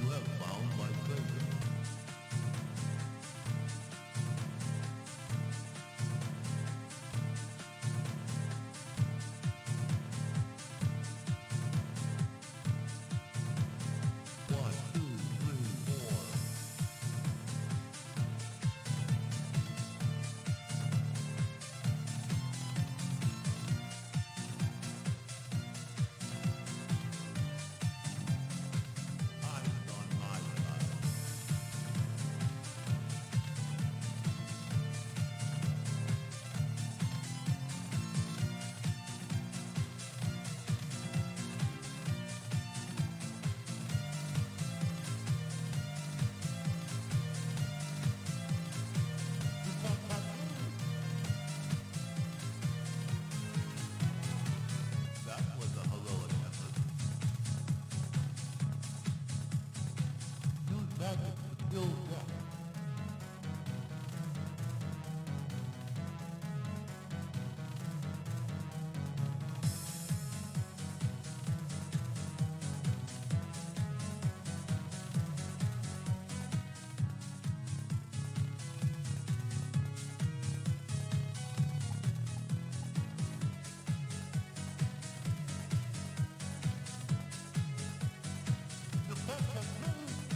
You have found my treasure. One, two, three, four. Eyes on my side. That was a heroic effort. Use magic to kill death. The pest has moved.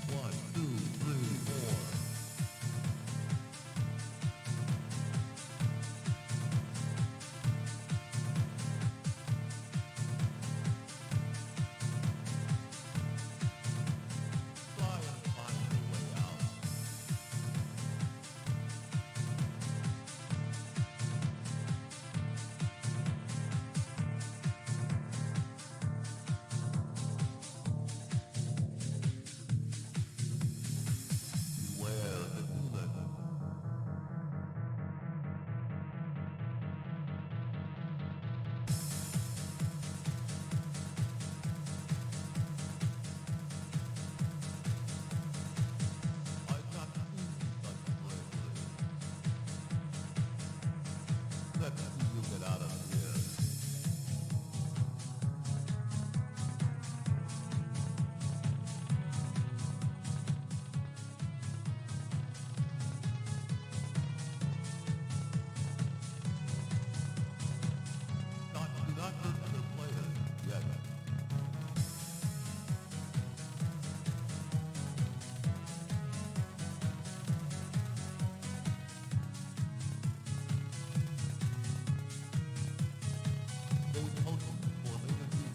One, two, three, four. Try and find a way out. Beware the Gulen. I've not seen such bravery. Let's see you get out of here. Do not hurt other players yet. Stay potent for later use.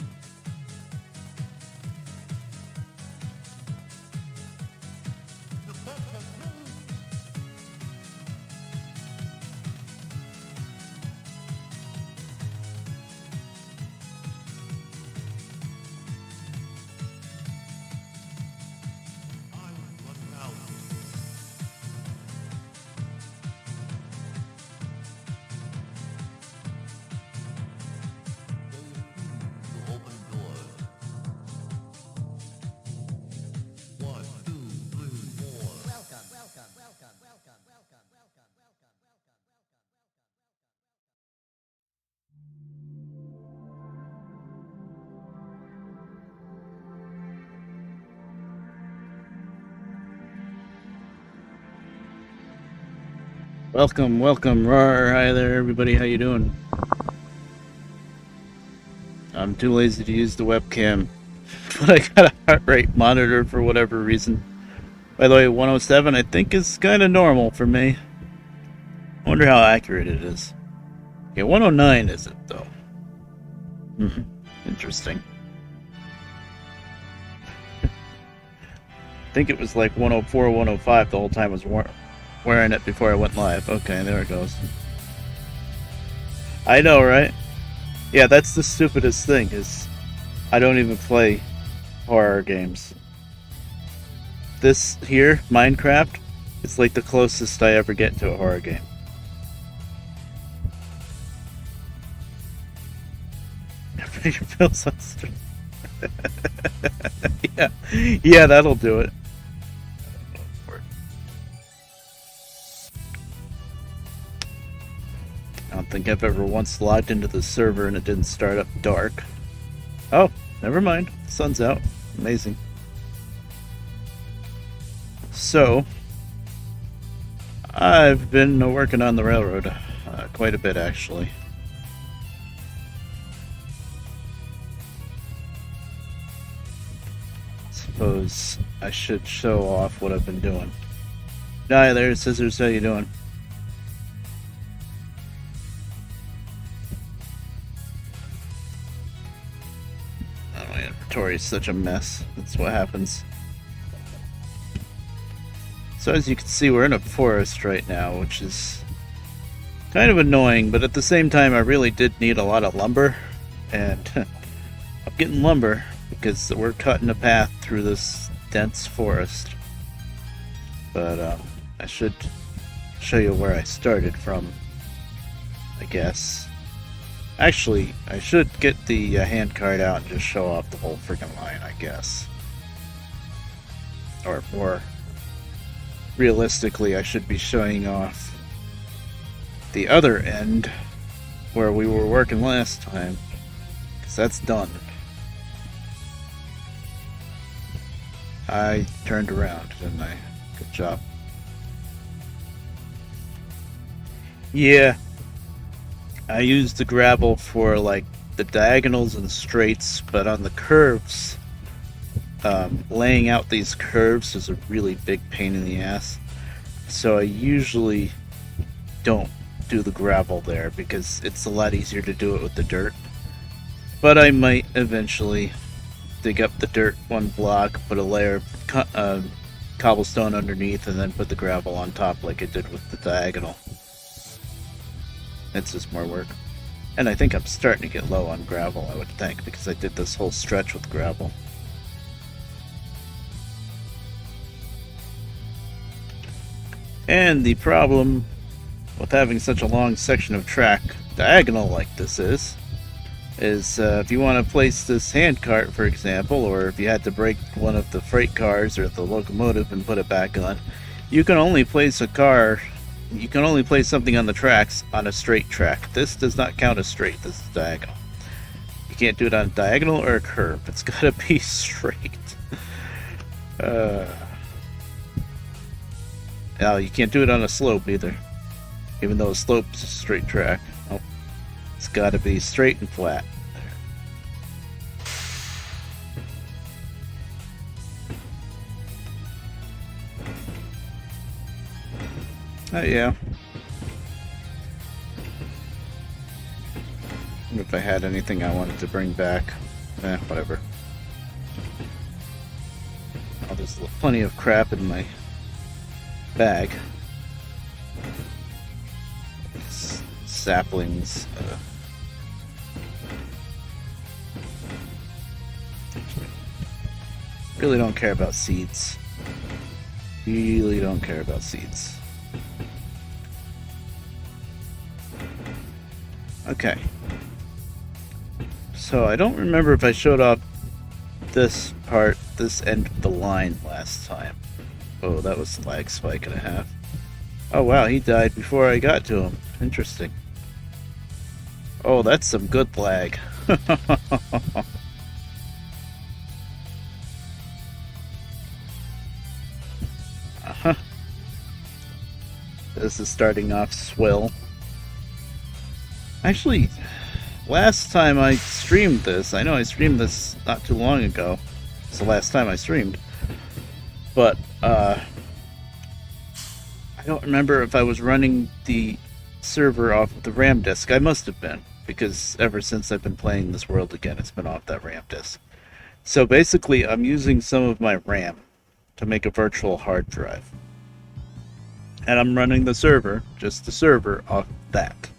The pest has moved. I'm running out. They refuse to open doors. One, two, three, four. Welcome, roar. Hi there, everybody. How you doing? I'm too lazy to use the webcam, but I got a heart rate monitor for whatever reason. By the way, 107 I think is kind of normal for me. I wonder how accurate it is. Okay, 109 is it though? Interesting. I think it was like 104 or 105 the whole time I was wearing it before I went live. Okay, there it goes. I know, right? Yeah, that's the stupidest thing is I don't even play horror games. This here, Minecraft, is like the closest I ever get to a horror game. Pay your bills on stream. Yeah, yeah, that'll do it. I don't think I've ever once logged into the server and it didn't start up dark. Oh, never mind. The sun's out. Amazing. So, I've been working on the railroad quite a bit, actually. Suppose I should show off what I've been doing. Hi there, Scissors. How you doing? Oh, my inventory is such a mess. That's what happens. So as you can see, we're in a forest right now, which is kind of annoying, but at the same time, I really did need a lot of lumber, and I'm getting lumber because we're cutting a path through this dense forest. But I should show you where I started from, I guess. Actually, I should get the hand card out and just show off the whole freaking line, I guess. Or more realistically, I should be showing off the other end where we were working last time, because that's done. I turned around, didn't I? Good job. Yeah, I used the gravel for like the diagonals and straights, but on the curves, laying out these curves is a really big pain in the ass. So I usually don't do the gravel there because it's a lot easier to do it with the dirt. But I might eventually dig up the dirt one block, put a layer of cobblestone underneath, and then put the gravel on top like I did with the diagonal. It's just more work. And I think I'm starting to get low on gravel, I would think, because I did this whole stretch with gravel. And the problem with having such a long section of track, diagonal like this is if you want to place this handcart, for example, or if you had to break one of the freight cars or the locomotive and put it back on, you can only place something on the tracks on a straight track. This does not count as straight, this is diagonal. You can't do it on a diagonal or a curve, it's gotta be straight. Now, you can't do it on a slope either, even though a slope is a straight track. Oh, it's gotta be straight and flat. Oh yeah. Wonder if I had anything I wanted to bring back. Whatever. Oh, there's plenty of crap in my bag. Saplings. Really don't care about seeds. Really don't care about seeds. Okay. So I don't remember if I showed off this part, this end of the line last time. Oh, that was lag spike and a half. Oh wow, he died before I got to him. Interesting. Oh, that's some good lag. Uh-huh. This is starting off swell. Actually, last time I streamed this, I know I streamed this not too long ago. It's the last time I streamed. But, I don't remember if I was running the server off of the RAM disk. I must have been, because ever since I've been playing this world again, it's been off that RAM disk. So basically, I'm using some of my RAM to make a virtual hard drive. And I'm running the server, just the server, off that.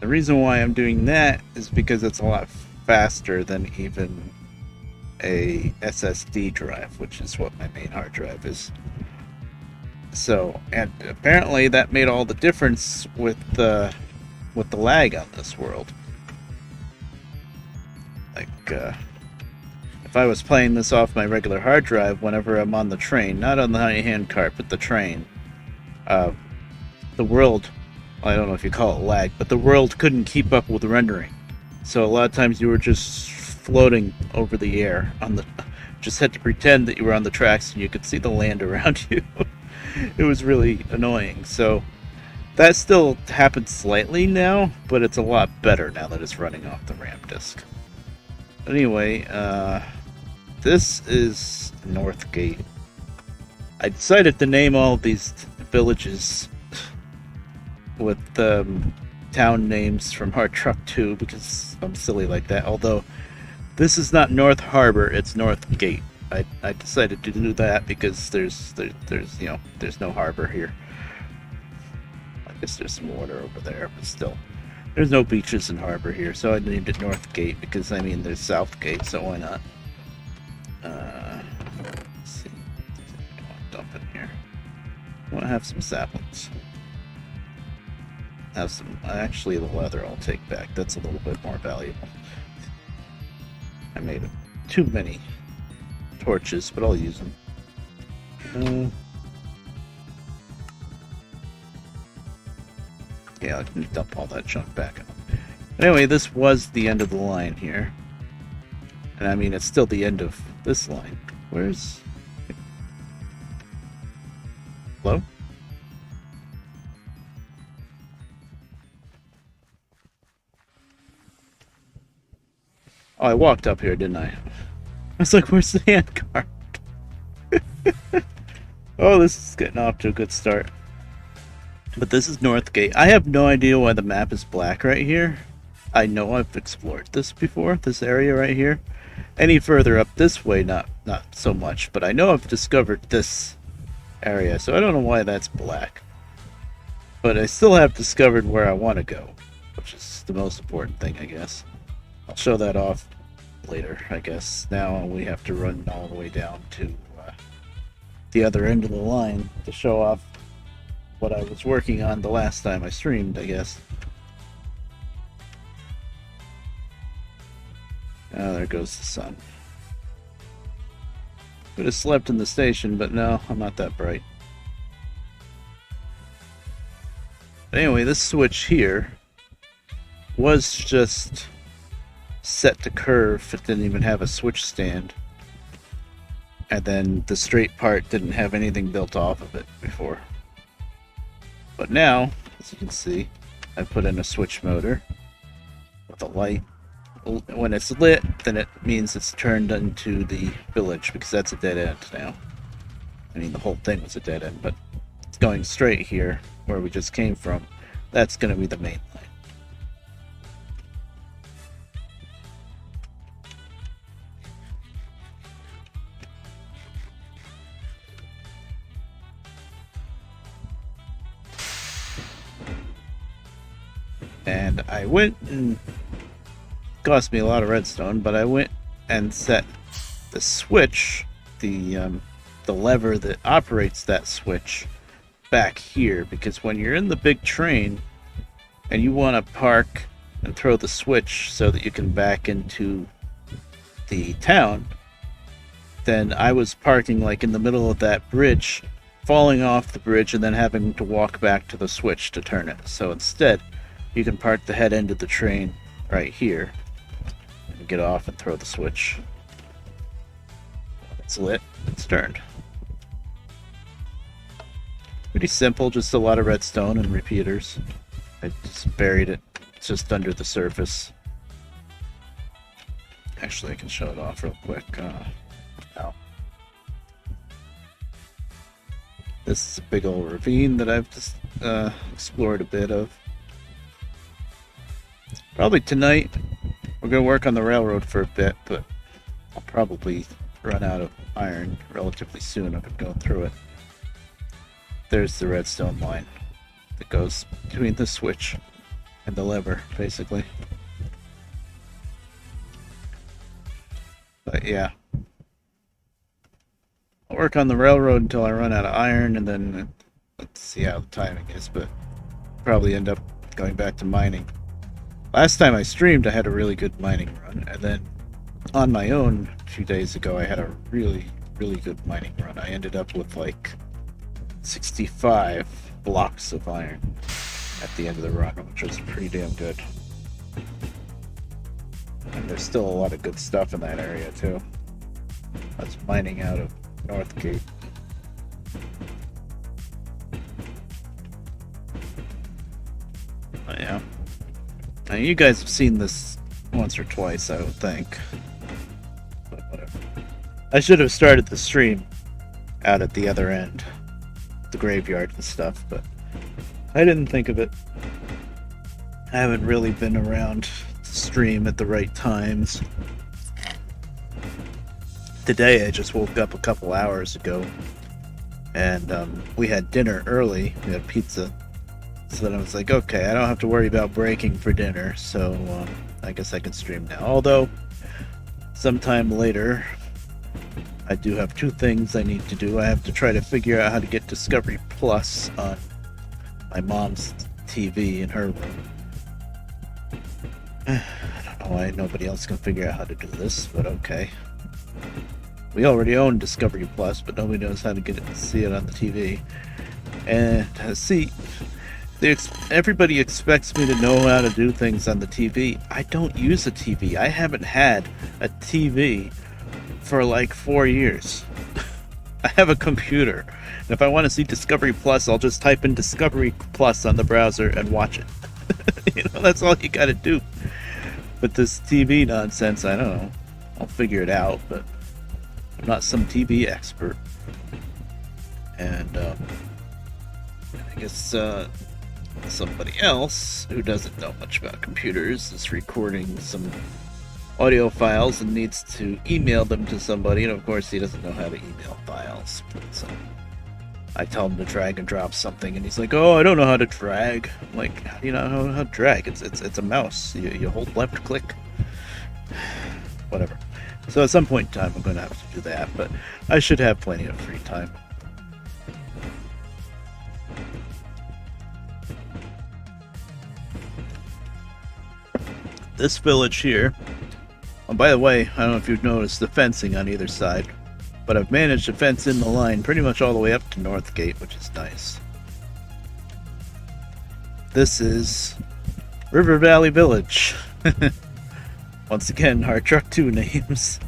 The reason why I'm doing that is because it's a lot faster than even a SSD drive, which is what my main hard drive is. So, and apparently that made all the difference with the lag on this world. Like, if I was playing this off my regular hard drive, whenever I'm on the train, not on the hand cart, but the train, uh, the world, I don't know if you call it lag, but the world couldn't keep up with rendering. So a lot of times you were just floating over the air on the, just had to pretend that you were on the tracks and you could see the land around you. It was really annoying. So that still happens slightly now, but it's a lot better now that it's running off the RAM disk. Anyway, this is Northgate. I decided to name all of these villages with town names from Hard Truck 2 because I'm silly like that. Although this is not North Harbor, it's Northgate. I decided to do that because there's no harbor here. I guess there's some water over there, but still. There's no beaches in harbor here, so I named it Northgate because, I mean, there's Southgate, so why not? Let's see. I want to dump in here. I want to have some saplings. Have some. Actually, the leather I'll take back. That's a little bit more valuable. I made too many torches, but I'll use them. Yeah, I can dump all that junk back up. Anyway, this was the end of the line here. And I mean, it's still the end of this line. Where's... Hello? Oh, I walked up here, didn't I? I was like, where's the hand cart? Oh, this is getting off to a good start. But this is Northgate. I have no idea why the map is black right here. I know I've explored this before, this area right here. Any further up this way, not so much. But I know I've discovered this area, so I don't know why that's black. But I still have discovered where I want to go, which is the most important thing, I guess. I'll show that off later, I guess. Now we have to run all the way down to the other end of the line to show off what I was working on the last time I streamed, I guess. Oh, there goes the sun. Could have slept in the station, but no, I'm not that bright. But anyway, this switch here was just set to curve. It didn't even have a switch stand. And then the straight part didn't have anything built off of it before. But now, as you can see, I put in a switch motor with a light. When it's lit, then it means it's turned into the village, because that's a dead end now. I mean, the whole thing was a dead end, but it's going straight here, where we just came from. That's going to be the main line. And I went and cost me a lot of redstone, but I went and set the switch, the lever that operates that switch, back here, because when you're in the big train and you want to park and throw the switch so that you can back into the town, then I was parking like in the middle of that bridge, falling off the bridge and then having to walk back to the switch to turn it. So instead, you can park the head end of the train right here and get off and throw the switch. It's lit, it's turned. Pretty simple, just a lot of redstone and repeaters. I just buried it just under the surface. Actually, I can show it off real quick. Ow. This is a big old ravine that I've just explored a bit of. Probably tonight we're going to work on the railroad for a bit, but I'll probably run out of iron relatively soon if I'm going through it. There's the redstone line that goes between the switch and deliver, basically. But yeah, I'll work on the railroad until I run out of iron, and then let's see how the timing is, but probably end up going back to mining. Last time I streamed, I had a really good mining run, and then on my own a few days ago, I had a really, really good mining run. I ended up with like 65 blocks of iron at the end of the run, which was pretty damn good. And there's still a lot of good stuff in that area too. I was mining out of Northgate. Oh, yeah. Now, you guys have seen this once or twice, I would think. But whatever. I should have started the stream out at the other end, the graveyard and stuff, but I didn't think of it. I haven't really been around to stream at the right times. Today I just woke up a couple hours ago, and we had dinner early. We had pizza. So then I was like, okay, I don't have to worry about breaking for dinner, so I guess I can stream now. Although, sometime later, I do have two things I need to do. I have to try to figure out how to get Discovery Plus on my mom's TV in her room. I don't know why nobody else can figure out how to do this, but okay. We already own Discovery Plus, but nobody knows how to get it to see it on the TV. And see, everybody expects me to know how to do things on the TV. I don't use a TV. I haven't had a TV for like 4 years. I have a computer. And if I want to see Discovery Plus, I'll just type in Discovery Plus on the browser and watch it. You know, that's all you gotta do. But this TV nonsense, I don't know. I'll figure it out, but I'm not some TV expert. And I guess somebody else who doesn't know much about computers is recording some audio files and needs to email them to somebody, and of course he doesn't know how to email files. So I tell him to drag and drop something, and he's like, "Oh, I don't know how to drag." I'm like, how do you not know how to drag? It's a mouse. You hold left click. Whatever. So at some point in time, I'm going to have to do that, but I should have plenty of free time. This village here. Oh, by the way, I don't know if you've noticed the fencing on either side, but I've managed to fence in the line pretty much all the way up to Northgate, which is nice. This is River Valley Village. Once again, Hard Truck 2 names.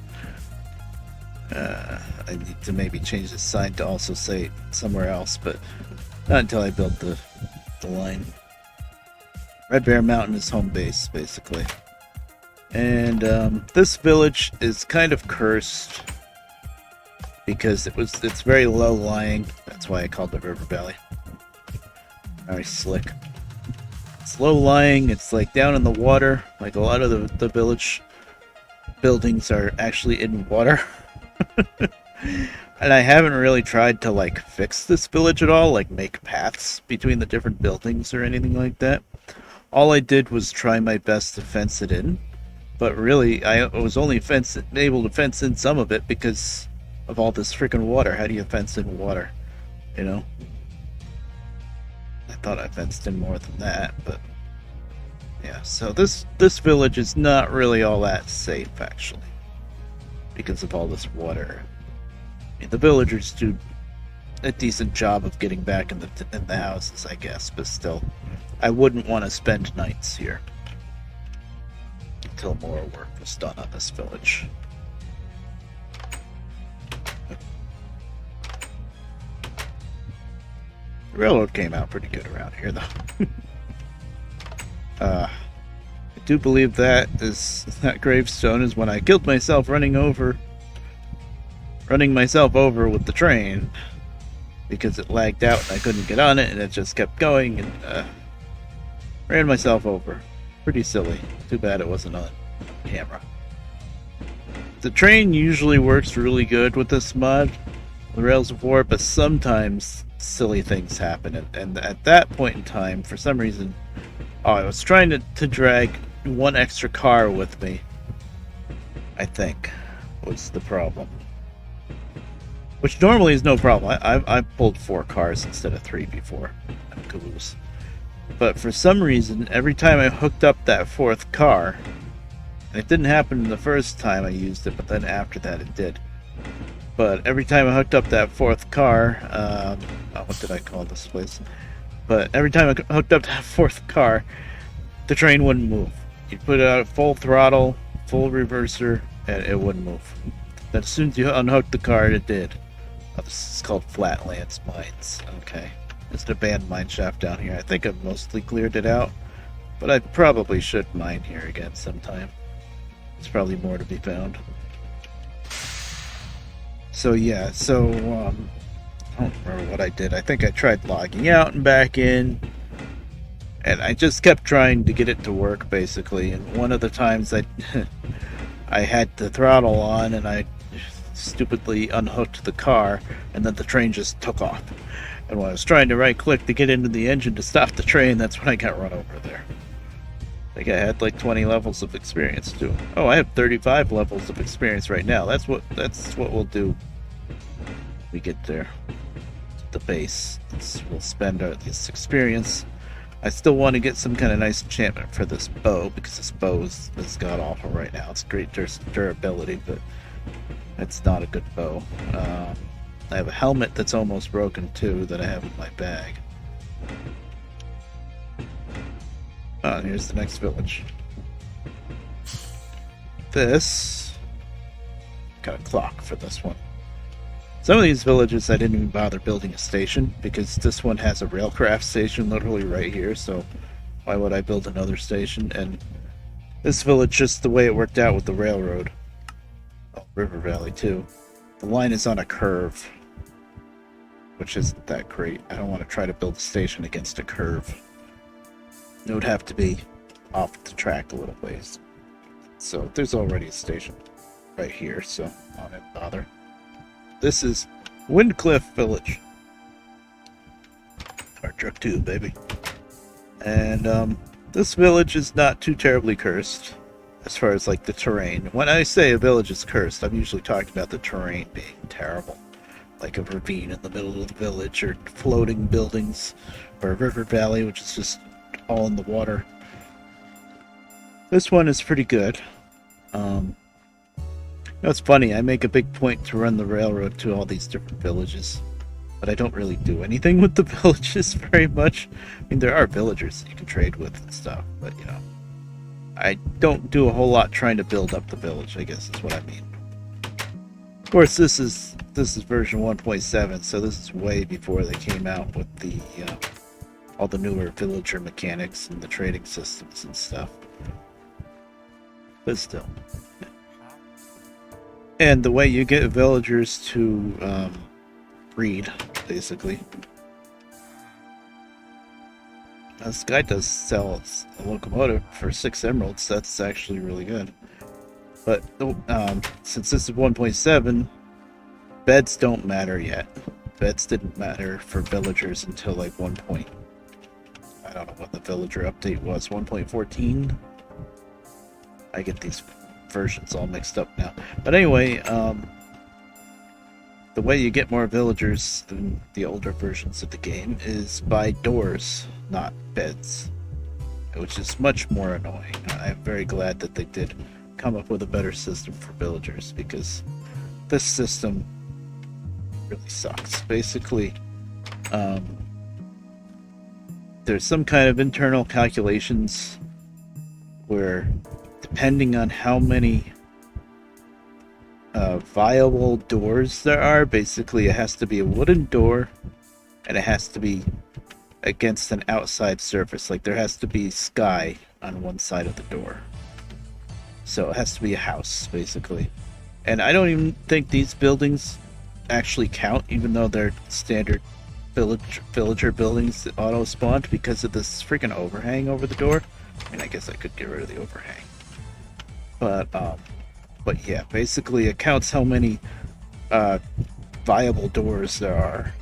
I need to maybe change the sign to also say somewhere else, but not until I build the line. Red Bear Mountain is home base, basically. And this village is kind of cursed because it's very low lying. That's why I called it River Valley. Very slick. It's low lying. It's like down in the water. Like a lot of the village buildings are actually in water. And I haven't really tried to like fix this village at all, like make paths between the different buildings or anything like that. All I did was try my best to fence it in, but really I was only able to fence in some of it because of all this freaking water. How do you fence in water? You know? I thought I fenced in more than that, but yeah. So this village is not really all that safe actually, because of all this water. I mean, the villagers do a decent job of getting back in the houses, I guess, but still, I wouldn't want to spend nights here until more work was done on this village. The railroad came out pretty good around here, though. I do believe that gravestone is when I killed myself running myself over with the train because it lagged out and I couldn't get on it, and it just kept going and ran myself over. Pretty silly. Too bad it wasn't on camera. The train usually works really good with this mod, the Rails of War, but sometimes silly things happen, and at that point in time, for some reason, Oh, I was trying to drag one extra car with me, I think, was the problem. Which normally is no problem. I've pulled 4 cars instead of 3 before. I'm caboose. But for some reason, every time I hooked up that 4th car, and it didn't happen the first time I used it, but then after that it did. But every time I hooked up that 4th car, what did I call this place? But every time I hooked up that 4th car, the train wouldn't move. You'd put it out at full throttle, full reverser, and it wouldn't move. Then as soon as you unhooked the car, it did. Oh, this is called Flatlands Mines. Okay. There's an abandoned mine shaft down here. I think I've mostly cleared it out, but I probably should mine here again sometime. There's probably more to be found. So yeah, I don't remember what I did. I think I tried logging out and back in, and I just kept trying to get it to work basically. And one of the times I I had the throttle on and I stupidly unhooked the car, and then the train just took off. And when I was trying to right click to get into the engine to stop the train, that's when I got run over there. I think I had like 20 levels of experience too. Oh, I have 35 levels of experience right now. That's what we'll do when we get there. The base. We'll spend this experience. I still want to get some kind of nice enchantment for this bow, because this bow is god awful right now. It's great durability, but it's not a good bow. I have a helmet that's almost broken too that I have in my bag. Oh, and here's the next village. This got a clock for this one. Some of these villages I didn't even bother building a station, because this one has a railcraft station literally right here, so why would I build another station? And this village, just the way it worked out with the railroad. Oh, River Valley too. The line is on a curve, which isn't that great. I don't want to try to build a station against a curve. It would have to be off the track a little ways. So there's already a station right here, so I don't bother. This is Windcliff Village. Our truck 2, baby. And this village is not too terribly cursed as far as like the terrain. When I say a village is cursed, I'm usually talking about the terrain being terrible. Like a ravine in the middle of the village, or floating buildings, or a river valley, which is just all in the water. This one is pretty good. It's funny, I make a big point to run the railroad to all these different villages, but I don't really do anything with the villages very much. I mean, there are villagers that you can trade with and stuff, but I don't do a whole lot trying to build up the village, I guess is what I mean. Of course, this is version 1.7, so this is way before they came out with the all the newer villager mechanics and the trading systems and stuff. But still. And the way you get villagers to breed, basically. This guy does sell a locomotive for 6 emeralds. That's actually really good. But since this is 1.7, beds don't matter yet. Beds didn't matter for villagers until like 1. I don't know what the villager update was. 1.14. I get these versions all mixed up now. But anyway, the way you get more villagers in the older versions of the game is by doors, not beds, which is much more annoying. I'm very glad that they did come up with a better system for villagers, because this system really sucks. Basically, there's some kind of internal calculations where, depending on how many viable doors there are, basically it has to be a wooden door, and it has to be against an outside surface. Like there has to be sky on one side of the door. So it has to be a house, basically. And I don't even think these buildings actually count, even though they're standard villager buildings that auto-spawned, because of this freaking overhang over the door. I mean, I guess I could get rid of the overhang. But yeah, basically it counts how many viable doors there are.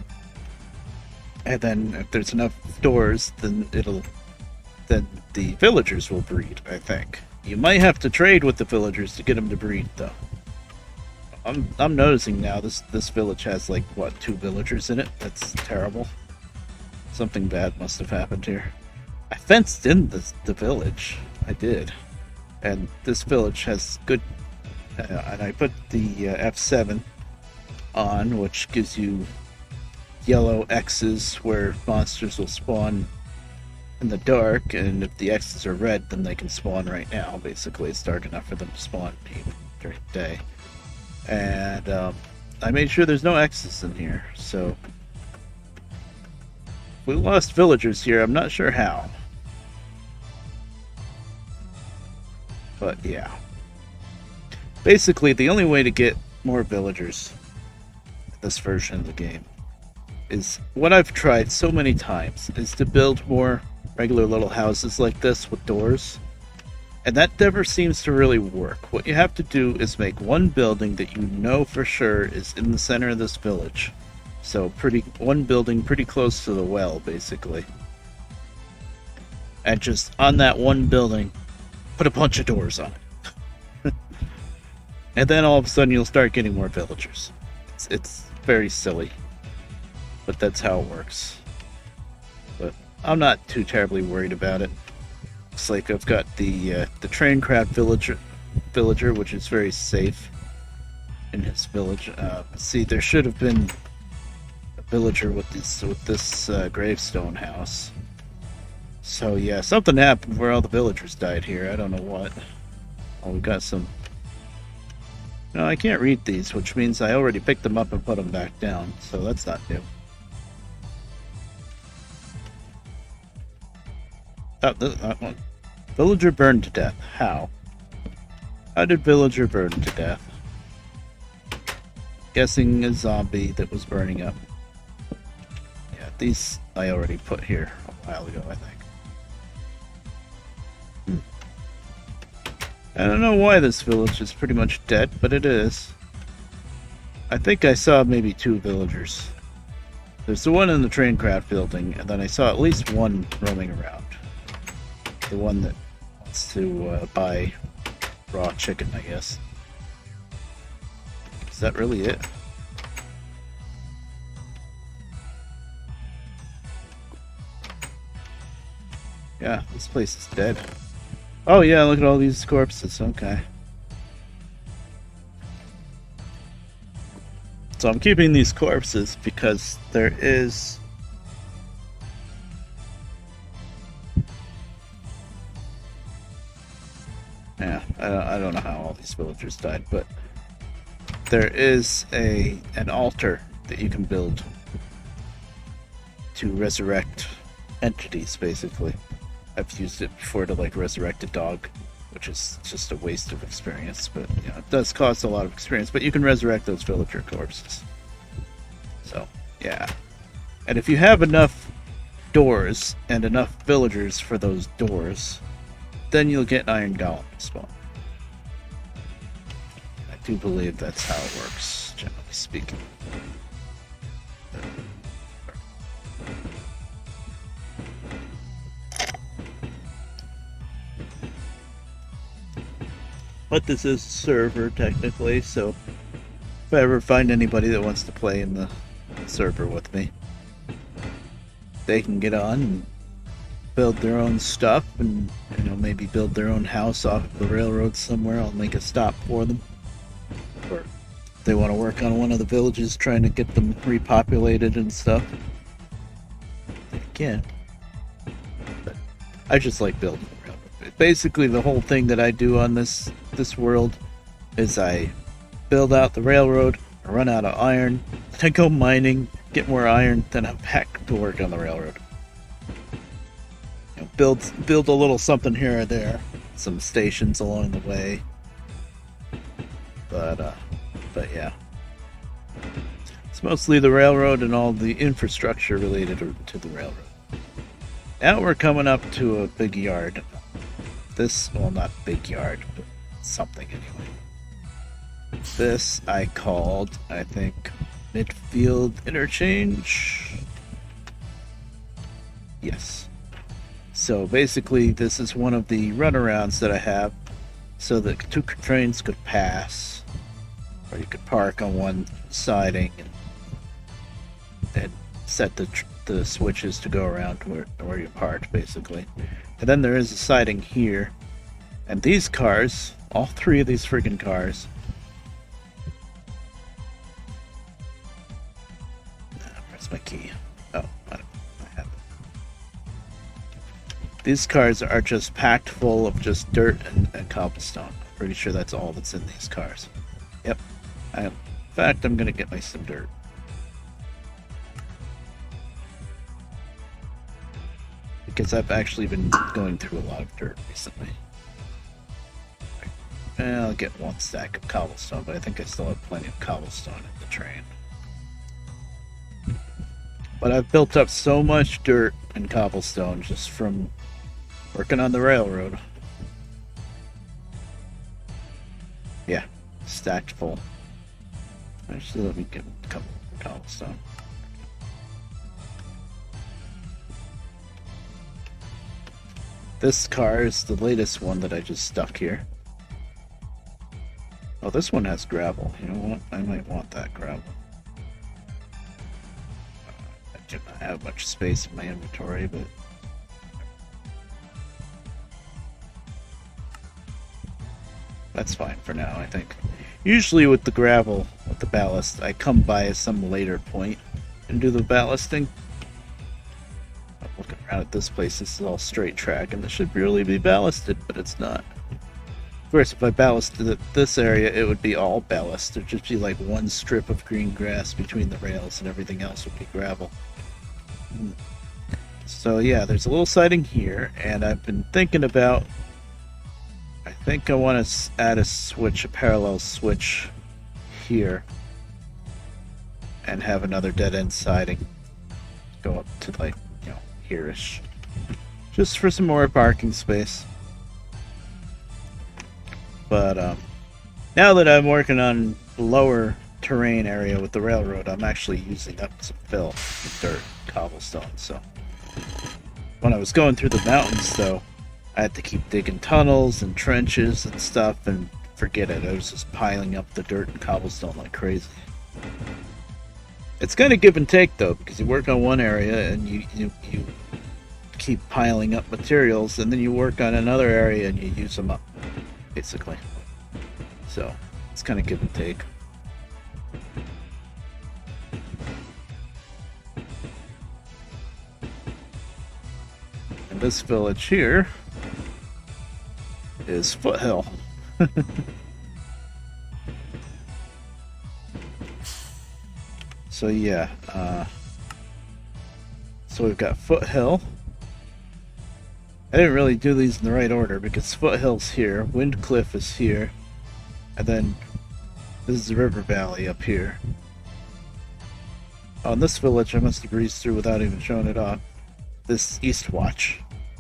And then if there's enough doors, then it'll then the villagers will breed, I think. You might have to trade with the villagers to get them to breed, though. I'm noticing now this village has like what 2 villagers in it. That's terrible. Something bad must have happened here. I fenced in the village. I did, and this village has good. And I put the F7 on, which gives you yellow X's where monsters will spawn in the dark, and if the X's are red, then they can spawn right now. Basically, it's dark enough for them to spawn even during the day. And I made sure there's no X's in here, so we lost villagers here. I'm not sure how, but yeah. Basically, the only way to get more villagers in this version of the game is what I've tried so many times, is to build more regular little houses like this with doors. And that never seems to really work. What you have to do is make one building that you know for sure is in the center of this village. So one building pretty close to the well, basically. And just on that one building, put a bunch of doors on it. And then all of a sudden you'll start getting more villagers. It's very silly, but that's how it works. But I'm not too terribly worried about it. Looks like I've got the Traincraft villager, which is very safe in his village. See, there should have been a villager with this gravestone house. So yeah, something happened where all the villagers died here. I don't know what. Oh, we got some. No, I can't read these, which means I already picked them up and put them back down. So that's not new. Oh, that one. Villager burned to death. How? How did villager burn to death? Guessing a zombie that was burning up. Yeah, these I already put here a while ago, I think. I don't know why this village is pretty much dead, but it is. I think I saw maybe 2 villagers. There's the one in the Traincraft building, and then I saw at least one roaming around. The one that wants to buy raw chicken, I guess. Is that really it? Yeah, this place is dead. Oh yeah, look at all these corpses, okay. So I'm keeping these corpses because there is... Yeah, I don't know how all these villagers died, but there is an altar that you can build to resurrect entities, basically. I've used it before to like resurrect a dog, which is just a waste of experience, but you know, it does cost a lot of experience, but you can resurrect those villager corpses. So, yeah. And if you have enough doors and enough villagers for those doors, then you'll get an iron golem to spawn. I do believe that's how it works, generally speaking. But this is a server, technically, so if I ever find anybody that wants to play in the server with me, they can get on and build their own stuff and, you know, maybe build their own house off of the railroad somewhere. I'll make a stop for them. Or if they want to work on one of the villages, trying to get them repopulated and stuff, they can. But I just like building the railroad. Basically, the whole thing that I do on this world is I build out the railroad, I run out of iron, then I go mining, get more iron, then I'm back to work on the railroad. You know, build a little something here or there, some stations along the way. But yeah, it's mostly the railroad and all the infrastructure related to the railroad. Now we're coming up to a big yard. Well, not big yard, but something anyway. This I called, I think, Midfield Interchange. Yes. So basically, this is one of the runarounds that I have, so that two trains could pass, or you could park on one siding and set the switches to go around where you parked, basically. And then there is a siding here, and these cars, all three of these freaking cars. Where's my key? Oh, I have it. These cars are just packed full of just dirt and cobblestone. Pretty sure that's all that's in these cars. Yep. In fact, I'm gonna get me some dirt. Because I've actually been going through a lot of dirt recently. I'll get one stack of cobblestone, but I think I still have plenty of cobblestone in the train. But I've built up so much dirt and cobblestone just from working on the railroad. Yeah, stacked full. Actually, let me get a couple of cobblestone. This car is the latest one that I just stuck here. Oh, this one has gravel. You know what? I might want that gravel. I do not have much space in my inventory, but... that's fine for now, I think. Usually with the gravel, with the ballast, I come by some later point and do the ballasting. I'm looking around at this place, this is all straight track, and this should really be ballasted, but it's not. Of course, if I ballasted this area, it would be all ballast. There'd just be like one strip of green grass between the rails, and everything else would be gravel. So yeah, there's a little siding here, and I've been thinking about... I think I want to add a switch, a parallel switch here, and have another dead-end siding go up to, like, you know, here-ish. Just for some more parking space. But now that I'm working on lower terrain area with the railroad, I'm actually using up some fill, some dirt, cobblestone. So when I was going through the mountains, though, I had to keep digging tunnels and trenches and stuff, and forget it. I was just piling up the dirt and cobblestone like crazy. It's kind of give and take, though, because you work on one area and you keep piling up materials, and then you work on another area and you use them up, basically. So it's kind of give and take. And this village here is Foothill. So yeah, so we've got Foothill. I didn't really do these in the right order because Foothill's here, Windcliff is here, and then this is the river valley up here. On this village, I must have breezed through without even showing it off. This Eastwatch,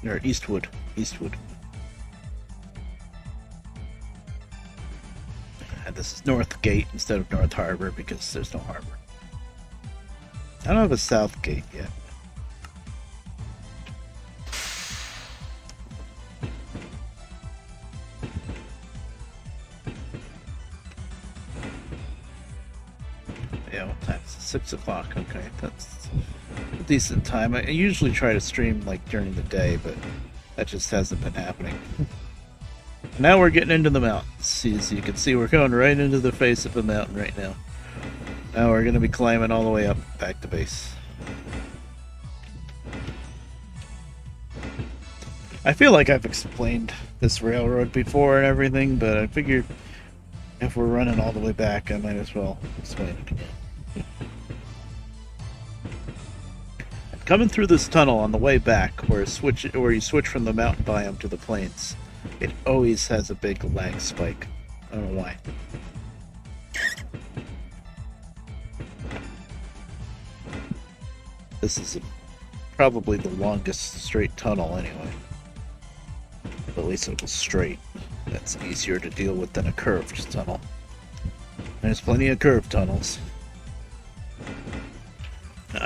or Eastwood. And this is North Gate instead of North Harbor because there's no harbor. I don't have a South Gate yet. Yeah, what time is it? 6 o'clock. Okay, that's a decent time. I usually try to stream like during the day, but that just hasn't been happening. Now we're getting into the mountains. As you can see, we're going right into the face of the mountain right now. Now we're going to be climbing all the way up back to base. I feel like I've explained this railroad before and everything, but I figured if we're running all the way back, I might as well explain it again. Coming through this tunnel on the way back, where you switch from the mountain biome to the plains, it always has a big lag spike. I don't know why. This is probably the longest straight tunnel anyway. But at least it was straight. That's easier to deal with than a curved tunnel. There's plenty of curved tunnels.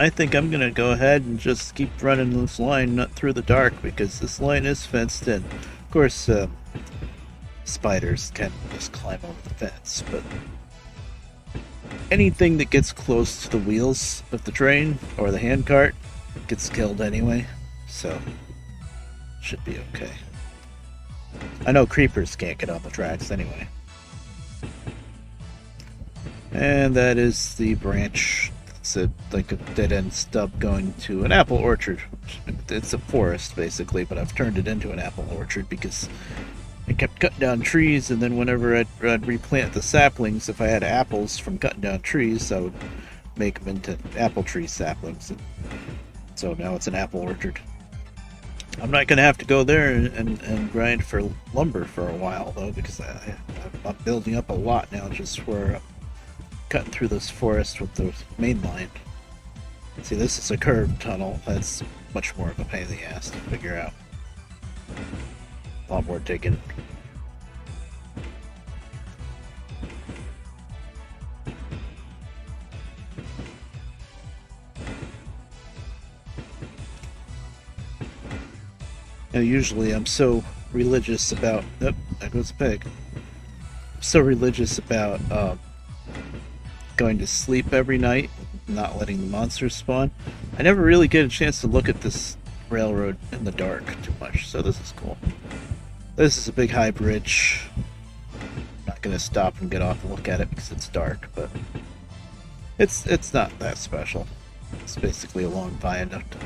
I think I'm gonna go ahead and just keep running this line not through the dark because this line is fenced in. Of course, spiders can just climb over the fence, but anything that gets close to the wheels of the train or the handcart gets killed anyway, so should be okay. I know creepers can't get on the tracks anyway. And that is the branch. It's like a dead-end stub going to an apple orchard. It's a forest, basically, but I've turned it into an apple orchard because I kept cutting down trees, and then whenever I'd replant the saplings, if I had apples from cutting down trees, I would make them into apple tree saplings. And so now it's an apple orchard. I'm not going to have to go there and grind for lumber for a while, though, because I'm building up a lot now just for cutting through this forest with the main line. See, this is a curved tunnel. That's much more of a pain in the ass to figure out. A lot more digging. Now, usually I'm so religious about... Oh, there goes a pig. I'm so religious about going to sleep every night, not letting the monsters spawn. I never really get a chance to look at this railroad in the dark too much, so this is cool. This is a big high bridge. I'm not going to stop and get off and look at it because it's dark, but it's not that special. It's basically a long viaduct.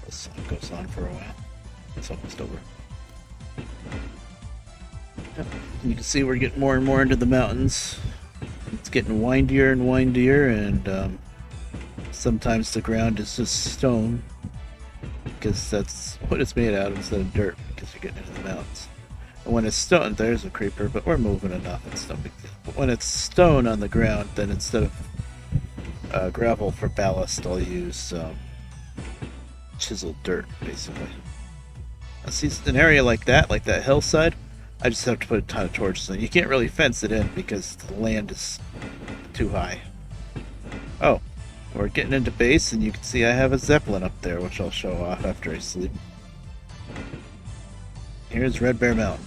This goes on for a while. It's almost over. Yep. You can see we're getting more and more into the mountains. It's getting windier and windier, and sometimes the ground is just stone because that's what it's made out of instead of dirt because you're getting into the mountains. And when it's stone, there's a creeper, but we're moving enough. It's no big deal. But when it's stone on the ground, then instead of gravel for ballast, I'll use chiseled dirt, basically. Now, see, an area like that hillside, I just have to put a ton of torches in. You can't really fence it in because the land is too high. Oh, we're getting into base, and you can see I have a Zeppelin up there, which I'll show off after I sleep. Here's Red Bear Mountain,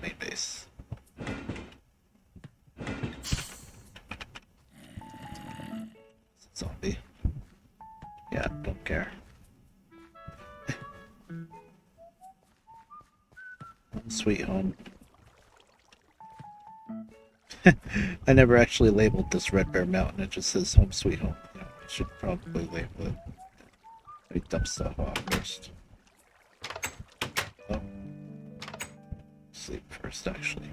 main base. Zombie. Yeah, don't care. Sweet home. I never actually labeled this Red Bear Mountain. It just says home sweet home. You know, I should probably label it. Let me dump stuff off first. Oh. Sleep first, actually.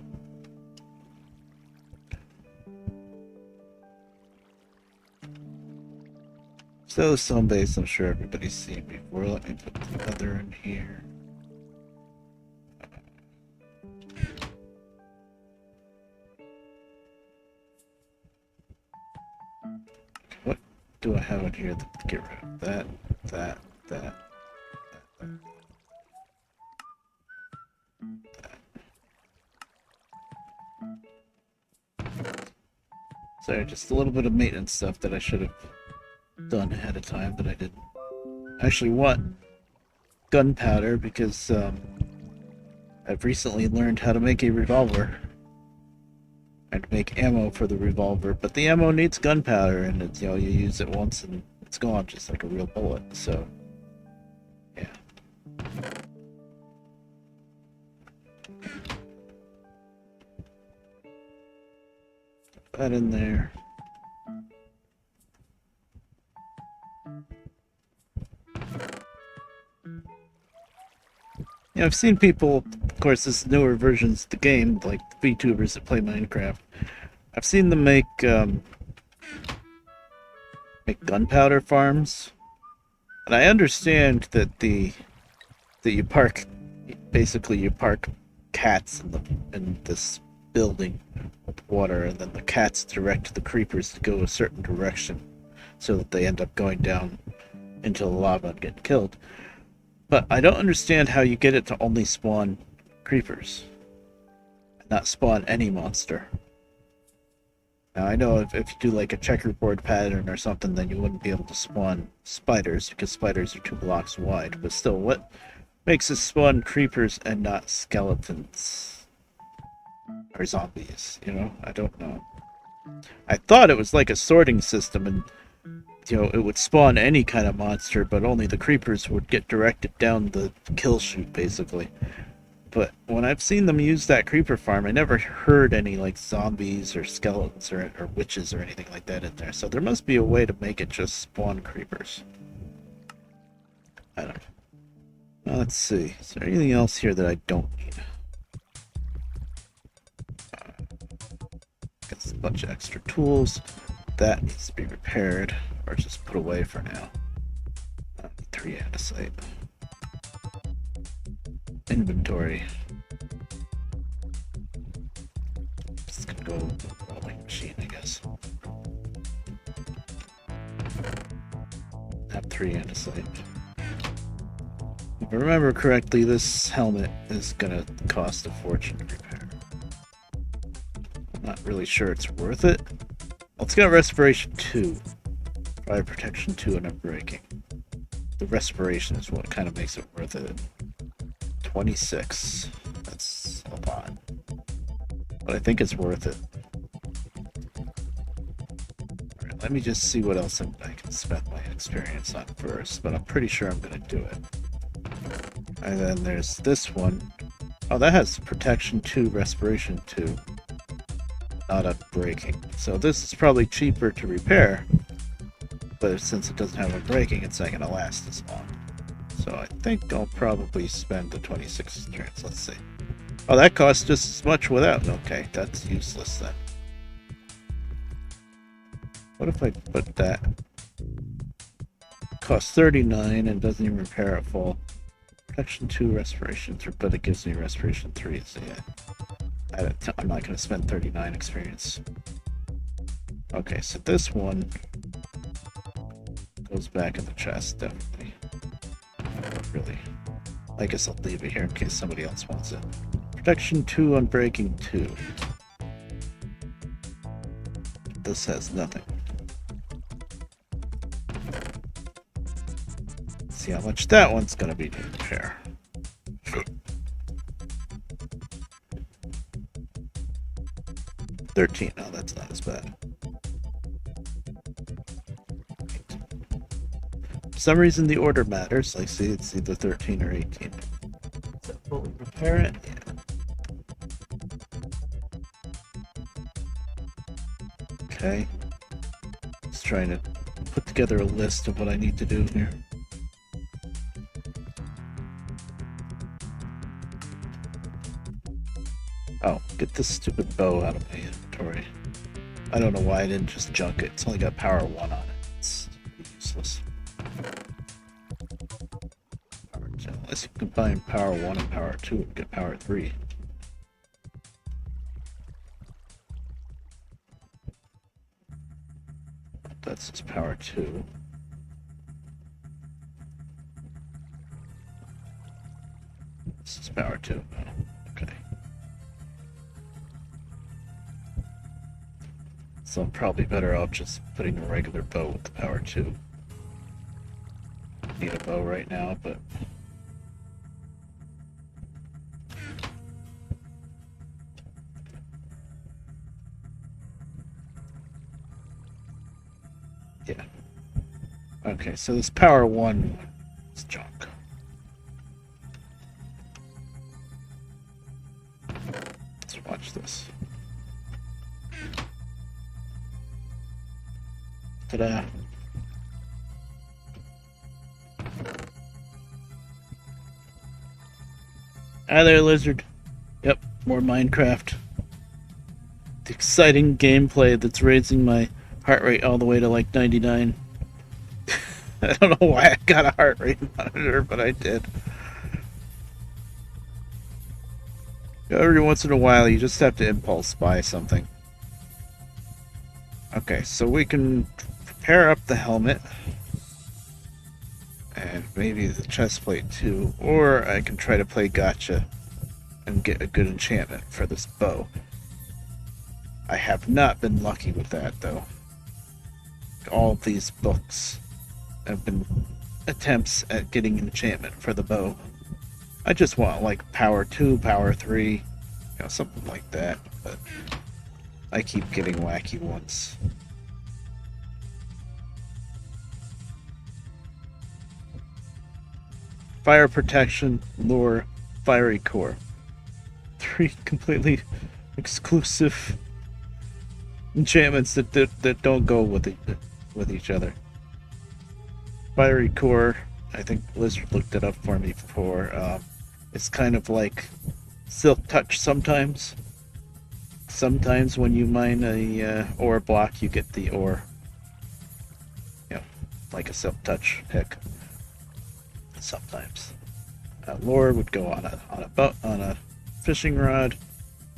So this home base, I'm sure everybody's seen before. Let me put the other in here. What do I have in here to get rid of? That. Sorry, just a little bit of maintenance stuff that I should have done ahead of time that I didn't. I actually want gunpowder because I've recently learned how to make a revolver and make ammo for the revolver, but the ammo needs gunpowder, and it's, you know, you use it once and it's gone just like a real bullet. So yeah. Put that in there. You know, I've seen people, of course, this newer versions of the game, like VTubers that play Minecraft. I've seen them make gunpowder farms, and I understand that you park cats in this building with water, and then the cats direct the creepers to go a certain direction, so that they end up going down into the lava and get killed. But I don't understand how you get it to only spawn creepers, and not spawn any monster. Now I know if you do like a checkerboard pattern or something, then you wouldn't be able to spawn spiders because spiders are 2 blocks wide. But still, what makes it spawn creepers and not skeletons or zombies? You know, I don't know. I thought it was like a sorting system, and you know, it would spawn any kind of monster, but only the creepers would get directed down the kill chute, basically. But when I've seen them use that creeper farm, I never heard any like zombies or skeletons or witches or anything like that in there. So there must be a way to make it just spawn creepers. I don't know. Well, let's see. Is there anything else here that I don't need? Got a bunch of extra tools. That needs to be repaired or just put away for now. 3 andesite. Inventory. Just gonna go rolling machine, I guess. Have 3 andesite. If I remember correctly, this helmet is gonna cost a fortune to repair. I'm not really sure it's worth it. Well, it's got respiration 2. Fire protection 2 and unbreaking. The respiration is what kind of makes it worth it. 26. That's a lot. But I think it's worth it. Alright, let me just see what else I can spend my experience on first, but I'm pretty sure I'm going to do it. And then there's this one. Oh, that has protection 2, respiration 2. Not unbreaking. So this is probably cheaper to repair, but since it doesn't have unbreaking, it's not going to last as long. So I think I'll probably spend the 26 experience. Let's see. Oh, that costs just as much without. Okay, that's useless then. What if I put that? Costs 39 and doesn't even repair at full. Protection 2, respiration 3, but it gives me respiration 3, so yeah. I'm not going to spend 39 experience. Okay, so this one goes back in the chest, definitely. Really. I guess I'll leave it here in case somebody else wants it. Protection 2, unbreaking 2. This has nothing. Let's see how much that one's gonna be to repair. $13. No, that's not as bad. For some reason the order matters. Like, see, it's either 13 or 18. Does that fully repair it? Yeah. Okay. Just trying to put together a list of what I need to do here. Oh, get this stupid bow out of my inventory. I don't know why I didn't just junk it. It's only got power 1 on it. It's useless. Power 2. Unless you combine power 1 and power 2 and get power 3. That's just power 2. This is power 2. Oh, okay. So I'm probably better off just putting a regular bow with the power 2. Need a bow right now, but yeah. Okay, so this power 1 is junk. Let's watch this. Ta-da. Hi there, lizard. Yep, more Minecraft. The exciting gameplay that's raising my heart rate all the way to like 99. I don't know why I got a heart rate monitor, but I did. Every once in a while, you just have to impulse buy something. Okay, so we can prepare up the helmet. And maybe the chest plate too. Or I can try to play gotcha and get a good enchantment for this bow. I have not been lucky with that though. All of these books have been attempts at getting enchantment for the bow. I just want like power 2, power 3, you know, something like that, but I keep getting wacky ones. Fire protection, lure, fiery core. 3 completely exclusive enchantments that don't go with each other. Fiery core, I think Blizzard looked it up for me before. It's kind of like Silk Touch sometimes. Sometimes when you mine a ore block, you get the ore. You know, like a Silk Touch pick. Sometimes. Lure would go on a fishing rod,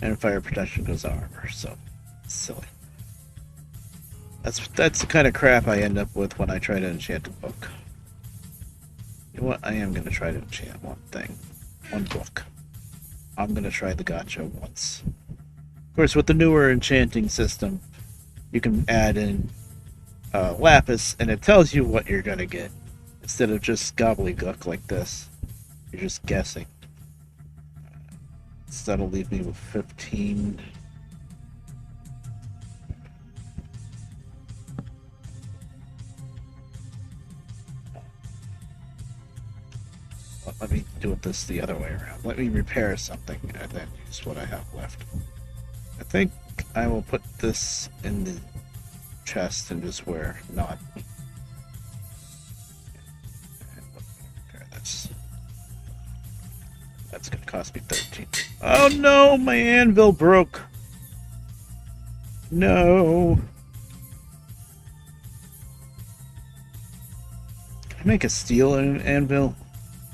and fire protection goes on armor. So it's silly. That's the kind of crap I end up with when I try to enchant a book. You know what? I am gonna try to enchant one thing, one book. I'm gonna try the gotcha once. Of course, with the newer enchanting system, you can add in lapis, and it tells you what you're gonna get instead of just gobbledygook like this. You're just guessing. So that'll leave me with 15. Let me do it this the other way around. Let me repair something and then use what I have left. I think I will put this in the chest and just wear not. That's gonna cost me 13. Oh no, my anvil broke. No. Can I make a steel anvil?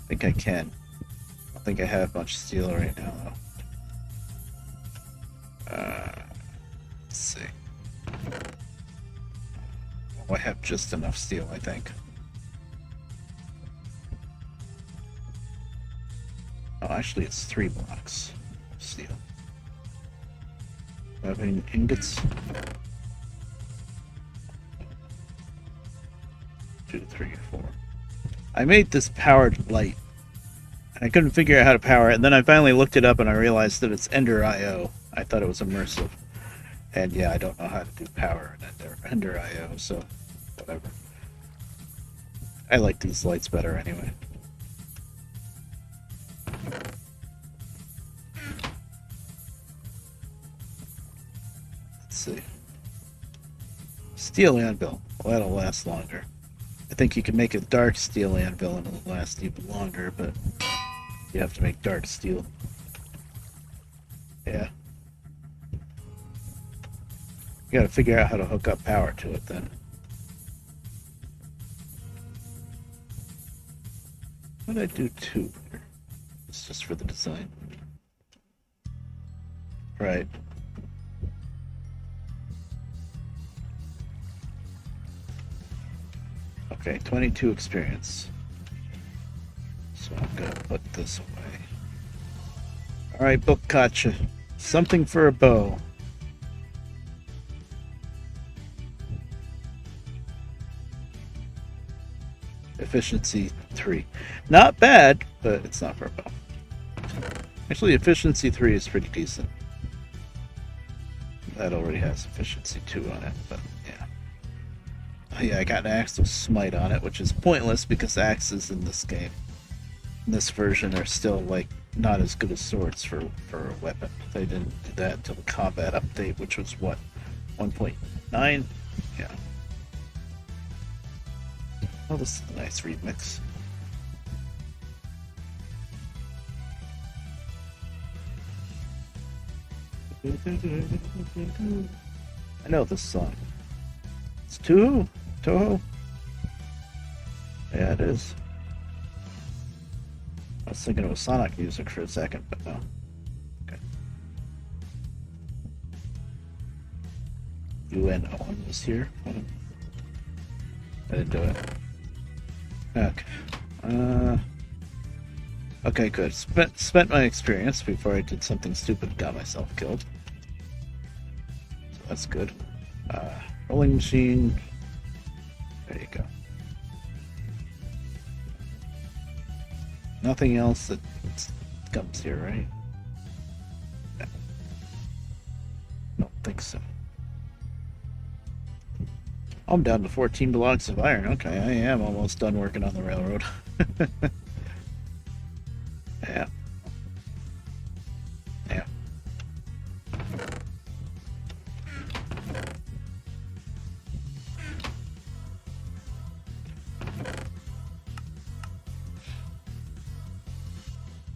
I think I can. I don't think I have much steel right now though. Let's see. Oh, I have just enough steel, I think. Oh, actually, it's 3 blocks of steel. Do I have any ingots? 2, 3, 4. I made this powered light. I couldn't figure out how to power it, and then I finally looked it up and I realized that it's Ender IO. I thought it was immersive. And yeah, I don't know how to do power in Ender IO, so whatever. I like these lights better anyway. Let's see. Steel anvil. Well, that'll last longer. I think you can make a dark steel anvil and it'll last even longer, but you have to make dark steel. Yeah. You gotta figure out how to hook up power to it then. What did I do 2 here? It's just for the design. Right. Okay, 22 experience. So I'm gonna put this away. Alright, book gotcha. Something for a bow. Efficiency 3. Not bad, but it's not for a bow. Actually, efficiency 3 is pretty decent. That already has efficiency 2 on it, but yeah. Oh yeah, I got an axe with smite on it, which is pointless because axes in this game, in this version, are still like not as good as swords for a weapon. They didn't do that until the combat update, which was what, 1.9? Yeah. Oh, this is a nice remix. I know this song. It's Toho. Yeah, it is. I was thinking it was Sonic music for a second, but no. Okay. UNO was here. I didn't do it. Okay. Okay, good. Spent my experience before I did something stupid and got myself killed. So that's good. Rolling machine. There you go. Nothing else that comes here, right? No. Don't think so. I'm down to 14 blocks of iron. Okay, I am almost done working on the railroad. Yeah. Yeah.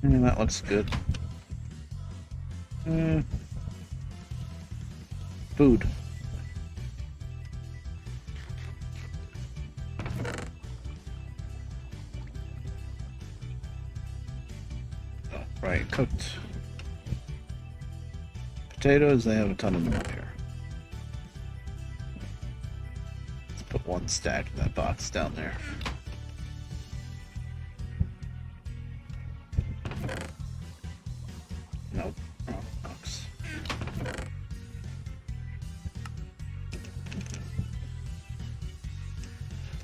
That looks good. Food. Oh, right, cooked potatoes. They have a ton of them up here. Let's put one stack in that box down there. Nope, wrong box.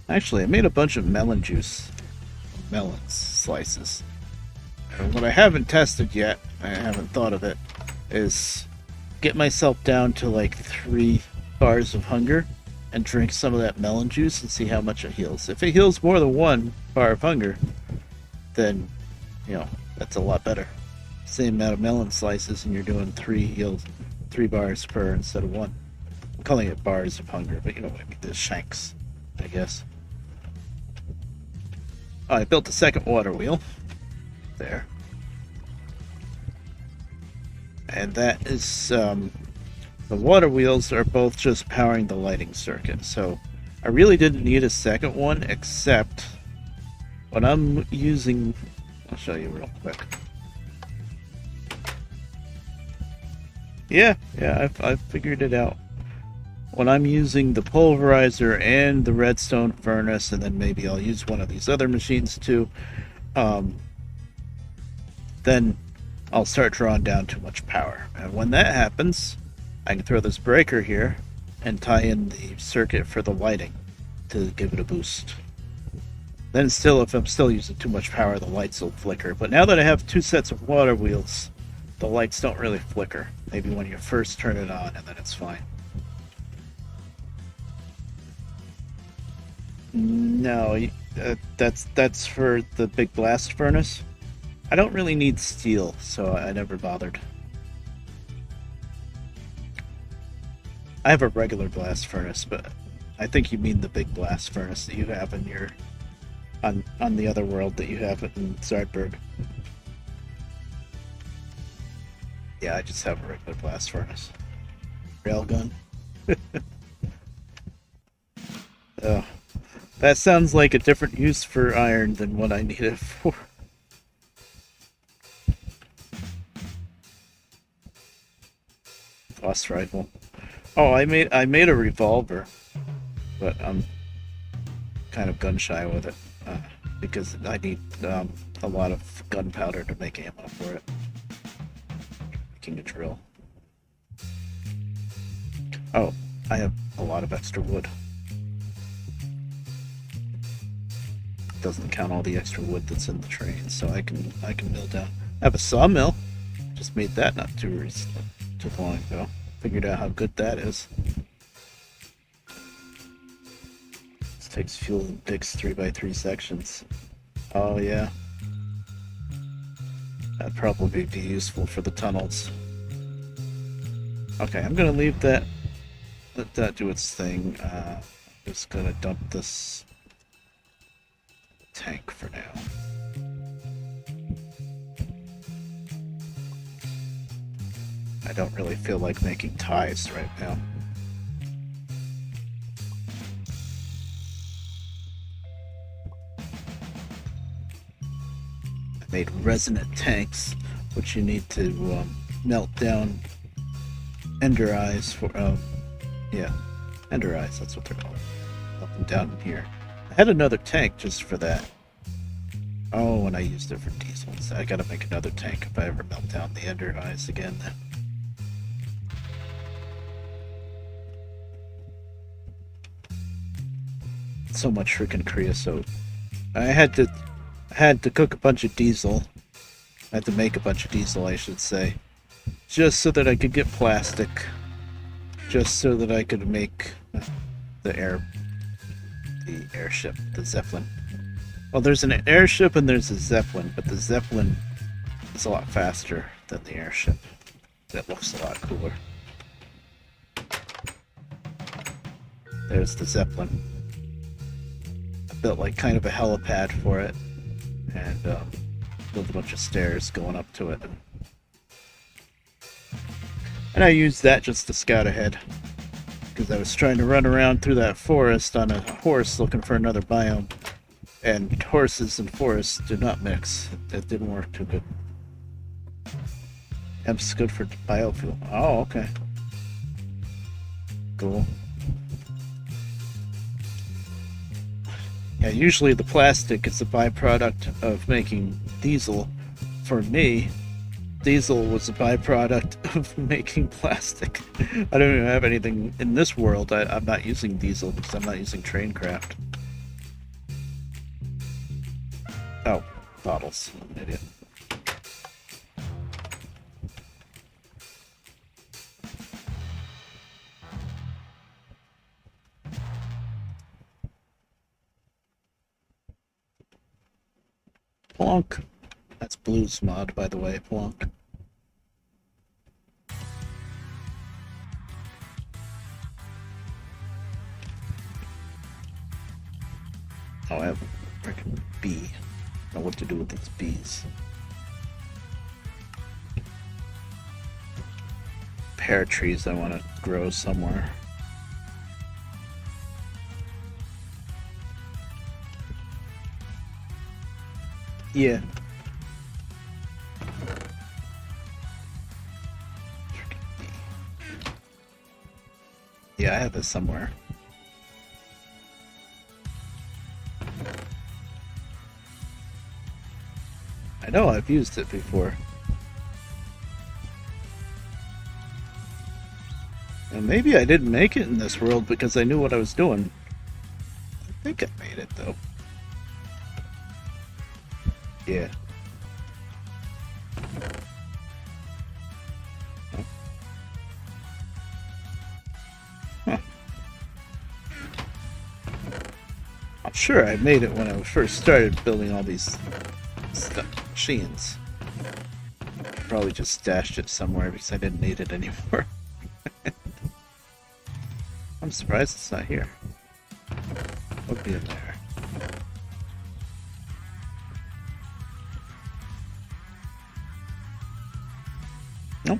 Actually, I made a bunch of melon juice, melon slices. And what I haven't tested yet, I haven't thought of it, is get myself down to like 3 bars of hunger and drink some of that melon juice and see how much it heals. If it heals more than 1 bar of hunger, then, you know, that's a lot better. Same amount of melon slices and you're doing 3 bars per instead of 1. I'm calling it bars of hunger, but you know what I mean, the shanks, I guess. Oh, I built a second water wheel. There. And that is, the water wheels are both just powering the lighting circuit, so I really didn't need a second one, except when I'm using, I'll show you real quick. Yeah, I've figured it out. When I'm using the pulverizer and the redstone furnace, and then maybe I'll use one of these other machines too, then I'll start drawing down too much power. And when that happens, I can throw this breaker here and tie in the circuit for the lighting to give it a boost. Then still, if I'm still using too much power, the lights will flicker. But now that I have 2 sets of water wheels, the lights don't really flicker. Maybe when you first turn it on, and then it's fine. No, that's for the big blast furnace. I don't really need steel, so I never bothered. I have a regular blast furnace, but I think you mean the big blast furnace that you have in your on the other world that you have in Zardberg. Yeah, I just have a regular blast furnace. Railgun. Oh, that sounds like a different use for iron than what I need it for. Boss rifle. Oh, I made a revolver, but I'm kind of gun shy with it because I need a lot of gunpowder to make ammo for it. Making a drill. Oh, I have a lot of extra wood. Doesn't count all the extra wood that's in the train, so I can mill down. I have a sawmill. Just made that not too long ago. Figured out how good that is. This takes fuel and picks 3x3 sections. Oh yeah. That'd probably be useful for the tunnels. Okay, I'm gonna leave that. Let that do its thing. I'm just gonna dump this tank for now. I don't really feel like making ties right now. I made resonant tanks, which you need to melt down ender eyes for. Yeah, ender eyes. That's what they're called. Melt them down in here. I had another tank just for that. Oh, and I used it for diesels. I gotta make another tank if I ever melt down the ender eyes again. So much freaking creosote. I had to cook a bunch of diesel. I had to make a bunch of diesel, I should say, just so that I could get plastic. Just so that I could make the airship, the Zeppelin. Well, there's an airship and there's a Zeppelin, but the Zeppelin is a lot faster than the airship. It looks a lot cooler. There's the Zeppelin. I built like kind of a helipad for it, and built a bunch of stairs going up to it. And I used that just to scout ahead, because I was trying to run around through that forest on a horse looking for another biome. And horses and forests do not mix. It didn't work too good. Hemp's good for biofuel. Oh, okay. Cool. Yeah, usually the plastic is a byproduct of making diesel. For me, diesel was a byproduct of making plastic. I don't even have anything in this world. I'm not using diesel because I'm not using Traincraft. Oh, bottles. I'm an idiot. Plonk. That's Blues mod, by the way. Plonk. Oh, I have a freaking bee. I don't know what to do with these bees. Pear trees I want to grow somewhere. Yeah. Yeah, I have this somewhere. I know I've used it before. And maybe I didn't make it in this world because I knew what I was doing. I think I made it though. Yeah. Huh. I'm sure I made it when I first started building all these machines. Probably just stashed it somewhere because I didn't need it anymore. I'm surprised it's not here. What would be in there? Nope.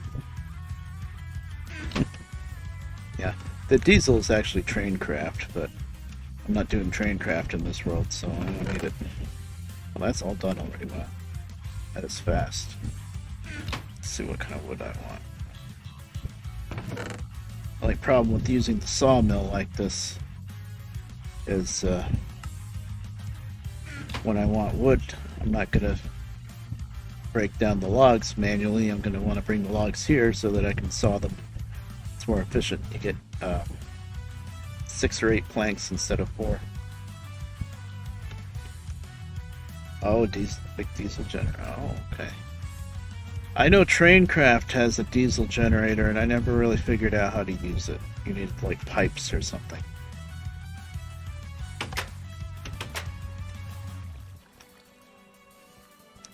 Yeah, the diesel is actually Traincraft, but I'm not doing Traincraft in this world, so I don't need it. Well, that's all done already. Wow. That is fast. Let's see what kind of wood I want. The only problem with using the sawmill like this is when I want wood, I'm not going to break down the logs manually. I'm going to want to bring the logs here so that I can saw them. It's more efficient. You get 6 or 8 planks instead of 4. Oh, big diesel generator. Oh, okay. I know Traincraft has a diesel generator, and I never really figured out how to use it. You need, like, pipes or something.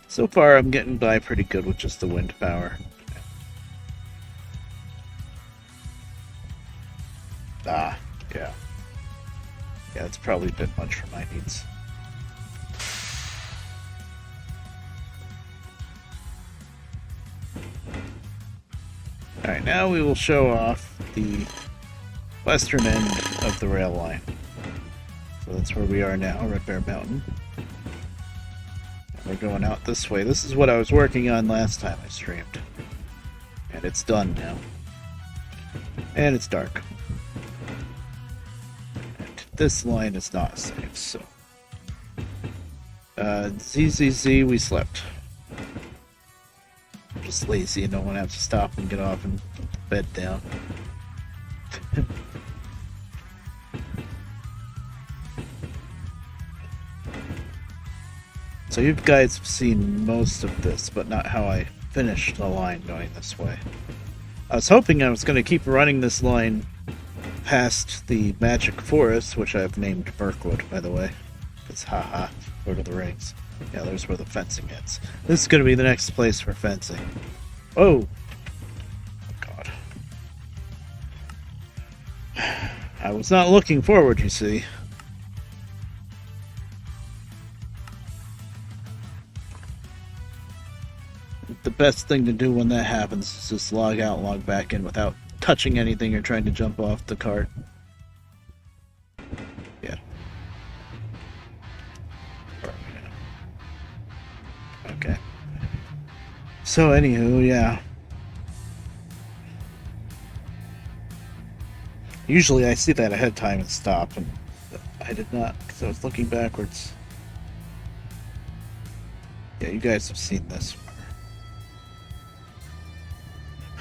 So far, I'm getting by pretty good with just the wind power. Ah, yeah. Yeah, it's probably a bit much for my needs. Alright, now we will show off the western end of the rail line. So that's where we are now, Red Bear Mountain. And we're going out this way. This is what I was working on last time I streamed. And it's done now. And it's dark. And this line is not safe, so... ZZZ, we slept. I'm just lazy and don't want to have to stop and get off and put the bed down. So you guys have seen most of this, but not how I finished the line going this way. I was hoping I was going to keep running this line past the Magic Forest, which I've named Mirkwood, by the way. It's haha, Lord of the Rings. Yeah, there's where the fencing is. This is going to be the next place for fencing. Oh! God. I was not looking forward, you see. The best thing to do when that happens is just log out, log back in without touching anything or trying to jump off the cart. Yeah. Okay. So, anywho, yeah. Usually I see that ahead of time and stop, and I did not because I was looking backwards. Yeah, you guys have seen this.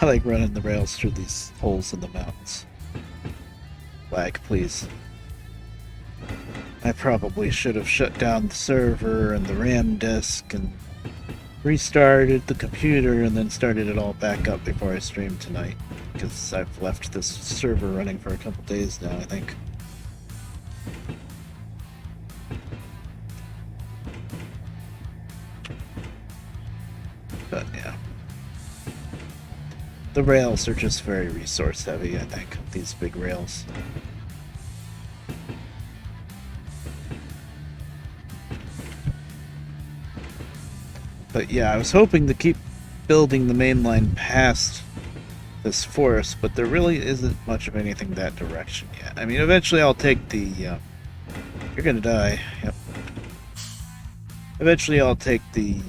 I like running the rails through these holes in the mountains. Lag, please. I probably should have shut down the server and the RAM disk and restarted the computer and then started it all back up before I streamed tonight. Because I've left this server running for a couple days now, I think. But yeah. The rails are just very resource heavy, I think, these big rails. But yeah, I was hoping to keep building the main line past this forest, but there really isn't much of anything that direction yet. I mean, eventually I'll take the... you're gonna die. Yep. Eventually I'll take the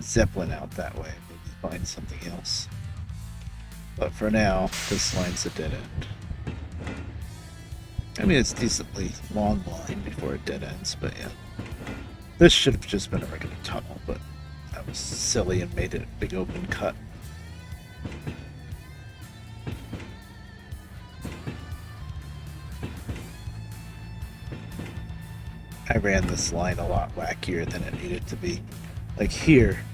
Zeppelin out that way. Find something else. But for now, this line's a dead end. I mean, it's decently long line before it dead ends, but yeah. This should have just been a regular tunnel, but I was silly and made it a big open cut. I ran this line a lot wackier than it needed to be. Like here.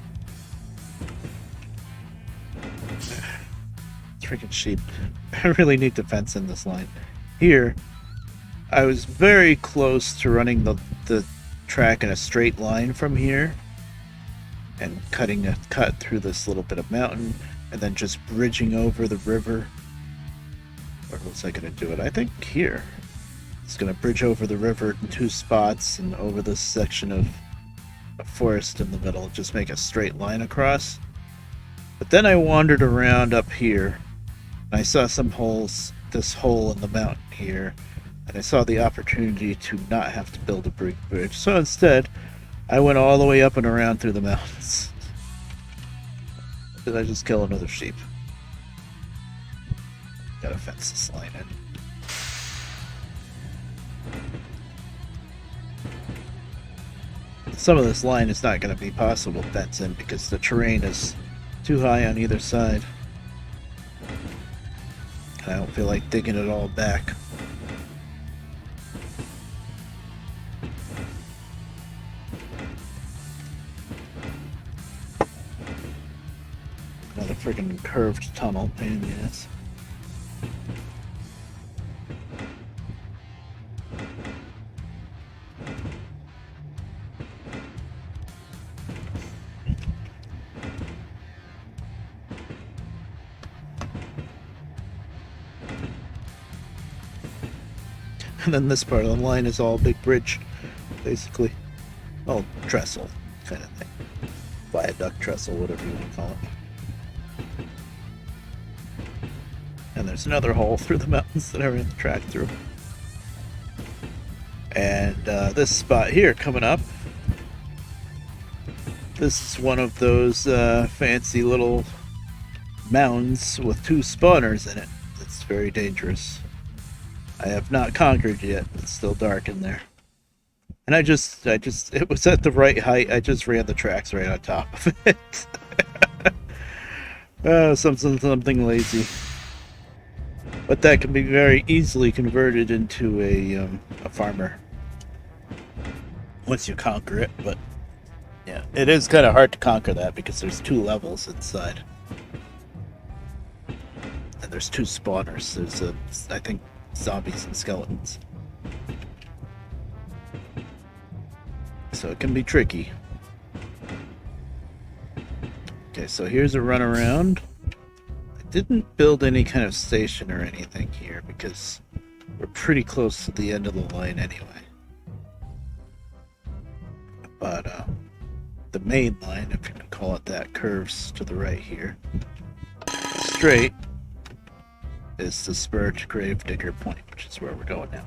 Freaking sheep. I really need to fence in this line. Here, I was very close to running the track in a straight line from here and cutting a cut through this little bit of mountain and then just bridging over the river. Where was I going to do it? I think here. It's going to bridge over the river in two spots and over this section of a forest in the middle. Just make a straight line across. But then I wandered around up here. I saw some holes, this hole in the mountain here, and I saw the opportunity to not have to build a big bridge. So instead, I went all the way up and around through the mountains. Did I just kill another sheep? Gotta fence this line in. Some of this line is not going to be possible to fence in because the terrain is too high on either side. I don't feel like digging it all back. Another freaking curved tunnel, pain in the ass. And then this part of the line is all big bridge, basically. Oh, trestle kind of thing. Viaduct, trestle, whatever you want to call it. And there's another hole through the mountains that I ran the track through. And this spot here coming up. This is one of those fancy little mounds with two spawners in it. It's very dangerous. I have not conquered yet. It's still dark in there. And it was at the right height. I just ran the tracks right on top of it. Something lazy. But that can be very easily converted into a farmer once you conquer it. But yeah, it is kind of hard to conquer that because there's 2 levels inside. And there's 2 spawners. There's, I think, zombies and skeletons. So it can be tricky. Okay, so here's a run around. I didn't build any kind of station or anything here because we're pretty close to the end of the line anyway. But the main line, if you can call it that, curves to the right here. Straight is the spur to Gravedigger Point, which is where we're going now.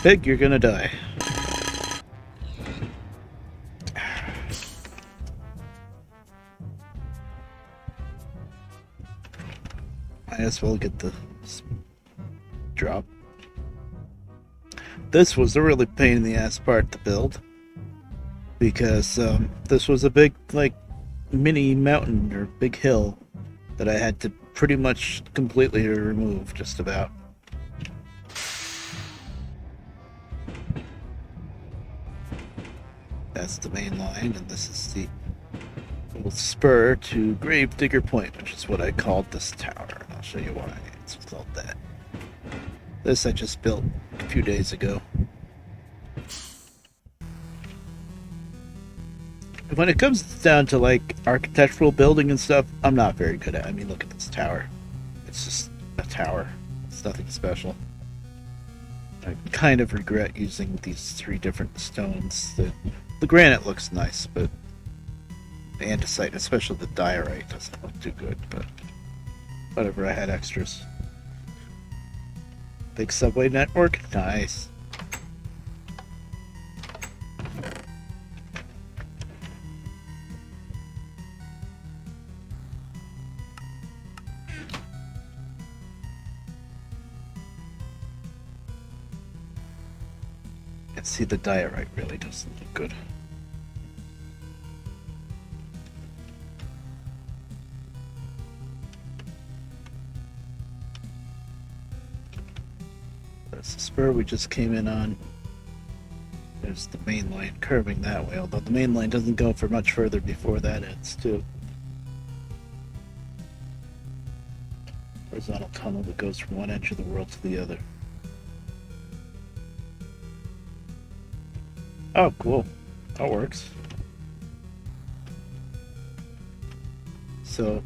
Pig, you're gonna die. Might as well get the drop. This was a really pain in the ass part to build because this was a big, like, mini mountain or big hill that I had to pretty much completely remove, just about. That's the main line, and this is the little spur to Gravedigger Point, which is what I called this tower. And I'll show you why it's called that. This I just built a few days ago. When it comes down to like architectural building and stuff, I'm not very good at it. I mean, look at this tower. It's just a tower. It's nothing special. I kind of regret using these 3 different stones. The granite looks nice, but the andesite, especially the diorite, doesn't look too good, but whatever, I had extras. Big subway network? Nice. And see, the diorite really doesn't look good. That's the spur we just came in on. There's the main line curving that way, although the main line doesn't go for much further before that ends, too. Horizontal tunnel that goes from one edge of the world to the other. Oh, cool. That works. So,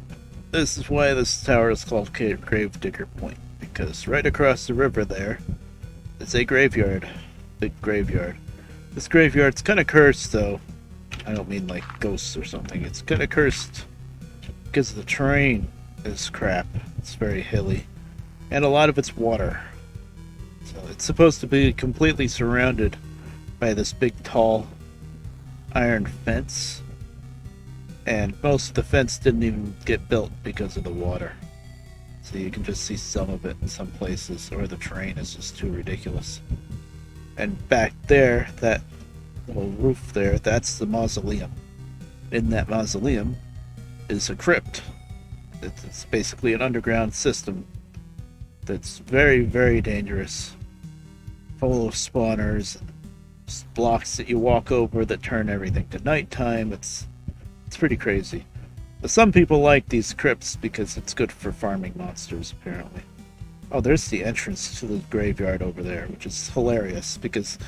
this is why this tower is called Gravedigger Point, because right across the river there is a graveyard. Big graveyard. This graveyard's kind of cursed, though. I don't mean like ghosts or something. It's kind of cursed because the terrain is crap. It's very hilly. And a lot of it's water. So it's supposed to be completely surrounded by this big tall iron fence, and most of the fence didn't even get built because of the water, so you can just see some of it in some places, or the terrain is just too ridiculous. And back there, that little roof there, that's the mausoleum. In that mausoleum is a crypt. It's basically an underground system that's very, very dangerous, full of spawners, blocks that you walk over that turn everything to nighttime. It's pretty crazy. But some people like these crypts because it's good for farming monsters, apparently. Oh, there's the entrance to the graveyard over there, which is hilarious because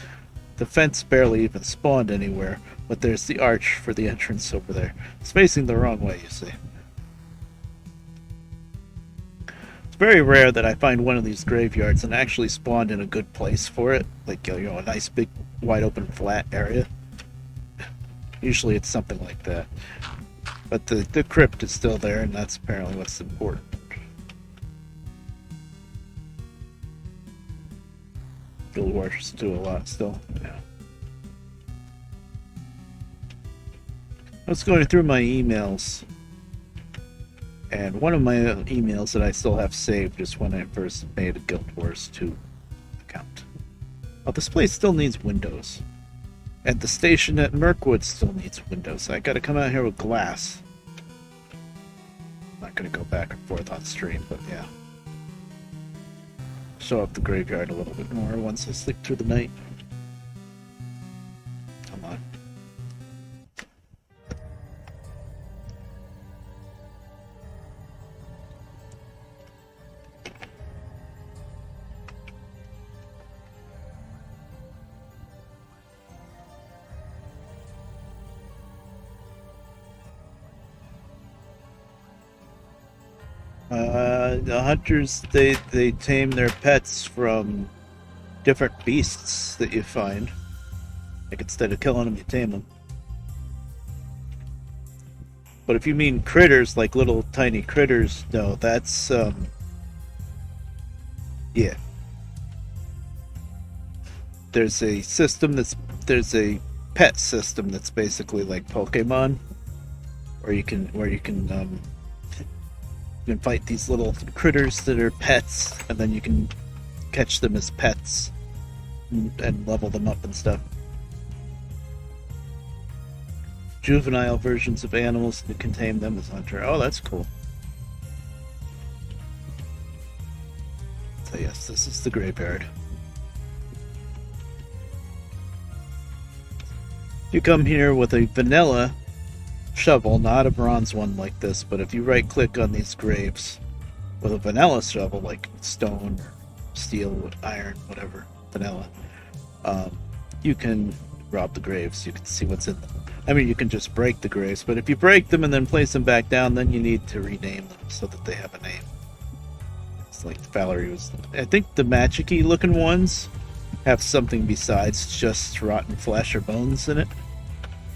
the fence barely even spawned anywhere, but there's the arch for the entrance over there. It's facing the wrong way, you see. It's very rare that I find one of these graveyards and actually spawned in a good place for it, like, you know, a nice big wide open flat area. Usually it's something like that. But the crypt is still there, and that's apparently what's important. Guild Wars do a lot still. Yeah. I was going through my emails And one of my emails that I still have saved is when I first made a Guild Wars 2 account. Oh, this place still needs windows. And the station at Mirkwood still needs windows. I gotta come out here with glass. I'm not gonna go back and forth on stream, but yeah. Show up the graveyard a little bit more once I sleep through the night. Come on. The hunters, they tame their pets from different beasts that you find. Like, instead of killing them, you tame them. But if you mean critters, like little tiny critters, no, that's, yeah. There's a pet system that's basically like Pokemon, where you can fight these little critters that are pets, and then you can catch them as pets and level them up and stuff. Juvenile versions of animals that can tame them as hunter. Oh, that's cool. So yes, this is the graveyard. You come here with a vanilla shovel, not a bronze one like this, but if you right click on these graves with a vanilla shovel, like stone, steel, iron, whatever, vanilla, you can rob the graves. You can see what's in them. I mean, you can just break the graves, but if you break them and then place them back down, then you need to rename them so that they have a name. It's like Valerie was. I think the magic-y looking ones have something besides just rotten flesh or bones in it.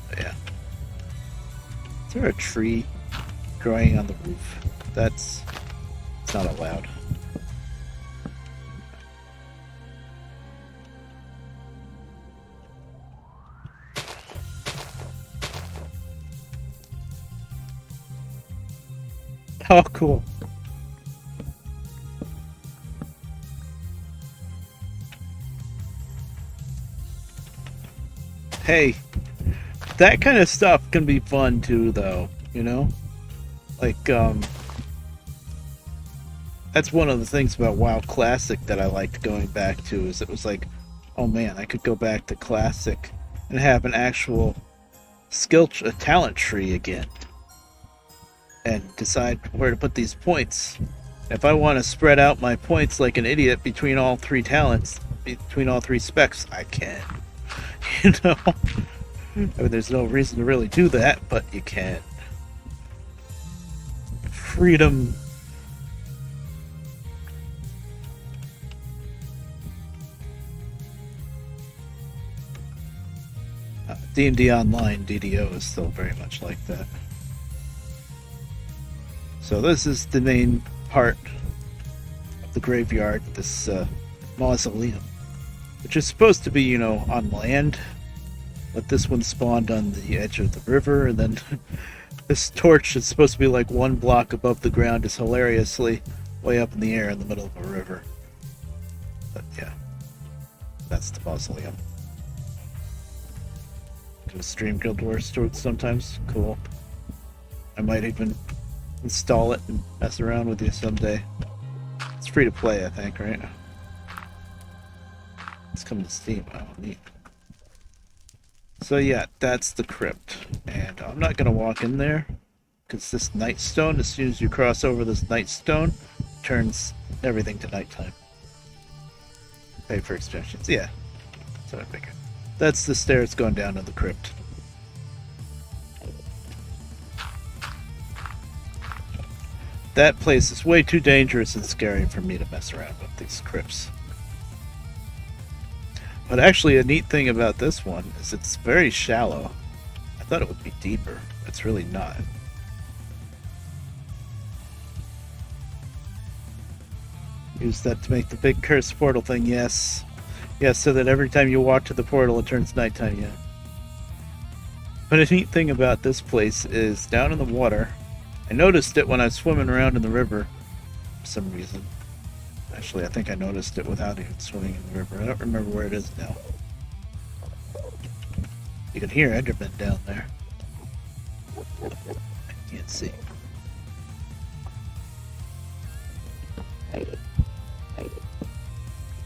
But yeah. Is there a tree growing on the roof? It's not allowed. Oh, cool. Hey, that kind of stuff can be fun too, though, you know? Like, that's one of the things about WoW Classic that I liked going back to, is it was like, oh man, I could go back to Classic and have an actual a talent tree again. And decide where to put these points. If I want to spread out my points like an idiot between all three talents, between all three specs, I can. You know? I mean, there's no reason to really do that, but you can. Freedom. D&D Online DDO is still very much like that. So this is the main part of the graveyard, this mausoleum, which is supposed to be, you know, on land, but this one spawned on the edge of the river, and then this torch is supposed to be like 1 block above the ground, is hilariously way up in the air in the middle of a river. But yeah, that's the mausoleum. Gonna stream Guild Wars sometimes. Cool. I might even install it and mess around with you someday. It's free to play, I think, right? It's coming to Steam. Oh, neat. So yeah, that's the crypt, and I'm not gonna walk in there because this nightstone, as soon as you cross over this nightstone, turns everything to nighttime. Pay for extensions. Yeah, that's what I figured. That's the stairs going down to the crypt. That place is way too dangerous and scary for me to mess around with, these crypts. But actually, a neat thing about this one is it's very shallow. I thought it would be deeper. It's really not. Use that to make the big curse portal thing, yes. Yes, so that every time you walk to the portal, it turns nighttime, yeah. But a neat thing about this place is down in the water, I noticed it when I was swimming around in the river for some reason. Actually, I think I noticed it without even swimming in the river. I don't remember where it is now. You can hear Enderman down there. I can't see.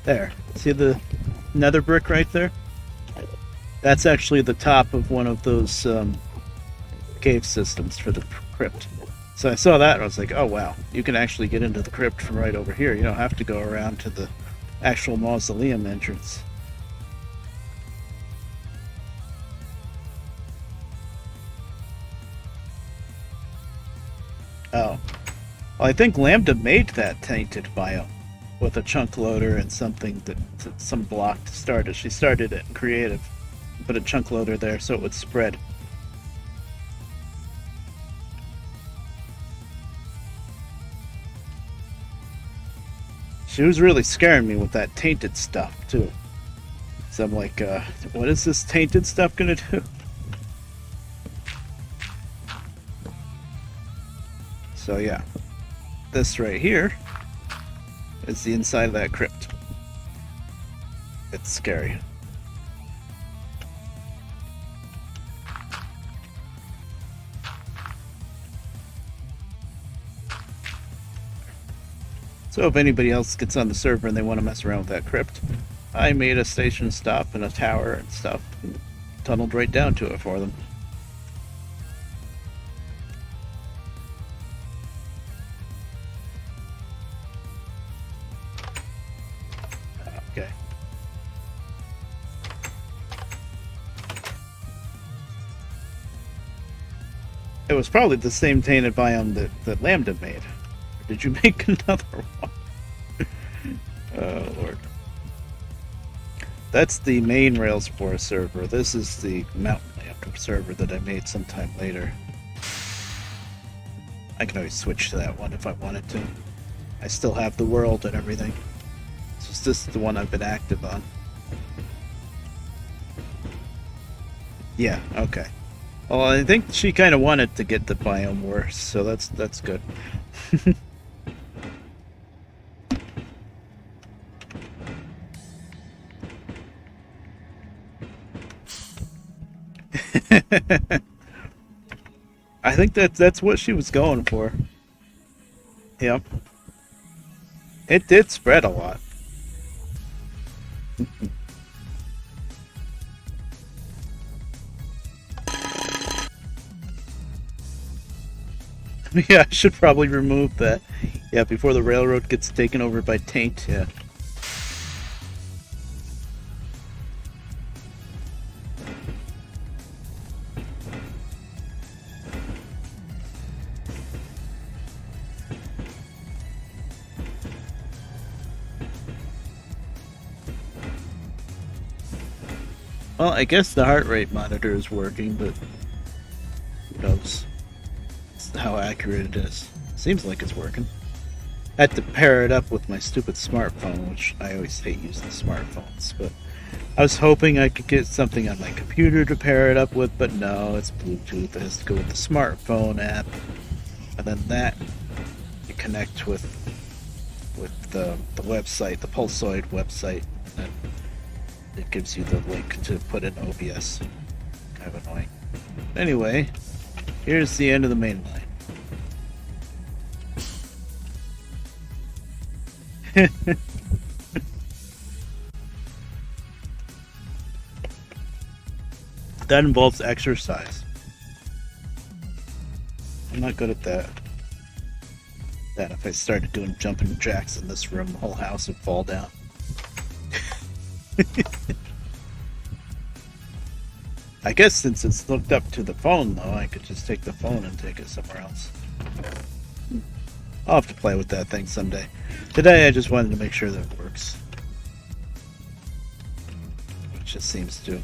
There. See the nether brick right there? That's actually the top of one of those cave systems for the crypt. So I saw that and I was like, oh wow, you can actually get into the crypt from right over here. You don't have to go around to the actual mausoleum entrance. Oh. Well, I think Lambda made that tainted biome with a chunk loader and something some block to start it. She started it in creative, put a chunk loader there so it would spread. She was really scaring me with that tainted stuff too. So I'm like, what is this tainted stuff gonna do? So yeah, this right here is the inside of that crypt. It's scary. So if anybody else gets on the server and they want to mess around with that crypt, I made a station stop and a tower and stuff, and tunneled right down to it for them. Okay. It was probably the same tainted biome that Lambda made. Or did you make another one? Oh, Lord. That's the main Railspore server. This is the Mountain Lamp server that I made sometime later. I can always switch to that one if I wanted to. I still have the world and everything. It's just this is the one I've been active on. Yeah, okay. Well, I think she kind of wanted to get the biome worse, so that's good. I think that's what she was going for. Yep. It did spread a lot. Yeah, I should probably remove that. Yeah, before the railroad gets taken over by Taint, yeah. Well, I guess the heart rate monitor is working, but who knows how accurate it is. Seems like it's working. I had to pair it up with my stupid smartphone, which I always hate using smartphones, but I was hoping I could get something on my computer to pair it up with, but no, it's Bluetooth. It has to go with the smartphone app, and then that you connect with the website, the Pulsoid website, and it gives you the link to put in OBS. Kind of annoying. Anyway, here's the end of the main line. That involves exercise. I'm not good at that. That if I started doing jumping jacks in this room, the whole house would fall down. I guess since it's hooked up to the phone, though, I could just take the phone and take it somewhere else. I'll have to play with that thing someday. Today, I just wanted to make sure that it works. Which it seems to.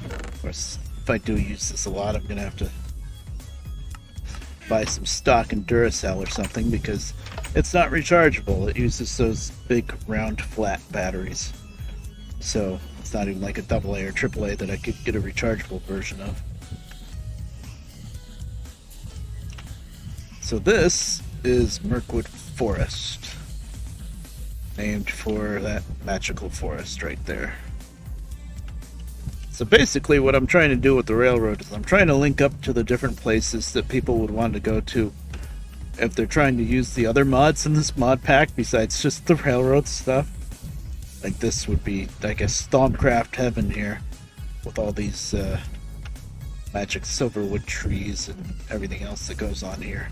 Of course, if I do use this a lot, I'm going to have to buy some stock in Duracell or something, because it's not rechargeable. It uses those big, round, flat batteries. So, it's not even like a AA or AAA that I could get a rechargeable version of. So this is Mirkwood Forest, named for that magical forest right there. So basically what I'm trying to do with the railroad is I'm trying to link up to the different places that people would want to go to if they're trying to use the other mods in this mod pack besides just the railroad stuff. Like this would be, I guess, Stompcraft heaven here with all these magic silverwood trees and everything else that goes on here.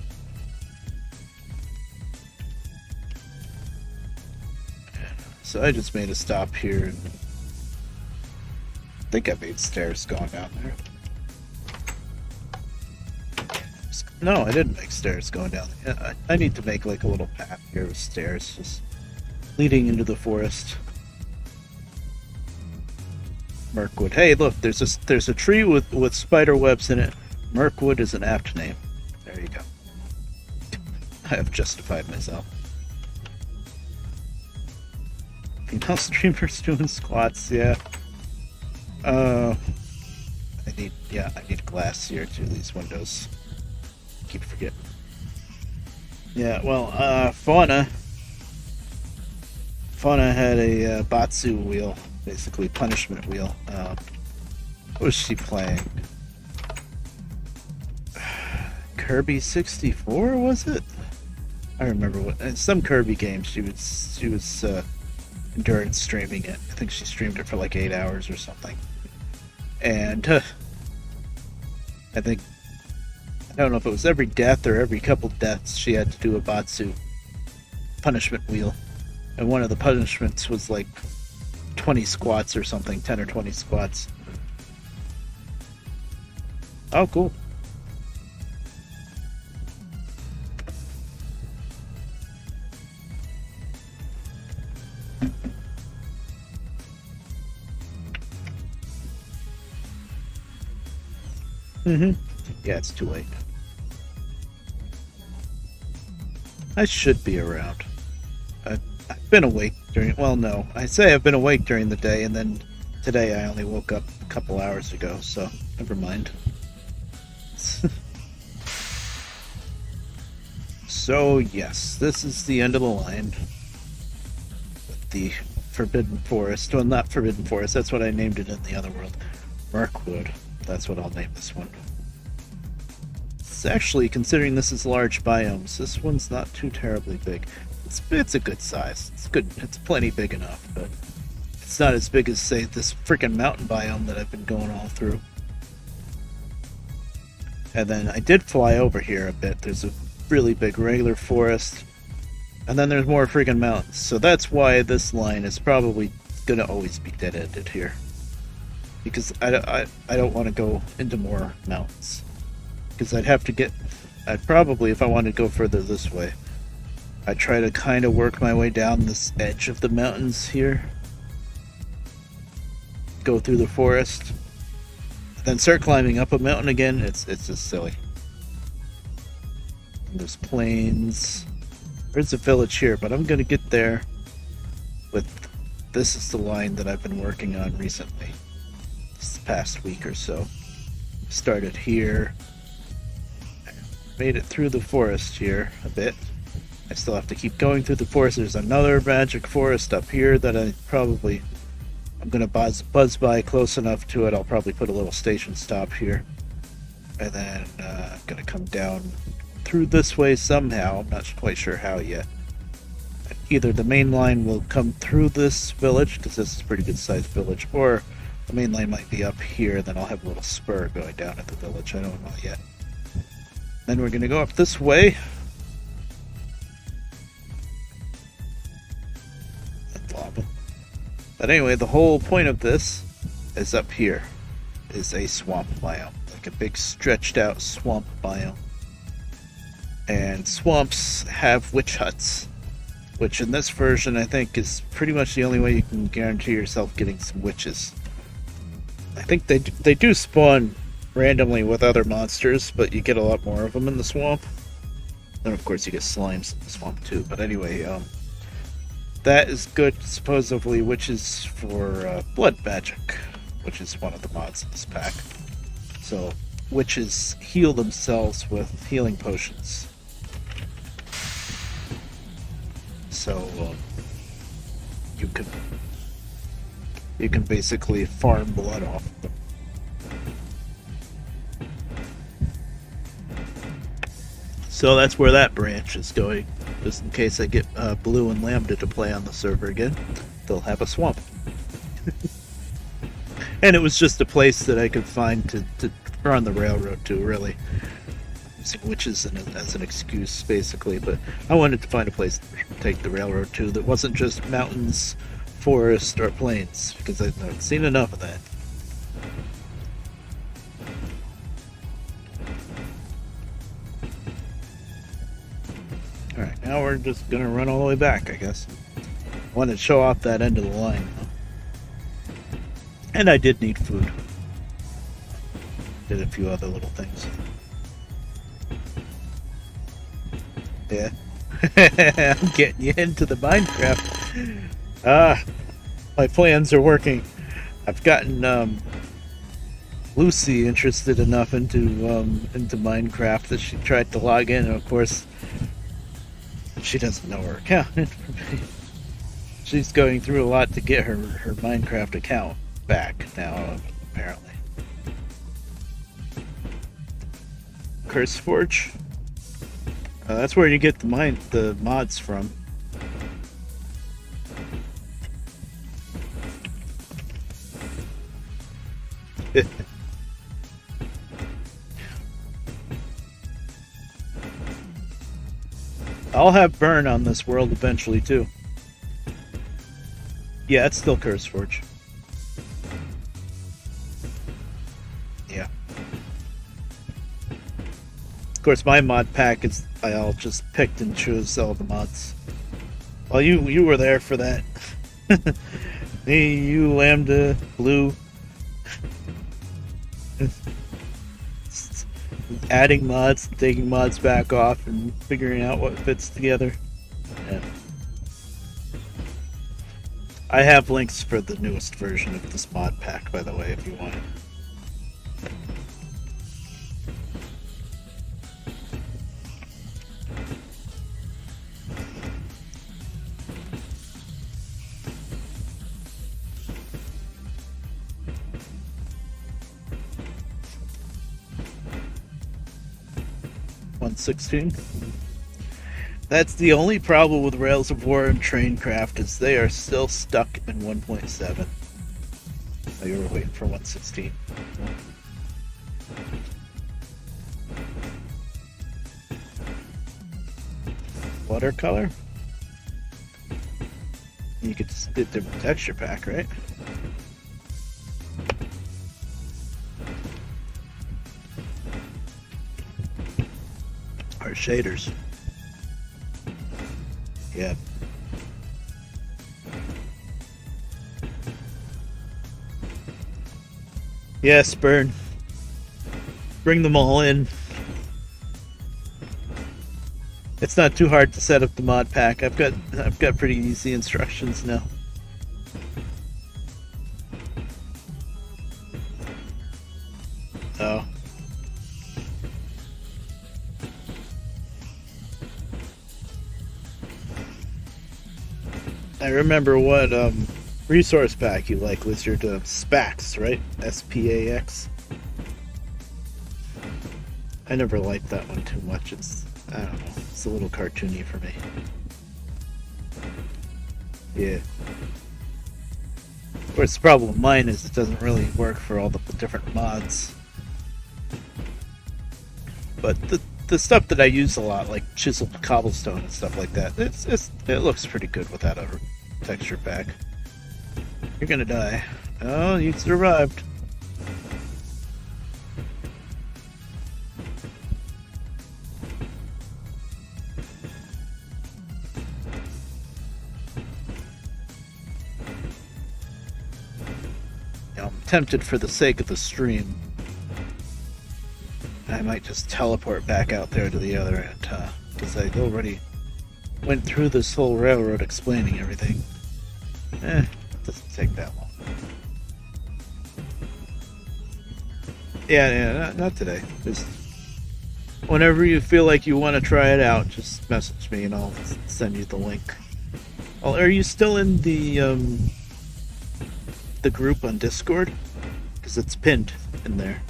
So I just made a stop here, and I think I made stairs going down there. No, I didn't make stairs going down there. I need to make like a little path here with stairs just leading into the forest. Mirkwood. Hey, look, there's a tree with spider webs in it. Mirkwood is an apt name. There you go. I have justified myself. Female streamers doing squats, yeah. I need glass here to these windows. Keep forgetting. Yeah, well, Fauna had a Batsu wheel, basically punishment wheel. What was she playing? Kirby 64, was it? I remember what some Kirby game she was endurance streaming it. I think she streamed it for like 8 hours or something. And I don't know if it was every death or every couple deaths she had to do a Batsu punishment wheel. And one of the punishments was like 20 squats or something, 10 or 20 squats. Oh, cool. Yeah, it's too late. I should be around. I've been awake during... Well, no. I say I've been awake during the day, and then today I only woke up a couple hours ago, so never mind. So, yes, this is the end of the line. With the Forbidden Forest. Well, not Forbidden Forest, that's what I named it in the other world. Mirkwood. That's what I'll name this one. It's actually, considering this is large biomes, this one's not too terribly big. It's a good size. It's good. It's plenty big enough, but it's not as big as, say, this freaking mountain biome that I've been going all through. And then I did fly over here a bit. There's a really big regular forest, and then there's more freaking mountains. So that's why this line is probably gonna always be dead-ended here. Because I don't want to go into more mountains. Because I'd probably, if I wanted to go further this way, I'd try to kind of work my way down this edge of the mountains here. Go through the forest. Then start climbing up a mountain again. It's just silly. And there's plains. There's a village here, but I'm going to get there with... This is the line that I've been working on recently. This past week or so. Started here. Made it through the forest here a bit. I still have to keep going through the forest. There's another magic forest up here that I'm gonna buzz by close enough to it. I'll probably put a little station stop here. And then I'm gonna come down through this way somehow. I'm not quite sure how yet. Either the main line will come through this village, because this is a pretty good sized village, or the main line might be up here, then I'll have a little spur going down at the village. I don't know yet. Then we're gonna go up this way. Lava. But anyway, the whole point of this is up here. Is a swamp biome. Like a big stretched out swamp biome. And swamps have witch huts. Which in this version I think is pretty much the only way you can guarantee yourself getting some witches. I think they do spawn randomly with other monsters, but you get a lot more of them in the swamp. And of course you get slimes in the swamp too. But anyway, that is good, supposedly, witches for blood magic, which is one of the mods in this pack. So witches heal themselves with healing potions. so you can basically farm blood off of them. So that's where that branch is going. Just in case I get Blue and Lambda to play on the server again, they'll have a swamp. And it was just a place that I could find to run the railroad to, really. Using witches as an excuse, basically. But I wanted to find a place to take the railroad to that wasn't just mountains, forest, or plains, because I've seen enough of that. Alright, now we're just gonna run all the way back, I guess. I wanted to show off that end of the line, though. And I did need food. Did a few other little things. Yeah. I'm getting you into the Minecraft. My plans are working. I've gotten Lucy interested enough into Minecraft that she tried to log in, and of course she doesn't know her account information. She's going through a lot to get her Minecraft account back now, apparently. CurseForge? That's where you get the mods from. I'll have Burn on this world eventually too. Yeah, it's still CurseForge. Yeah. Of course, my mod pack is I'll just picked and chose all the mods. Well, you were there for that. Hey, you, Lambda, Blue. Adding mods, taking mods back off, and figuring out what fits together. Yeah. I have links for the newest version of this mod pack, by the way, if you want it. .16. That's the only problem with Rails of War and Traincraft is they are still stuck in 1.7. Oh, you were waiting for 1.16. Watercolor? You could just get the texture pack, right? Or shaders. Yeah. Yes, Burn. Bring them all in. It's not too hard to set up the mod pack. I've got pretty easy instructions now. Oh. I remember what resource pack you like was your SPAX, right? SPAX. I never liked that one too much. I don't know. It's a little cartoony for me. Yeah. Of course, the problem with mine is it doesn't really work for all the different mods. But the stuff that I use a lot, like chiseled cobblestone and stuff like that, it looks pretty good without a texture pack. You're gonna die. Oh, you survived. Now, I'm tempted for the sake of the stream. I might just teleport back out there to the other end, because I already went through this whole railroad explaining everything. It doesn't take that long. Yeah, not today. Just whenever you feel like you want to try it out, just message me and I'll send you the link. Well, are you still in the group on Discord? Because it's pinned in there.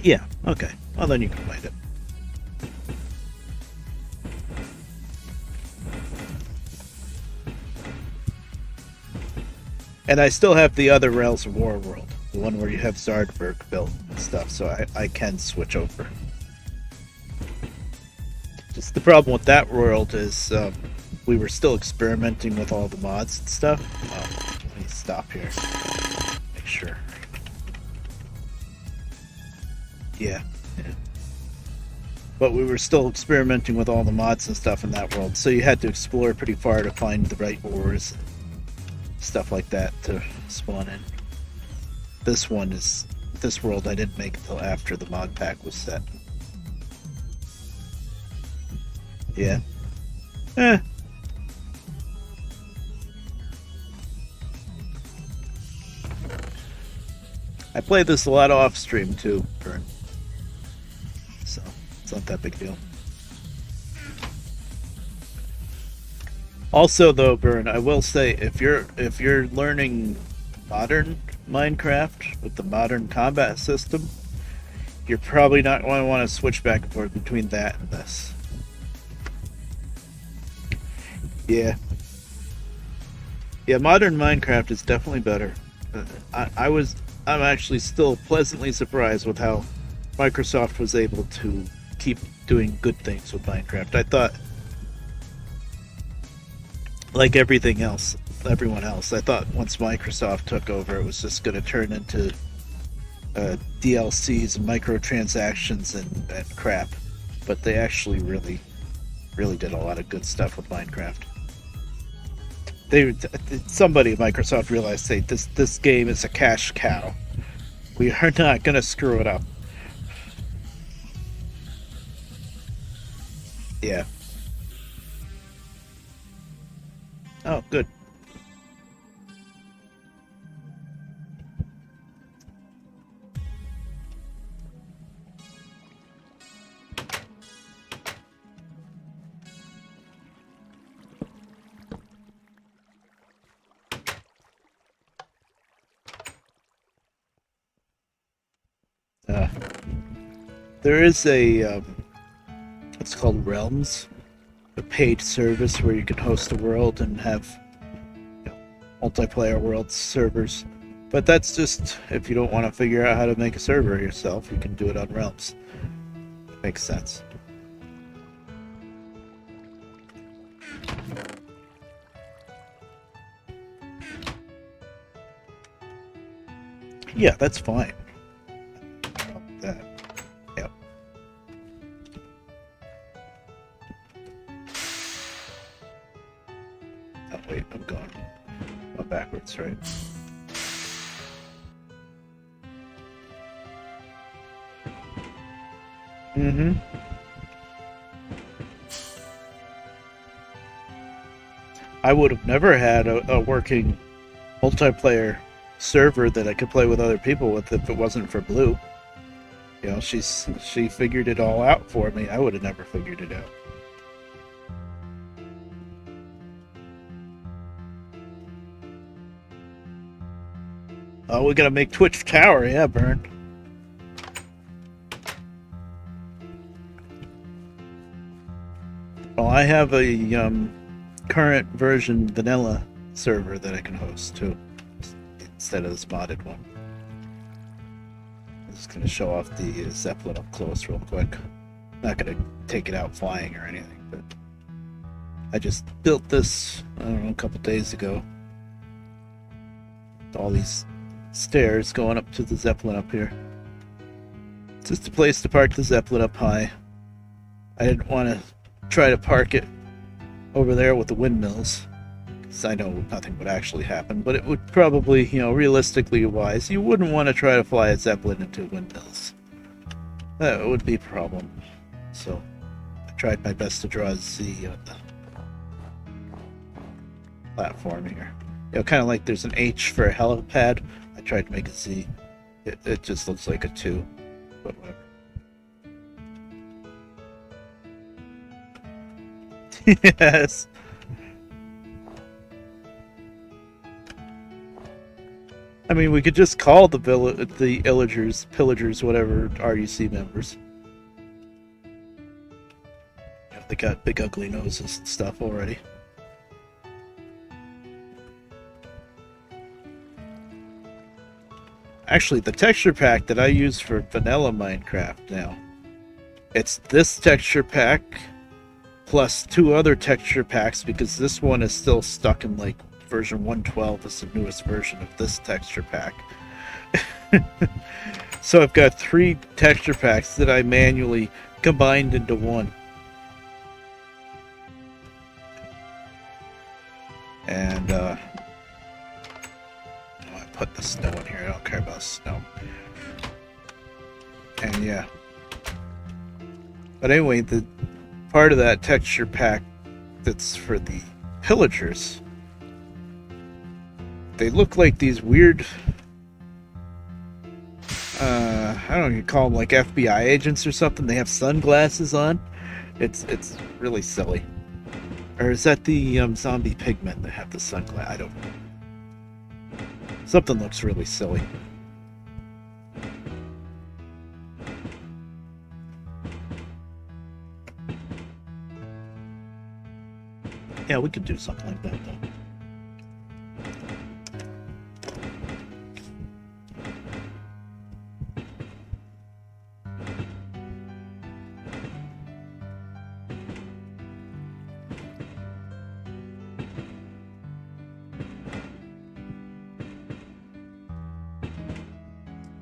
Yeah. Okay. Well, then you can find it. And I still have the other Rails of War world, the one where you have Zardberg built and stuff, so I can switch over. Just the problem with that world is we were still experimenting with all the mods and stuff. Let me stop here. Make sure. Yeah. But we were still experimenting with all the mods and stuff in that world, so you had to explore pretty far to find the right ores, stuff like that to spawn in. This world I didn't make until after the mod pack was set. Yeah. I play this a lot off stream too, Vern. So it's not that big deal. Also, though, Bern, I will say if you're learning modern Minecraft with the modern combat system, you're probably not going to want to switch back and forth between that and this. Yeah. Yeah, modern Minecraft is definitely better. I'm actually still pleasantly surprised with how Microsoft was able to keep doing good things with Minecraft. I thought, like everything else, everyone else, I thought once Microsoft took over, it was just going to turn into DLCs and microtransactions and crap. But they actually really did a lot of good stuff with Minecraft. Somebody at Microsoft realized, say, this game is a cash cow. We are not going to screw it up. Yeah. Oh, good. There is it's called Realms, a paid service where you can host a world and have multiplayer world servers. But that's just if you don't want to figure out how to make a server yourself, you can do it on Realms. Makes sense. Yeah, that's fine. That. Yep. Oh wait, I'm going backwards, right? Mm-hmm. I would have never had a working multiplayer server that I could play with other people with if it wasn't for Blue. You know, she figured it all out for me. I would have never figured it out. Oh, we gotta make Twitch Tower, yeah, Burn. Well, I have a current version vanilla server that I can host too, instead of this modded one. I'm just gonna show off the Zeppelin up close real quick. Not gonna take it out flying or anything, but I just built this, I don't know, a couple days ago. All these stairs going up to the Zeppelin up here. It's just a place to park the Zeppelin up high. I didn't want to try to park it over there with the windmills, because I know nothing would actually happen, but it would probably, realistically wise, you wouldn't want to try to fly a Zeppelin into windmills. That would be a problem. So I tried my best to draw a Z on the platform here. Kind of like there's an H for a helipad. I tried to make a Z. It just looks like a 2, but whatever. Yes. I mean, we could just call the illagers, pillagers, whatever, RUC members. They got big ugly noses and stuff already. Actually, the texture pack that I use for vanilla Minecraft now, it's this texture pack plus 2 other texture packs, because this one is still stuck in like version 112 is the newest version of this texture pack. So I've got 3 texture packs that I manually combined into one. And I put the snow in here. I don't care about snow. And yeah. But anyway, the part of that texture pack that's for the pillagers, they look like these weird, I don't know, you call them like FBI agents or something. They have sunglasses on. It's really silly. Or is that the zombie pigmen that have the sunglasses? I don't know. Something looks really silly. Yeah, we could do something like that though.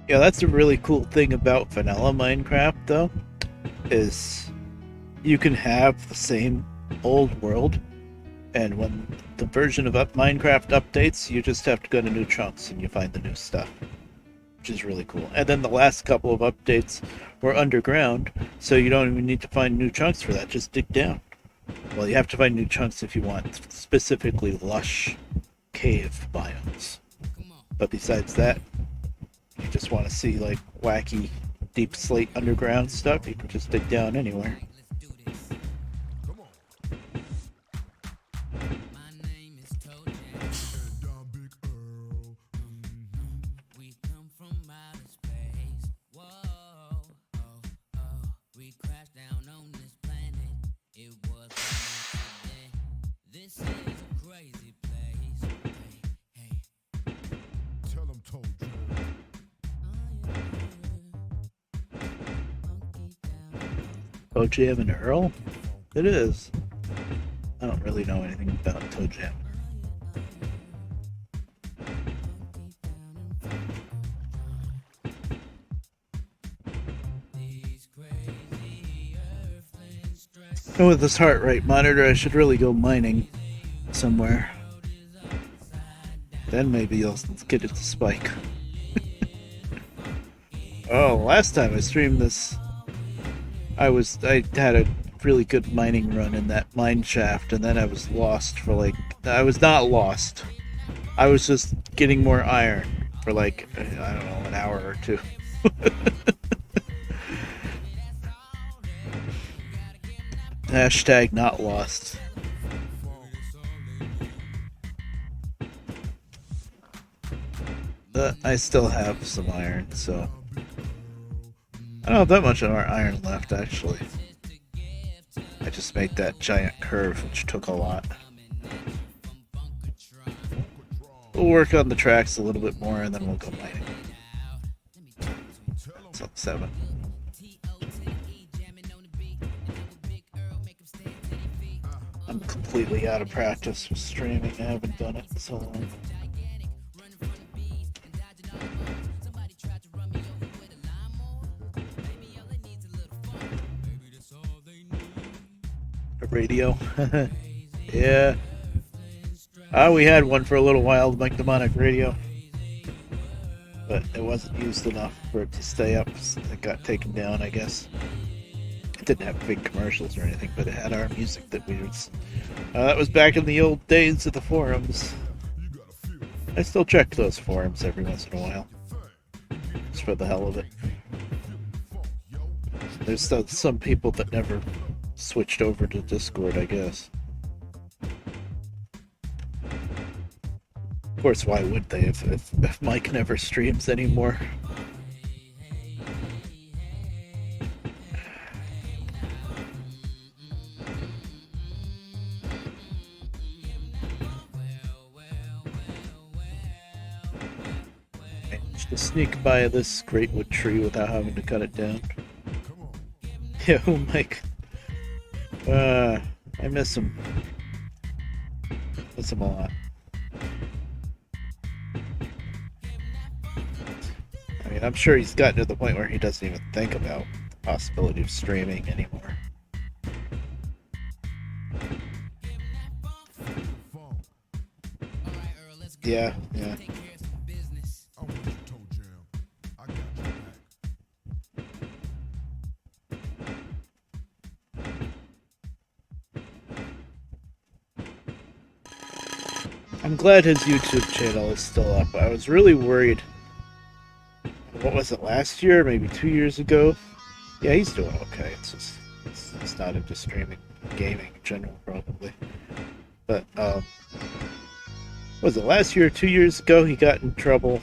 Yeah, that's a really cool thing about vanilla Minecraft, though, is you can have the same old world, and when the version of Minecraft updates, you just have to go to new chunks and you find the new stuff, which is really cool. And then the last couple of updates were underground, so you don't even need to find new chunks for that, just dig down. Well, you have to find new chunks if you want specifically lush cave biomes. But besides that, if you just want to see like wacky deep slate underground stuff, you can just dig down anywhere. Toe Jam and Earl? It is. I don't really know anything about Toe Jam. And with this heart rate monitor, I should really go mining somewhere. Then maybe I'll get it to spike. Oh, last time I streamed this, I had a really good mining run in that mine shaft, and then I was lost for like, I was not lost. I was just getting more iron for like, I don't know, an hour or 2. Hashtag not lost. But I still have some iron, so I don't have that much iron left, actually. I just made that giant curve, which took a lot. We'll work on the tracks a little bit more, and then we'll go mining. It's up 7. I'm completely out of practice with streaming. I haven't done it in so long. A radio. Yeah. We had one for a little while, the mnemonic radio. But it wasn't used enough for it to stay up. It got taken down, I guess. It didn't have big commercials or anything, but it had our music that we was. That was back in the old days of the forums. I still check those forums every once in a while. Just for the hell of it. There's some people that never switched over to Discord, I guess. course, why would they if Mike never streams anymore? Managed to sneak by this great wood tree without having to cut it down. Come on. Yeah, oh Mike. I miss him. Miss him a lot. I mean, I'm sure he's gotten to the point where he doesn't even think about the possibility of streaming anymore. Phone. Yeah, yeah. I want your toe jam. I got your back. I'm glad his YouTube channel is still up. I was really worried. What was it, last year? Maybe 2 years ago? Yeah, he's doing okay. It's just he's not into streaming, gaming in general, probably. But was it last year or 2 years ago? He got in trouble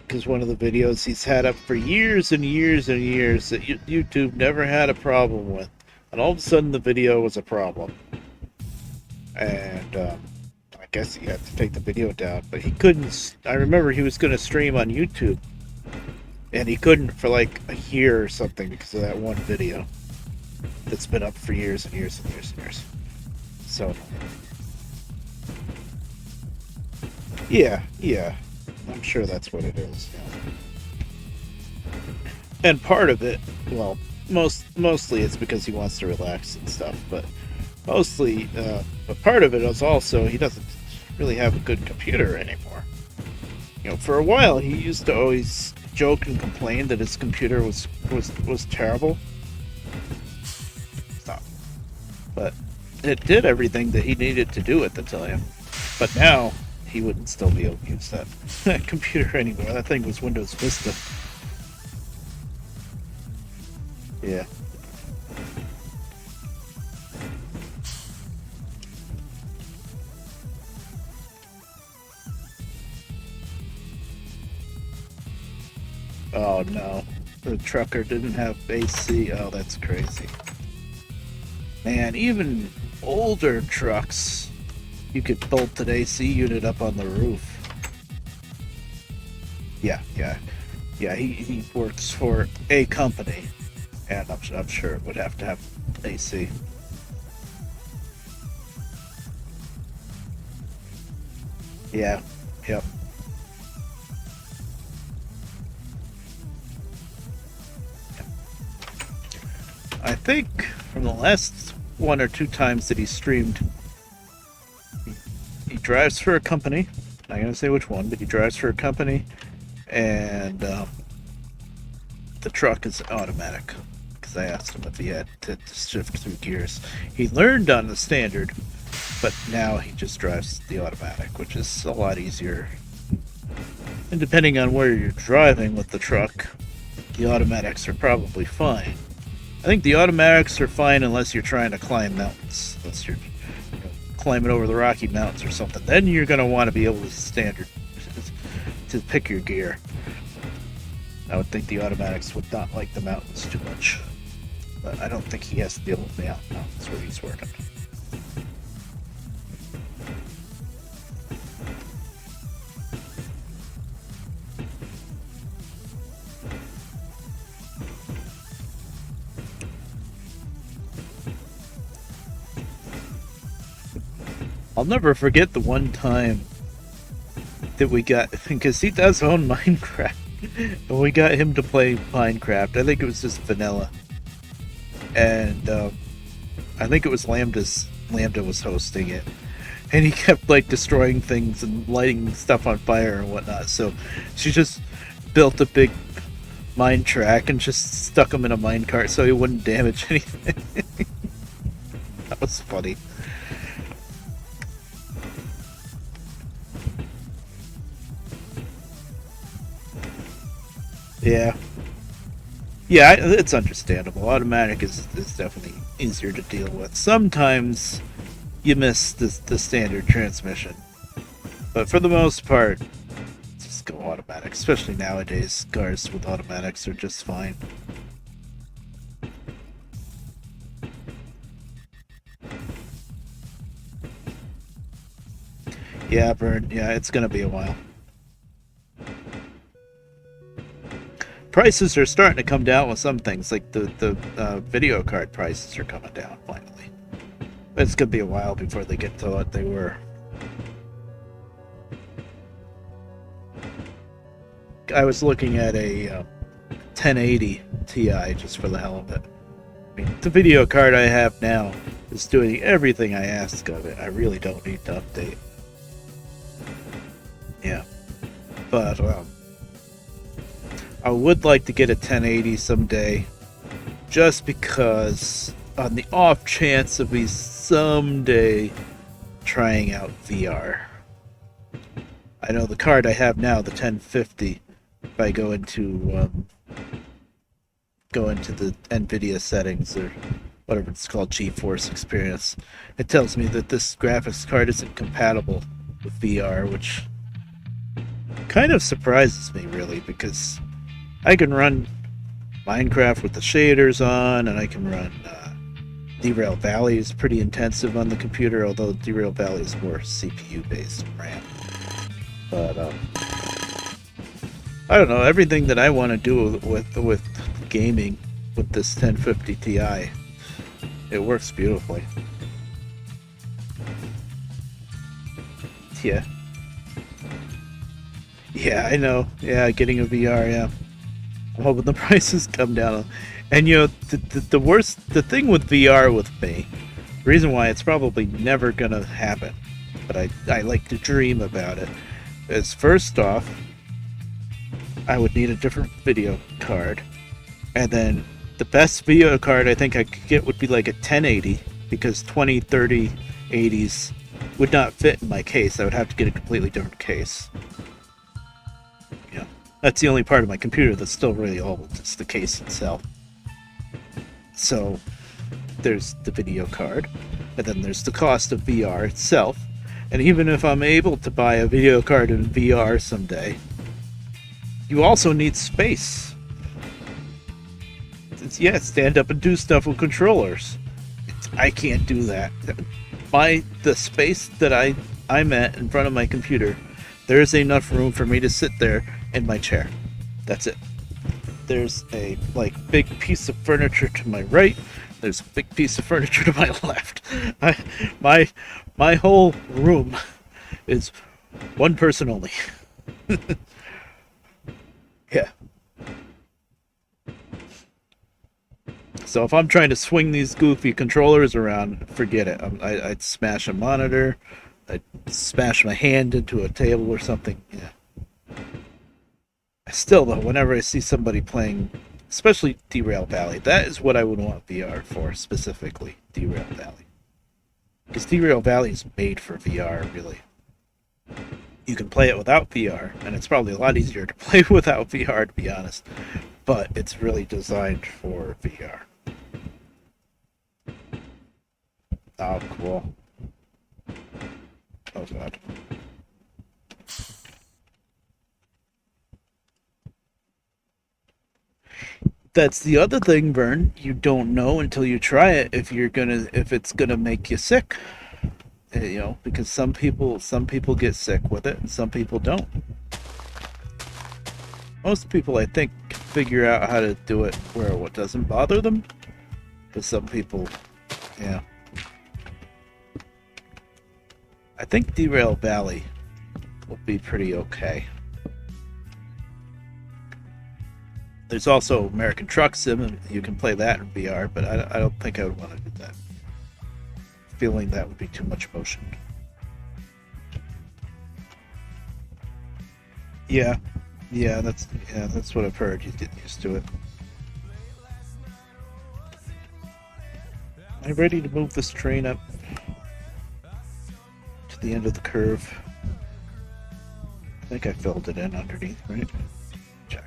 because one of the videos he's had up for years and years and years that YouTube never had a problem with, and all of a sudden the video was a problem, and I guess he had to take the video down, but he couldn't. I remember he was going to stream on YouTube, and he couldn't for like a year or something because of that one video that's been up for years and years and years and years. So, yeah, I'm sure that's what it is. Yeah. And part of it, well, mostly it's because he wants to relax and stuff, but mostly, but part of it is also he doesn't really have a good computer anymore. You know, for a while he used to always joke and complain that his computer was terrible. Stop. But it did everything that he needed to do at the time. But now he wouldn't still be able to use that computer anymore. That thing was Windows Vista. Yeah. Oh no, the trucker didn't have AC. Oh, that's crazy. Man, even older trucks, you could bolt an AC unit up on the roof. Yeah. He works for a company, and I'm sure it would have to have AC. Yeah. Yep. I think from the last one or two times that he streamed, he drives for a company. I'm not going to say which one, but he drives for a company, and the truck is automatic. Because I asked him if he had to shift through gears. He learned on the standard, but now he just drives the automatic, which is a lot easier. And depending on where you're driving with the truck, the automatics are probably fine. I think the automatics are fine unless you're trying to climb mountains. Unless you're climbing over the Rocky Mountains or something. Then you're going to want to be able to pick your gear. I would think the automatics would not like the mountains too much. But I don't think he has to deal with the mountains where he's working. I'll never forget the one time that we got, because he does own Minecraft, and we got him to play Minecraft. I think it was just vanilla, and I think it was Lambda was hosting it, and he kept like destroying things and lighting stuff on fire and whatnot. So she just built a big mine track and just stuck him in a minecart so he wouldn't damage anything. That was funny. Yeah. Yeah, it's understandable. Automatic is definitely easier to deal with. Sometimes you miss the standard transmission. But for the most part, just go automatic. Especially nowadays, cars with automatics are just fine. Yeah, Vern. Yeah, it's gonna be a while. Prices are starting to come down with some things, like the video card prices are coming down finally. But it's gonna be a while before they get to what they were. I was looking at a 1080 Ti just for the hell of it. I mean, the video card I have now is doing everything I ask of it. I really don't need to update. Yeah, but I would like to get a 1080 someday, just because on the off chance of me someday trying out VR. I know the card I have now, the 1050, if I go into the NVIDIA settings or whatever it's called, GeForce Experience, it tells me that this graphics card isn't compatible with VR, which kind of surprises me, really, because I can run Minecraft with the shaders on, and I can run Derail Valley is pretty intensive on the computer, although Derail Valley is more CPU based RAM. But I don't know, everything that I want to do with gaming with this 1050 Ti, it works beautifully. Yeah. Yeah, I know. Yeah, getting a VR, yeah. I'm hoping the prices come down. And you know, the thing with VR with me, the reason why it's probably never gonna happen, but I like to dream about it, is first off, I would need a different video card. And then the best video card I think I could get would be like a 1080, because 20, 30, 80s would not fit in my case. I would have to get a completely different case. Yeah, that's the only part of my computer that's still really old. It's the case itself. So there's the video card, and then there's the cost of VR itself. And even if I'm able to buy a video card in VR someday, you also need space. Yeah, stand up and do stuff with controllers. I can't do that. The space that I'm at in front of my computer, there's enough room for me to sit there in my chair. That's it. There's a big piece of furniture to my right. There's a big piece of furniture to my left. My whole room is one person only. Yeah. So if I'm trying to swing these goofy controllers around, forget it. I'd smash a monitor. I'd smash my hand into a table or something. Yeah. Still, though, whenever I see somebody playing, especially Derail Valley, that is what I would want VR for, specifically. Derail Valley. Because Derail Valley is made for VR, really. You can play it without VR, and it's probably a lot easier to play without VR, to be honest. But it's really designed for VR. Oh, cool. Oh, God. That's the other thing, Vern. You don't know until you try it if it's gonna make you sick. You know, because some people get sick with it, and some people don't. Most people, I think, can figure out how to do it where it doesn't bother them. But some people, yeah. I think Derail Valley will be pretty okay. There's also American Truck Sim, and you can play that in VR, but I don't think I would want to do that. Feeling that would be too much motion. Yeah, that's what I've heard. You get used to it. Am I ready to move this train up to the end of the curve? I think I filled it in underneath, right? Check.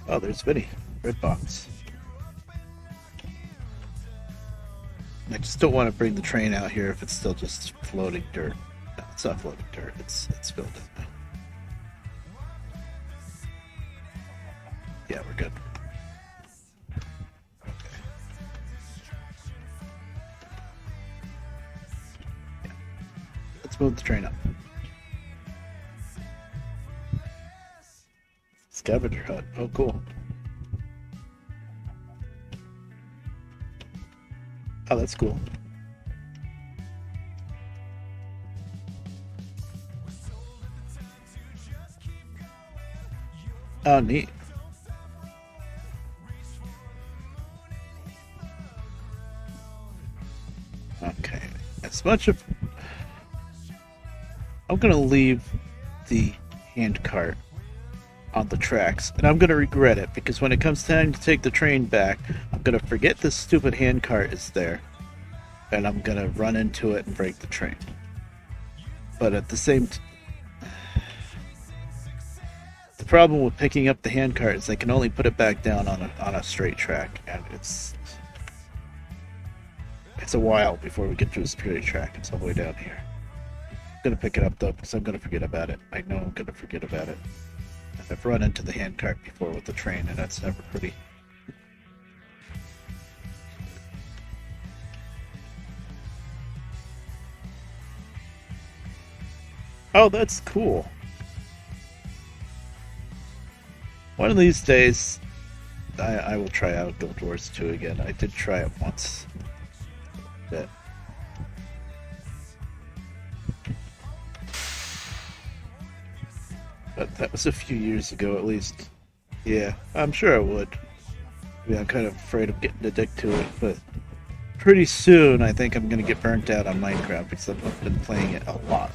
Oh, there's Vinny. Red box. just don't want to bring the train out here if it's still just floating dirt. No, it's not floating dirt. It's filled in now. Yeah, we're good. Okay. Yeah. Let's move the train up. Scavenger hut. Oh, cool. Oh, that's cool. Oh, neat. Okay. As much of... I'm gonna leave the hand cart on the tracks, and I'm gonna regret it, because when it comes time to take the train back, I'm gonna forget this stupid hand cart is there, and I'm gonna run into it and break the train. But at the same the problem with picking up the hand cart is I can only put it back down on a straight track, and it's a while before we get to a straight track. It's all the way down here. I'm gonna pick it up though, because I'm gonna forget about it. I know I'm gonna forget about it. I've run into the hand cart before with the train, and that's never pretty. Oh, that's cool. One of these days, I will try out Guild Wars 2 again. I did try it once. But that was a few years ago, at least. Yeah, I'm sure I would. I mean, I'm kind of afraid of getting addicted to it, but pretty soon I think I'm going to get burnt out on Minecraft, because I've been playing it a lot.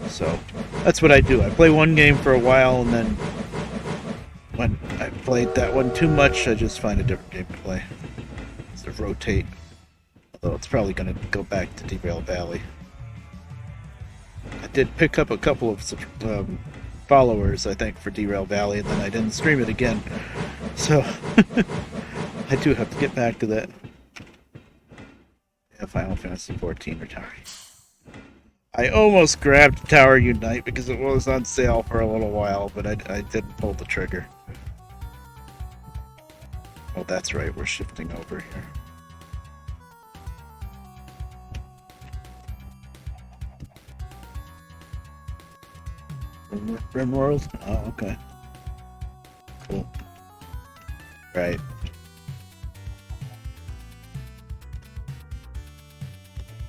So, that's what I do. I play one game for a while, and then when I've played that one too much, I just find a different game to play. Sort of rotate. Although it's probably going to go back to Derail Valley. I did pick up a couple of followers, I think, for Derail Valley, and then I didn't stream it again. So, I do have to get back to that. Yeah, Final Fantasy XIV retiring. I almost grabbed Tower Unite because it was on sale for a little while, but I didn't pull the trigger. Oh, that's right, we're shifting over here. Rimworld? Oh, okay. Cool. Right.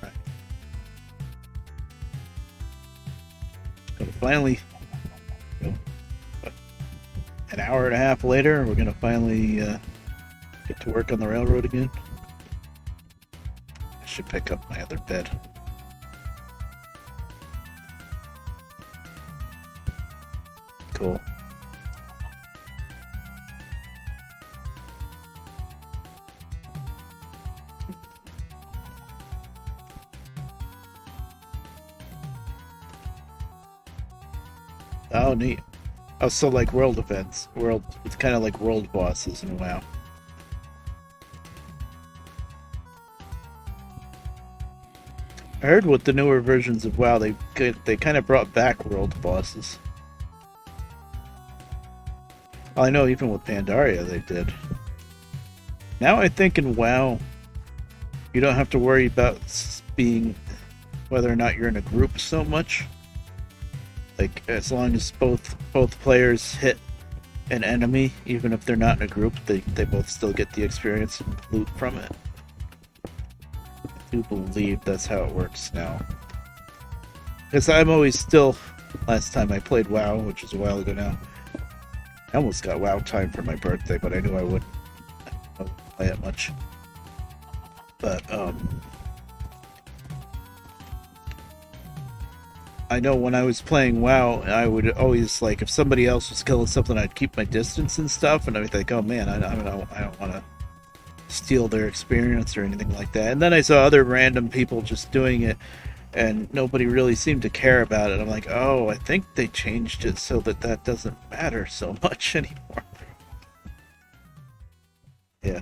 Right. Gonna finally, an hour and a half later, we're gonna finally get to work on the railroad again. I should pick up my other bed. Cool. Oh, neat. Oh, so like world events. It's kind of like world bosses in WoW. I heard with the newer versions of WoW, they kind of brought back world bosses. I know even with Pandaria they did. Now I think in WoW, you don't have to worry about being whether or not you're in a group so much. Like, as long as both players hit an enemy, even if they're not in a group, they both still get the experience and loot from it. I do believe that's how it works now. Because I'm always still, last time I played WoW, which was a while ago now, I almost got WoW time for my birthday, but I knew I wouldn't play it much. But, I know when I was playing WoW, I would always, like, if somebody else was killing something, I'd keep my distance and stuff, and I'd think, oh man, I don't want to steal their experience or anything like that. And then I saw other random people just doing it, and nobody really seemed to care about it. I'm like, oh, I think they changed it so that doesn't matter so much anymore. Yeah.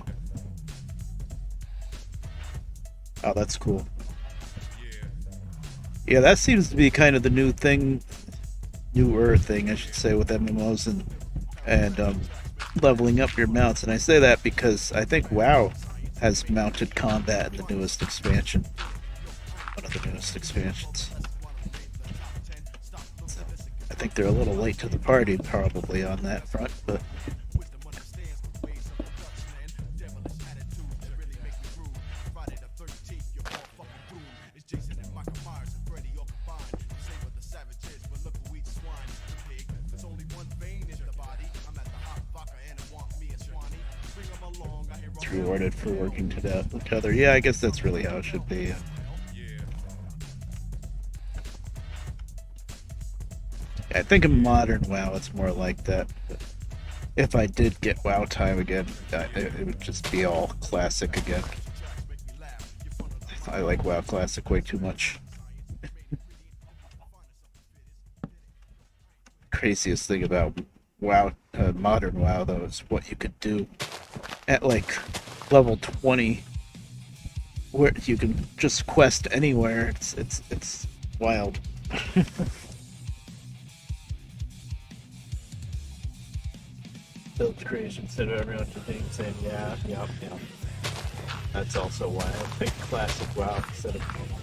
Oh, that's cool. Yeah, that seems to be kind of the new thing, newer thing, I should say, with MMOs and leveling up your mounts. And I say that because I think WoW has mounted combat in the newest expansion, one of the newest expansions. So I think they're a little late to the party, probably on that front, but it's rewarded for working together. Yeah, I guess that's really how it should be. I think in modern WoW, it's more like that. But if I did get WoW time again, it would just be all classic again. I like WoW Classic way too much. Craziest thing about WoW, modern WoW, though, is what you could do at like level 20, where you can just quest anywhere. It's wild. Build creation instead of everyone just being saying yeah, yeah, yeah. That's also why I picked classic WoW instead of normal.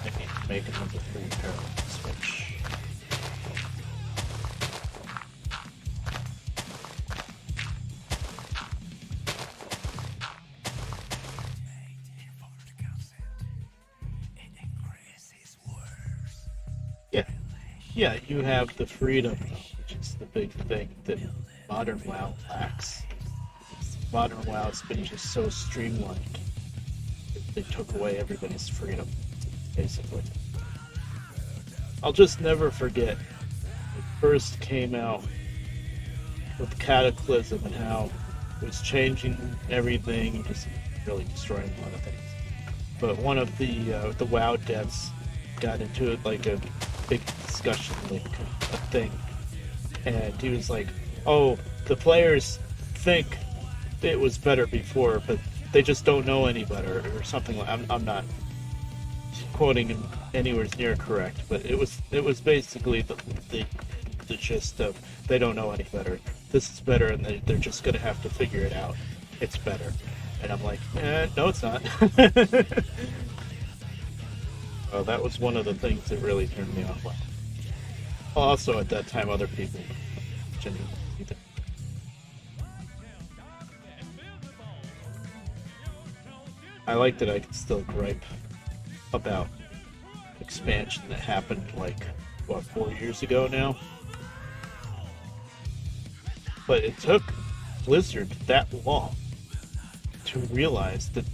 I need to make it number 3 parallel switch. Yeah. Yeah, you have the freedom, which is the big thing that modern WoW lacks. Modern WoW has been just so streamlined. They took away everybody's freedom, basically. I'll just never forget it first came out with Cataclysm and how it was changing everything, just really destroying a lot of things. But one of the WoW devs got into it like a big discussion, like a thing, and he was like, "Oh, the players think it was better before, but they just don't know any better," or something like. I'm not quoting him anywhere near correct, but it was basically the gist of they don't know any better. This is better, and they're just gonna have to figure it out. It's better, and I'm like, no, it's not. Well, that was one of the things that really turned me off. Well, also at that time, other people genuinely either. I like that I can still gripe about expansion that happened like, what, 4 years ago now? But it took Blizzard that long to realize that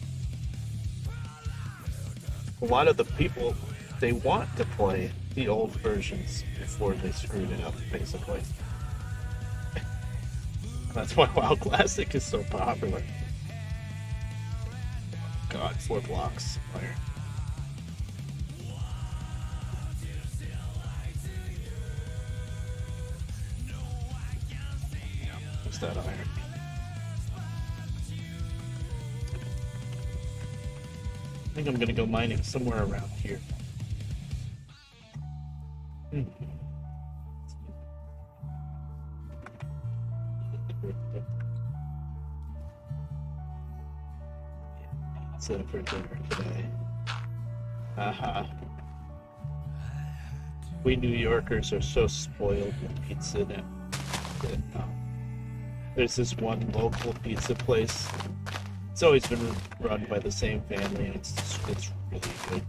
a lot of the people, they want to play the old versions before they screwed it up, basically. That's why WoW Classic is so popular. God, 4 blocks. Fire. What's that iron? I think I'm gonna go mining somewhere around here. Pizza for dinner today. Haha. We New Yorkers are so spoiled with pizza now. There's this one local pizza place. It's always been run by the same family, and it's really good,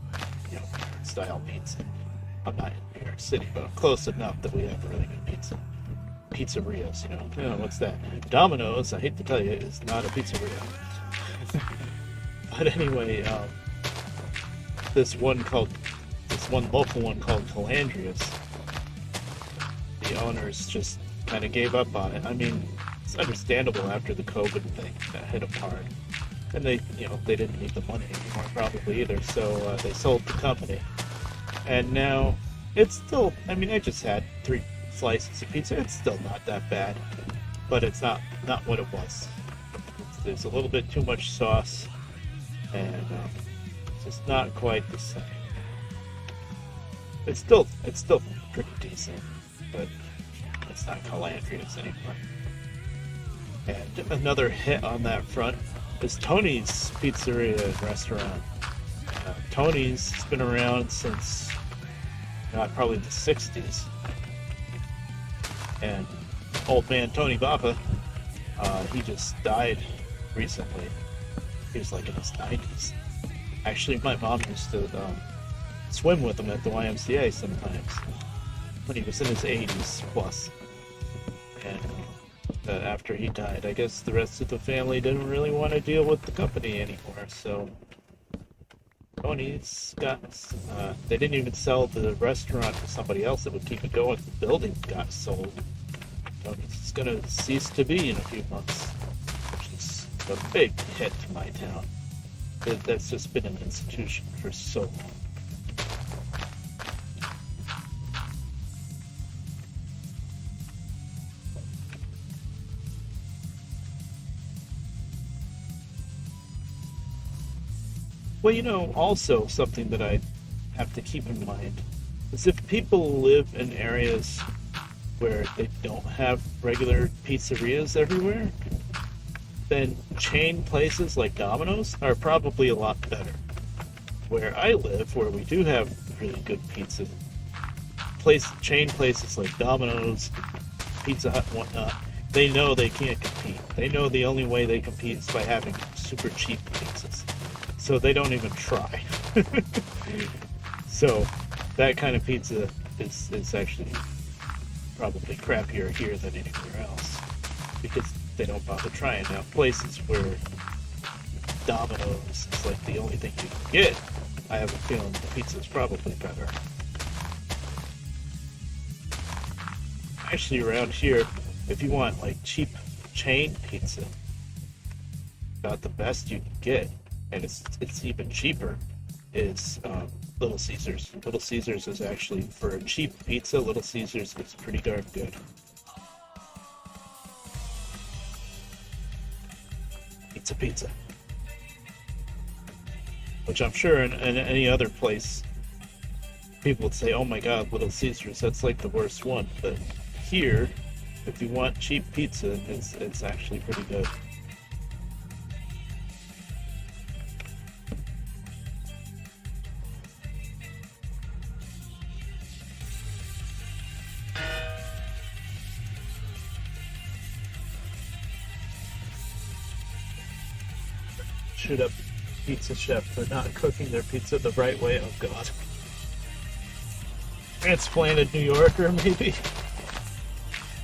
style pizza. I'm not in New York City, but I'm close enough that we have really good pizza. Pizzerias, what's that? Domino's, I hate to tell you, is not a pizzeria. But anyway, this one local one called Calandria's, the owners just kind of gave up on it. I mean, it's understandable after the COVID thing that hit them hard. And they didn't need the money anymore probably either, so they sold the company. And now, it's still, I mean, I just had 3 slices of pizza. It's still not that bad, but it's not what it was. there's a little bit too much sauce, and it's just not quite the same. It's still pretty decent, but it's not Calandria's anymore. And another hit on that front is Tony's Pizzeria and Restaurant. Tony's has been around since probably the 60s. And old man Tony Bappa, he just died recently. He was like in his 90s. Actually, my mom used to swim with him at the YMCA sometimes when he was in his 80s plus. And after he died, I guess the rest of the family didn't really want to deal with the company anymore, so Tony's got, they didn't even sell the restaurant to somebody else that would keep it going. The building got sold. Tony's is going to cease to be in a few months, which is a big hit to my town. That's just been an institution for so long. Well, also something that I have to keep in mind is if people live in areas where they don't have regular pizzerias everywhere, then chain places like Domino's are probably a lot better. Where I live, where we do have really good pizza, chain places like Domino's, Pizza Hut, and whatnot, they know they can't compete. They know the only way they compete is by having super cheap pizzas. So they don't even try. So that kind of pizza is actually probably crappier here than anywhere else because they don't bother trying. Now, places where Domino's is like the only thing you can get, I have a feeling the pizza is probably better. Actually, around here, if you want like cheap chain pizza, about the best you can get, and it's even cheaper, is Little Caesars. Little Caesars is actually, for a cheap pizza, Little Caesars is pretty darn good. Pizza. Which I'm sure in any other place, people would say, oh my god, Little Caesars, that's like the worst one. But here, if you want cheap pizza, it's actually pretty good. Shoot up pizza chef for not cooking their pizza the right way. Oh god. Transplanted New Yorker, maybe?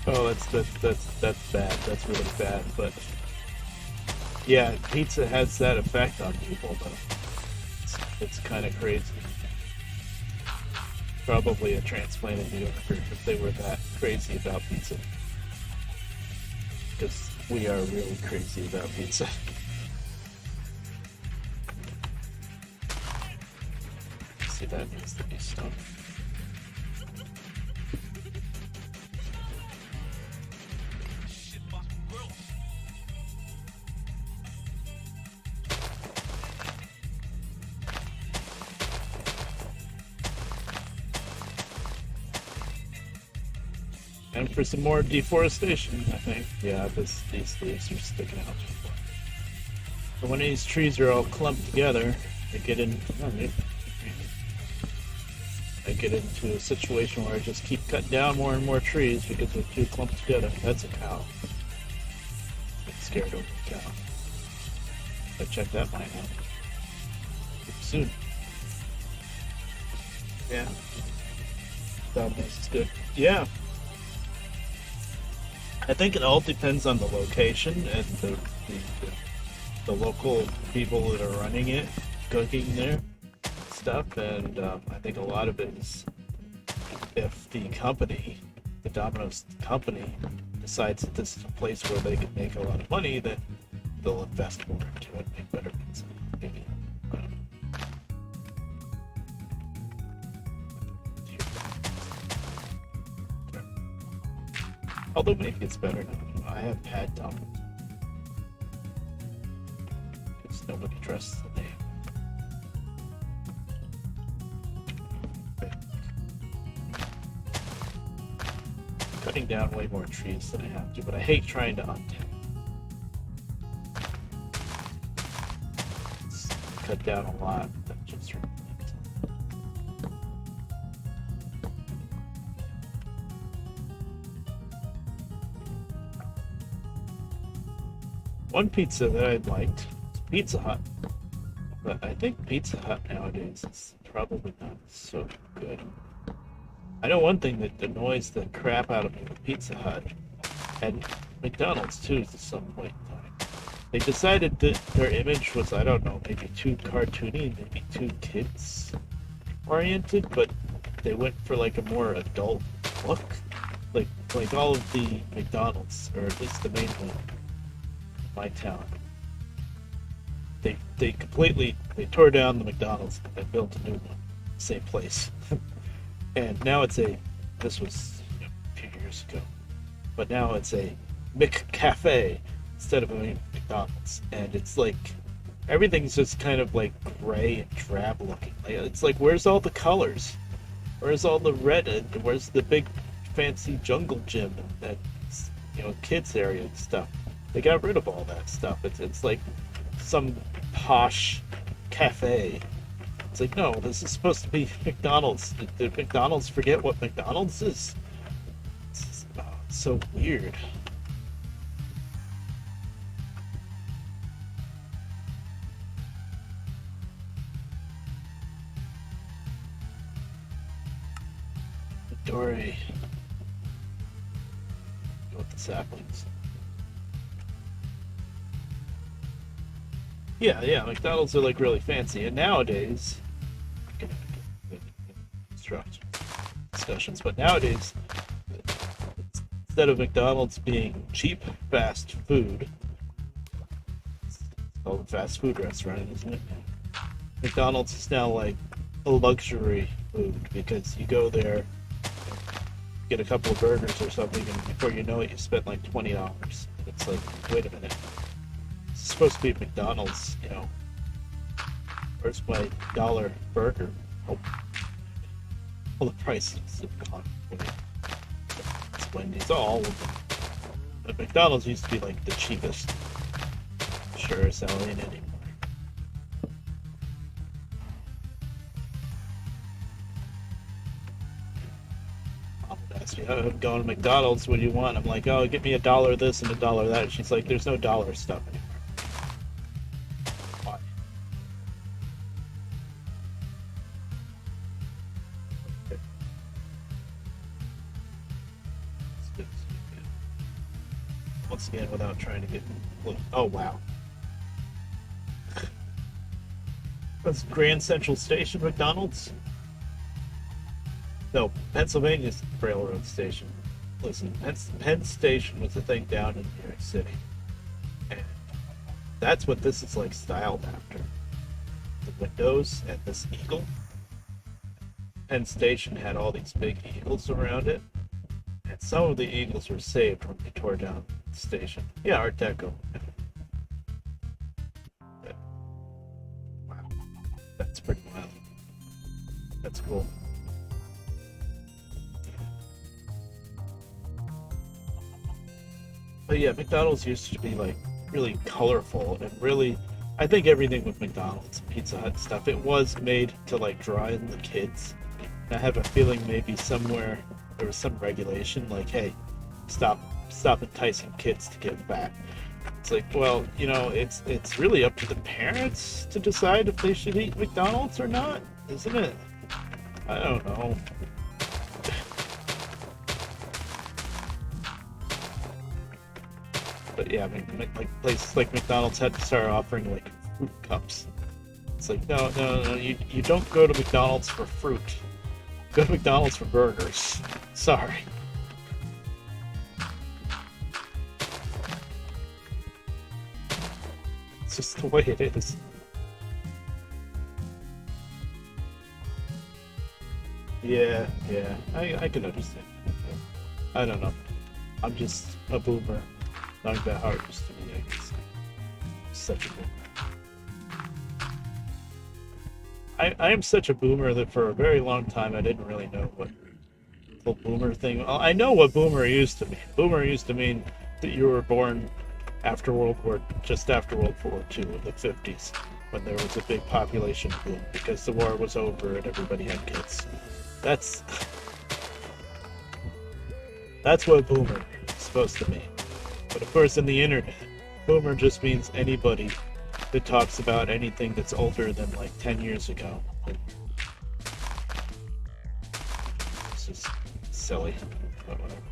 Oh, that's bad. That's really bad. But yeah, pizza has that effect on people, though. It's kind of crazy. Probably a transplanted New Yorker if they were that crazy about pizza. Because we are really crazy about pizza. That needs to be stopped. And for some more deforestation, I think. Yeah, these leaves are sticking out too far. So when these trees are all clumped together, they get in. I get into a situation where I just keep cutting down more and more trees because they're too clumped together. That's a cow. I'm scared over the cow. I check that line out. Soon. Yeah. Domino's is good. Yeah. I think it all depends on the location and the local people that are running it, cooking there. Stuff, and I think a lot of it is if the Domino's company, decides that this is a place where they can make a lot of money, then they'll invest more into it, make better pizza, maybe. Although maybe it's better now. I haven't had Domino's. Nobody trusts the name. Cutting down way more trees than I have to, but I hate trying to untap. It's cut down a lot. That just one pizza that I liked is Pizza Hut, but I think Pizza Hut nowadays is probably not so good. I know one thing that annoys the crap out of me with Pizza Hut, and McDonald's too at some point in time. They decided that their image was, I don't know, maybe too cartoony, maybe too kids oriented, but they went for like a more adult look. Like all of the McDonald's, or at least the main one in my town. They completely tore down the McDonald's and built a new one, same place. And now this was a few years ago, but now it's a McCafe instead of a McDonald's. And it's like, everything's just kind of like gray and drab looking. It's like, where's all the colors? Where's all the red? Where's the big fancy jungle gym and that, kids area and stuff? They got rid of all that stuff. It's like some posh cafe. It's like, no, this is supposed to be McDonald's. Did McDonald's forget what McDonald's is? It's so weird. Midori. Go with the saplings. Yeah, McDonald's are like really fancy, and nowadays, discussions, but nowadays, instead of McDonald's being cheap fast food, it's called a fast food restaurant, isn't it? McDonald's is now like a luxury food, because you go there, get a couple of burgers or something, and before you know it, you spent like $20. It's like, wait a minute. It's supposed to be McDonald's, Where's my dollar burger? Oh, well, the prices have gone. It's Wendy's, all of them. But McDonald's used to be like the cheapest. Sure as hell ain't anymore. Mom would ask me, oh, I'm going to McDonald's, what do you want? I'm like, oh, get me $1 this and $1 that. She's like, there's no dollar stuff anymore. Once again, without trying to get... Oh, wow. That's Grand Central Station, McDonald's? No, Pennsylvania's Railroad Station. Listen, Penn Station was a thing down in New York City. And that's what this is like styled after. The windows and this eagle. Penn Station had all these big eagles around it. And some of the eagles were saved when they tore down the station. Yeah, Art Deco. Wow. That's pretty wild. That's cool. But yeah, McDonald's used to be like really colorful and really, I think everything with McDonald's, Pizza Hut stuff, it was made to like draw in the kids. And I have a feeling maybe somewhere there was some regulation like, hey, stop enticing kids to give back. It's like, well, it's really up to the parents to decide if they should eat McDonald's or not, isn't it? I don't know. But yeah, I mean, like places like McDonald's had to start offering like fruit cups. It's like, no, you don't go to McDonald's for fruit. Go to McDonald's for burgers. Sorry. It's just the way it is. Yeah, I can understand. I don't know. I'm just a boomer. Not that hard used to be, I guess. Such a boomer. I am such a boomer that for a very long time I didn't really know what the whole boomer thing. Well, I know what boomer used to mean. Boomer used to mean that you were born after just after World War II in the 50s, when there was a big population boom because the war was over and everybody had kids. That's that's what boomer is supposed to mean. But of course, in the internet, boomer just means anybody that talks about anything that's older than like 10 years ago. It's just silly. But whatever.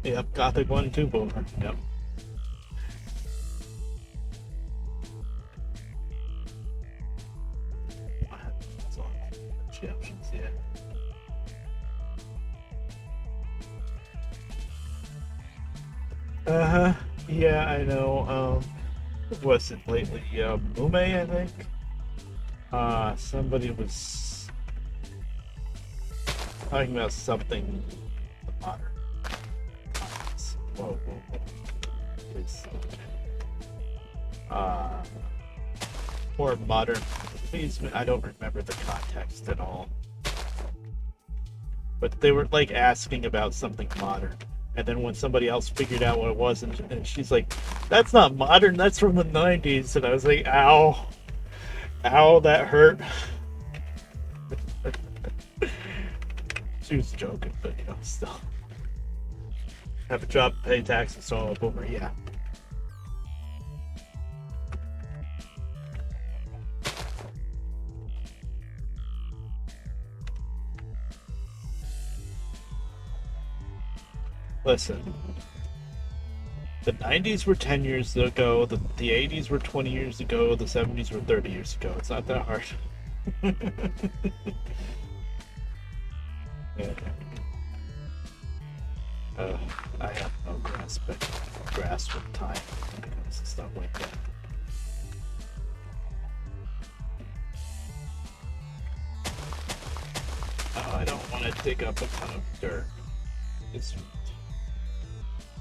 Yep, Gothic 1 2 boomer. Yep. That's all. Options, yeah. Uh-huh. Yeah, I know. Who was it lately? Mume, I think. Somebody was talking about something modern. Whoa, whoa, whoa. It's uh more modern. Please, I don't remember the context at all. But they were like asking about something modern. And then when somebody else figured out what it was, and she's like, "That's not modern. That's from the '90s." And I was like, "Ow, ow, that hurt." She was joking, but still. Have a job, pay taxes, so I'm a boomer. Yeah. Listen, the 90s were 10 years ago, the 80s were 20 years ago, the 70s were 30 years ago. It's not that hard. Yeah. I have no grasp of time when it comes to stuff like that. Oh, I don't want to dig up a ton of dirt.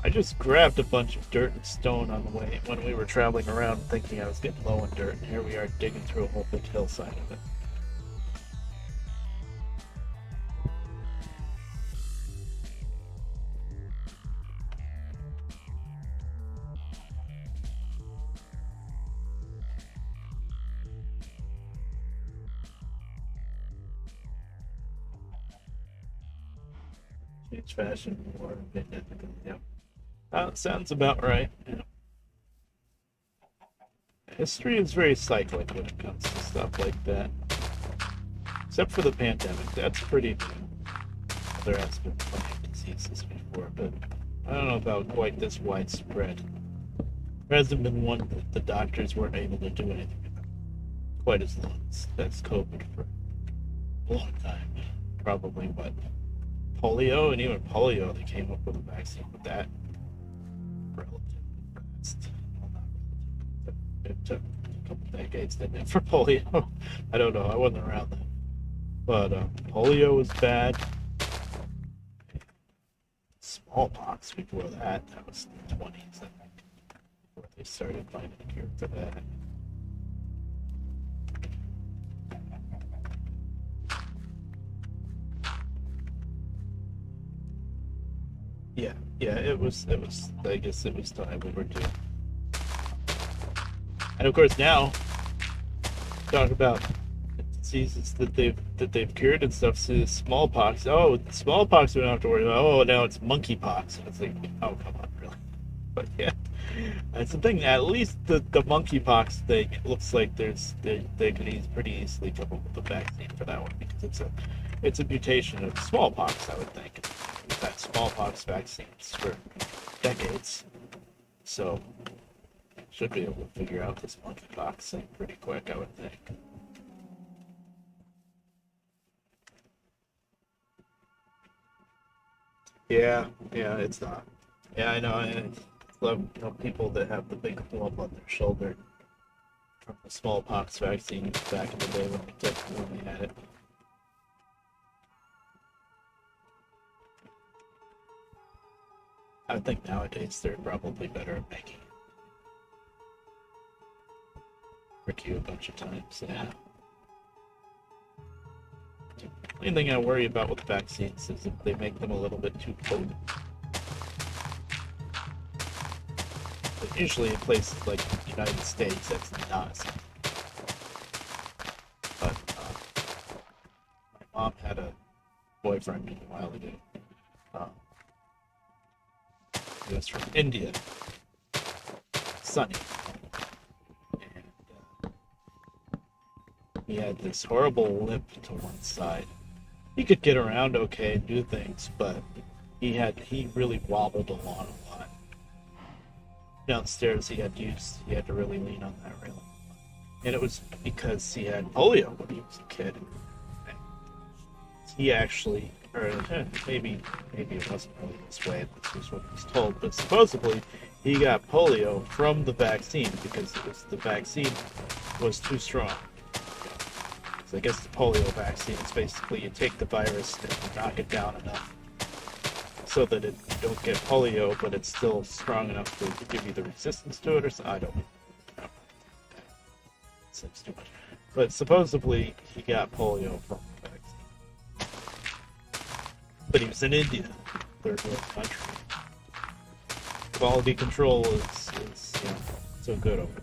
I just grabbed a bunch of dirt and stone on the way when we were traveling around thinking I was getting low on dirt, and here we are digging through a whole big hillside of it. Change fashion more significantly. Yep. Sounds about right. Yeah. History is very cyclic when it comes to stuff like that. Except for the pandemic. That's pretty new. There has been plenty of diseases before, but I don't know about quite this widespread. There hasn't been one that the doctors weren't able to do anything about quite as long as COVID for a long time. Probably, but polio, and even polio, they came up with a vaccine with that relatively fast. Well, not relatively. It took a couple decades, didn't it, for polio? I don't know. I wasn't around then. But polio was bad. Smallpox before that. That was in the 20s, I think, before they started finding a cure for that. Yeah, it was, I guess it was time overdue. And of course now, talk about diseases that they've cured and stuff. So smallpox. Oh, smallpox we don't have to worry about. Oh, now it's monkeypox. And it's like, oh, come on, really? But yeah, that's the thing. At least the monkeypox thing, it looks like they could pretty easily come up with a vaccine for that one because it's a mutation of smallpox, I would think. We've had smallpox vaccines for decades, so should be able to figure out this monkeypox thing pretty quick, I would think. Yeah, it's not. Yeah, I know. I love people that have the big lump on their shoulder from the smallpox vaccine back in the day when we had it. I think nowadays they're probably better at making it. Trick you a bunch of times, yeah. The only thing I worry about with vaccines is if they make them a little bit too potent. But usually in places like the United States, that's not. But my mom had a boyfriend a while ago. He was from India, Sunny, and he had this horrible limp to one side. He could get around okay and do things, but he really wobbled along a lot. Downstairs, he had to really lean on that railing, and it was because he had polio when he was a kid. He actually, or maybe it wasn't really this way. This was what he was told, but supposedly he got polio from the vaccine because the vaccine was too strong. So I guess the polio vaccine is basically you take the virus and you knock it down enough so that you don't get polio, but it's still strong enough to give you the resistance to it, or so. I don't know. Seems too much. But supposedly he got polio from the vaccine. But he was in India, third world country. Quality control is so good over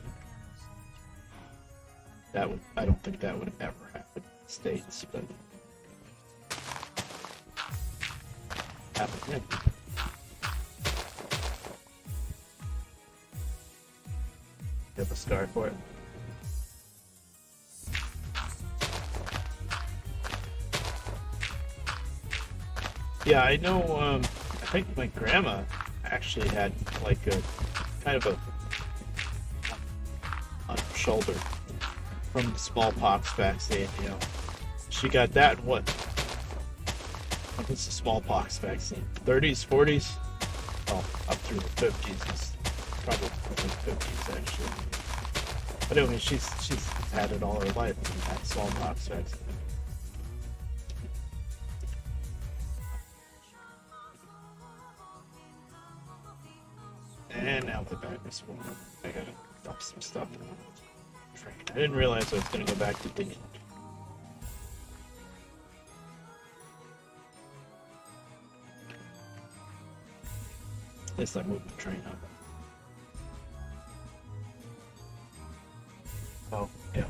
there. I don't think that would ever happen in the States, but happened here. You have a scar for it? Yeah, I know, I think my grandma actually had like a kind of a on her shoulder from the smallpox vaccine, She got that in what was the smallpox vaccine? 30s, 40s? Oh, up through the 50s. It's probably the 50s actually. But anyway, she's had it all her life, that smallpox vaccine. And now the back is full. I gotta dump some stuff. I didn't realize I was gonna go back to digging. At least I moved the train up. Oh, yeah.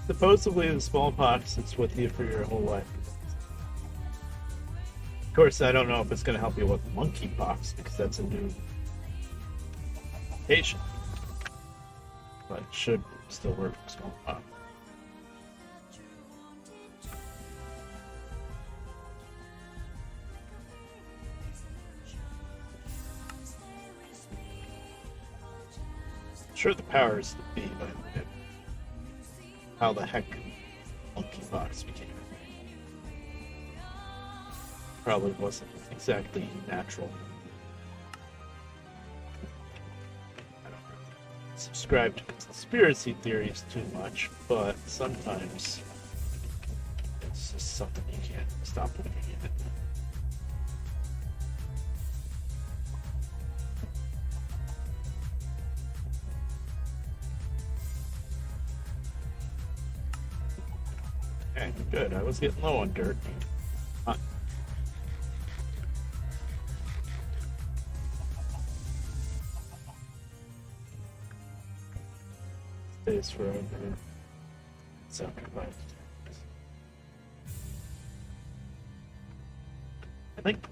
Supposedly the smallpox is with you for your whole life. Of course, I don't know if it's going to help you with monkeypox because that's a new patient. But it should still work for smallpox. Sure, the powers that be, but how the heck monkeypox became a thing probably wasn't exactly natural. I don't really subscribe to conspiracy theories too much, but sometimes it's just something you can't stop looking at. Okay, good. I was getting low on dirt. Stays forever. Sacrifice. I think.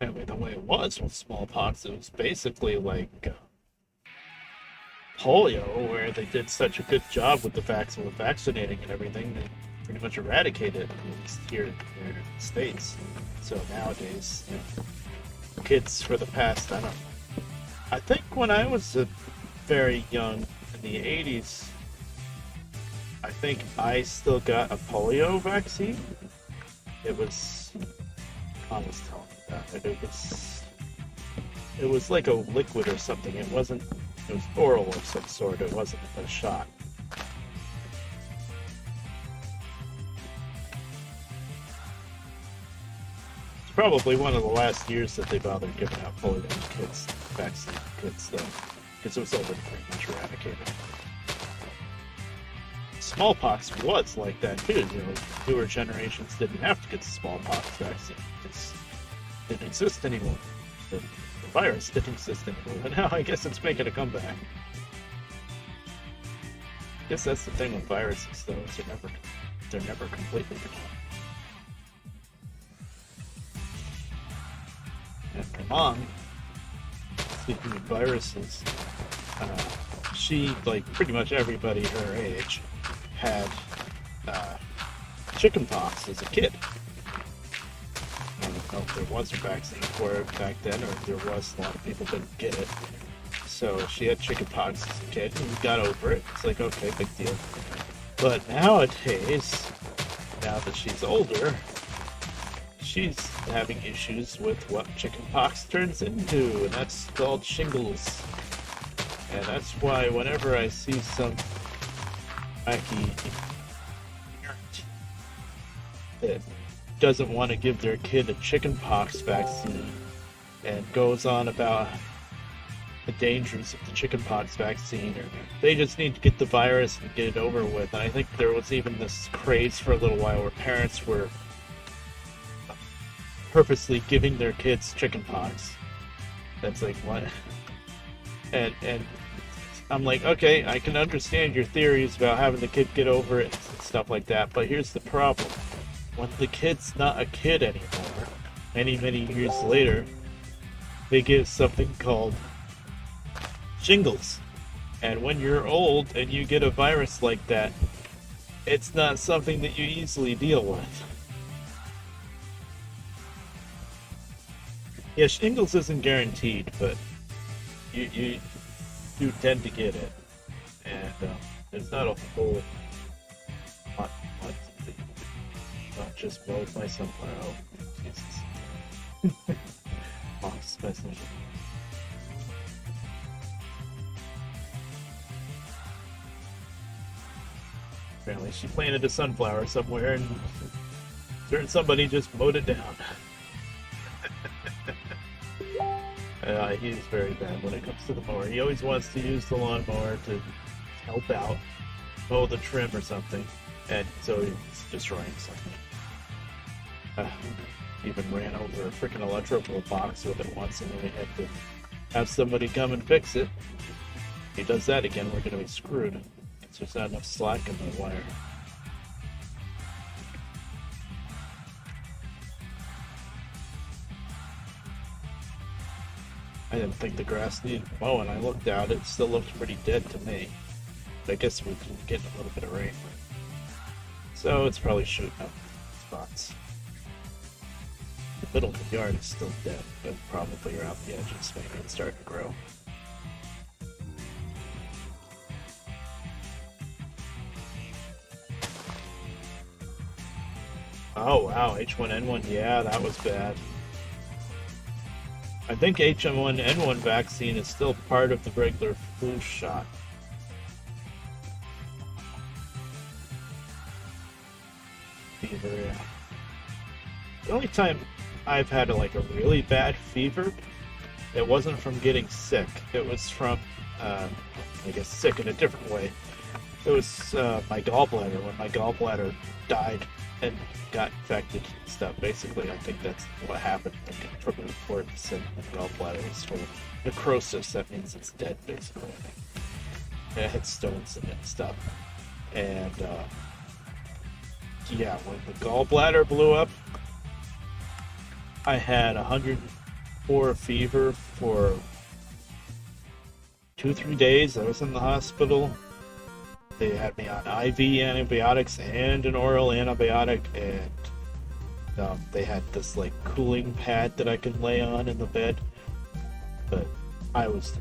Anyway, the way it was with smallpox, it was basically like polio, where they did such a good job with the vaccine, with vaccinating and everything, they pretty much eradicated it, at least here in the States. So nowadays, kids for the past, I don't know. I think when I was very young, in the 80s, I think I still got a polio vaccine. It was, I was telling you that, and it was like a liquid or something. It wasn't, it was oral of some sort. It wasn't a shot. It's probably one of the last years that they bothered giving out polio to kids, vaccine kids, though, because it was already pretty much eradicated. Smallpox was like that too. Newer generations didn't have to get the smallpox vaccine because it didn't exist anymore. The virus didn't exist anymore. But now I guess it's making a comeback. I guess that's the thing with viruses, though, is they're never completely gone. And my mom, speaking of viruses, she, like pretty much everybody her age, had chickenpox as a kid. I don't know if there was a vaccine for it back then, or if there was, a lot of people didn't get it. So she had chickenpox as a kid and got over it. It's like, okay, big deal. But nowadays, now that she's older, she's having issues with what chickenpox turns into, and that's called shingles. And that's why whenever I see some wacky parent that doesn't want to give their kid a chickenpox vaccine and goes on about the dangers of the chickenpox vaccine, or they just need to get the virus and get it over with. And I think there was even this craze for a little while where parents were purposely giving their kids chickenpox. That's like, what? And I'm like, okay, I can understand your theories about having the kid get over it and stuff like that, but here's the problem. When the kid's not a kid anymore, many years later, they get something called shingles. And when you're old and you get a virus like that, it's not something that you easily deal with. Yeah, shingles isn't guaranteed, but you do tend to get it, and there's not a whole lot to not just mowed my sunflower. Oh, Jesus. Oh, especially. Apparently she planted a sunflower somewhere and somebody just mowed it down. He's very bad when it comes to the mower. He always wants to use the lawnmower to help out, mow the trim or something, and so he's destroying something. Even ran over a freaking electrical box with it once, and then we had to have somebody come and fix it. If he does that again, we're going to be screwed, because there's not enough slack in the wire. I didn't think the grass needed mowing. I looked out, it still looked pretty dead to me. But I guess we can get a little bit of rain. So it's probably shooting up spots. The middle of the yard is still dead, but probably around the edges maybe it's starting to grow. Oh wow, H1N1, yeah, that was bad. I think H1N1 vaccine is still part of the regular flu shot. Fever, yeah. The only time I've had a really bad fever, it wasn't from getting sick. It was from, I guess, sick in a different way. It was my gallbladder, when my gallbladder died and got infected and stuff. Basically, I think that's what happened from the reports, and the gallbladder was full of necrosis. That means it's dead, basically. It had stones in it and stuff. And, yeah, when the gallbladder blew up, I had 104 fever for 2-3 days. I was in the hospital. They had me on IV antibiotics and an oral antibiotic, and they had this cooling pad that I could lay on in the bed. But I was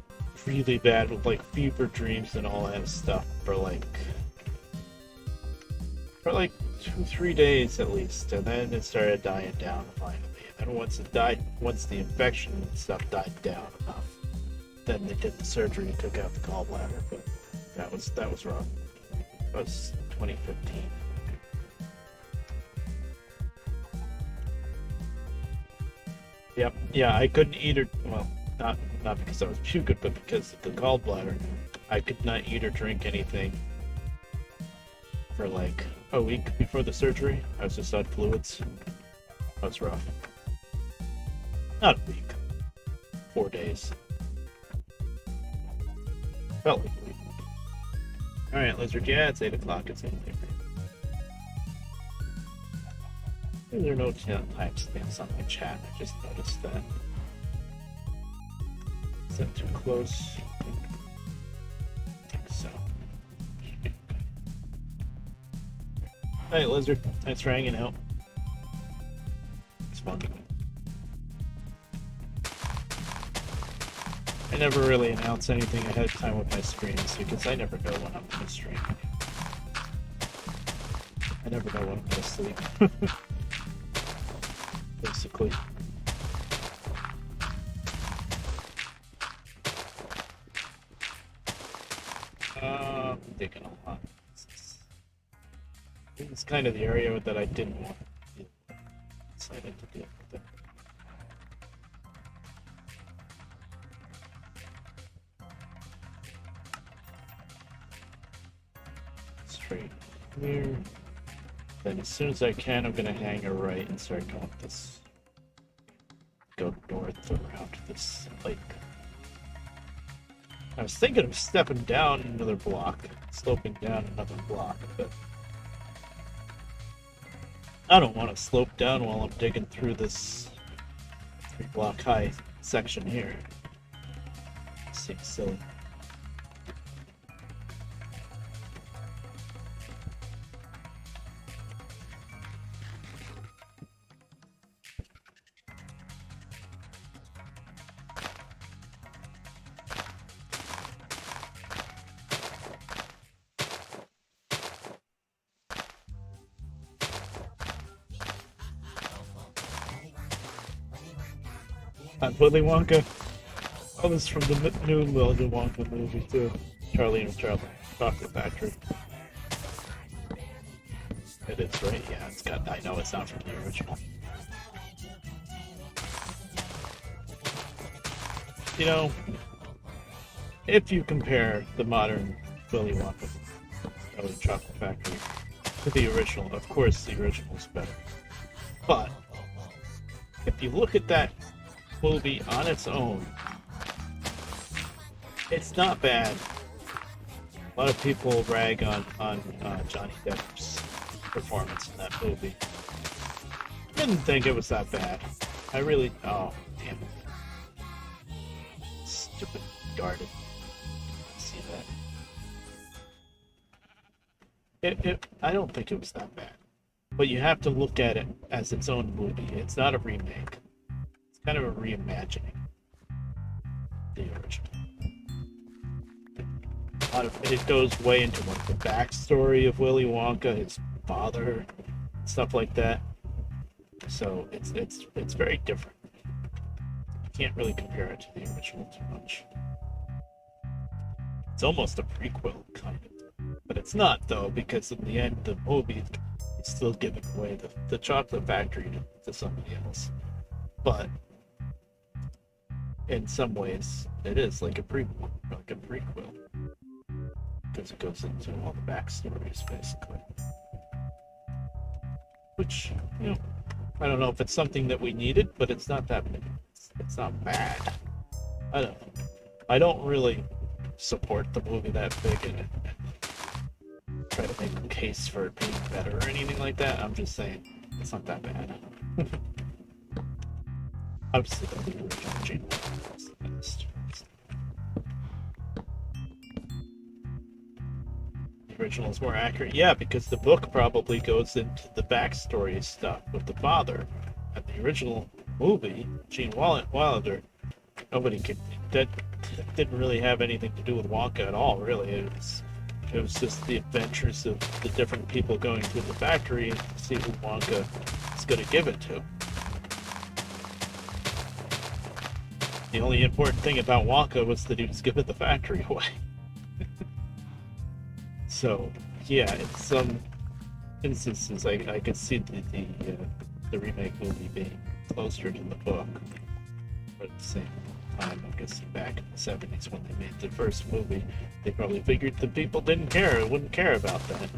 really bad with fever dreams and all that stuff for for like 2-3 days at least, and then it started dying down finally. And then once the infection and stuff died down enough, then they did the surgery and took out the gallbladder. But that was rough. That was 2015. Yep. Yeah, I couldn't eat or well, not because I was puking, but because of the gallbladder. I could not eat or drink anything for like a week before the surgery. I was just on fluids. That was rough. Not a week. 4 days. Felt like a week. Alright, Lizard, yeah, it's 8 o'clock. It's anything. There are no timestamps on my chat. I just noticed that. Is that too close? I think so. Hey, Lizard. Thanks for hanging out. It's fun. I never really announce anything ahead of time with my streams because I never know when I'm going to stream. I never know when I'm going to sleep. Basically. I'm thinking a lot. It's kind of the area that I didn't want to decided to deal with it. Straight here. Then as soon as I can, I'm gonna hang a right and start going this. Go north around this lake. I was thinking of stepping down another block, sloping down another block, but I don't want to slope down while I'm digging through this 3-block high section here. It seems silly. Willy Wonka. Oh, this is from the new Willy Wonka movie too. Charlie and Charlie Chocolate Factory. It is, right? Yeah, it's got. I know it's not from the original. You know, if you compare the modern Willy Wonka, Charlie and Chocolate Factory, to the original, of course the original is better. But if you look at that movie on its own, it's not bad. A lot of people rag on Johnny Depp's performance in that movie. Didn't think it was that bad. I really, oh damn it, stupid guarded. See that? I don't think it was that bad. But you have to look at it as its own movie. It's not a remake. Kind of a reimagining the original. A lot of it goes way into like the backstory of Willy Wonka, his father, stuff like that. So it's very different. You can't really compare it to the original too much. It's almost a prequel kind of, but it's not though, because in the end the movie is still giving away the chocolate factory to somebody else. But in some ways, it is like a prequel, because it goes into all the backstories, basically. Which, you know, I don't know if it's something that we needed, but it's not that bad. It's not bad. I don't know. I don't really support the movie that big and try to make a case for it being better or anything like that. I'm just saying, it's not that bad. Obviously, the original Gene was the best. The original is more accurate, yeah, because the book probably goes into the backstory stuff with the father. And the original movie, Gene Wilder, that didn't really have anything to do with Wonka at all, really. It was It was just the adventures of the different people going through the factory to see who Wonka is going to give it to. The only important thing about Wonka was that he was giving the factory away. So, yeah, in some instances, I could see the remake movie being closer to the book. But at the same time, I guess back in the 70s when they made the first movie, they probably figured the people wouldn't care about that.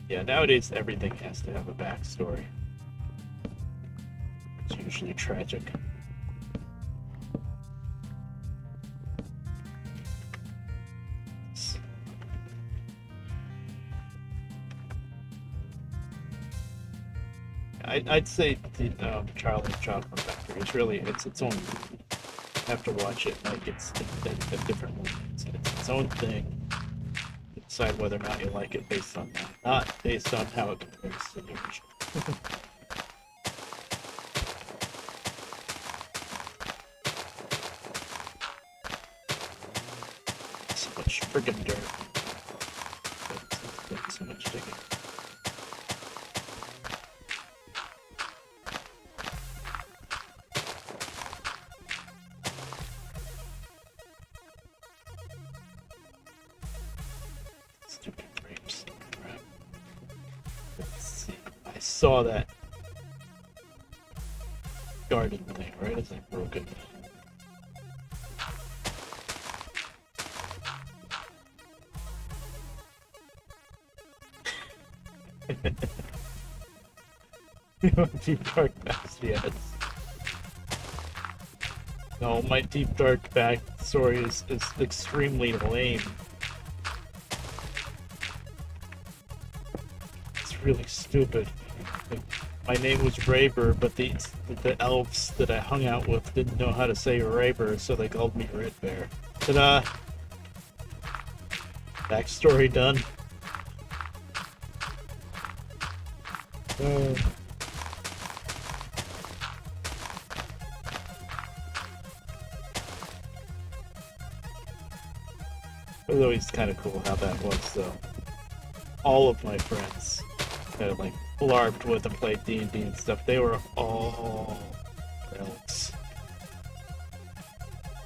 Yeah, nowadays everything has to have a backstory. It's usually tragic. I'd say the Charlie and Chocolate Factory is really it's its own. You have to watch it like it's a different movie. It's its own thing. You decide whether or not you like it based on that, not based on how it compares to the original. So much friggin' dirt. So much digging. Stupid grapes. Crap. Let's see. I saw that garden thing right as I broke it. Deep dark past, yes. No, my deep dark backstory is extremely lame. It's really stupid. My name was Raber, but the elves that I hung out with didn't know how to say Raber, so they called me Red Bear. Ta-da! Backstory done. It was always kind of cool how that was, though. All of my friends that I like LARPed with and played D&D and stuff, they were all elves.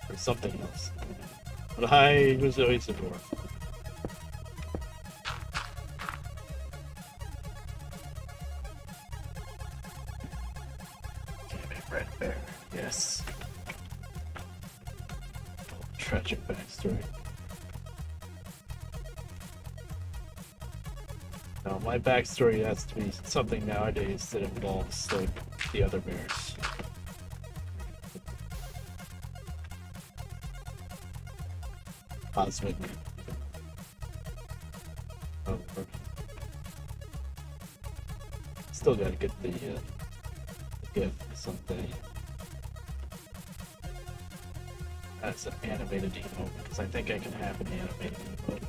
Or something else. But I was always a dwarf. Red Bear, yes. Tragic backstory. No, my backstory has to be something nowadays that involves, like, the other bears. Cosmic. Oh, still gotta get the gift someday. That's an animated emote, because I think I can have an animated emote.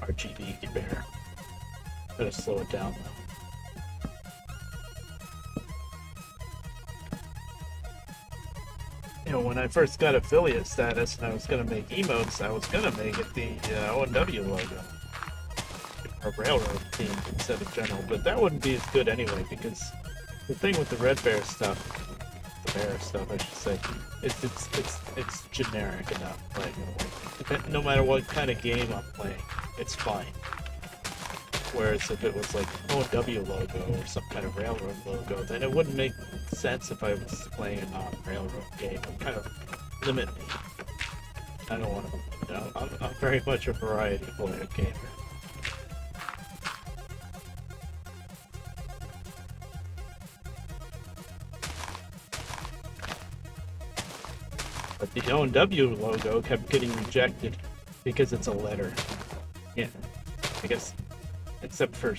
RGB bear. Better slow it down though. You know, when I first got affiliate status and I was gonna make emotes, I was gonna make it the O&W logo. Or railroad theme instead of general, but that wouldn't be as good anyway, because the thing with the Red Bear stuff, the bear stuff I should say, it's generic enough. Like, no matter what kind of game I'm playing, it's fine. Whereas if it was like O&W logo or some kind of railroad logo, then it wouldn't make sense if I was playing a non-railroad game. It would kind of limit me. I don't want to, you know, I'm very much a variety player gamer. But the O&W logo kept getting rejected because it's a letter. Yeah, I guess, except for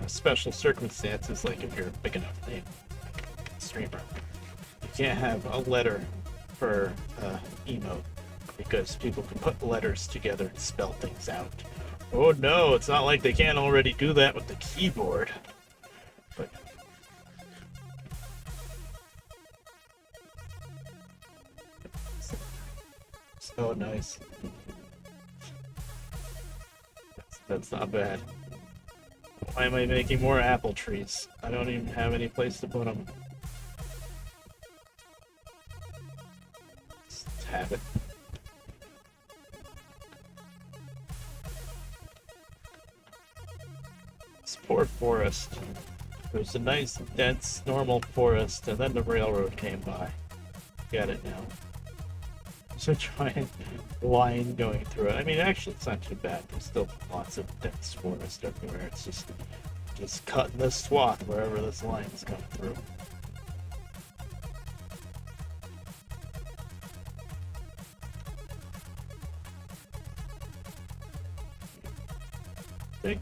special circumstances, like if you're a big enough name, streamer. You can't have a letter for emote, because people can put letters together and spell things out. Oh no, it's not like they can't already do that with the keyboard. But so nice. That's not bad. Why am I making more apple trees? I don't even have any place to put them. Just have it. This poor forest. There's a nice, dense, normal forest, and then the railroad came by. Get it now. There's a giant line going through it. I mean, actually, it's not too bad. There's still lots of dense forest everywhere. It's just cutting this swath wherever this line is coming through. I think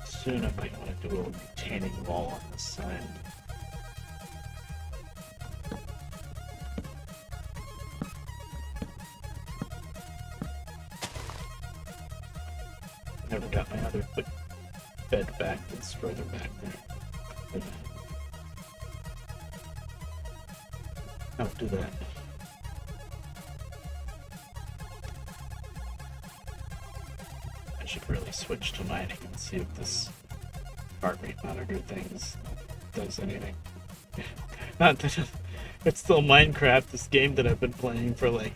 soon I might want to do a retaining wall on this side. Never got my other bed back that's further back there. Don't do that. I should really switch to mining and see if this heart rate monitor thing does anything. Not that it's still Minecraft, this game that I've been playing for like,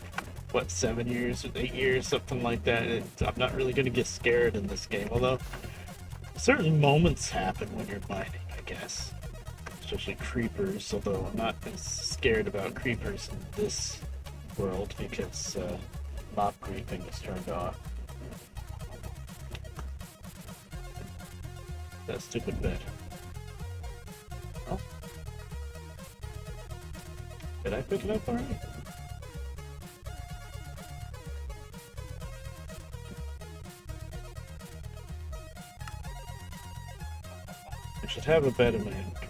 what, 7 years or 8 years, something like that. I'm not really going to get scared in this game, although certain moments happen when you're mining, I guess. Especially creepers, although I'm not as scared about creepers in this world because mob creeping is turned off. That stupid bed. Oh. Did I pick it up already? I should have a bed in my inventory.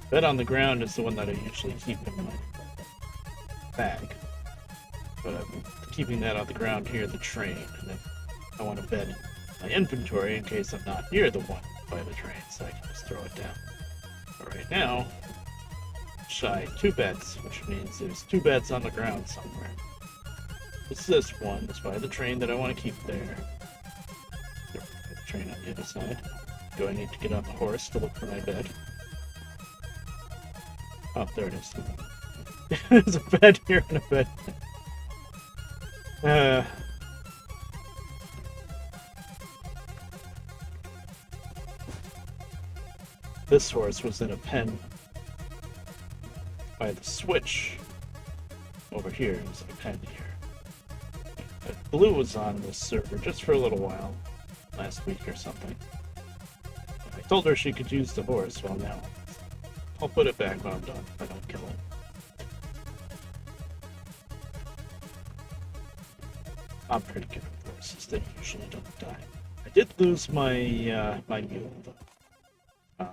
Bed on the ground is the one that I usually keep in my bag. But I'm keeping that on the ground here at the train, and then I want a bed in my inventory in case I'm not near the one by the train, so I can just throw it down. But right now, shy 2 beds, which means there's 2 beds on the ground somewhere. It's this one, it's by the train that I want to keep there. The train on the other side. Do I need to get on the horse to look for my bed? Oh, there it is. There's a bed here and a bed. This horse was in a pen by the switch over here. It was a pen here. But Blue was on this server just for a little while, last week or something. I told her she could use the horse. Well, now I'll put it back when I'm done if I don't kill it. I'm pretty good with horses. They usually don't die. I did lose my my mule though. I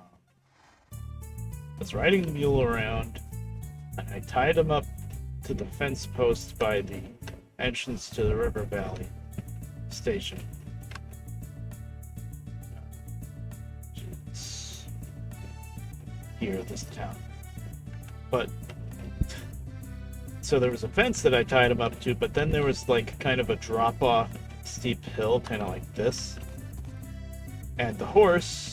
was riding the mule around, and I tied him up to the fence post by the entrance to the River Valley station. It's here, this town. But so there was a fence that I tied him up to, but then there was like kind of a drop-off steep hill, kind of like this. And the horse,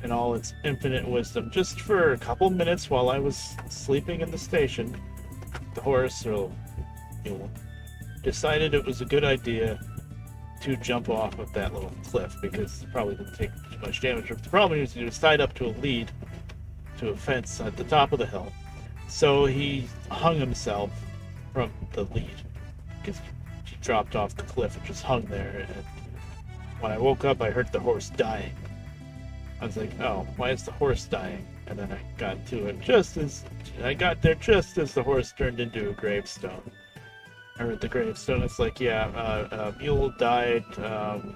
in all its infinite wisdom, just for a couple minutes while I was sleeping in the station, the horse, or mule, decided it was a good idea to jump off of that little cliff because it probably didn't take too much damage. The problem is he was tied up to a lead, to a fence at the top of the hill. So he hung himself from the lead because he dropped off the cliff and just hung there. And when I woke up, I heard the horse dying. I was like, oh, why is the horse dying? And then I got to it just as the horse turned into a gravestone. I heard the gravestone. It's like, yeah, mule died. I don't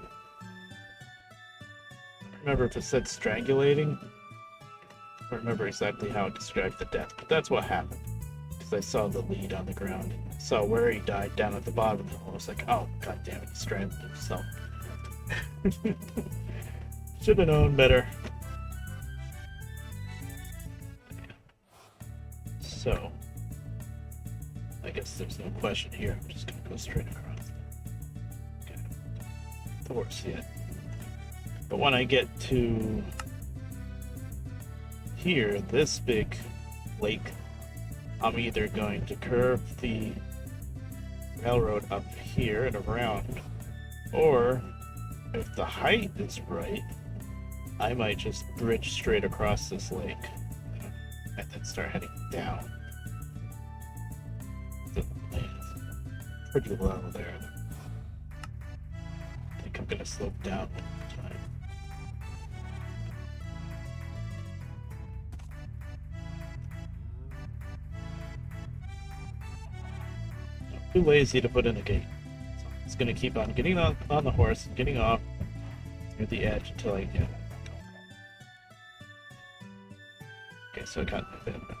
remember if it said strangulating. I don't remember exactly how it described the death, but that's what happened. because I saw the lead on the ground. Saw where he died down at the bottom of the hole. I was like, oh, god damn it, he stranded himself. Should have known better. So, I guess there's no question here. I'm just gonna go straight across. Okay. The horse yet. But when I get to here, this big lake, I'm either going to curve the railroad up here and around, or if the height is right, I might just bridge straight across this lake and then start heading down. The land is pretty low there. I think I'm gonna slope down one time. I'm too lazy to put in a gate. So it's gonna keep on getting on the horse, getting off near the edge until I get. Okay, so I got a bit back.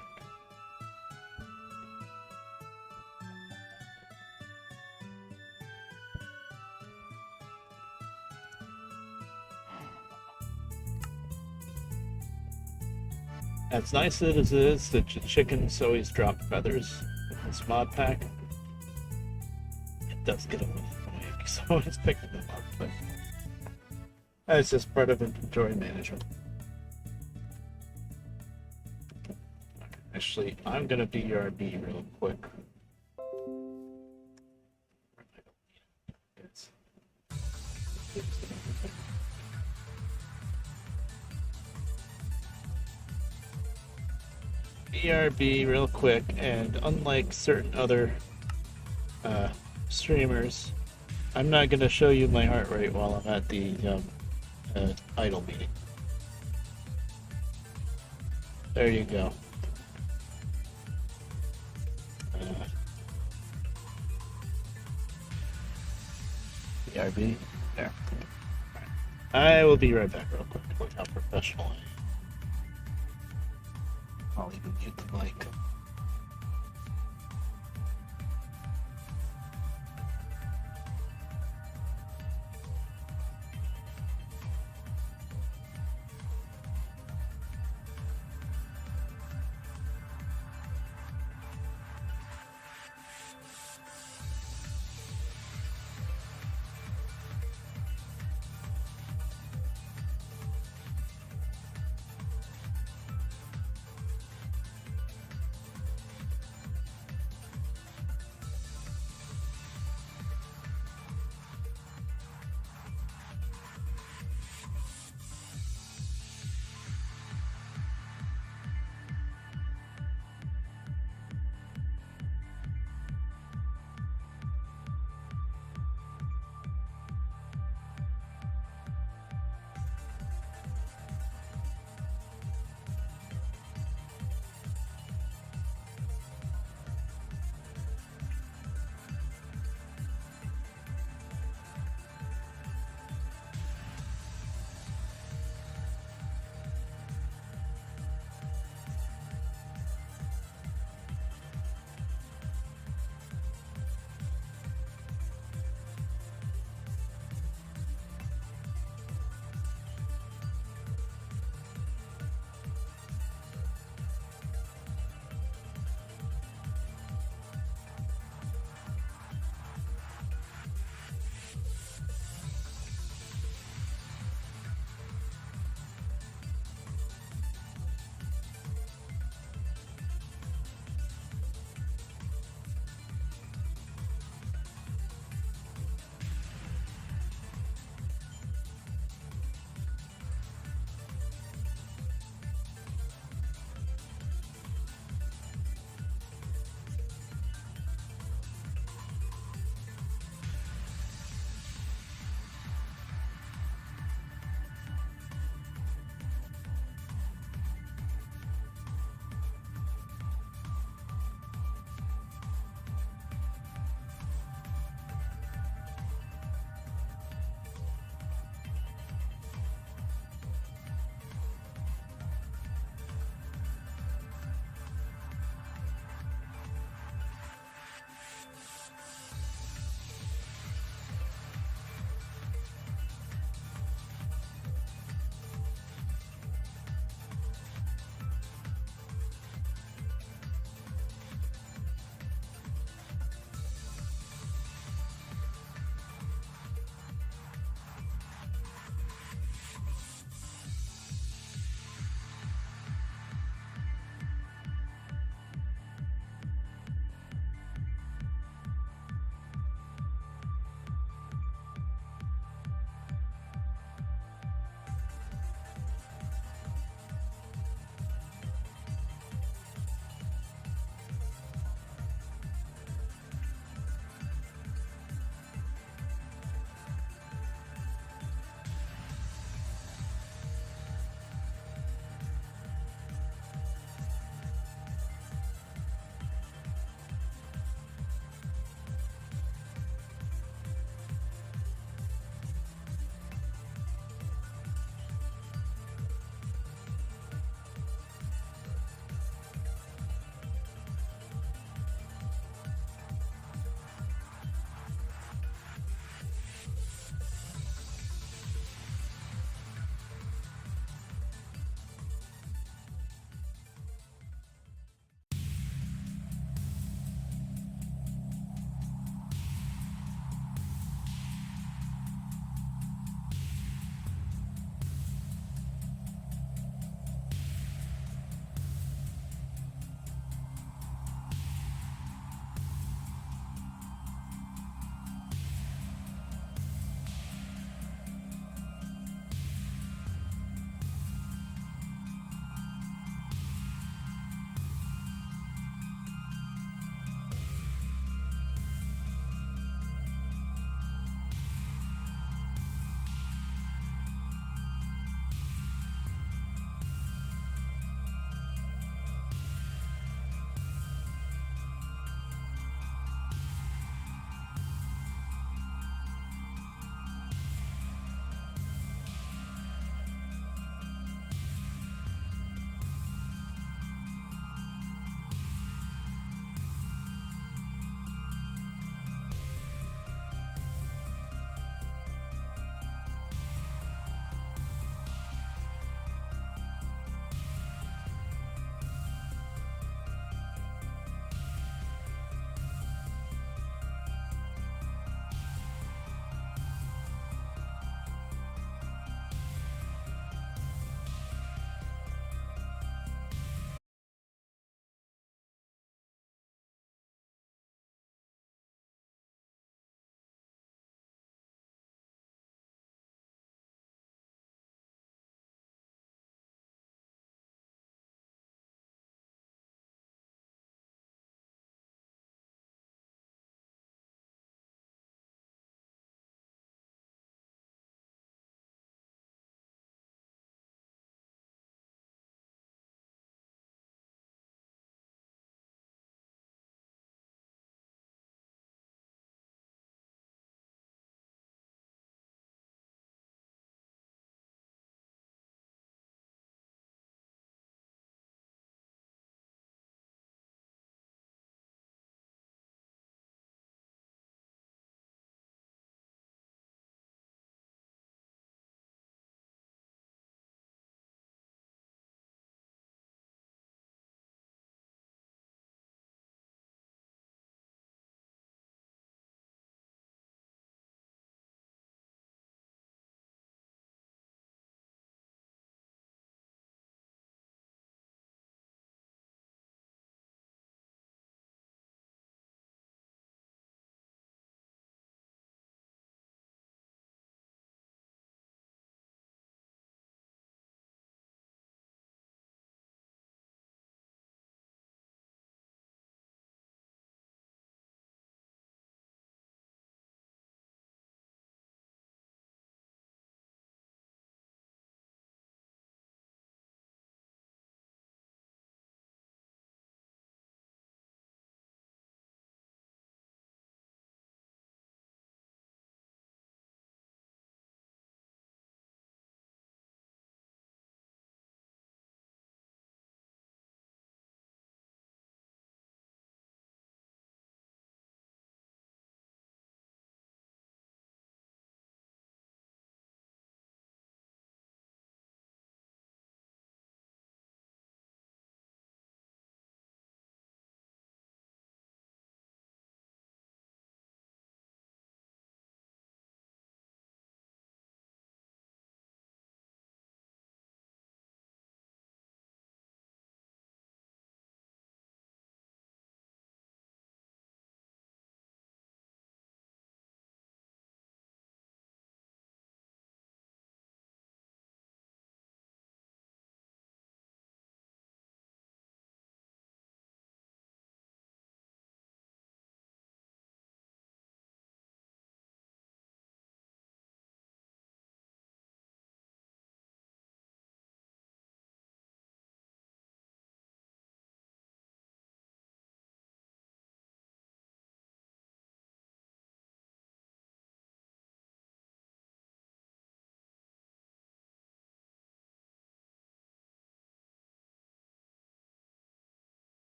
As nice as it is that chickens always drop feathers in this Modpack, it does get a little annoying because I'm always picking them up, but that's just part of inventory management. Actually, I'm gonna BRB real quick. BRB real quick, and unlike certain other streamers, I'm not gonna show you my heart rate while I'm at the idle meeting. There you go. BRB. There. I will be right back real quick. Look how professional I am. I'll even mute the mic.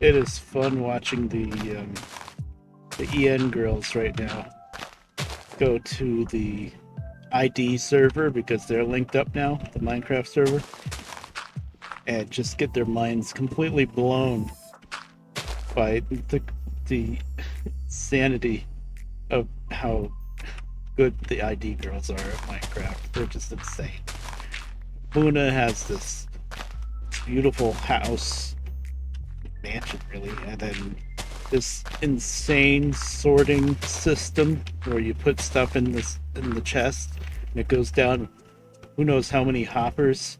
It is fun watching the EN girls right now go to the ID server because they're linked up now, the Minecraft server, and just get their minds completely blown by the sanity of how good the ID girls are at Minecraft. They're just insane. Luna has this beautiful house, mansion really, and then this insane sorting system where you put stuff in the chest and it goes down who knows how many hoppers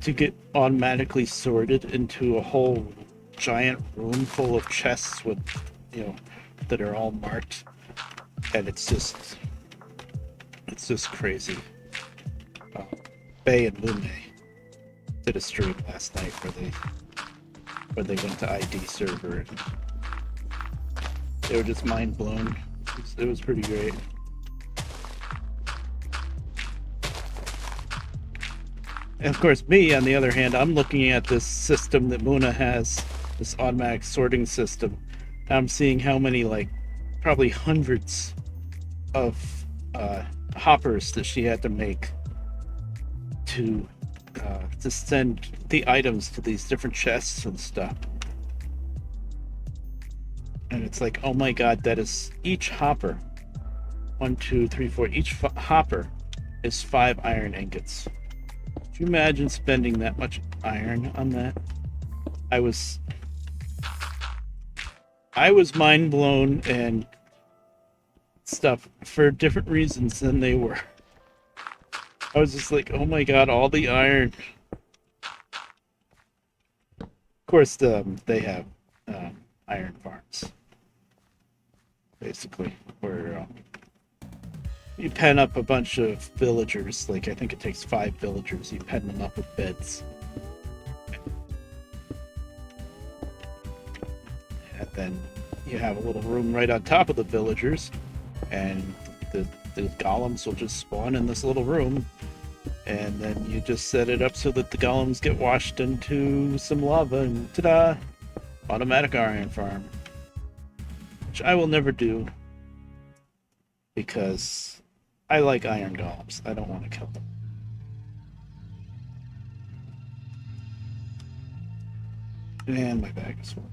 to get automatically sorted into a whole giant room full of chests with, you know, that are all marked, and it's just crazy. Bay and Lume did a stream last night where they went to ID server and they were just mind blown. It was pretty great. And of course, me, on the other hand, I'm looking at this system that Muna has, this automatic sorting system. I'm seeing how many, like, probably hundreds of hoppers that she had to make to send the items to these different chests and stuff. And it's like, oh my god, that is each hopper. 1, 2, 3, 4. Each hopper is 5 iron ingots. Could you imagine spending that much iron on that? I was mind blown and stuff for different reasons than they were. I was just like, oh my god, all the iron. Of course, they have iron farms, basically, where you pen up a bunch of villagers. Like, I think it takes 5 villagers. You pen them up with beds. And then you have a little room right on top of the villagers, and the golems will just spawn in this little room, and then you just set it up so that the golems get washed into some lava, and ta-da! Automatic iron farm. Which I will never do, because I like iron golems. I don't want to kill them. And my bag is full.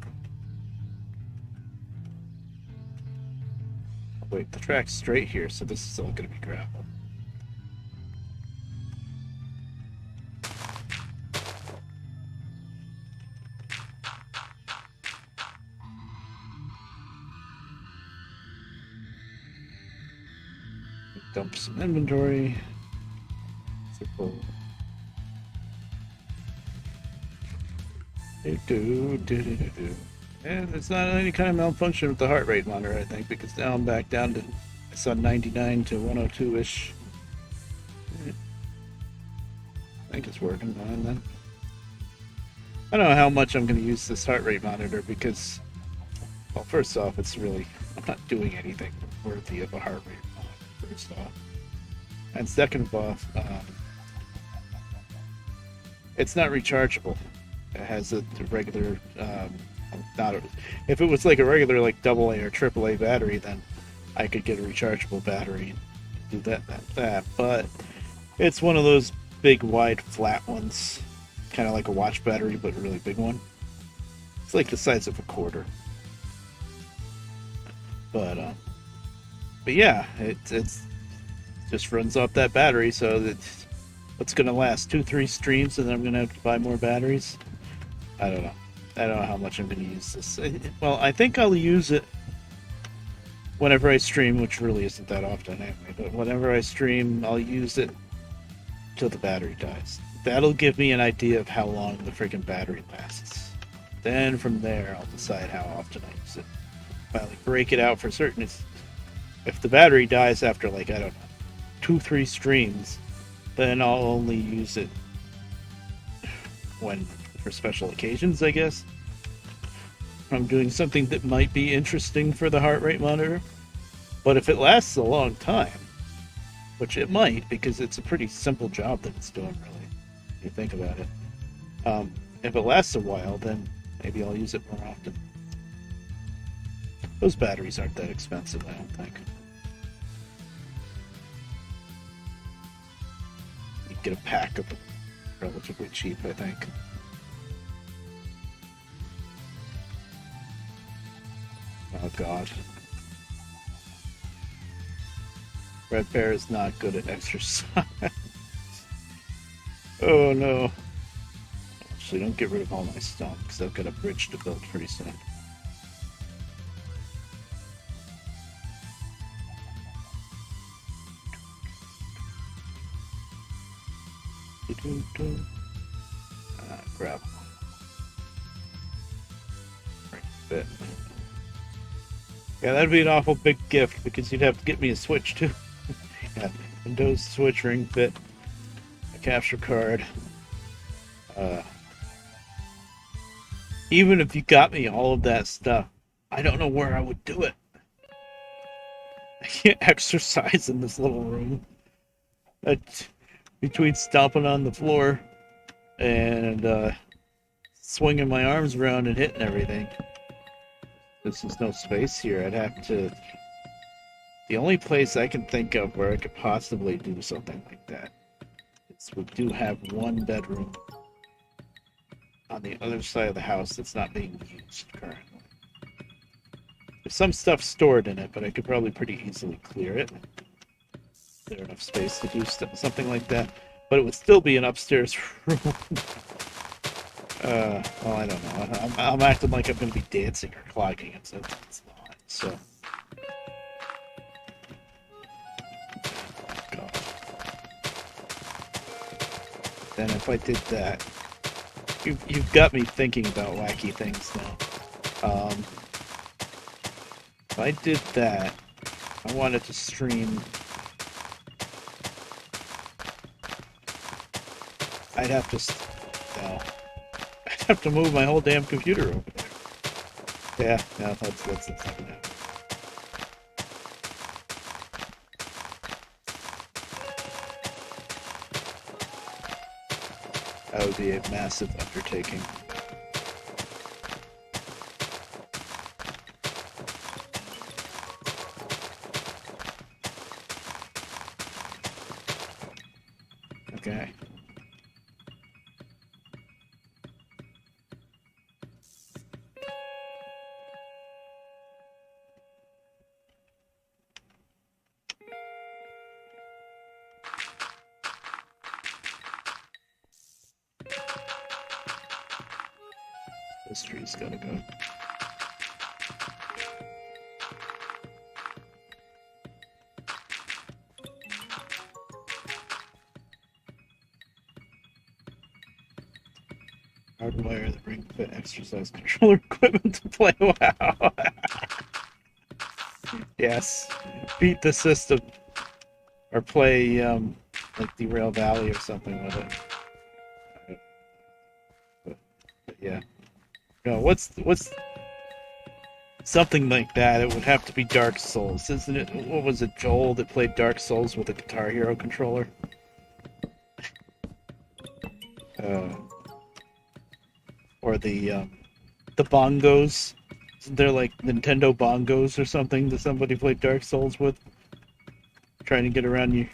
Wait, the track's straight here, so this is all going to be gravel. Dump some inventory. Simple. And it's not any kind of malfunction with the heart rate monitor, I think, because now I'm back down to, I saw 99 to 102-ish. I think it's working fine then. I don't know how much I'm going to use this heart rate monitor because, well, first off, it's really, I'm not doing anything worthy of a heart rate monitor, first off. And second off, it's not rechargeable. It has a regular, if it was like a regular like AA or AAA battery, then I could get a rechargeable battery and do that. But it's one of those big, wide, flat ones, kind of like a watch battery, but a really big one. It's like the size of a quarter. But yeah, it's just runs off that battery, so it's gonna last 2-3 streams, and then I'm gonna have to buy more batteries. I don't know how much I'm gonna use this. Well, I think I'll use it whenever I stream, which really isn't that often anyway. But whenever I stream, I'll use it till the battery dies. That'll give me an idea of how long the freaking battery lasts. Then from there, I'll decide how often I use it. If I like break it out for certain, if the battery dies after like, I don't know, 2-3 streams, then I'll only use it for special occasions, I guess. I'm doing something that might be interesting for the heart rate monitor. But if it lasts a long time, which it might, because it's a pretty simple job that it's doing, really, if you think about it. If it lasts a while, then Maybe I'll use it more often. Those batteries aren't that expensive, I don't think. You can get a pack of them relatively cheap, I think. Oh god. Red Bear is not good at exercise. Oh no. Actually, don't get rid of all my stuff, because I've got a bridge to build pretty soon. Grab bit. Yeah, that'd be an awful big gift, because you'd have to get me a Switch too. Yeah, Windows Switch ring fit, a capture card. Even if you got me all of that stuff, I don't know where I would do it. I can't exercise in this little room. Between stomping on the floor and swinging my arms around and hitting everything, this is no space here. I'd have to... The only place I can think of where I could possibly do something like that is we do have one bedroom on the other side of the house that's not being used currently. There's some stuff stored in it, but I could probably pretty easily clear it. There's enough space to do something like that, but it would still be an upstairs room. Well, I don't know. I'm acting like I'm going to be dancing or clogging it, so it's not. So. God. Then if I did that, you've got me thinking about wacky things now. If I did that, I wanted to stream. I'd have to. No. I'd have to move my whole damn computer over there. Yeah, no, that's not gonna happen. That would be a massive undertaking. Okay. This tree's gotta go. Hardwire the ring fit exercise controller equipment to play WoW. Yes. Beat the system. Or play like Derail Valley or something with it. But yeah. No, what's something like that? It would have to be Dark Souls, isn't it? What was it, Joel, that played Dark Souls with a Guitar Hero controller? Or the bongos. Isn't there like Nintendo bongos or something that somebody played Dark Souls with? Trying to get around your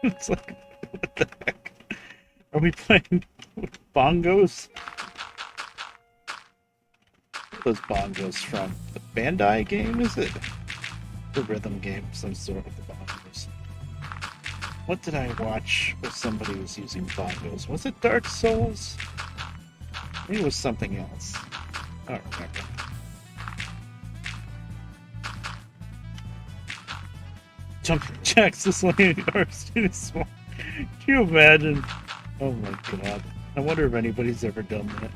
It's like, what the heck? Are we playing bongos? Those bongos from the Bandai game, is it? The rhythm game, some sort of the bongos. What did I watch where somebody was using bongos? Was it Dark Souls? Maybe it was something else. I don't remember. Jumping jacks this lane are too small. Can you imagine? Oh my god. I wonder if anybody's ever done that.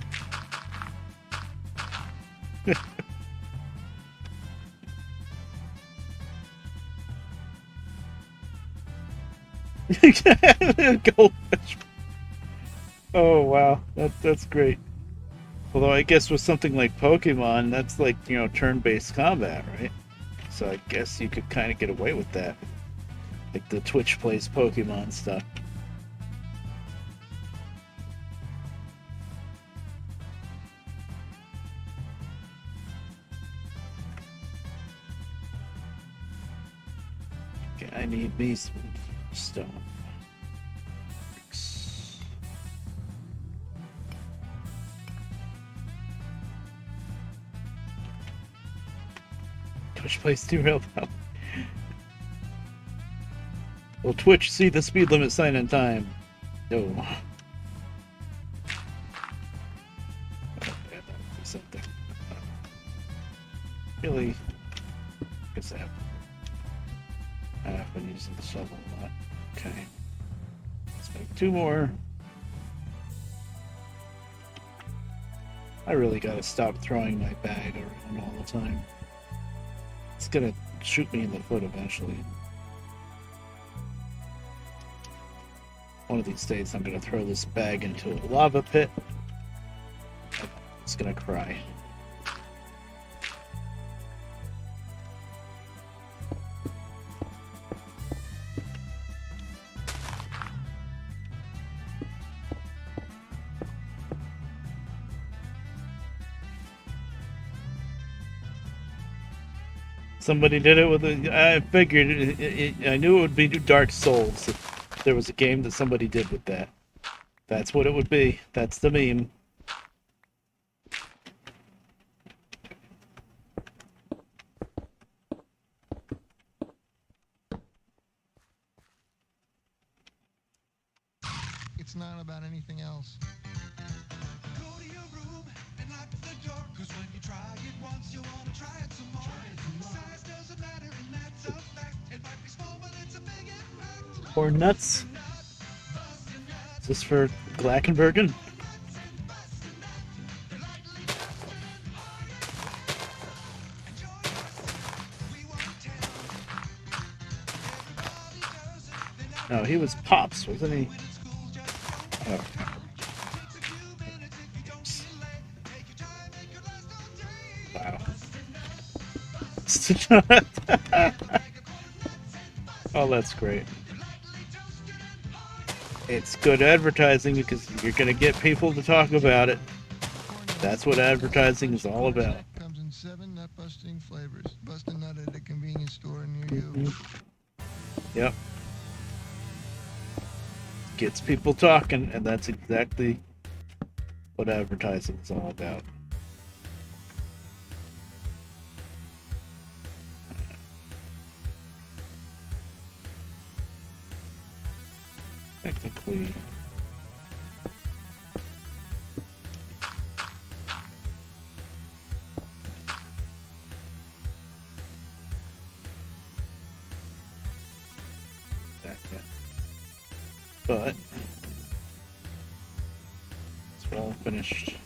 Goldfish. Oh wow, that's great. Although I guess with something like Pokemon, that's like, turn-based combat, right? So I guess you could kind of get away with that. Like the Twitch plays Pokemon stuff. Okay, I need me some stone. Twitch plays 2 real well. Will Twitch see the speed limit sign in time? No. Something. Really? I guess I have been using the shovel a lot. Okay. Let's make 2 more. I really gotta stop throwing my bag around all the time. It's gonna shoot me in the foot eventually. One of these days I'm gonna throw this bag into a lava pit. It's gonna cry. Somebody did it with a. I figured. I knew it would be Dark Souls if there was a game that somebody did with that. That's what it would be. That's the meme. It's not about anything else. Go to your room and lock the door, 'cause when you try it once, you want to try it some more. Size doesn't matter, and that's a fact. It might be small, but it's a big impact. Corn nuts. Is this for Glackenbergen? No, he was Pops, wasn't he? Oh. Wow. Oh, that's great. It's good advertising because you're going to get people to talk about it. That's what advertising is all about. Comes in 7 nut-busting flavors. Bust a nut at a convenience store near you. Yep. Gets people talking, and that's exactly what advertising is all about. Technically, but it's all finished.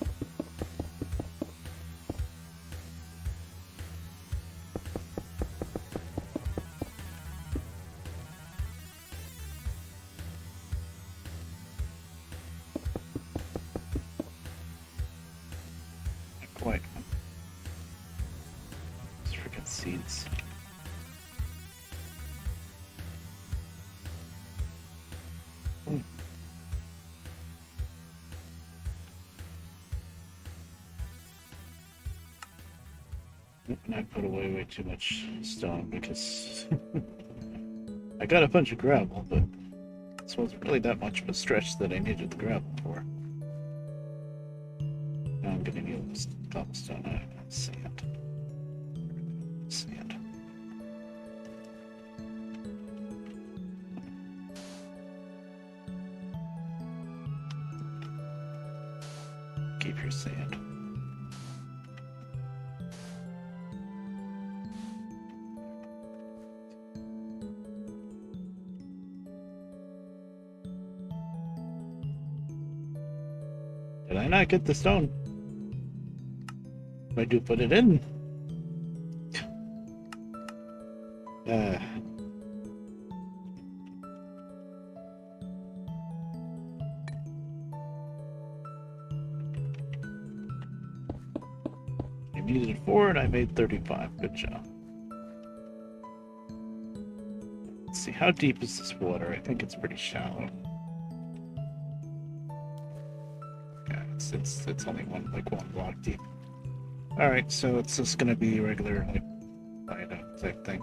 Not quite. These freaking seeds. And I put away way too much stone because I got a bunch of gravel, but this wasn't really that much of a stretch that I needed the gravel for. Now I'm gonna need this cobblestone and sand. Sand. Keep your sand. Did I not get the stone? I do put it in. I needed 4 and I made 35. Good job. Let's see, how deep is this water? I think it's pretty shallow. Yeah, it's only one block deep. All right, so it's just gonna be regular like type thing.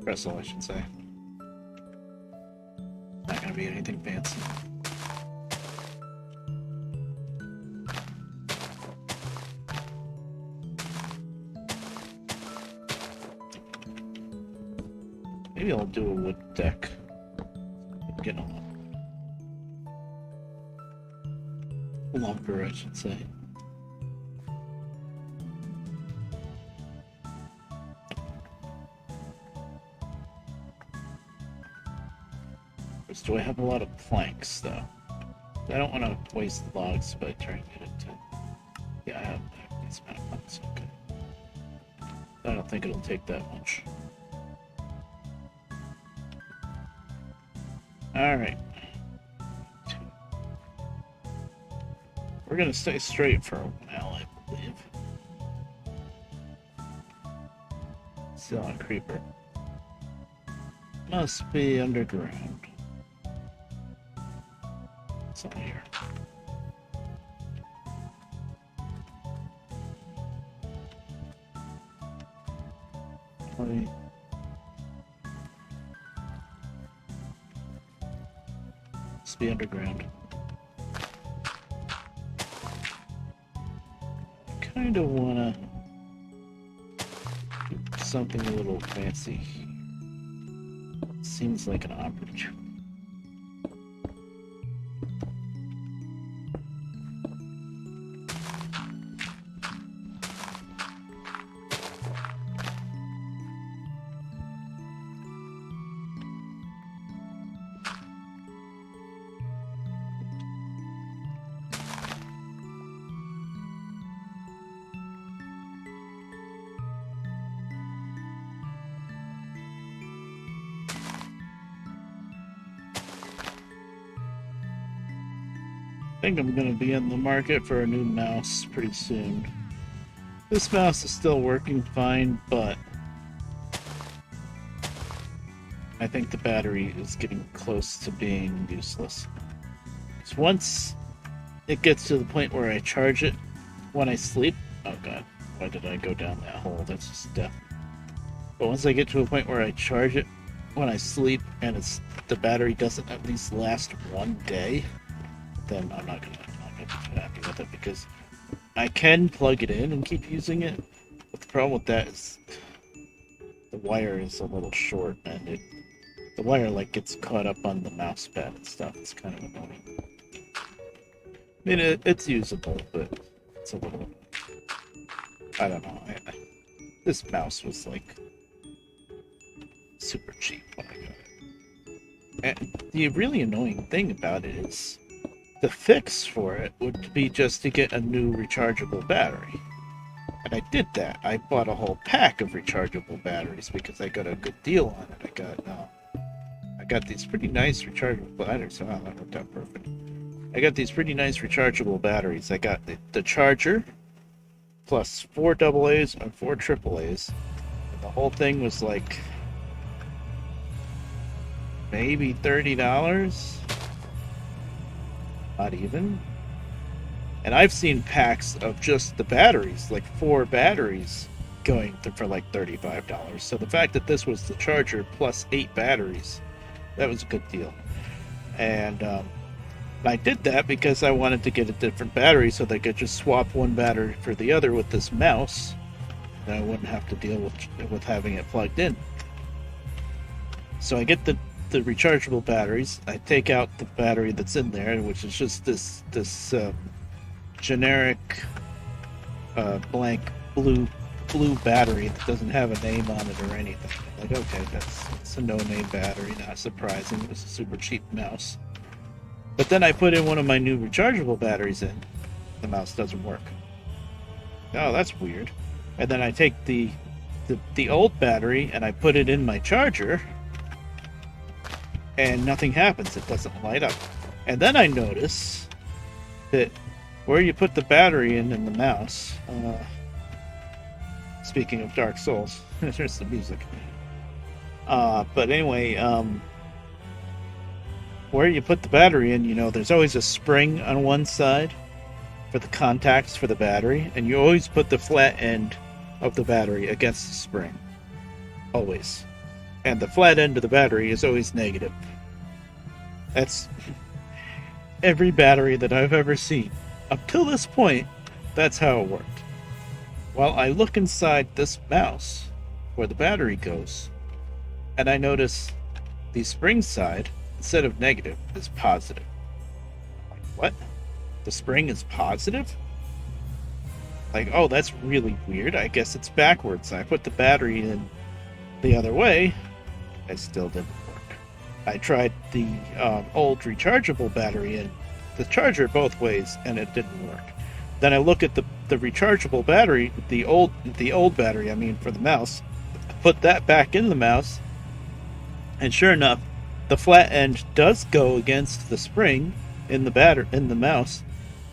Wrestle, I should say. Not gonna be anything fancy. Maybe I'll do a wood deck. Get a lumber, I should say. Do I have a lot of planks, though? I don't want to waste logs by trying to get it to... Yeah, I have these amount of planks, okay. I don't think it'll take that much. Alright. We're gonna stay straight for a while, I believe. Still on creeper. Must be underground. It's not here. Wait. Must be underground. Kinda wanna do something a little fancy. Seems like an opportunity. I think I'm going to be in the market for a new mouse pretty soon. This mouse is still working fine, but I think the battery is getting close to being useless. Because once it gets to the point where I charge it when I sleep... Oh god, why did I go down that hole? That's just death. But once I get to a point where I charge it when I sleep and the battery doesn't at least last one day, then I'm not gonna be happy with it, because I can plug it in and keep using it. But the problem with that is the wire is a little short, and the wire like gets caught up on the mouse pad and stuff. It's kind of annoying. I mean, it's usable, but it's a little... I don't know. This mouse was like super cheap when I got it. And the really annoying thing about it is the fix for it would be just to get a new rechargeable battery. And I did that. I bought a whole pack of rechargeable batteries because I got a good deal on it. I got these pretty nice rechargeable batteries. Oh, that worked out perfect. I got these pretty nice rechargeable batteries. I got the charger, plus 4 AA's and 4 AAA's. And the whole thing was like maybe $30. Not even. And I've seen packs of just the batteries, like 4 batteries, going for like $35. So the fact that this was the charger plus 8 batteries, that was a good deal. And I did that because I wanted to get a different battery so that I could just swap one battery for the other with this mouse, and I wouldn't have to deal with having it plugged in. So I get the rechargeable batteries. I take out the battery that's in there, which is just this generic blank blue battery that doesn't have a name on it or anything. Like, okay, it's a no-name battery, not surprising. It was a super cheap mouse. But then I put in one of my new rechargeable batteries in. The mouse doesn't work. Oh, that's weird. And then I take the old battery and I put it in my charger, and nothing happens. It doesn't light up. And then I notice that where you put the battery in the mouse, speaking of Dark Souls, there's the music. But anyway, where you put the battery in, there's always a spring on one side for the contacts for the battery, and you always put the flat end of the battery against the spring. Always. and the flat end of the battery is always negative. That's every battery that I've ever seen. Up till this point, that's how it worked. Well, I look inside this mouse where the battery goes, and I notice the spring side, instead of negative, is positive. Like, what? The spring is positive? Like, oh, that's really weird. I guess it's backwards. I put the battery in the other way. It still didn't work. I tried the old rechargeable battery in the charger both ways, and it didn't work. Then I look at the rechargeable battery, the old battery, I mean, for the mouse, put that back in the mouse, and sure enough, the flat end does go against the spring in the mouse,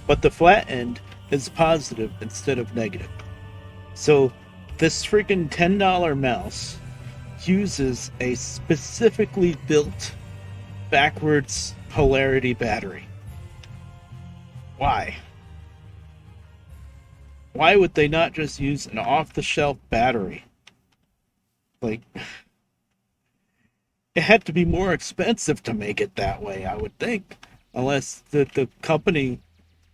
but the flat end is positive instead of negative. So this freaking $10 mouse uses a specifically built backwards polarity battery. Why? Why would they not just use an off-the-shelf battery? Like, it had to be more expensive to make it that way, I would think. Unless the company,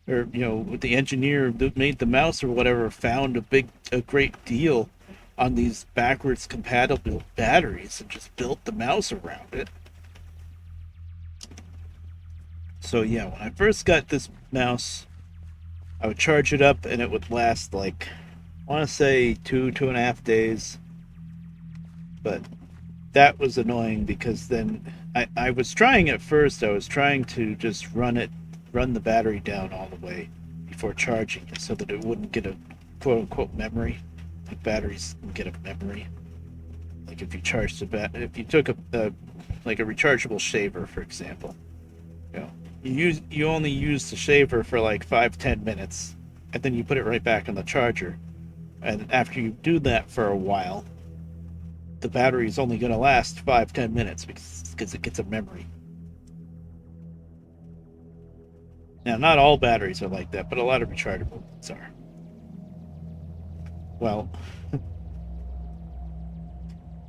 or, the engineer that made the mouse or whatever, found a great deal on these backwards compatible batteries and just built the mouse around it. So yeah, when I first got this mouse, I would charge it up and it would last like, I want to say 2.5 days. But that was annoying because then I was trying at first, I was trying to just run the battery down all the way before charging it so that it wouldn't get a quote unquote memory. Like batteries can get a memory. Like if you charged if you took a rechargeable shaver, for example, you only use the shaver for like 5-10 minutes, and then you put it right back in the charger. And after you do that for a while, the battery is only going to last 5-10 minutes because it gets a memory. Now, not all batteries are like that, but a lot of rechargeable ones are. Well,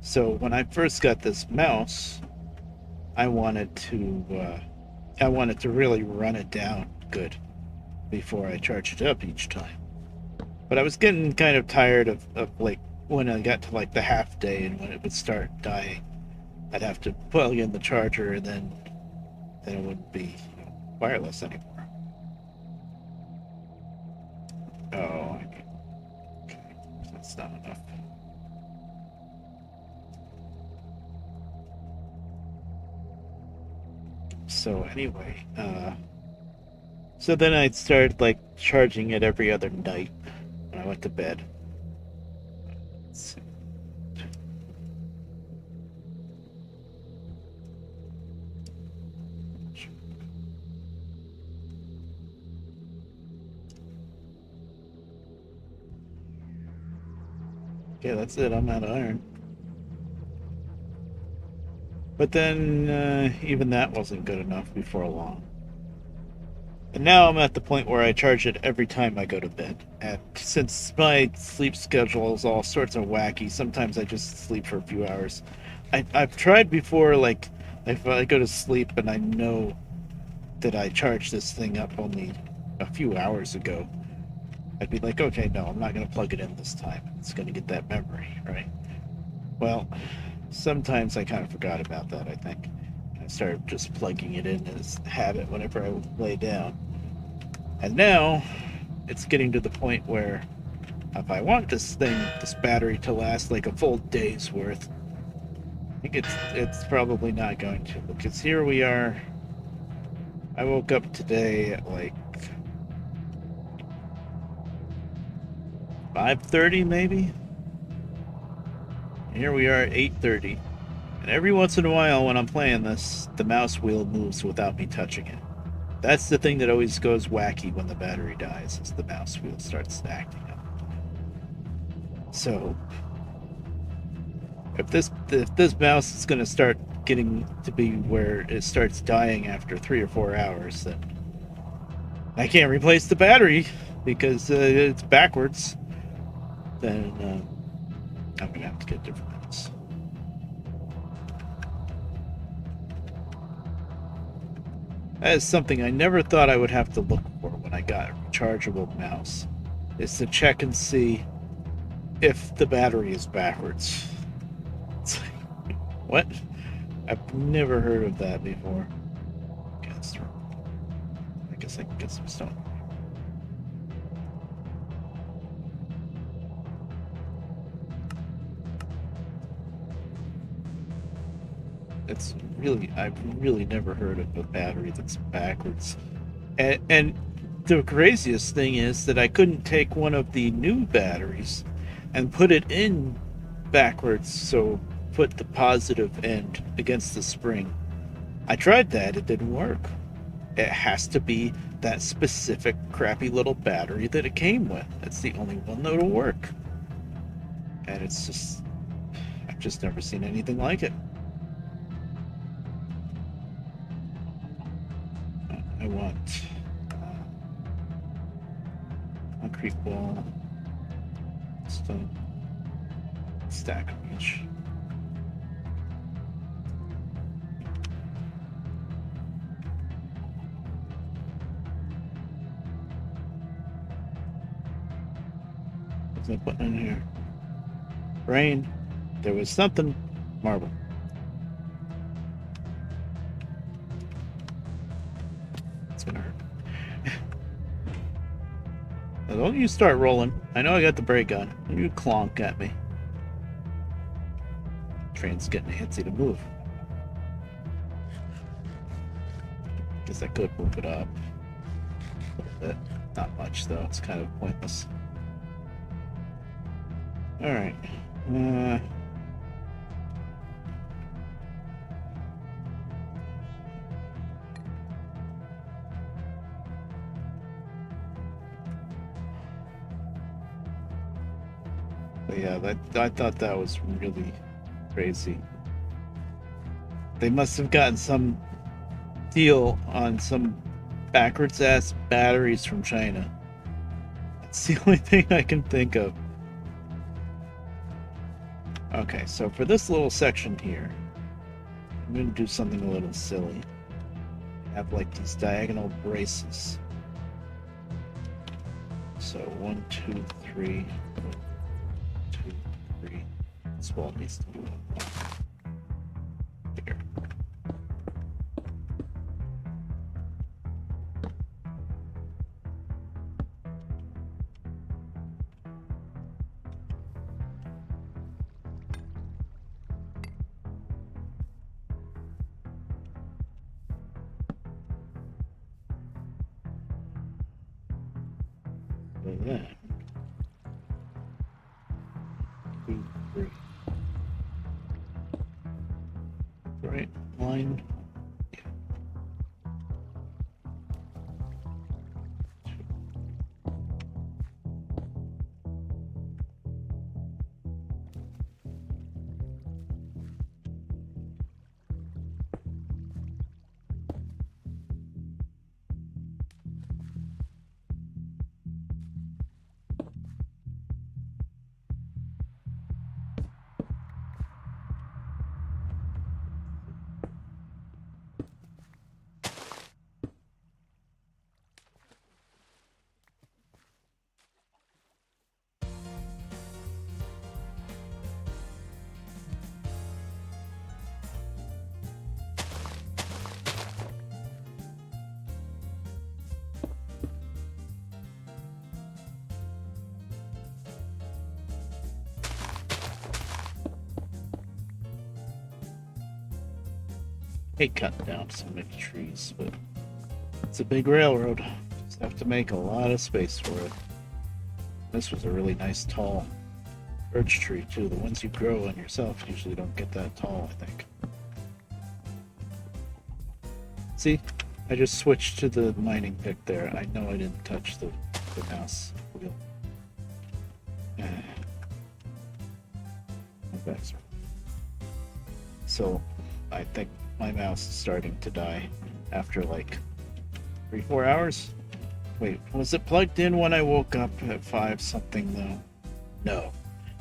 so when I first got this mouse, I wanted to really run it down good before I charge it up each time. But I was getting kind of tired of like when I got to like the half day and when it would start dying, I'd have to plug in the charger and then it wouldn't be wireless anymore. Oh, okay. That's not enough. So anyway, so then I started like charging it every other night when I went to bed. Let's see. Okay, that's it. I'm out of iron. But then even that wasn't good enough before long. And now I'm at the point where I charge it every time I go to bed. And since my sleep schedule is all sorts of wacky, sometimes I just sleep for a few hours. I've tried before, like, if I go to sleep and I know that I charged this thing up only a few hours ago, I'd be like, okay, no, I'm not going to plug it in this time. It's going to get that memory, right? Well, sometimes I kind of forgot about that, I think. I started just plugging it in as habit whenever I lay down. And now, it's getting to the point where if I want this battery to last like a full day's worth, I think it's probably not going to. Because here we are, I woke up today at like 5:30 maybe? And here we are at 8:30. And every once in a while when I'm playing this, the mouse wheel moves without me touching it. That's the thing that always goes wacky when the battery dies, is the mouse wheel starts acting up. So, if this mouse is going to start getting to be where it starts dying after 3 or 4 hours, then I can't replace the battery because it's backwards. Then I'm going to have to get different ones. That is something I never thought I would have to look for when I got a rechargeable mouse, is to check and see if the battery is backwards. It's like, what? I've never heard of that before. I guess I can get some stone. It's really, I've really never heard of a battery that's backwards. And the craziest thing is that I couldn't take one of the new batteries and put it in backwards, so put the positive end against the spring. I tried that, it didn't work. It has to be that specific crappy little battery that it came with. That's the only one that'll work. And it's just, I've just never seen anything like it. I want concrete wall, stone, stack of each. What's I putting in here? Brain. There was something. Marble. It's gonna hurt. Now, don't you start rolling. I know I got the brake on. You clonk at me. Train's getting antsy to move. Guess I could move it up a little bit. Not much though. It's kind of pointless. All right. But yeah, I thought that was really crazy. They must have gotten some deal on some backwards ass batteries from China. That's the only thing I can think of. Okay, so for this little section here, I'm going to do something a little silly. Have like these diagonal braces. So 1, 2, 3, 1, 2, 3. This wall needs to be here. Like that. 2, 3. Right line. Hate cutting down so many trees, but it's a big railroad. Just have to make a lot of space for it. This was a really nice tall birch tree too. The ones you grow on yourself usually don't get that tall, I think. See, I just switched to the mining pick there. I know I didn't touch the mouse wheel. Okay. So I think my mouse is starting to die after like 3-4 hours. Wait, was it plugged in when I woke up at 5 something though? No.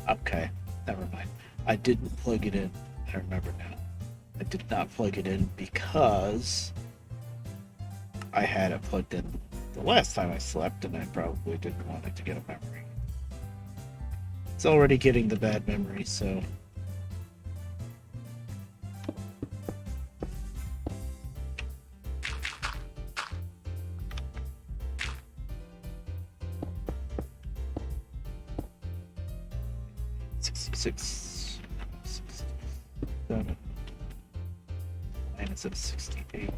Okay, never mind. I didn't plug it in. I remember now. I did not plug it in because I had it plugged in the last time I slept, and I probably didn't want it to get a memory. It's already getting the bad memory, so. Six, 7, minus of 68.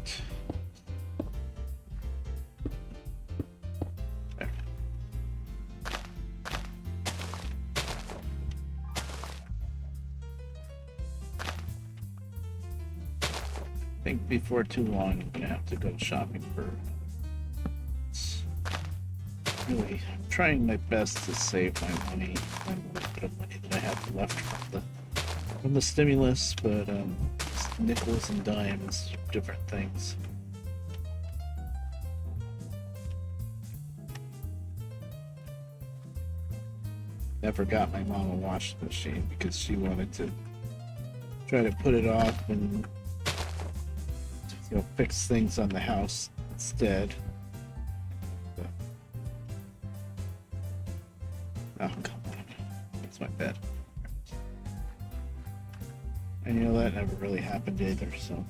There. I think before too long, I'm gonna have to go shopping for. Really, I'm trying my best to save my money, my little bit of money that I have left from the stimulus, but nickels and dimes, different things. Never got my mom a washing machine because she wanted to try to put it off and fix things on the house instead. So. Oh, come on. That's my bad. And that never really happened either, so.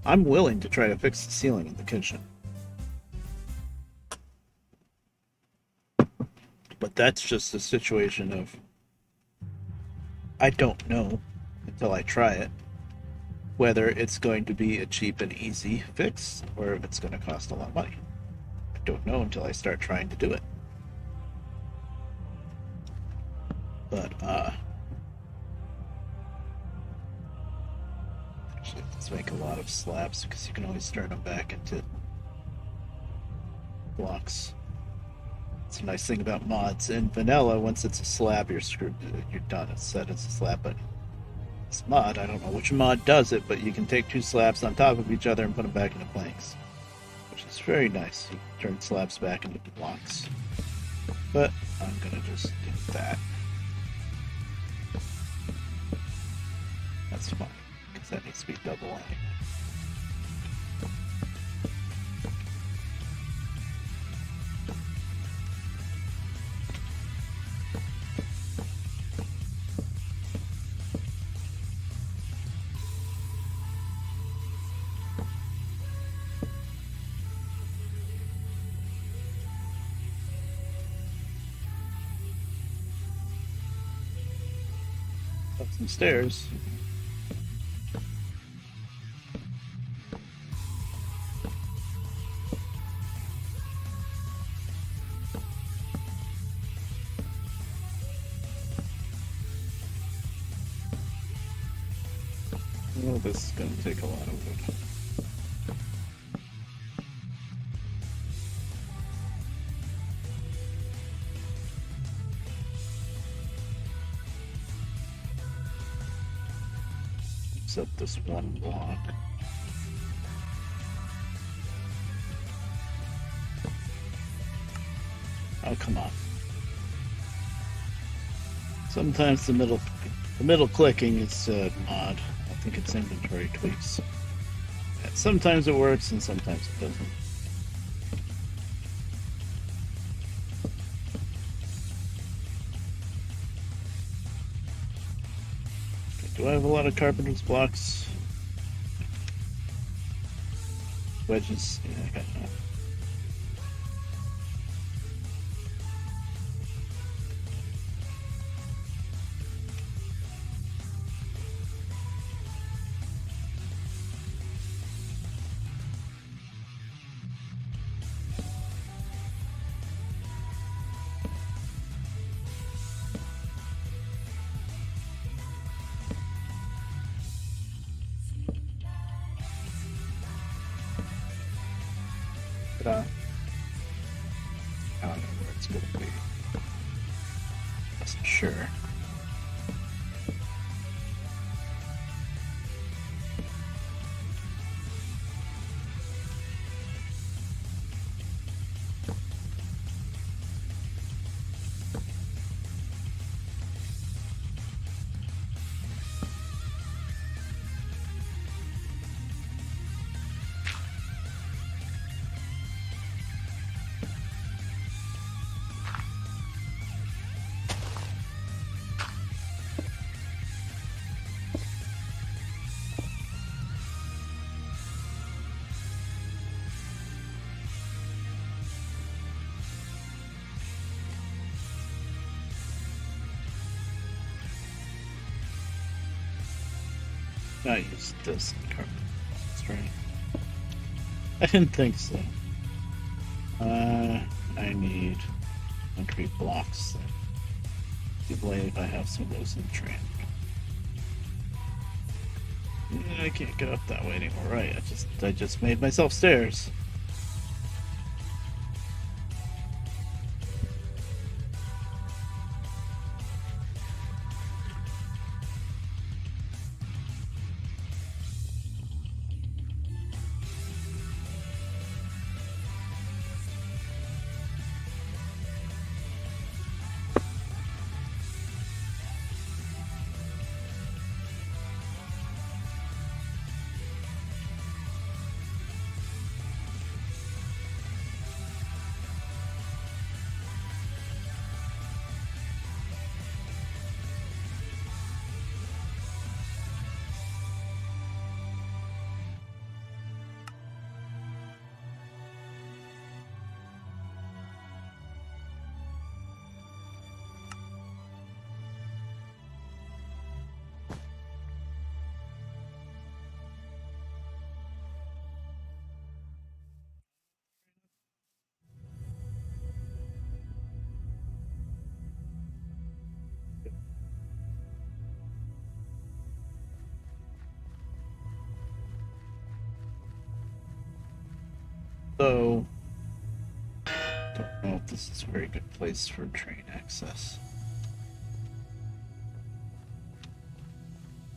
I'm willing to try to fix the ceiling in the kitchen. But that's just a situation of I don't know until I try it whether it's going to be a cheap and easy fix or if it's going to cost a lot of money. I don't know until I start trying to do it. But actually let's make a lot of slabs because you can always turn them back into blocks. It's a nice thing about mods. In vanilla, once it's a slab, you're screwed. You're done. It's set as a slab. But this mod, I don't know which mod does it, but you can take 2 slabs on top of each other and put them back into planks, which is very nice. You can turn slabs back into blocks. But I'm gonna just do that. That's fine because that needs to be double anyway. Up some stairs. Well, this is going to take a lot of wood. Except this one block. Oh, come on. Sometimes the middle clicking is odd. I think it's inventory tweaks. And sometimes it works and sometimes it doesn't. Do I have a lot of carpenter's blocks? Wedges? Yeah, I got enough. I don't know where it's going to be. Wasn't sure. I use this card. That's right. I didn't think so. I need concrete blocks. I do believe I have some of those in the train. I can't get up that way anymore. Right? I just made myself stairs. So, don't know if this is a very good place for train access.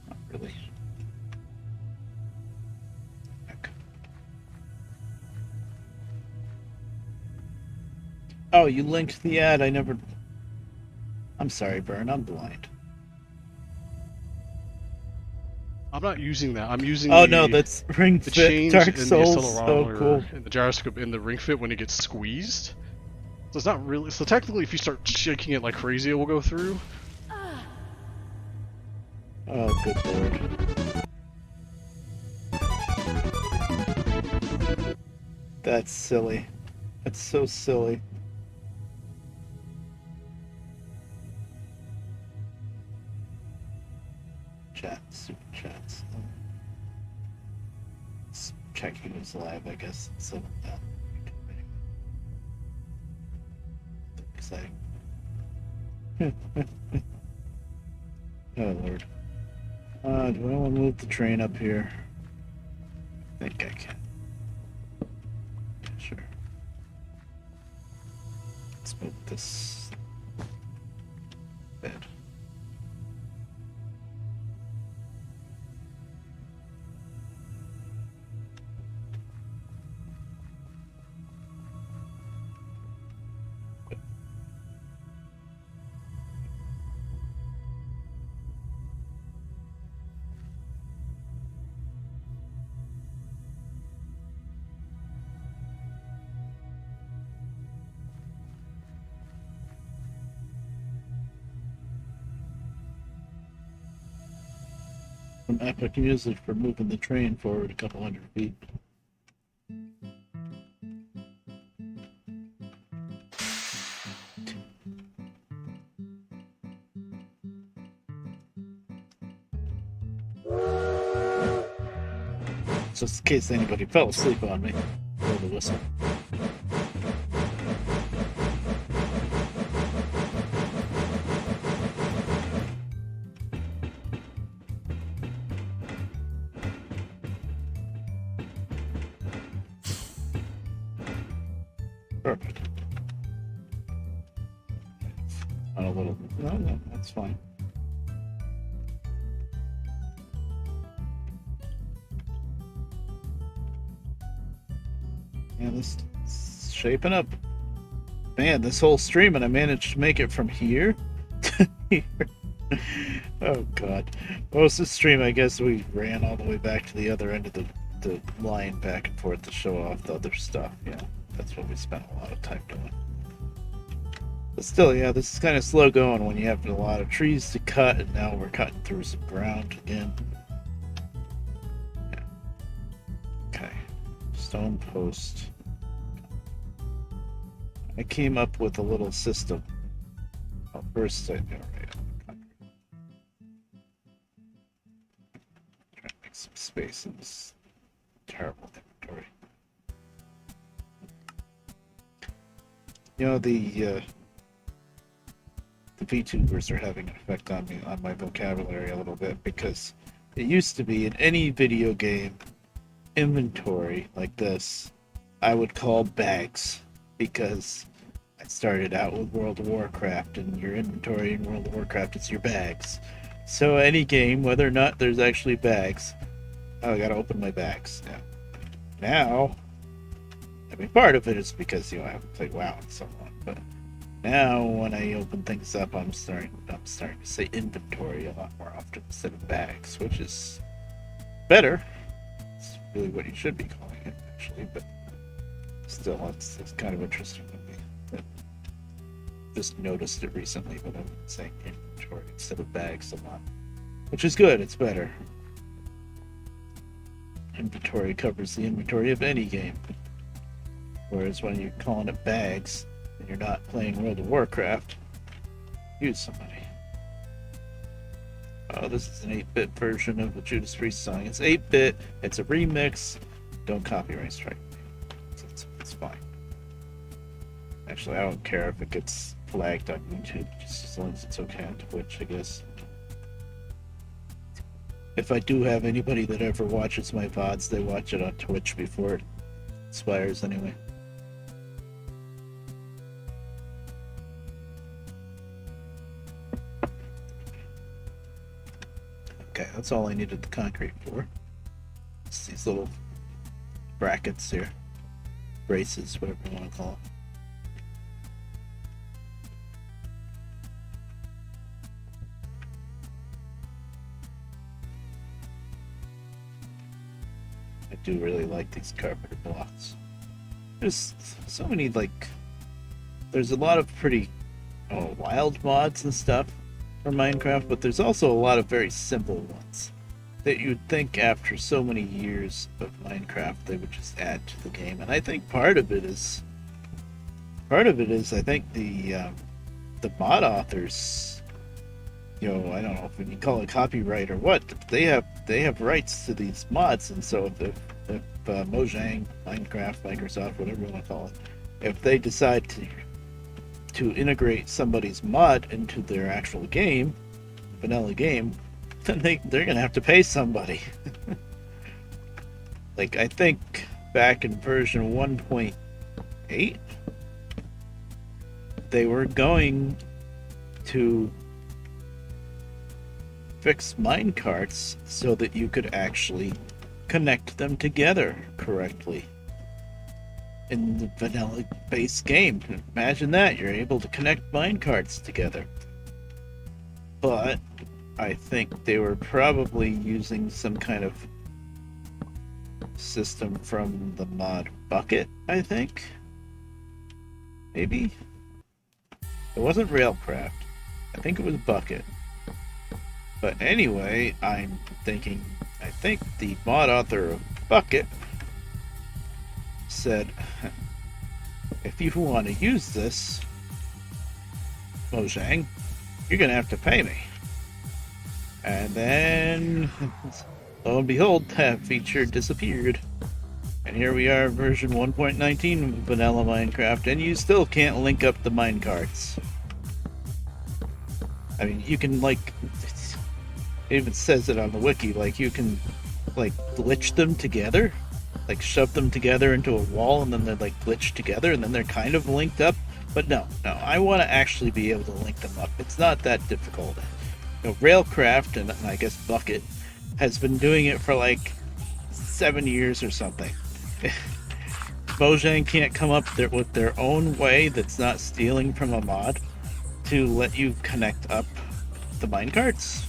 Not really. Heck. Oh, you linked the ad. I never. I'm sorry, Bern. I'm blind. I'm not using that. I'm using Oh no, that's Ring the Fit change Dark in the Souls. So accelerometer cool. and the gyroscope in the ring fit when it gets squeezed. So it's not really. So technically, if you start shaking it like crazy, it will go through. Oh, good lord. That's silly. That's so silly. Super chats. Let's check who's live, I guess. So that. Exciting. Oh lord. Do I want to move the train up here? I think I can. Yeah, sure. Let's move this bed. Some epic music for moving the train forward a couple hundred feet. Just in case anybody fell asleep on me. Blow the whistle. Perfect. On a little. No, that's fine. Yeah, this is shaping up. Man, this whole stream, and I managed to make it from here to here. Oh god. Most of the stream, I guess we ran all the way back to the other end of the line back and forth to show off the other stuff. Yeah, that's what we spent a lot of time doing. But still, yeah, this is kind of slow going when you have a lot of trees to cut, and now we're cutting through some ground again. Yeah. Okay. Stone post. I came up with a little system. Oh, first I know, right? Try to some space in this terrible inventory. You know, the VTubers are having an effect on me, on my vocabulary a little bit, because it used to be in any video game inventory like this, I would call bags, because I started out with World of Warcraft, and your inventory in World of Warcraft is your bags. So any game, whether or not there's actually bags, I gotta open my bags now. I mean, part of it is because, you know, I haven't played WoW in so long, but now when I open things up, I'm starting to say inventory a lot more often instead of bags, which is better. It's really what you should be calling it, actually, but still, it's kind of interesting to me. I just noticed it recently, but I've been saying inventory instead of bags a lot, which is good. It's better. Inventory covers the inventory of any game. Whereas when you're calling it bags and you're not playing World of Warcraft, use somebody. Oh, this is an 8-bit version of the Judas Priest song. It's 8-bit, it's a remix. Don't copyright strike me. It's fine. Actually, I don't care if it gets flagged on YouTube, just as long as it's okay on Twitch, I guess. If I do have anybody that ever watches my VODs, they watch it on Twitch before it expires anyway. Okay, that's all I needed the concrete for. It's these little brackets here. Braces, whatever you want to call them. I do really like these carpeted blocks. There's so many, like, there's a lot of pretty wild mods and stuff for Minecraft, but there's also a lot of very simple ones that you'd think after so many years of Minecraft they would just add to the game. And I think part of it is I think the mod authors, you know, I don't know if we can call it copyright or what, they have rights to these mods, and so if Mojang, Minecraft, Microsoft, whatever you want to call it, if they decide to integrate somebody's mod into their actual game, vanilla game, then they're gonna have to pay somebody. Like, I think back in version 1.8, they were going to fix minecarts so that you could actually connect them together correctly in the vanilla base game. Imagine that, you're able to connect minecarts together. But I think they were probably using some kind of system from the mod Bucket, I think. Maybe? It wasn't Railcraft. I think it was Bucket. But anyway, I think the mod author of Bucket said, if you want to use this, Mojang, you're going to have to pay me. And then, lo and behold, that feature disappeared. And here we are, version 1.19 of vanilla Minecraft, and you still can't link up the minecarts. I mean, you can, like, it even says it on the wiki, like, you can, like, glitch them together, like, shove them together into a wall, and then they're, like, glitched together, and then they're kind of linked up. But no, I want to actually be able to link them up. It's not that difficult. You know, Railcraft, and I guess Bucket, has been doing it for, like, 7 years or something. Mojang can't come up there with their own way that's not stealing from a mod to let you connect up the minecarts.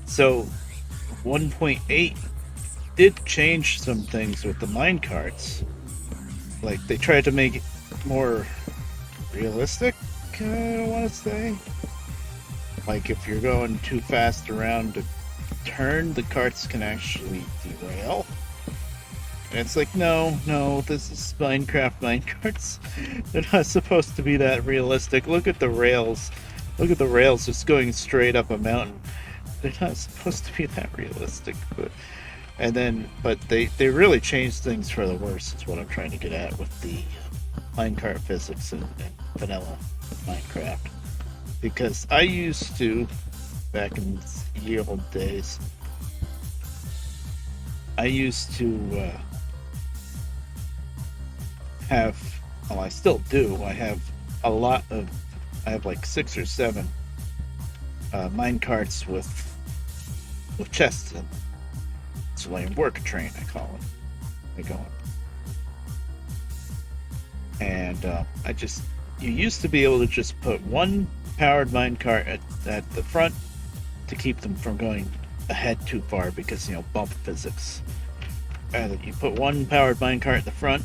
So 1.8 did change some things with the minecarts. Like, they tried to make it more realistic, I want to say. Like, if you're going too fast around a turn, the carts can actually derail. And it's like, no, this is Minecraft minecarts. They're not supposed to be that realistic. Look at the rails. Look at the rails just going straight up a mountain. They're not supposed to be that realistic. But they really changed things for the worse, is what I'm trying to get at with the minecart physics and vanilla Minecraft. Because I used to, back in the old days, I used to well, I still do. I have like 6 or 7 minecarts with chests in them. It's like work train, I call it. They go in. And you used to be able to just put one powered minecart at the front to keep them from going ahead too far because, bump physics. And you put one powered minecart in the front,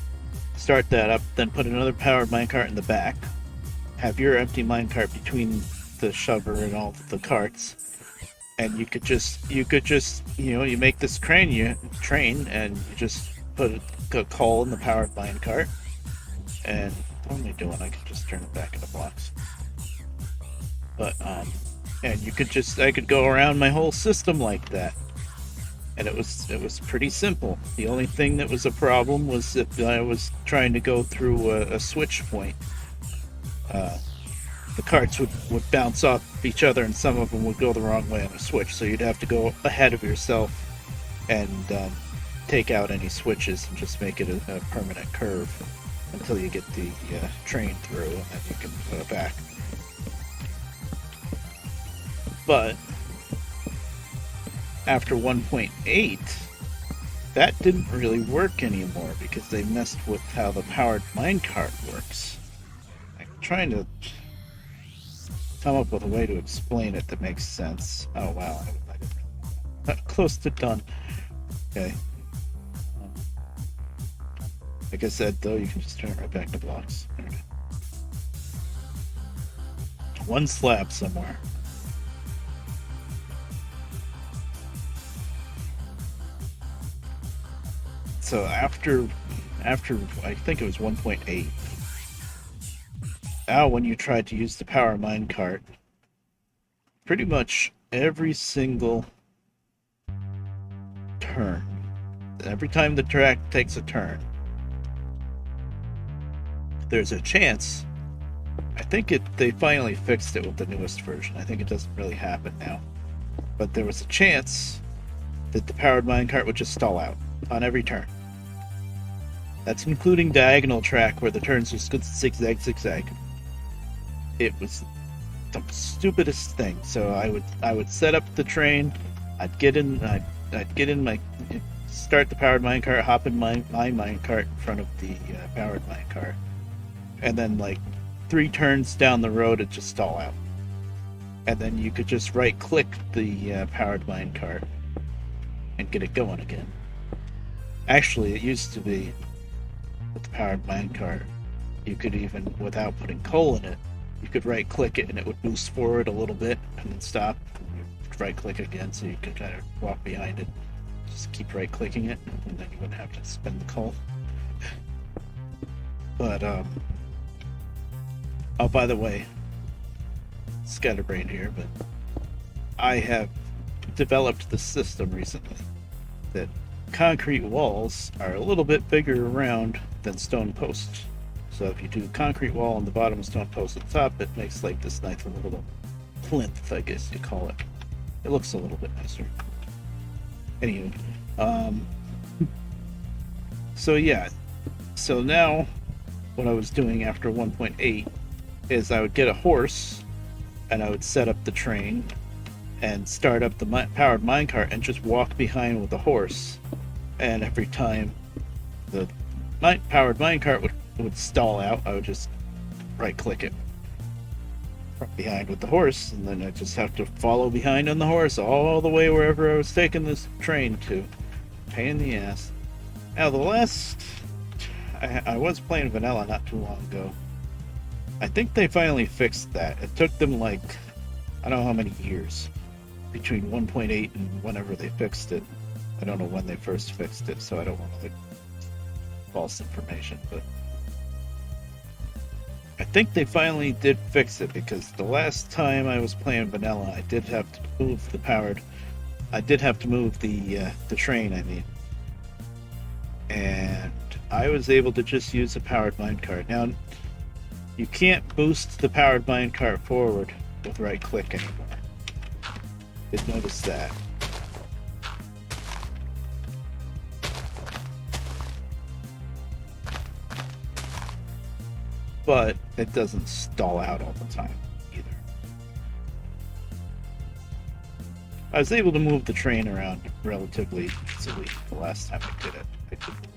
start that up, then put another powered minecart in the back, have your empty minecart between the shover and all the carts, and you make this train and you just put a coal in the powered minecart, and what am I doing? I could just turn it back into blocks. But and I could go around my whole system like that. And it was pretty simple. The only thing that was a problem was if I was trying to go through a switch point. The carts would bounce off each other, and some of them would go the wrong way on a switch. So you'd have to go ahead of yourself and take out any switches and just make it a permanent curve until you get the train through, and then you can put it back. But after 1.8, that didn't really work anymore because they messed with how the powered minecart works. I'm trying to come up with a way to explain it that makes sense. Oh wow, I didn't really close to done. Okay. Like I said, though, you can just turn it right back to blocks. There we go. One slab somewhere. So after I think it was 1.8, now when you tried to use the power minecart, pretty much every single turn, every time the track takes a turn, there's a chance. I think they finally fixed it with the newest version. I think it doesn't really happen now, but there was a chance that the powered minecart would just stall out on every turn. That's including diagonal track where the turns just go zigzag. It was the stupidest thing. So I would set up the train, I'd get in my start the powered minecart, hop in my minecart in front of the powered minecart, and then like 3 turns down the road it'd just stall out. And then you could just right click the powered minecart and get it going again. Actually, it used to be with the powered minecart, you could even, without putting coal in it, you could right click it and it would boost forward a little bit and then stop. And right click again so you could kind of walk behind it. Just keep right clicking it and then you wouldn't have to spend the coal. But oh, by the way, scatterbrained here, but I have developed the system recently that concrete walls are a little bit bigger around than stone posts. So if you do concrete wall on the bottom and stone post at the top, it makes like this nice little plinth, I guess you call it. It looks a little bit nicer. Anywho, so yeah, so now what I was doing after 1.8 is I would get a horse and I would set up the train and start up the powered minecart and just walk behind with the horse. And every time the powered minecart would stall out, I would just right click it from behind with the horse, and then I just have to follow behind on the horse all the way wherever I was taking this train to. Pain in the ass. Now I was playing vanilla not too long ago. I think they finally fixed that. It took them like, I don't know how many years between 1.8 and whenever they fixed it. I don't know when they first fixed it, so I don't want to false information, but I think they finally did fix it, because the last time I was playing vanilla, I did have to move the train, I mean. And I was able to just use a powered minecart. Now, you can't boost the powered minecart forward with right click anymore. Did notice that. But it doesn't stall out all the time either. I was able to move the train around relatively easily the last time I did it. I did believe it.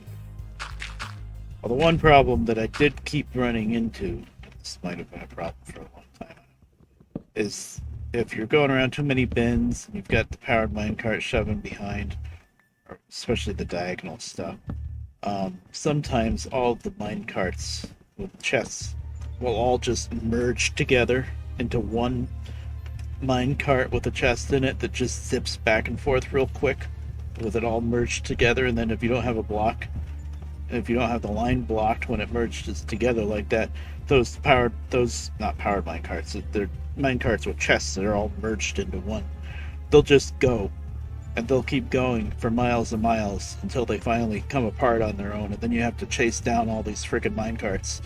Well, the one problem that I did keep running into, this might have been a problem for a long time, is if you're going around too many bins and you've got the powered minecart shoving behind, or especially the diagonal stuff, sometimes all of the minecarts with chests will all just merge together into one minecart with a chest in it that just zips back and forth real quick with it all merged together. And then if you don't have the line blocked when it merges together like that, those not powered minecarts, they're minecarts with chests that are all merged into one, they'll just go, and they'll keep going for miles and miles until they finally come apart on their own, and then you have to chase down all these freaking minecarts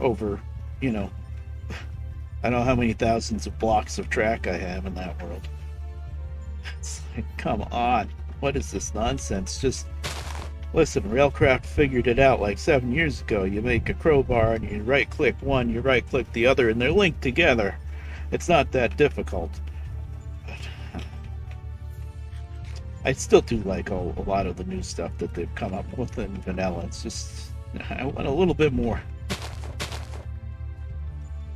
over, I don't know how many thousands of blocks of track I have in that world. It's like, come on, what is this nonsense? Just listen, Railcraft figured it out like 7 years ago. You make a crowbar and you right click one, you right click the other, and they're linked together. It's not that difficult. I still do like a lot of the new stuff that they've come up with in vanilla. It's just, I want a little bit more.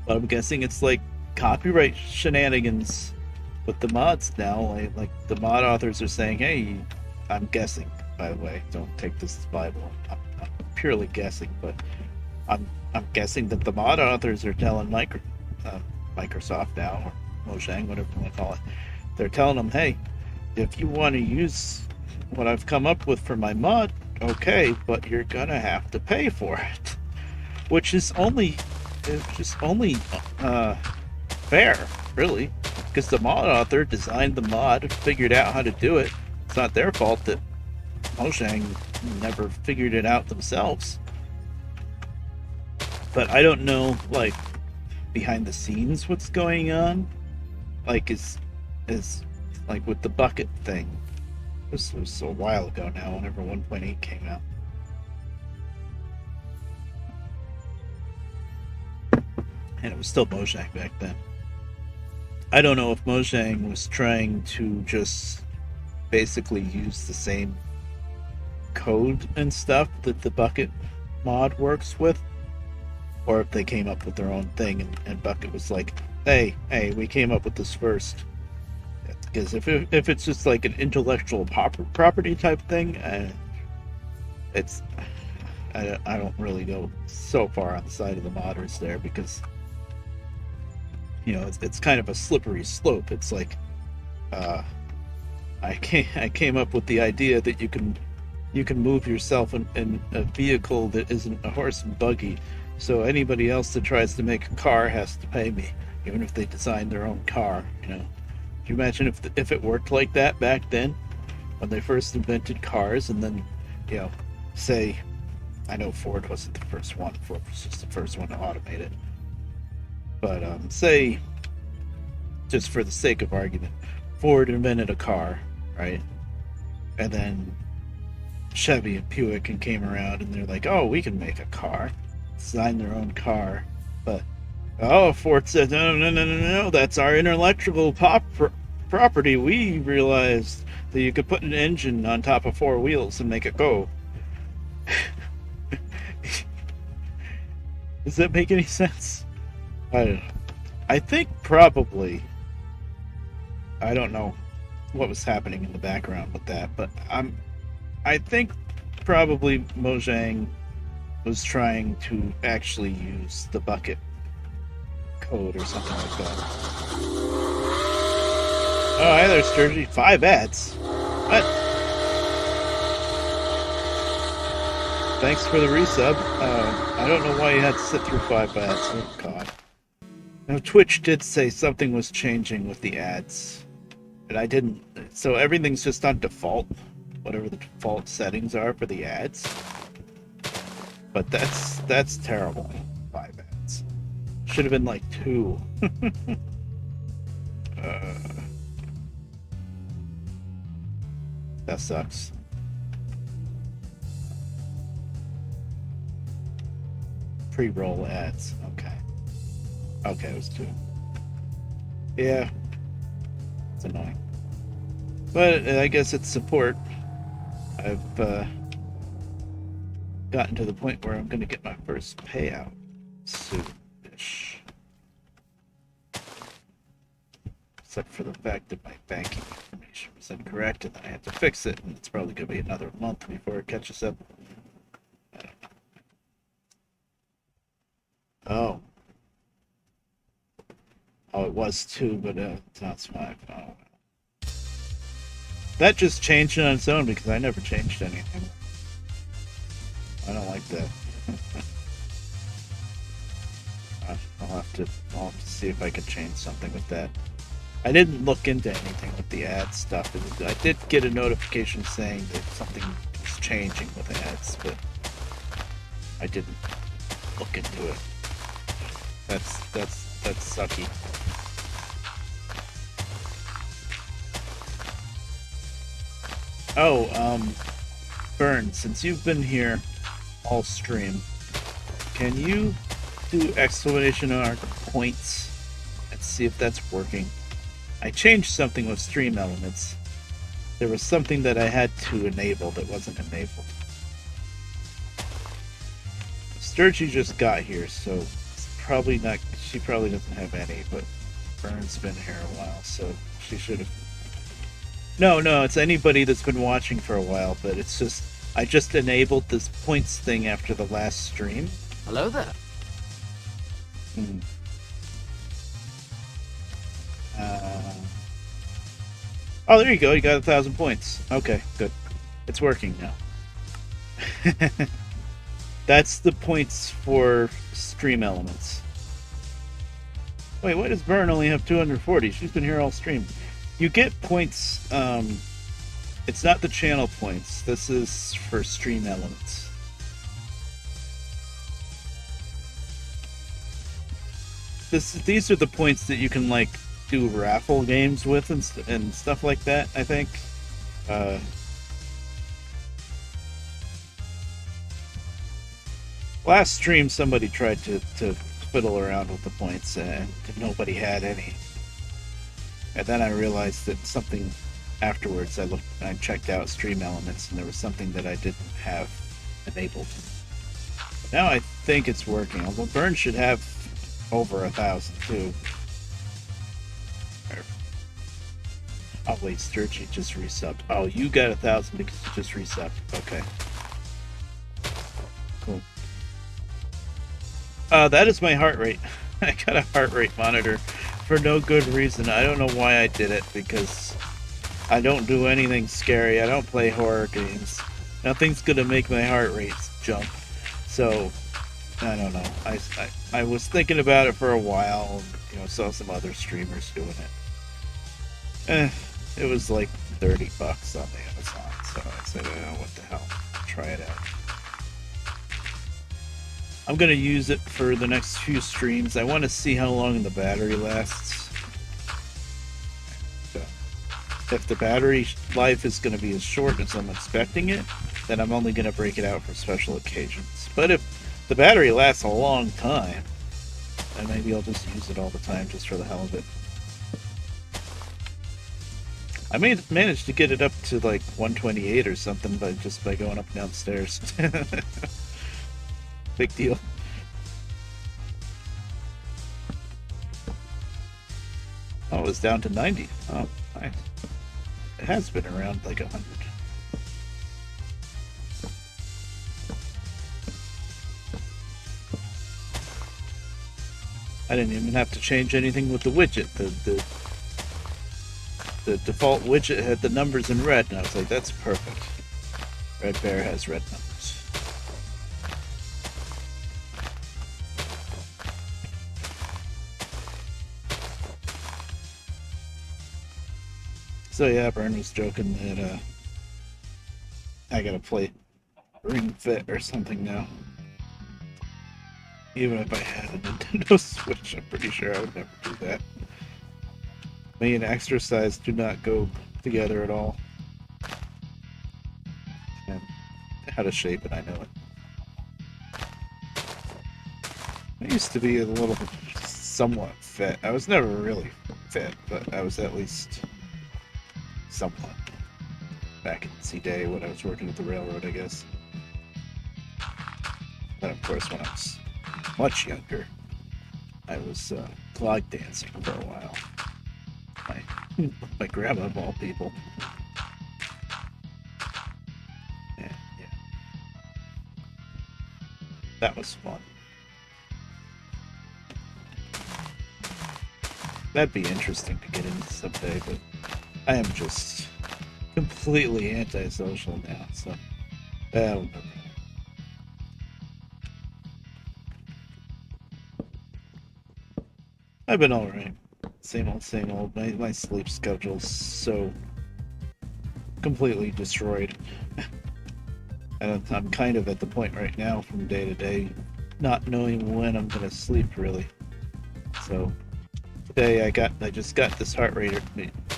But I'm guessing it's like copyright shenanigans with the mods now. Like the mod authors are saying, hey, I'm guessing, by the way, don't take this as Bible. I'm purely guessing, but I'm guessing that the mod authors are telling Microsoft now, or Mojang, whatever you want to call it, they're telling them, hey, if you want to use what I've come up with for my mod, okay, but you're gonna have to pay for it, which is only fair, really, because the mod author designed the mod, figured out how to do it. It's not their fault that Mojang never figured it out themselves. But I don't know, like, behind the scenes what's going on. Like, is like with the bucket thing. This was a while ago now, whenever 1.8 came out. And it was still Mojang back then. I don't know if Mojang was trying to just basically use the same code and stuff that the bucket mod works with, or if they came up with their own thing, and Bucket was like, hey, we came up with this first. Because if it's just like an intellectual property type thing, I don't really go so far on the side of the modders there, because it's kind of a slippery slope. It's like I came up with the idea that you can move yourself in a vehicle that isn't a horse and buggy, so anybody else that tries to make a car has to pay me, even if they design their own car. Can you imagine if it worked like that back then, when they first invented cars? And then, say, I know Ford wasn't the first one. Ford was just the first one to automate it. But say, just for the sake of argument, Ford invented a car, right? And then Chevy and Buick came around, and they're like, oh, we can make a car, design their own car. But Ford said, no, that's our intellectual property. We realized that you could put an engine on top of four wheels and make it go. Does that make any sense? I don't know. I think probably, I don't know what was happening in the background with that, but I think probably Mojang was trying to actually use the bucket code or something like that. Oh, hi there, Sturgy. 5 ads. What? thanks for the resub. I don't know why you had to sit through 5 ads. Oh, God. Now, Twitch did say something was changing with the ads. And I didn't. So everything's just on default. Whatever the default settings are for the ads. But that's terrible. 5 ads. Should have been like 2. That sucks. Pre-roll ads. Okay. Okay, it was 2. Yeah. It's annoying. But I guess it's support. I've gotten to the point where I'm going to get my first payout soon-ish. Except for the fact that my banking information was incorrect and then I had to fix it, and it's probably going to be another month before it catches up. I don't know. Oh. Oh, it was 2, but it's not 5. Oh. That just changed on its own because I never changed anything. I don't like that. I'll have to see if I can change something with that. I didn't look into anything with the ad stuff. I did get a notification saying that something was changing with ads, but I didn't look into it. That's sucky. Oh, Burn, since you've been here all stream, can you do exclamation mark points and see if that's working? I changed something with stream elements. There was something that I had to enable that wasn't enabled. Sturgy just got here, so it's probably not. She probably doesn't have any, but Burn's been here a while, so she should have. No, it's anybody that's been watching for a while, but it's just I just enabled this points thing after the last stream. Hello there. Oh, there you go. You got 1,000 points. Okay, good. It's working now. That's the points for stream elements. Wait, why does Burn only have 240? She's been here all stream. You get points. It's not the channel points. This is for stream elements. These are the points that you can like do raffle games with and stuff like that. I think. Last stream, somebody tried to fiddle around with the points, and nobody had any. And then I realized that something afterwards. I checked out stream elements, and there was something that I didn't have enabled. But now I think it's working. Although Burn should have over 1,000 too. Oh wait, Sturgy just resubbed. Oh, you got 1,000 because you just resubbed. Okay. Cool. That is my heart rate. I got a heart rate monitor for no good reason. I don't know why I did it, because I don't do anything scary. I don't play horror games. Nothing's gonna make my heart rate jump. So, I don't know. I was thinking about it for a while. Saw some other streamers doing it. It was like $30 on the Amazon. So I said, oh, what the hell? Try it out. I'm going to use it for the next few streams. I want to see how long the battery lasts. If the battery life is going to be as short as I'm expecting it, then I'm only going to break it out for special occasions. But if the battery lasts a long time, then maybe I'll just use it all the time just for the hell of it. I managed to get it up to like 128 or something by going up and down stairs. Big deal. Oh, it was down to 90. Oh, nice. It has been around like 100. I didn't even have to change anything with the widget. The default widget had the numbers in red, and I was like, that's perfect. Red Bear has red numbers. So yeah, Bern was joking that I gotta play Ring Fit or something now. Even if I had a Nintendo Switch, I'm pretty sure I would never do that. Me and exercise do not go together at all. I'm out of shape and I know it. I used to be a little somewhat fit. I was never really fit, but I was at least somewhat. Back in C-Day when I was working at the railroad, I guess. Then, of course, when I was much younger, I was clog dancing for a while. My grandma, of all people. And, yeah. That was fun. That'd be interesting to get into someday, but I am just completely antisocial now, so that'll never happen. I've been alright. Same old, same old. My sleep schedule's so completely destroyed. And I'm kind of at the point right now from day to day not knowing when I'm gonna sleep really. So today I just got this heart rate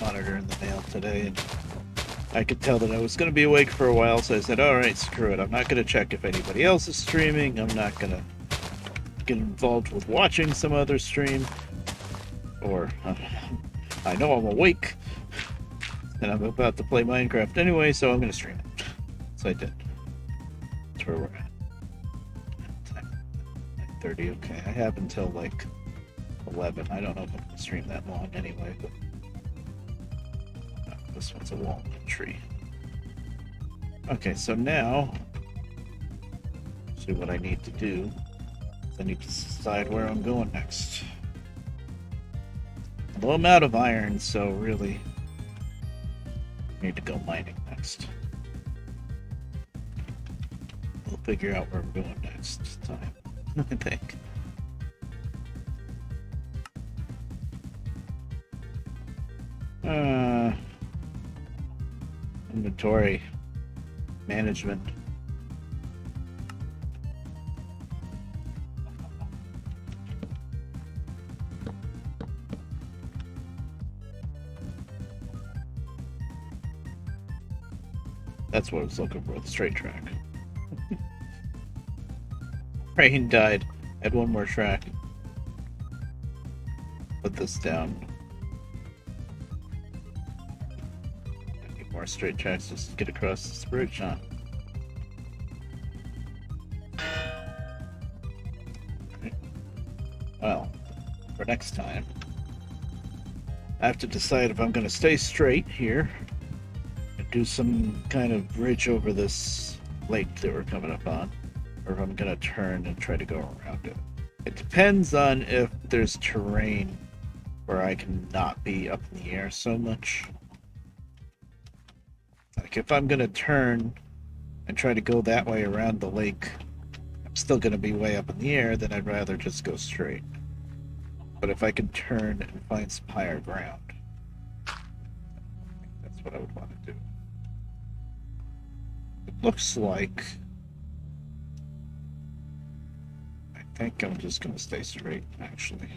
monitor in the mail today, and I could tell that I was gonna be awake for a while, so I said, alright, screw it. I'm not gonna check if anybody else is streaming. I'm not gonna get involved with watching some other stream. Or I know I'm awake and I'm about to play Minecraft anyway, so I'm gonna stream it. So I did. That's where we're at. Time 9:30. Okay, I have until like 11. I don't know if I'm gonna stream that long anyway, but this one's a walnut tree. Okay, so now see what I need to do. I need to decide where I'm going next. Well, I'm out of iron, so really I need to go mining next. We'll figure out where we're going next time, I think. Inventory management. That's what I was looking for, the straight track. Rain died. Had one more track. Put this down. I need more straight tracks just to get across this bridge, huh? Right. Well, for next time, I have to decide if I'm going to stay straight here do some kind of bridge over this lake that we're coming up on, or if I'm gonna turn and try to go around it. It depends on if there's terrain where I can not be up in the air so much. Like if I'm gonna turn and try to go that way around the lake, I'm still gonna be way up in the air, then I'd rather just go straight. But if I can turn and find some higher ground, I think that's what I would want to do. It looks like I think I'm just gonna stay straight, actually.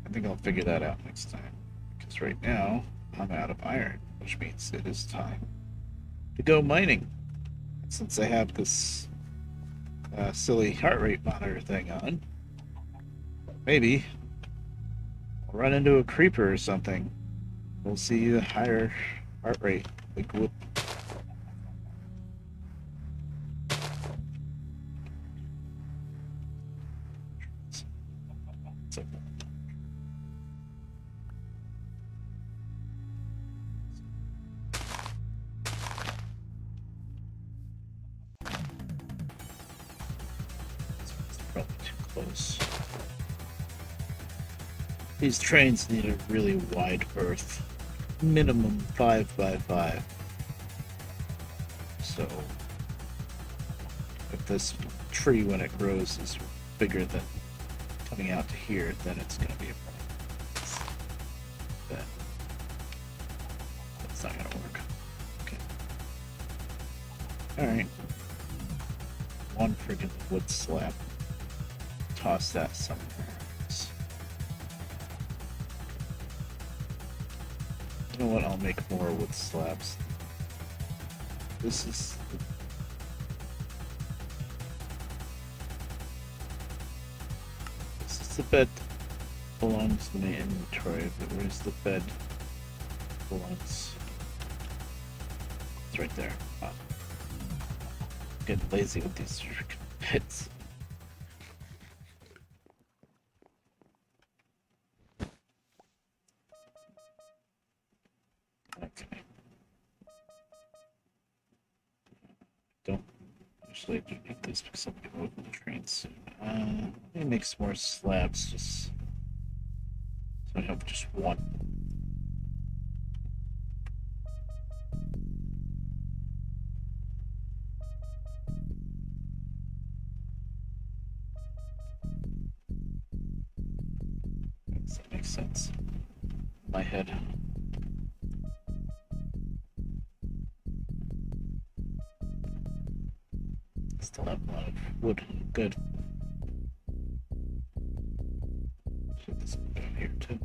I think I'll figure that out next time. Because right now, I'm out of iron, which means it is time to go mining. Since I have this silly heart rate monitor thing on, maybe I'll run into a creeper or something. We'll see a higher heart rate. Like, whoop. Probably too close. These trains need a really wide berth. Minimum 5x5. So if this tree when it grows is bigger than coming out to here, then it's gonna be a problem. That's not gonna work. Okay. Alright. One friggin' wood slab. Toss that somewhere else. You know what? I'll make more wood slabs. This is the bed belongs in the inventory, but where's the bed belongs? It's right there. Wow. Getting lazy with these freaking beds. Okay. Don't usually do need this because I'll be moving the train soon. Let me make some more slabs just so I have just one. Does that make sense? In my head. Still have a lot of wood. Good. Put this down here too.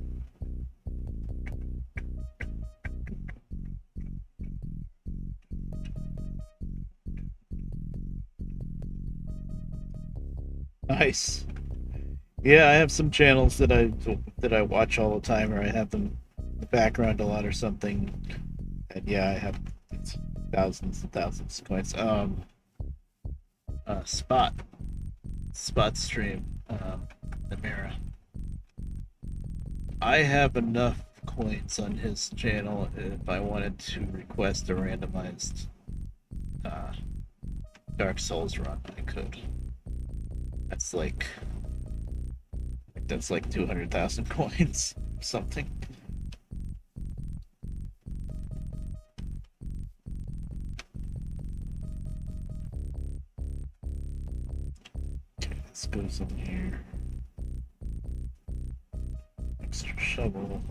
Nice. Yeah, I have some channels that I watch all the time, or I have them in the background a lot or something. And yeah, I have thousands and thousands of coins. Spot stream, the mirror. I have enough coins on his channel if I wanted to request a randomized Dark Souls run. I could. That's like 200,000 coins or something. Okay, this goes in here. Extra shovel.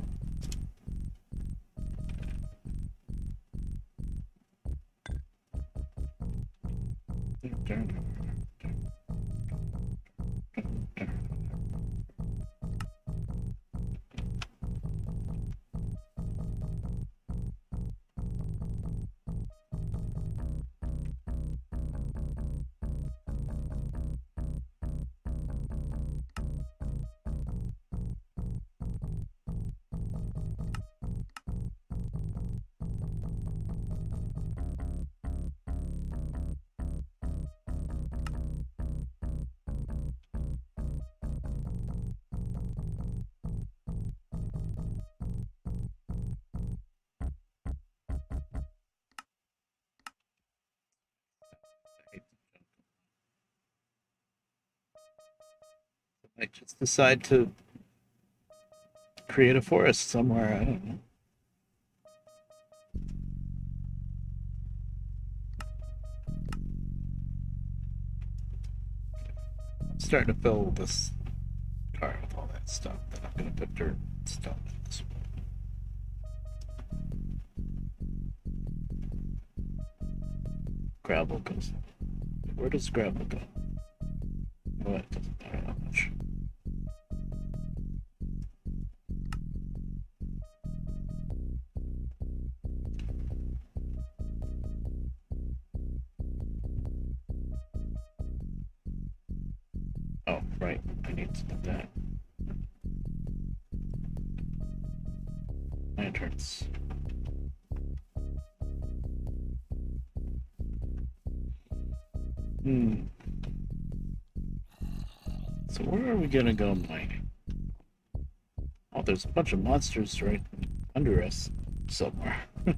I just decide to create a forest somewhere. I don't know. I'm starting to fill this car with all that stuff. Then I'm gonna put dirt and stuff in this one. Gravel goes. Where does gravel go? Oh, it doesn't matter that much. Oh, right. I need to do that. Lanterns. So where are we gonna go mining? Oh, there's a bunch of monsters right under us somewhere. I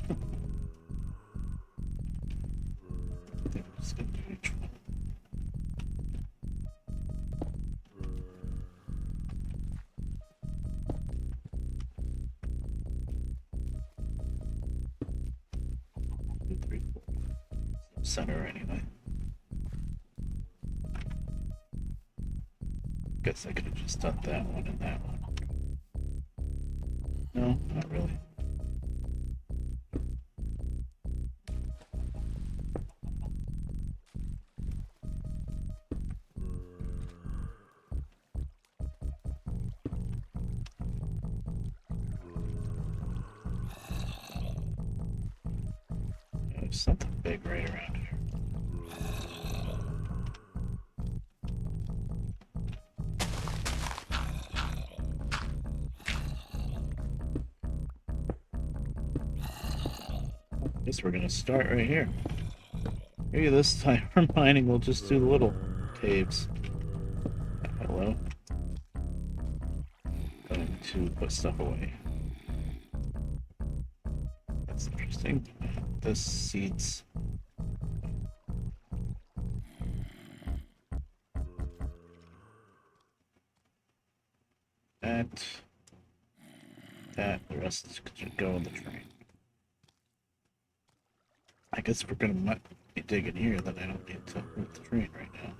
think we're just gonna do each one. Two, three, four. Center anyway. Guess I could have just done that one and that one. No, not really. There's something big right around here. Guess we're gonna start right here. Maybe this time for mining we'll just do the little caves. Hello. Going to put stuff away. That's interesting. The seeds. That, the rest should go in the train. I guess if we're gonna be digging here, then I don't need to move the train right now.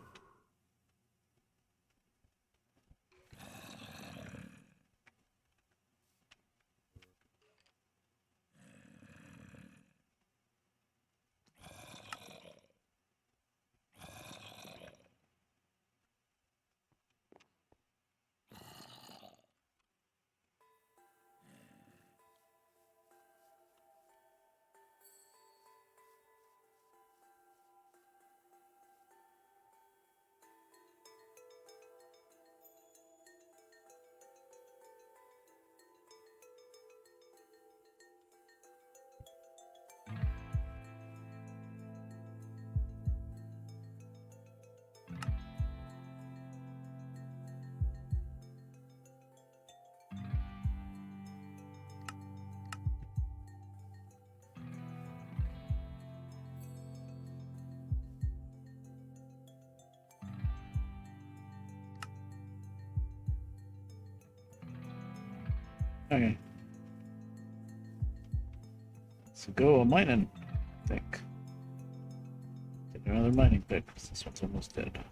Okay. So go mining, I think. Get another mining pick, because this one's almost dead.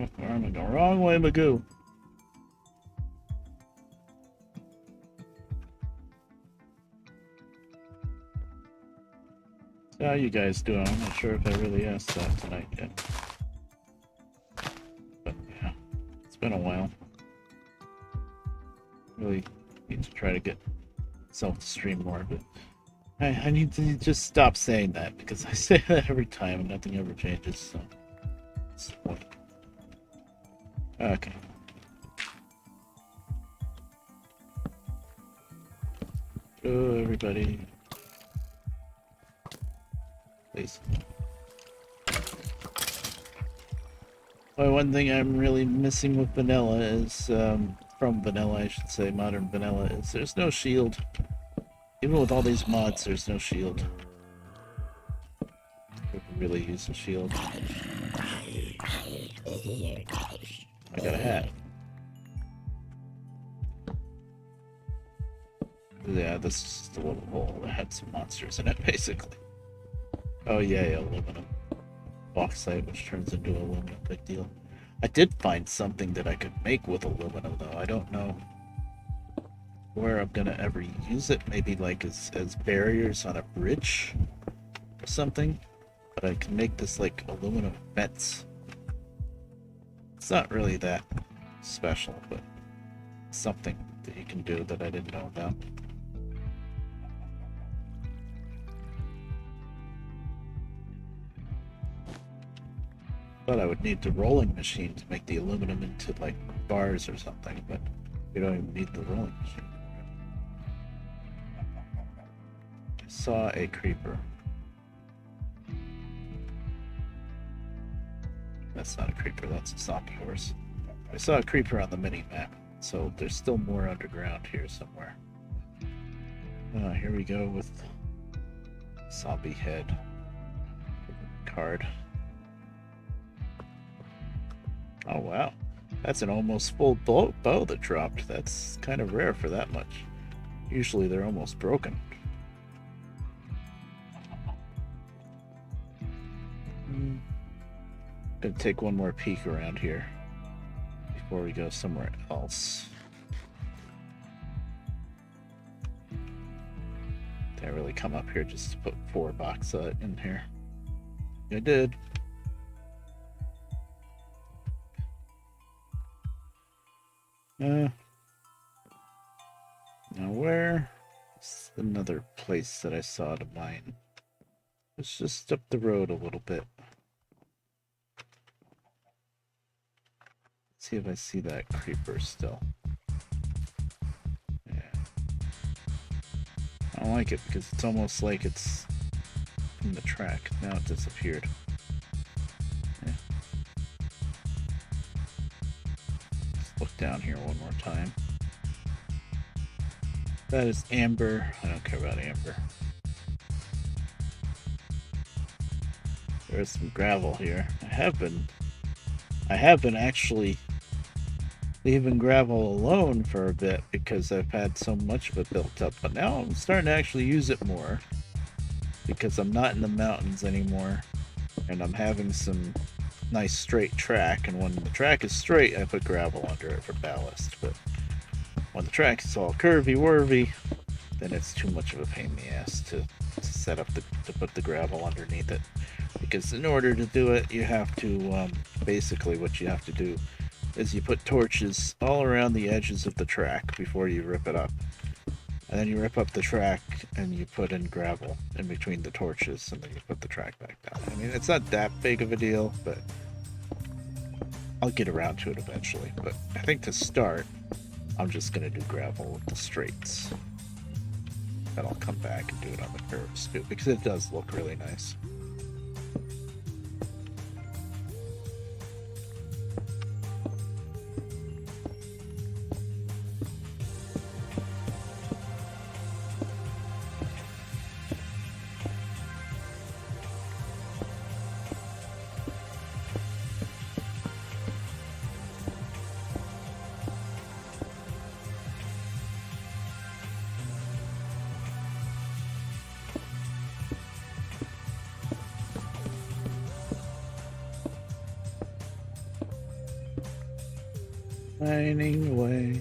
Oh, where am I going? Wrong way, Magoo. So how you guys doing? I'm not sure if I really asked that tonight yet. But yeah, it's been a while. Really need to try to get myself to stream more, but I need to just stop saying that because I say that every time and nothing ever changes, so what's the point? Okay. Oh, everybody. Please. Well, one thing I'm really missing with vanilla is, from vanilla, I should say, modern vanilla, is there's no shield. Even with all these mods, there's no shield. We can really use a shield. I got a hat. Yeah, this is just a little hole that had some monsters in it, basically. Oh yeah, aluminum. Bauxite, which turns into aluminum, big deal. I did find something that I could make with aluminum, though. I don't know where I'm gonna ever use it. Maybe like as barriers on a bridge or something. But I can make this like aluminum fence. It's not really that special, but something that you can do that I didn't know about. Thought I would need the rolling machine to make the aluminum into like bars or something, but you don't even need the rolling machine. I saw a creeper. That's not a creeper, that's a zombie horse. I saw a creeper on the mini map, so there's still more underground here somewhere. Here we go with zombie head card. Oh wow, that's an almost full bow that dropped. That's kind of rare for that much. Usually they're almost broken. Gonna take one more peek around here before we go somewhere else. Did I really come up here just to put 4 box in here? I did. Now where is another place that I saw to mine? It's just up the road a little bit. Let's see if I see that creeper still. Yeah. I don't like it because it's almost like it's in the track. Now it disappeared. Yeah. Let's look down here one more time. That is amber. I don't care about amber. There's some gravel here. I have been actually leaving gravel alone for a bit because I've had so much of it built up, but now I'm starting to actually use it more because I'm not in the mountains anymore and I'm having some nice straight track, and when the track is straight I put gravel under it for ballast, but when the track is all curvy-wurvy, then it's too much of a pain in the ass to set up to put the gravel underneath it. Because in order to do it, you have to, basically what you have to do is you put torches all around the edges of the track before you rip it up. And then you rip up the track and you put in gravel in between the torches, and then you put the track back down. I mean, it's not that big of a deal, but I'll get around to it eventually. But I think to start, I'm just going to do gravel with the straights. Then I'll come back and do it on the curves too, because it does look really nice. Mining away.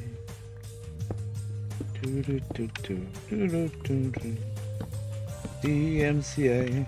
DMCA.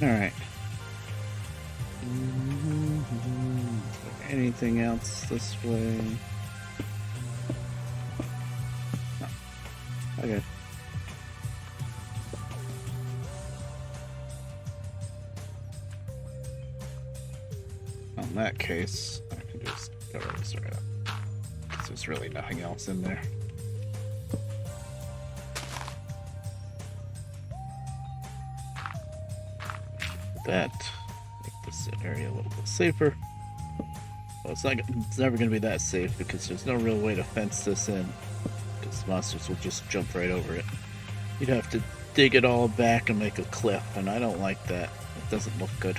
Alright. Anything else this way? No. Okay. In that case, I can just go this right up. Because there's really nothing else in there. That make this area a little bit safer. Well, it's never going to be that safe because there's no real way to fence this in, because monsters will just jump right over it. You'd have to dig it all back and make a cliff, and I don't like that. It doesn't look good.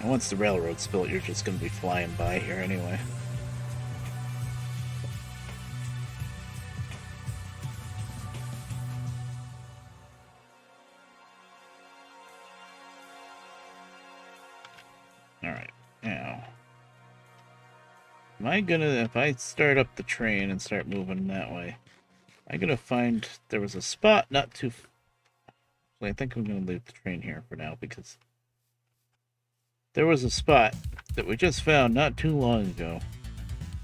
And once the railroad's built, you're just gonna be flying by here anyway. Alright, now. Am I gonna, if I start up the train and start moving that way, I'm gonna find there was a spot not too. I think I'm gonna leave the train here for now because there was a spot that we just found not too long ago.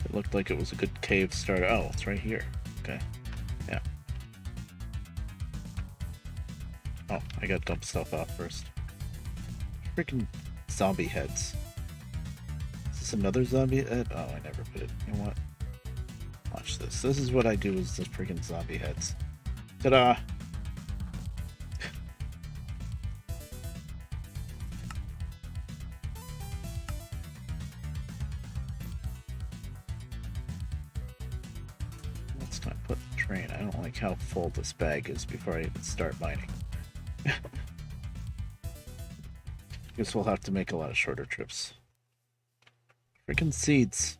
It looked like it was a good cave starter. Oh, it's right here. Okay. Yeah. Oh, I gotta dump stuff out first. Freaking zombie heads. Is this another zombie head? Oh, I never put it. You know what? Watch this. This is what I do with the freaking zombie heads. Ta-da! Let's not put the train. I don't like how full this bag is before I even start mining. Guess we'll have to make a lot of shorter trips. Freaking seeds.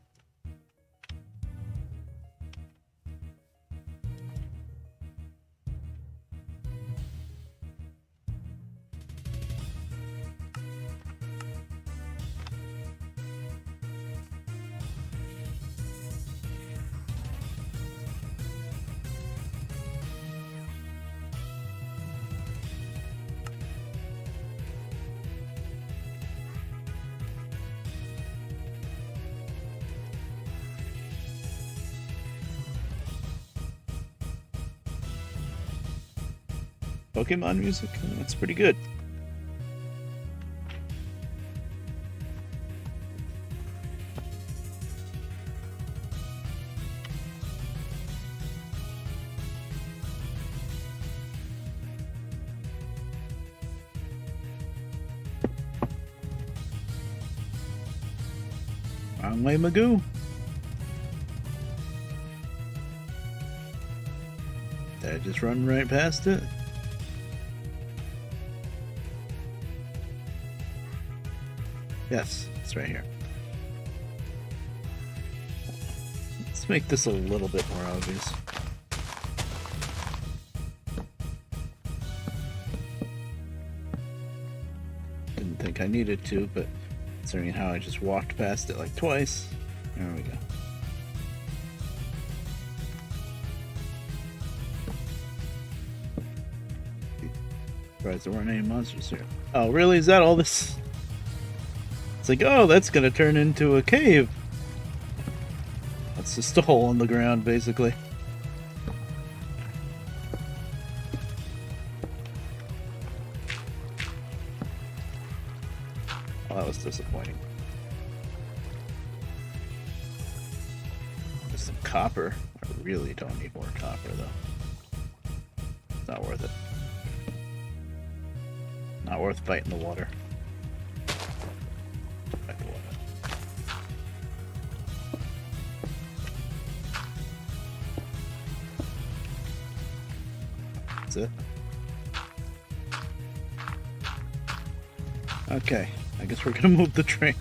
Pokemon music? That's pretty good. Wrong way, Magoo. Did I just run right past it? Yes, it's right here. Let's make this a little bit more obvious. Didn't think I needed to, but considering how I just walked past it like twice, there we go. Surprised there weren't any monsters here. Oh, really? Is that all this? It's like, oh, that's gonna turn into a cave. That's just a hole in the ground, basically. Oh, that was disappointing. Just some copper. I really don't need more copper, though. It's not worth it. Not worth fighting the water. It. Okay, I guess we're gonna move the train.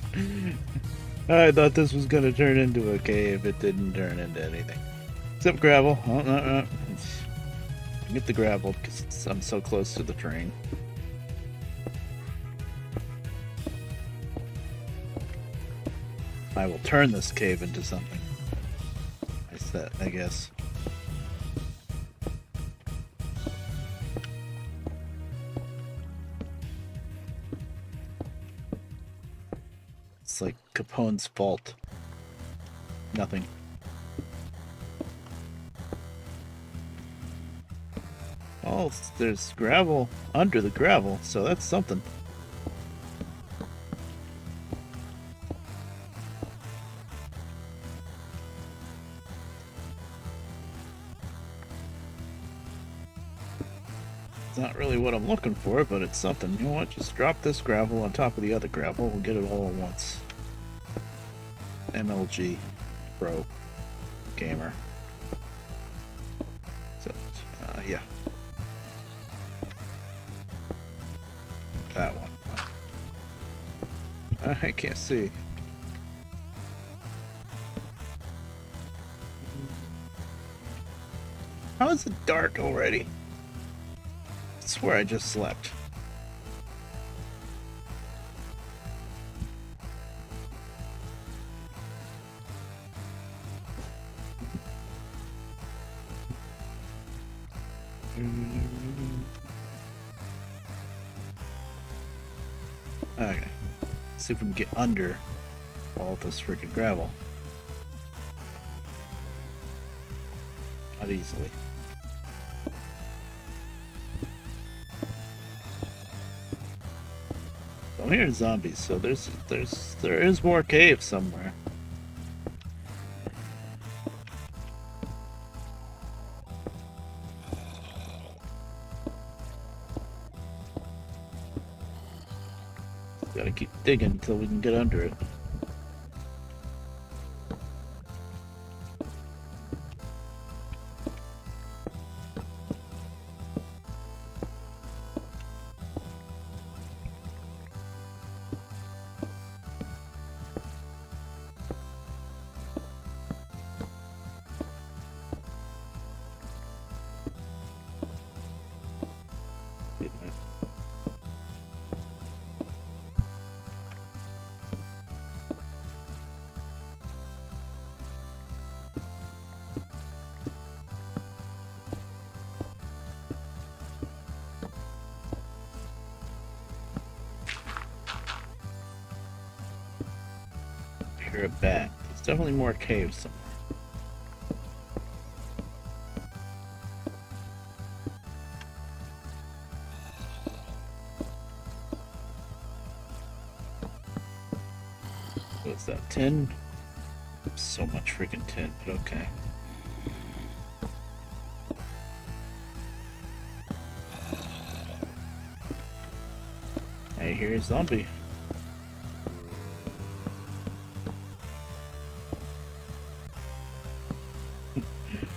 I thought this was gonna turn into a cave. It didn't turn into anything. Except gravel. Oh, get the gravel because I'm so close to the train. I will turn this cave into something. I guess. It's like Capone's fault. Nothing. Oh, there's gravel under the gravel, so that's something. It's not really what I'm looking for, but it's something. You know what? Just drop this gravel on top of the other gravel. We'll get it all at once. MLG Pro Gamer. So, yeah. That one. I can't see. How is it dark already? I swear I just slept. Okay. See if we can get under all this freaking gravel. Not easily. I'm hearing zombies, so there is more cave somewhere. Gotta keep digging until we can get under it. Hear a bat. There's definitely more caves somewhere. What's that? Tin? So much freaking tin, but okay. Hey, here's a zombie.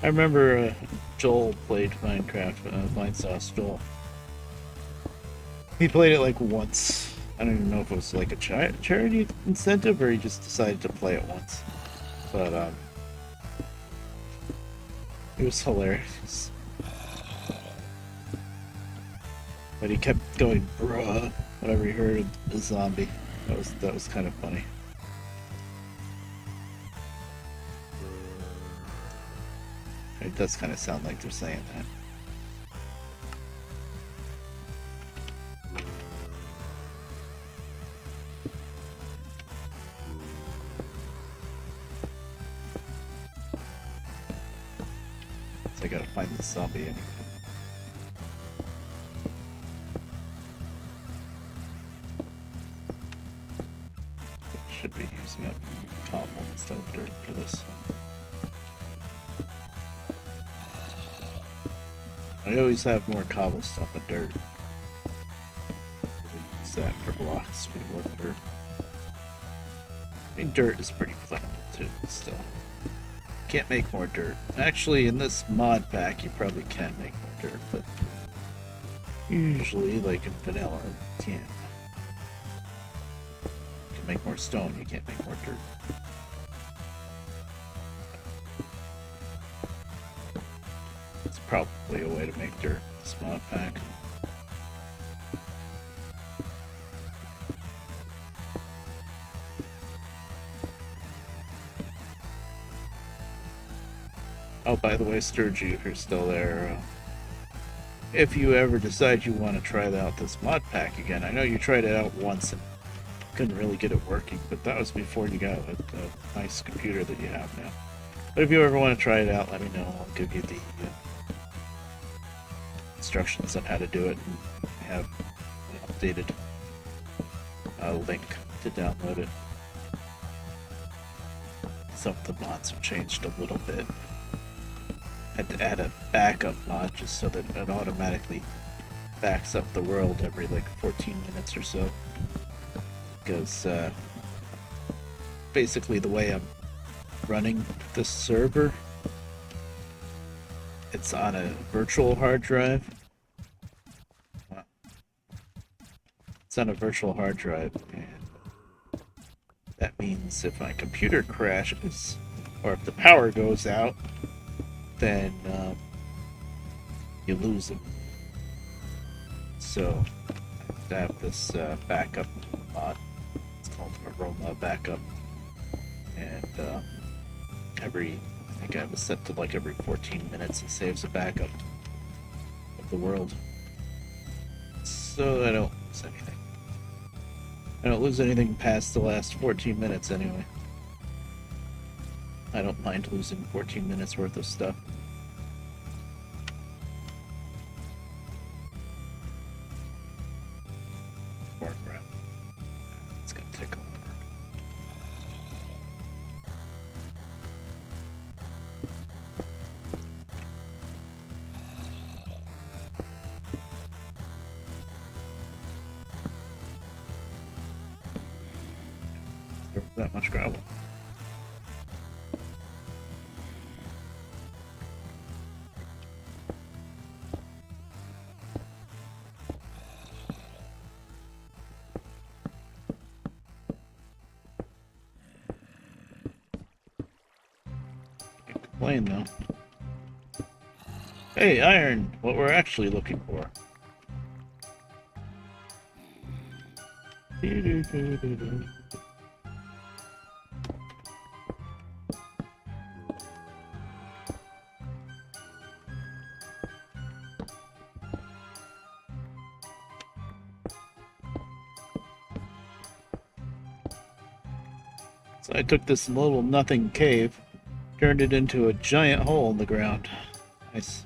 I remember Joel played Minecraft, Vinesauce Joel. He played it like once. I don't even know if it was like a charity incentive or he just decided to play it once. But it was hilarious. But he kept going, bruh, whenever he heard a zombie. That was kind of funny. It does kind of sound like they're saying that. So I gotta find this zombie anyway. Should be using up cobble instead of dirt for this. I always have more cobble stuff than dirt. Use that for blocks for more dirt. I mean, dirt is pretty flammable too, but still. Can't make more dirt. Actually, in this mod pack, you probably can make more dirt, but usually, like in vanilla, you can't. You can make more stone, you can't make more dirt. It's probably a way to make dirt in this mod pack. Oh, by the way, Sturgy, if you're still there, if you ever decide you want to try out this mod pack again, I know you tried it out once and couldn't really get it working, but that was before you got a nice computer that you have now. But if you ever want to try it out, let me know. I'll give you the instructions on how to do it, and I have an updated link to download it. Some of the mods have changed a little bit. Had to add a backup mod just so that it automatically backs up the world every like 14 minutes or so. Because basically the way I'm running this server, it's on a virtual hard drive. It's on a virtual hard drive, and means if my computer crashes or if the power goes out, then you lose them. So I have to have this backup mod. It's called a RoW backup, and I think I have it set to like every 14 minutes it saves a backup of the world, so I don't lose anything. I don't lose anything past the last 14 minutes anyway. I don't mind losing 14 minutes worth of stuff. More crap. It's gonna take a while. That much gravel. Can't complain though. Hey, iron! What we're actually looking for. Doo-doo-doo-doo-doo. So I took this little nothing cave, turned it into a giant hole in the ground. Nice.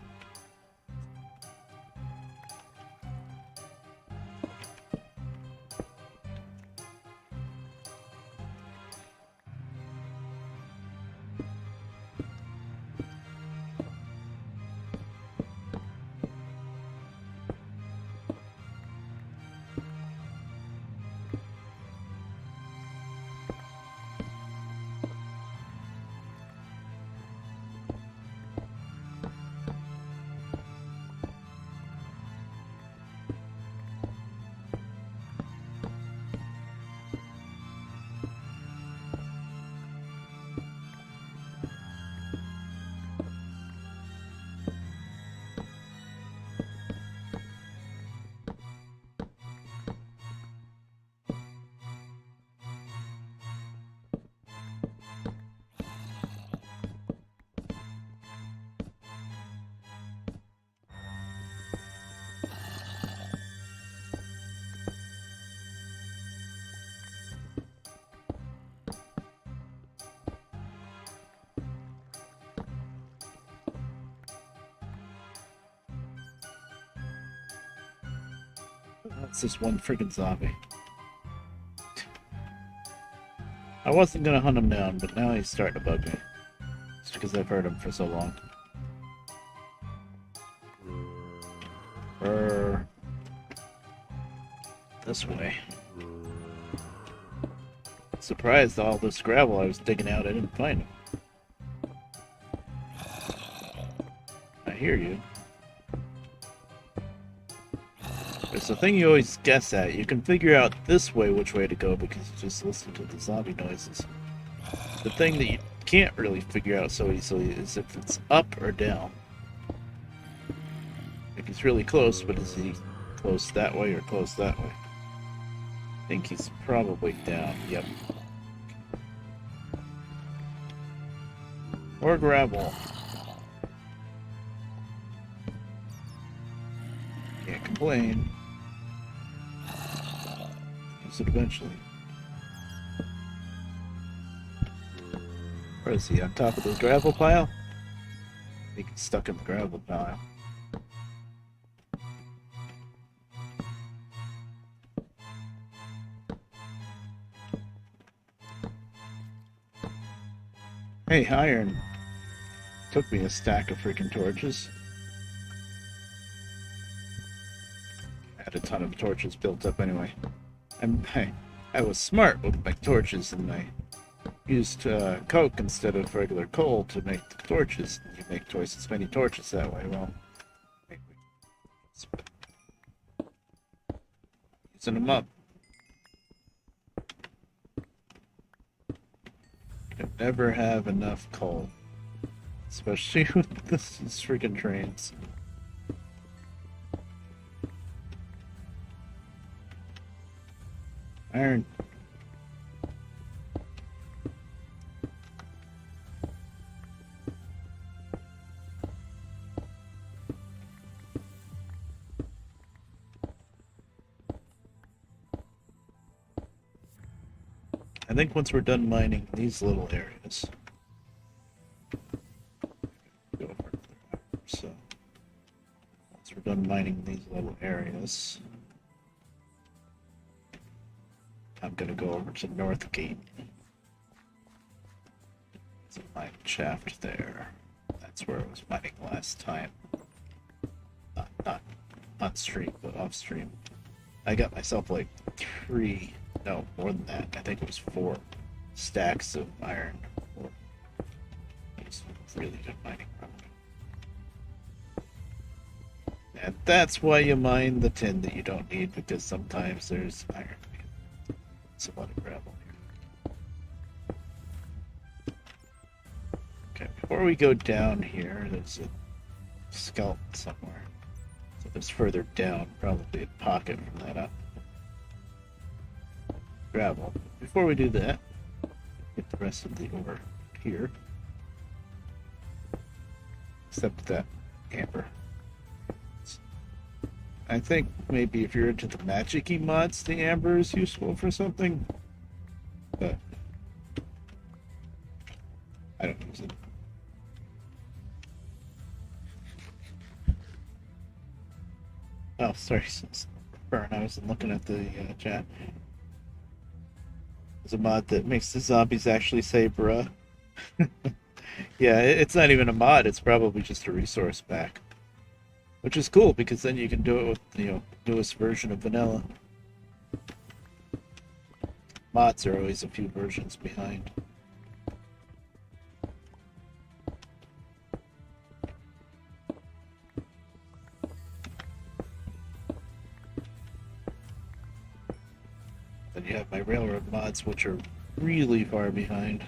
That's just one freaking zombie. I wasn't gonna hunt him down, but now he's starting to bug me. It's because I've heard him for so long. Brr. This way. Surprised all this gravel I was digging out, I didn't find him. I hear you. There's a thing you always guess at. You can figure out this way which way to go because you just listen to the zombie noises. The thing that you can't really figure out so easily is if it's up or down. Like he's really close, but is he close that way or close that way? I think he's probably down. Yep. Or gravel. Can't complain. Use it eventually. Where is he? On top of the gravel pile? I think he's stuck in the gravel pile. Hey, iron. Took me a stack of freaking torches. I had a ton of torches built up anyway. I was smart with my torches and I used coke instead of regular coal to make the torches. You make twice as many torches that way. Well, using them up. can never have enough coal. Especially with these freaking trains. Iron. I think once we're done mining these little areas, go over there. So once we're done mining these little areas, I'm gonna go over to North Gate. There's a mine shaft there. That's where I was mining last time. Not on stream, but off stream. I got myself like 3, no, more than that. I think it was 4 stacks of iron. It's really good mining rock. And that's why you mine the tin that you don't need, because sometimes there's iron. Some other gravel here. Okay, before we go down here, there's a skeleton somewhere. So if it's further down, probably a pocket from that up. Gravel. Before we do that, get the rest of the ore here. Except that amber. I think maybe if you're into the magic-y mods, the amber is useful for something. But I don't use it. Oh, sorry, Burn. I wasn't looking at the chat. There's a mod that makes the zombies actually say bruh. Yeah, it's not even a mod, it's probably just a resource pack. Which is cool, because then you can do it with, newest version of vanilla. Mods are always a few versions behind. Then you have my railroad mods, which are really far behind.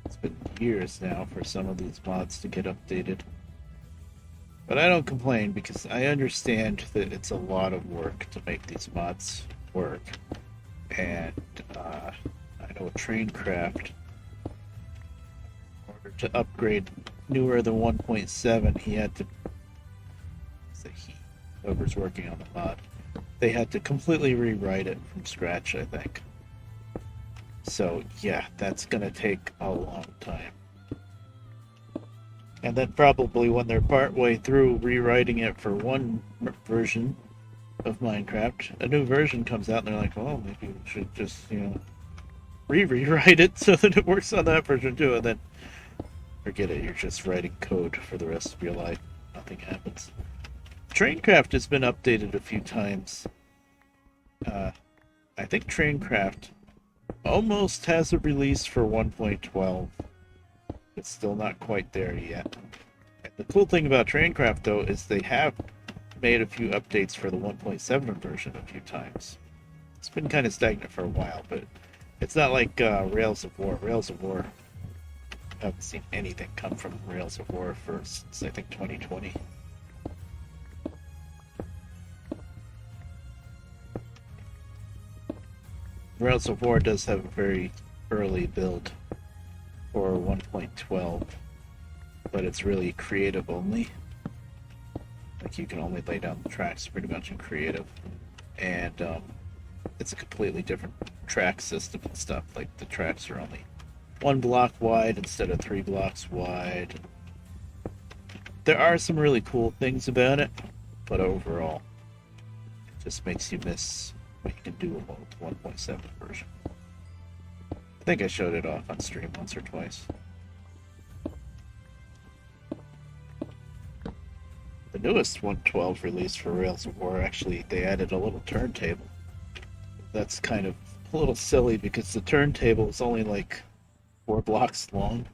It's been years now for some of these mods to get updated. But I don't complain, because I understand that it's a lot of work to make these mods work. And I know Traincraft, in order to upgrade newer than 1.7, he had to, whoever's working on the mod, they had to completely rewrite it from scratch, I think. So yeah, that's gonna take a long time. And then probably when they're partway through rewriting it for one version of Minecraft, a new version comes out and they're like, well, maybe we should just, rewrite it so that it works on that version too, and then forget it, you're just writing code for the rest of your life. Nothing happens. Traincraft has been updated a few times. I think Traincraft almost has a release for 1.12. It's still not quite there yet. And the cool thing about Traincraft, though, is they have made a few updates for the 1.7 version a few times. It's been kind of stagnant for a while, but it's not like Rails of War. Rails of War, I haven't seen anything come from Rails of War since, I think, 2020. Rails of War does have a very early build for 1.12, but it's really creative only. Like, you can only lay down the tracks pretty much in creative, and it's a completely different track system and stuff. Like, the tracks are only 1 block wide instead of 3 blocks wide. There are some really cool things about it, but overall, it just makes you miss what you can do with the 1.7 version. I think I showed it off on stream once or twice. The newest 1.12 release for Rails of War, actually, they added a little turntable. That's kind of a little silly, because the turntable is only like 4 blocks long.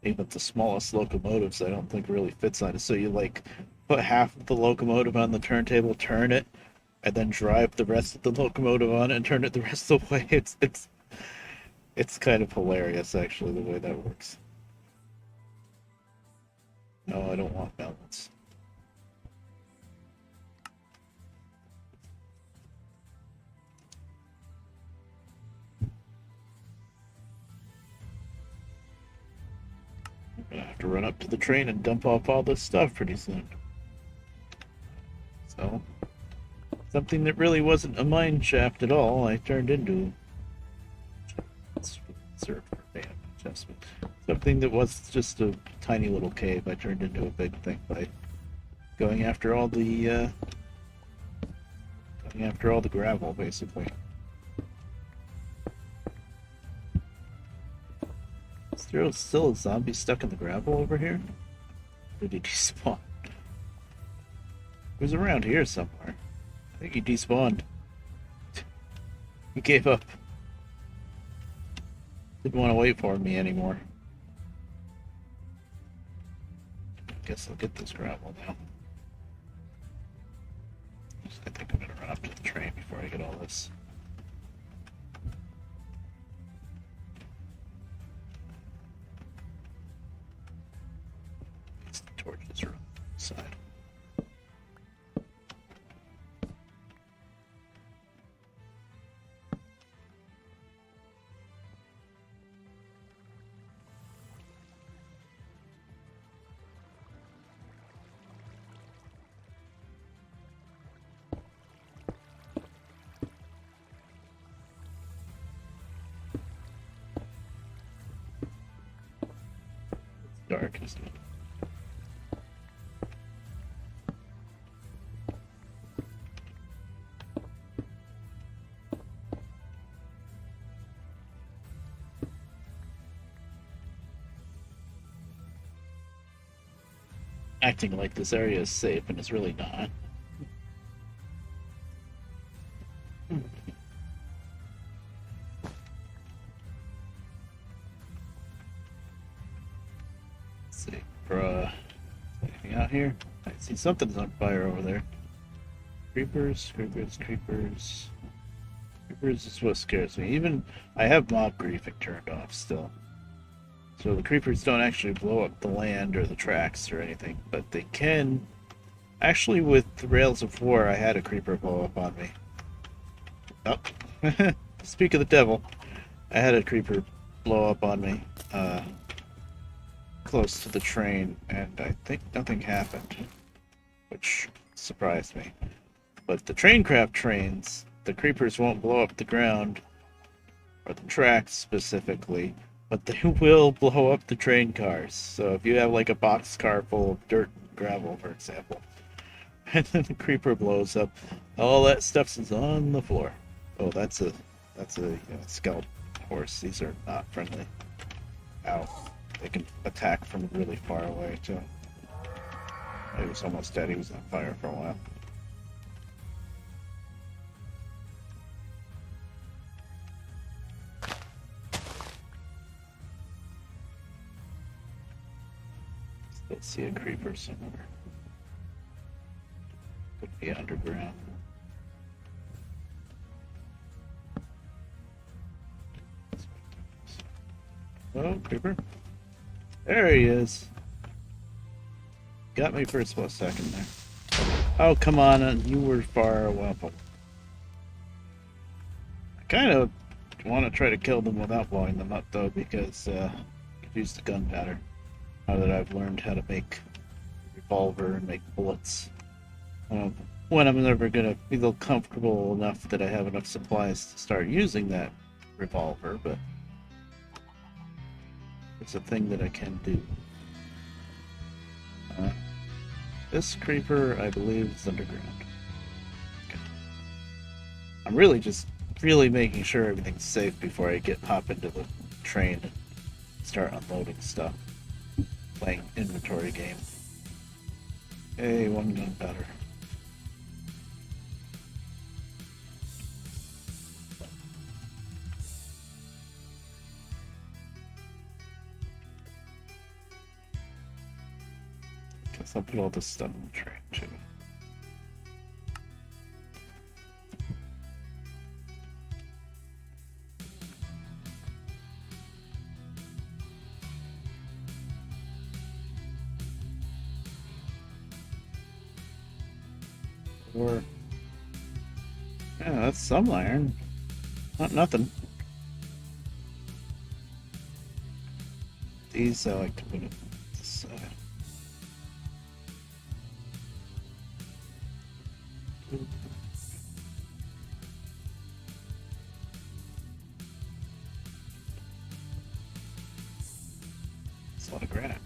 Even the smallest locomotives, I don't think really fits on it. So you put half of the locomotive on the turntable, turn it, and then drive the rest of the locomotive on it and turn it the rest of the way. It's kind of hilarious, actually, the way that works. No, I don't want balance. I'm gonna have to run up to the train and dump off all this stuff pretty soon. So, something that really wasn't a mine shaft at all, I turned into. Serve for band adjustment. Something that was just a tiny little cave, I turned into a big thing by going after all the gravel, basically. Is there still a zombie stuck in the gravel over here? Or did he despawn? He was around here somewhere. I think he despawned. He gave up. Didn't want to wait for me anymore. Guess I'll get this gravel now. I think I'm gonna run up to the train before I get all this. These torches are on the side. Dark, isn't it? Acting like this area is safe, and it's really not. See, bruh. Anything out here? I see something's on fire over there. Creepers, creepers, creepers. Creepers is what scares me. Even I have mob griefing turned off still. So the creepers don't actually blow up the land or the tracks or anything, but they can. Actually, with the Rails of War, I had a creeper blow up on me. Oh, speak of the devil, I had a creeper blow up on me. Close to the train, and I think nothing happened, which surprised me. But the Traincraft trains, the creepers won't blow up the ground, or the tracks specifically, but they will blow up the train cars. So if you have like a box car full of dirt and gravel, for example, and then the creeper blows up, all that stuff is on the floor. Oh, that's a skeleton horse. These are not friendly. Ow. They can attack from really far away, too. He was almost dead. He was on fire for a while. Still see a creeper somewhere. Could be underground. Oh, creeper. There he is. Got me for a split second there. Oh, come on. You were far away. I kind of want to try to kill them without blowing them up, though, because I could use the gunpowder. Now that I've learned how to make a revolver and make bullets. When I'm never going to feel comfortable enough that I have enough supplies to start using that revolver, but it's a thing that I can do. This creeper, I believe, is underground. Okay. I'm really making sure everything's safe before I hop into the train and start unloading stuff. Playing inventory game. Hey, one gunpowder. Guess I'll put all this stuff in the tray too. Or yeah, that's some iron. Not nothing. These I like to put it this side. It's a lot of granite.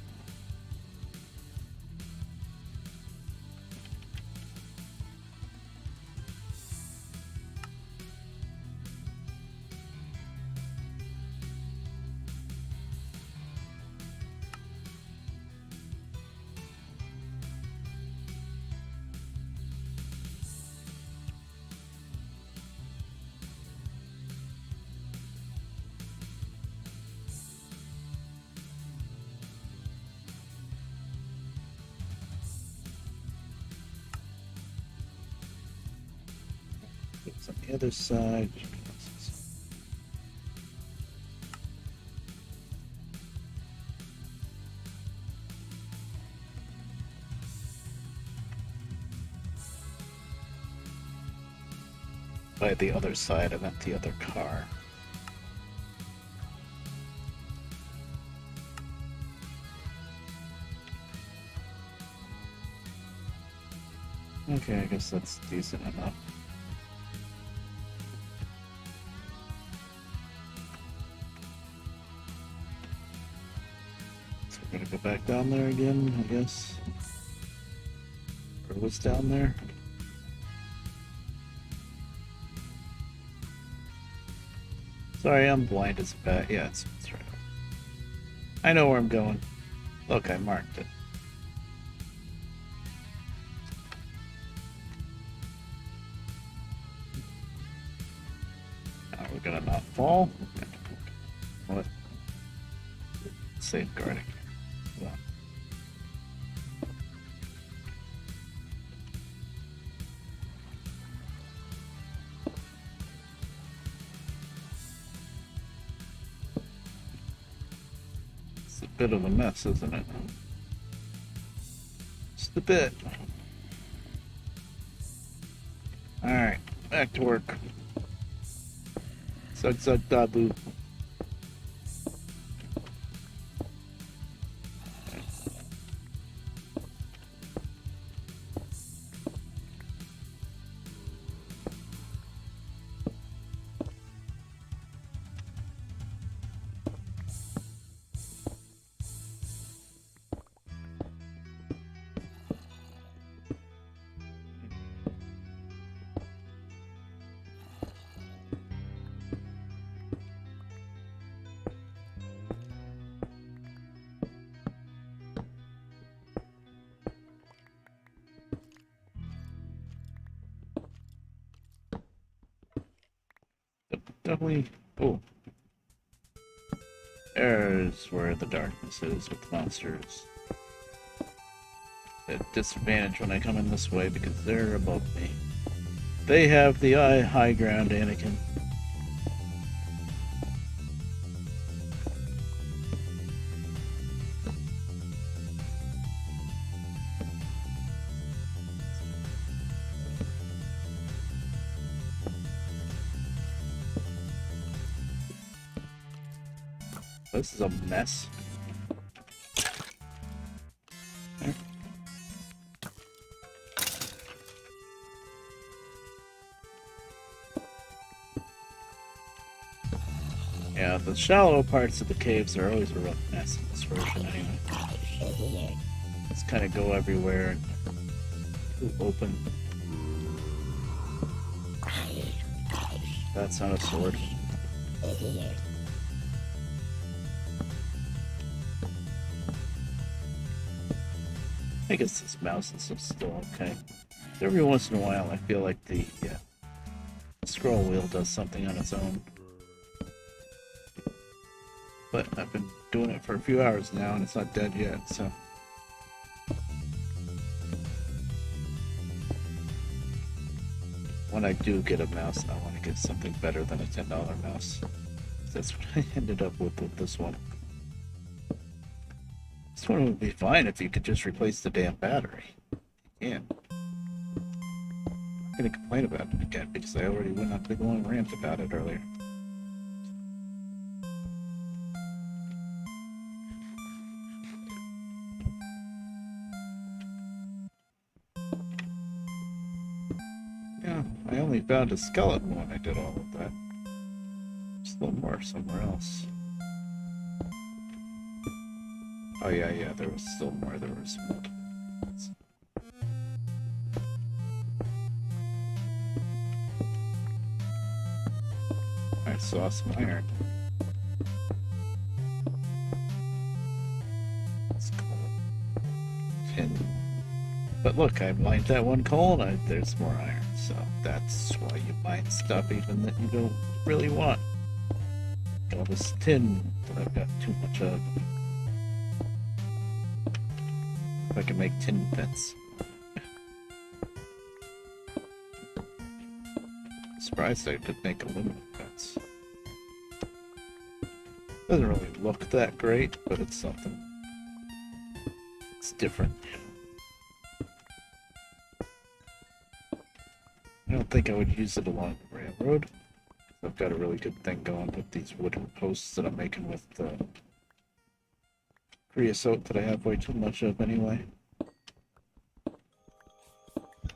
It's on the other side. By the other side, I meant the other car. Okay, I guess that's decent enough. So we're gonna go back down there again, I guess. Or what's down there? Sorry, I'm blind as a bat. Yeah, it's right. I know where I'm going. Look, I marked it. Now we're gonna not fall. What? Safeguarding. Well. It's a bit of a mess, isn't it? Just a bit. Alright, back to work. Suck, suck, dabu. Definitely. Oh. There's where the darkness is with monsters. At disadvantage when I come in this way because they're above me. They have the high ground, Anakin. This is a mess. There. Yeah, the shallow parts of the caves are always a rough mess in this version anyway. Let's kind of go everywhere and open. That's not a sword. I guess this mouse is still okay. Every once in a while I feel like the scroll wheel does something on its own. But I've been doing it for a few hours now and it's not dead yet, so... when I do get a mouse, I want to get something better than a $10 mouse. That's what I ended up with this one. This one would be fine if you could just replace the damn battery. Yeah. I'm gonna complain about it again because I already went on a big long rant about it earlier. Yeah, I only found a skeleton when I did all of that. Still more somewhere else. Oh yeah, there was still more. There was multiple. I saw some iron. It's cool. Tin. But look, I mined that one coal and there's more iron. So that's why you mine stuff even that you don't really want. All this tin that I've got too much of. If I can make tin fence. Surprised I could make aluminum fence. Doesn't really look that great, but it's something. It's different. I don't think I would use it along the railroad. I've got a really good thing going with these wooden posts that I'm making with creosote that I have way too much of anyway.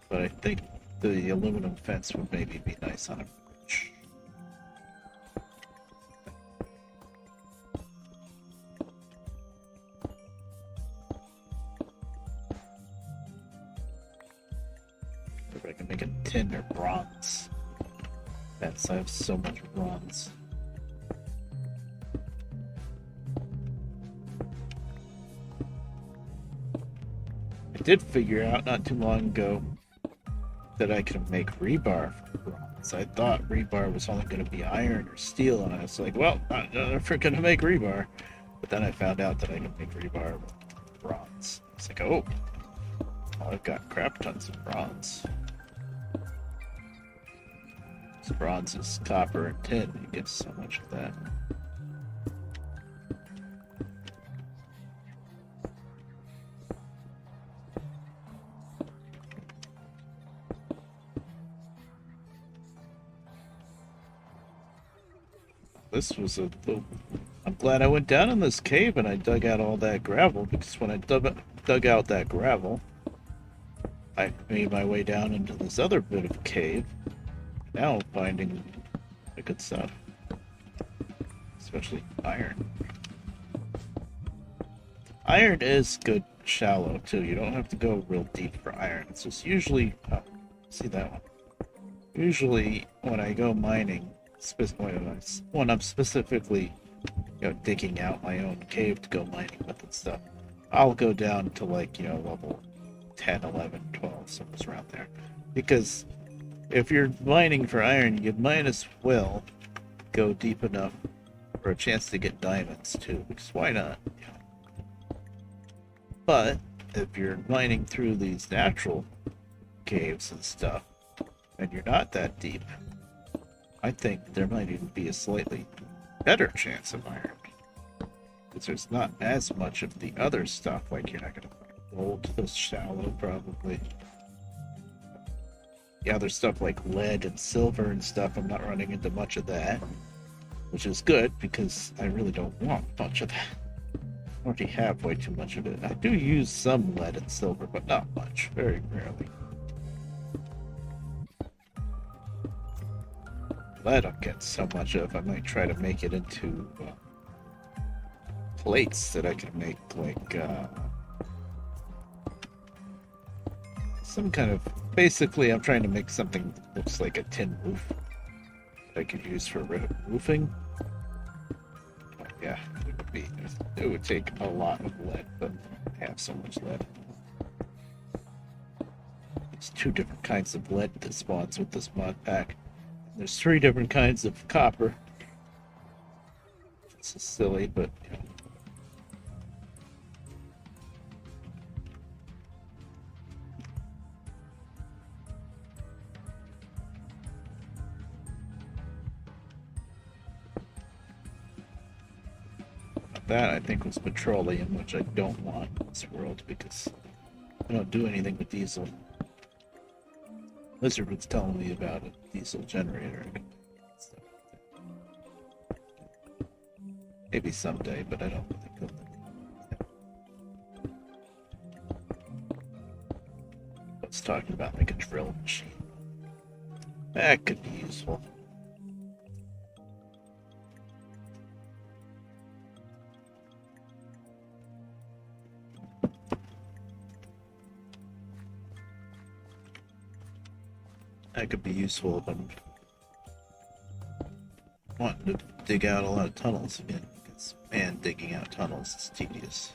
But I think the aluminum fence would maybe be nice on a bridge. If I can make a tin or bronze fence, I have so much bronze. I did figure out not too long ago that I could make rebar from bronze. I thought rebar was only going to be iron or steel, and I was like, well, I'm never going to make rebar. But then I found out that I can make rebar with bronze. It's like, oh, I've got crap tons of bronze. So bronze is copper and tin. You get so much of that. This was I'm glad I went down in this cave and I dug out all that gravel, because when I dug out that gravel, I made my way down into this other bit of cave. Now I'm finding the good stuff, especially iron. Iron is good shallow too. You don't have to go real deep for iron. It's just usually, see that one. Usually when I go mining, when I'm specifically, digging out my own cave to go mining with and stuff, I'll go down to like, level 10, 11, 12, somewhere around there. Because if you're mining for iron, you might as well go deep enough for a chance to get diamonds too, because why not? But if you're mining through these natural caves and stuff, and you're not that deep, I think there might even be a slightly better chance of iron. Because there's not as much of the other stuff, like you're not going to find gold this shallow, probably. The other stuff like lead and silver and stuff, I'm not running into much of that. Which is good, because I really don't want much of that. I already have way too much of it. I do use some lead and silver, but not much. Very rarely. Lead I'm getting so much of, I might try to make it into plates that I can make, like some kind of, basically I'm trying to make something that looks like a tin roof that I could use for roofing. Yeah, it would take a lot of lead, but I have so much lead. There's 2 different kinds of lead that spawns with this mod pack. There's 3 different kinds of copper. This is silly, but That I think was petroleum, which I don't want in this world because I don't do anything with diesel. Lizard was telling me about a diesel generator. Maybe someday, but I don't think he'll. Let's talk about like a drill machine. That could be useful. That could be useful if I'm wanting to dig out a lot of tunnels again. Because, man, digging out tunnels is tedious.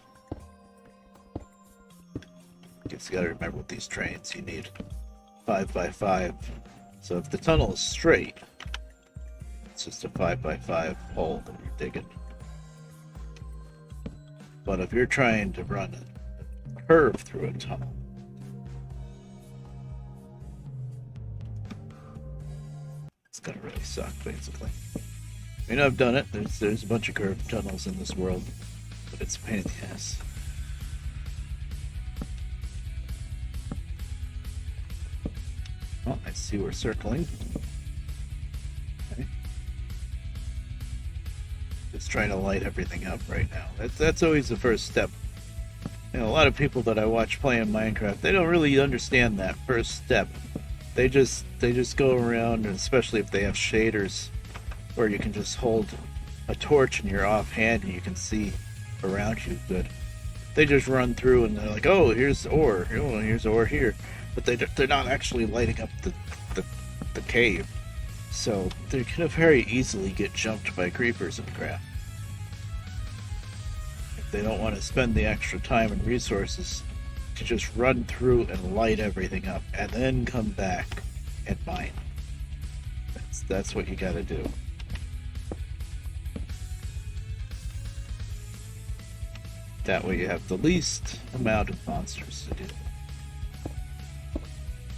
Guess you gotta remember with these trains, you need 5x5. So if the tunnel is straight, it's just a 5x5 hole that you're digging. But if you're trying to run a curve through a tunnel, it's gonna really suck, basically. I mean, I've done it. There's a bunch of curved tunnels in this world, but it's a pain in the ass. Oh, I see we're circling. Okay. Just trying to light everything up right now. That's always the first step. You know, a lot of people that I watch playing Minecraft, they don't really understand that first step. They just go around, and especially if they have shaders, where you can just hold a torch in your offhand and you can see around you good. They just run through and they're like, oh, here's ore. Oh, here's ore here. But they're not actually lighting up the cave. So they're going to very easily get jumped by creepers and crap. If they don't want to spend the extra time and resources to just run through and light everything up and then come back and mine. That's what you got to do. That way you have the least amount of monsters to do.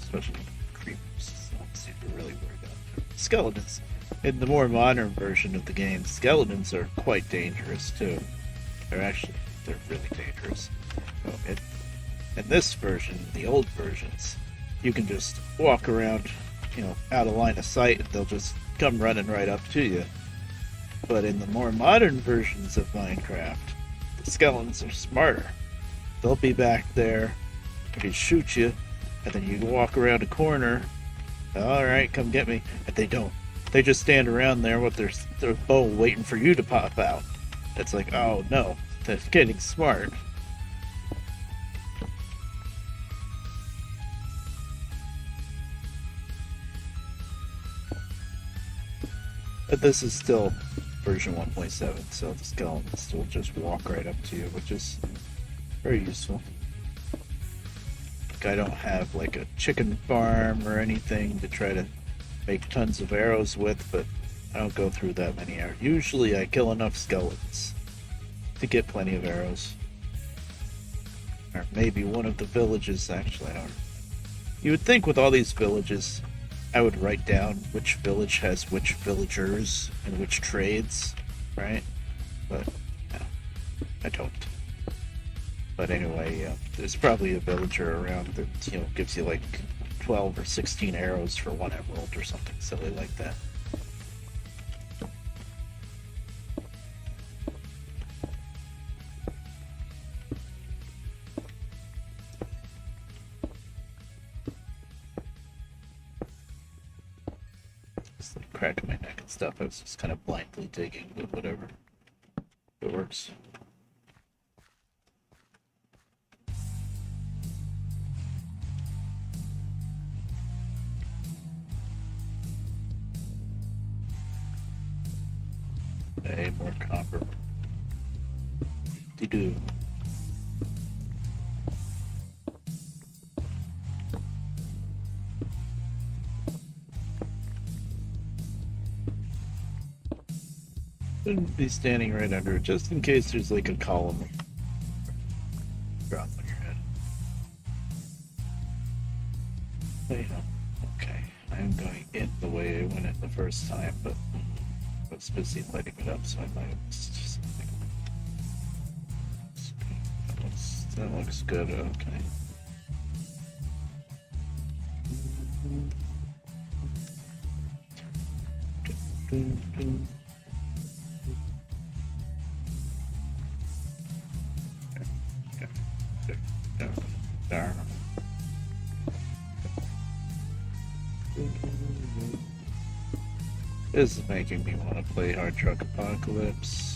Especially creepers. So you're really worried about skeletons. In the more modern version of the game, skeletons are quite dangerous too. They're really dangerous. So in this version, the old versions, you can just walk around, out of line of sight, and they'll just come running right up to you. But in the more modern versions of Minecraft, the skeletons are smarter. They'll be back there, they can shoot you, and then you can walk around a corner. Alright, come get me. And they don't. They just stand around there with their bow waiting for you to pop out. It's like, oh no, they're getting smart. But this is still version 1.7, so the skeletons will just walk right up to you, which is very useful. I don't have like a chicken farm or anything to try to make tons of arrows with, but I don't go through that many arrows. Usually I kill enough skeletons to get plenty of arrows. Or maybe one of the villages, actually, I don't know. You would think with all these villages, I would write down which village has which villagers and which trades, right? But no, I don't. But anyway, there's probably a villager around that, gives you like 12 or 16 arrows for one emerald or something silly like that. Just like cracking my neck and stuff. I was just kind of blindly digging, but whatever. It works. Hey, more copper. Do. Shouldn't be standing right under it, just in case there's like a column drop on your head. But, okay. I'm going in the way I went it the first time, but I was busy lighting it up, so I might have missed something. That looks good, okay. Darn. This is making me want to play Hard Truck Apocalypse.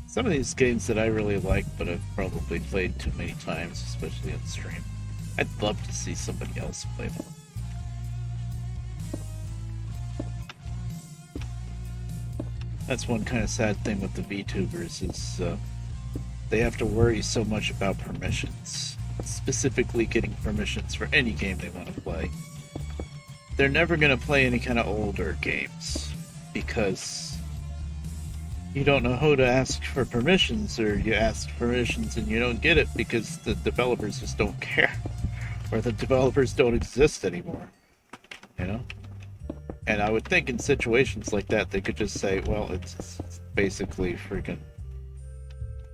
Some of these games that I really like, but I've probably played too many times, especially on stream. I'd love to see somebody else play them. That's one kind of sad thing with the VTubers is they have to worry so much about permissions, specifically getting permissions for any game they want to play. They're never going to play any kind of older games because you don't know who to ask for permissions, or you ask permissions and you don't get it because the developers just don't care, or the developers don't exist anymore, you know? And I would think in situations like that, they could just say, well, it's basically freaking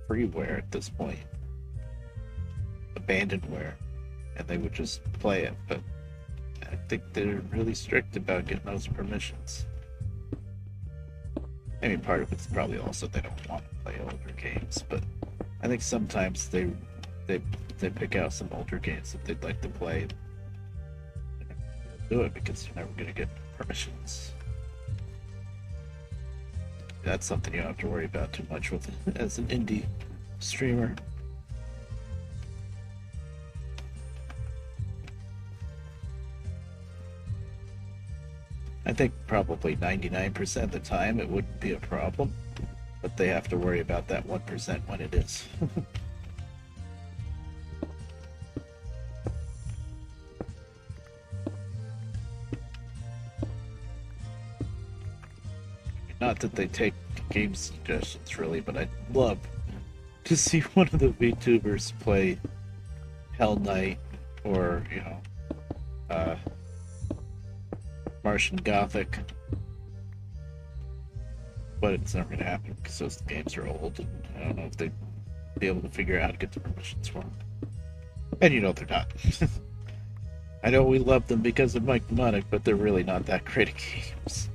freeware at this point. Abandonware. And they would just play it. But I think they're really strict about getting those permissions. I mean, part of it's probably also they don't want to play older games, but I think sometimes they pick out some older games that they'd like to play. Do it because you're never going to get permissions. That's something you don't have to worry about too much with as an indie streamer. I think probably 99% of the time it wouldn't be a problem, but they have to worry about that 1% when it is. Not that they take game suggestions really, but I'd love to see one of the VTubers play Hell Knight or, you know, Martian Gothic. But it's never going to happen because those games are old, and I don't know if they'd be able to figure out how to get the permissions for them. And you know they're not. I know we love them because of Mike Mnemonic, but they're really not that great at games.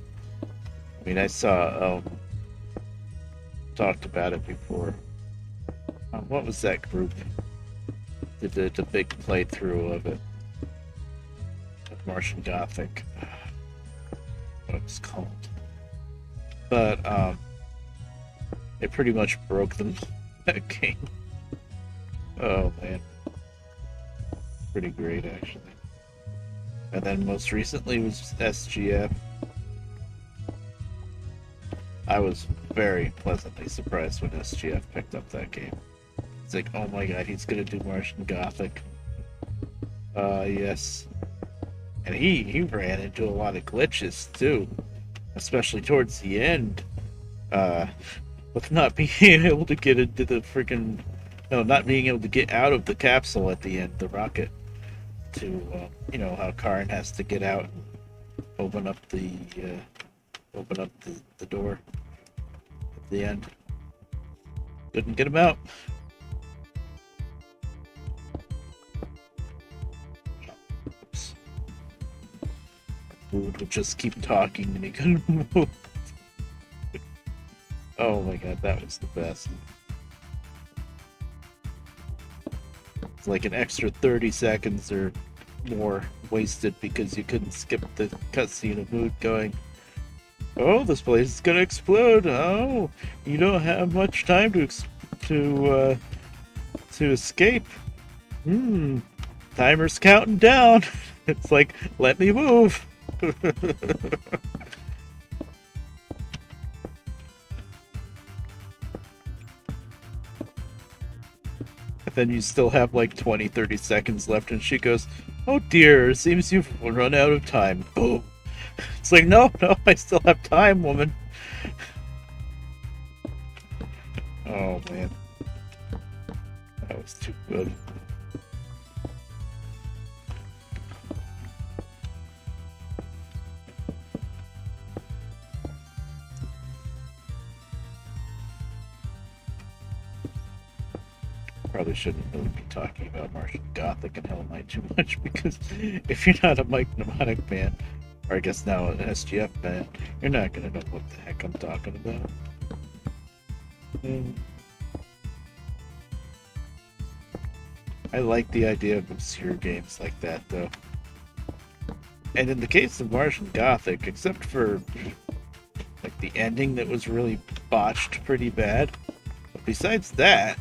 I mean, I saw, talked about it before. What was that group? Did a big playthrough of it. Of Martian Gothic. What it was called. But, it pretty much broke them, that game. Oh, man. Pretty great, actually. And then most recently was SGF. I was very pleasantly surprised when SGF picked up that game. It's like, oh my god, he's gonna do Martian Gothic. Yes. And he ran into a lot of glitches, too. Especially towards the end. With not being able to get into the freaking... No, not being able to get out of the capsule at the end, the rocket. To, you know, how Karin has to get out and open up the door at the end. Couldn't get him out. Oops. Would just keep talking and he couldn't move. Oh my god, that was the best. It's like an extra 30 seconds or more wasted because you couldn't skip the cutscene of Mood going, oh, this place is gonna explode. Oh, you don't have much time to escape. Timer's counting down. It's like, let me move. Then you still have like 20-30 seconds left, and she goes, oh dear, seems you've run out of time. Boom. It's like, no, I still have time, woman. Oh man. That was too good. probably shouldn't really be talking about Martian Gothic and Hell Knight too much, because if you're not a Mike Mnemonic fan, or I guess now an SGF fan, you're not gonna know what the heck I'm talking about. I like the idea of obscure games like that, though. And in the case of Martian Gothic, except for like the ending that was really botched pretty bad, but besides that,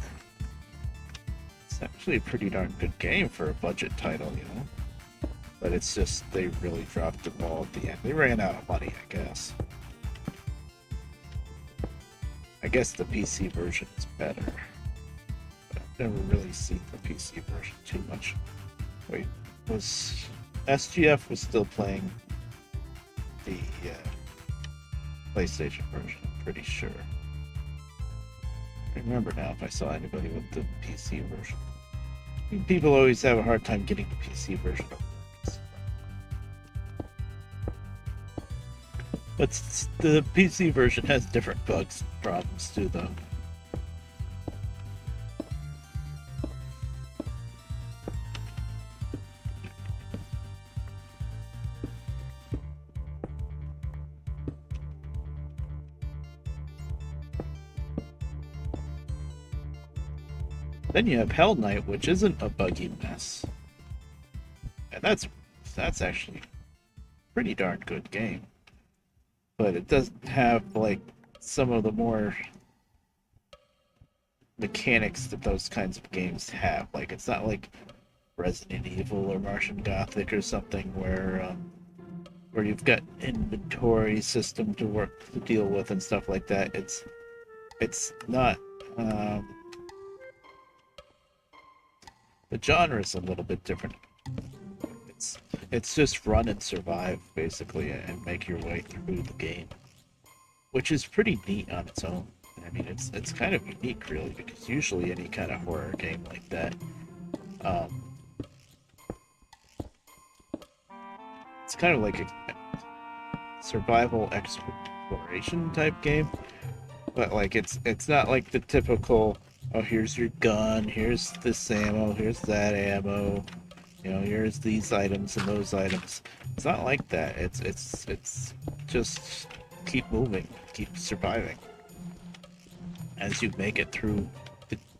it's actually a pretty darn good game for a budget title, you know? But it's just, they really dropped the ball at the end. They ran out of money, I guess. I guess the PC version is better. But I've never really seen the PC version too much. Wait, was SGF was still playing the PlayStation version, I'm pretty sure. I remember now if I saw anybody with the PC version. I mean, people always have a hard time getting the PC version of this. But the PC version has different bugs and problems too, though. Then you have Hell Knight, which isn't a buggy mess, and that's actually a pretty darn good game. But it doesn't have like some of the more mechanics that those kinds of games have. Like, it's not like Resident Evil or Martian Gothic or something where you've got inventory system to deal with and stuff like that. It's not. The genre is a little bit different. It's just run and survive, basically, and make your way through the game, which is pretty neat on its own. I mean, it's kind of unique, really, because usually any kind of horror game like that, it's kind of like a survival exploration type game, but like it's not like the typical, oh, here's your gun, here's this ammo, here's that ammo, you know, here's these items and those items. It's not like that. It's just keep moving, keep surviving as you make it through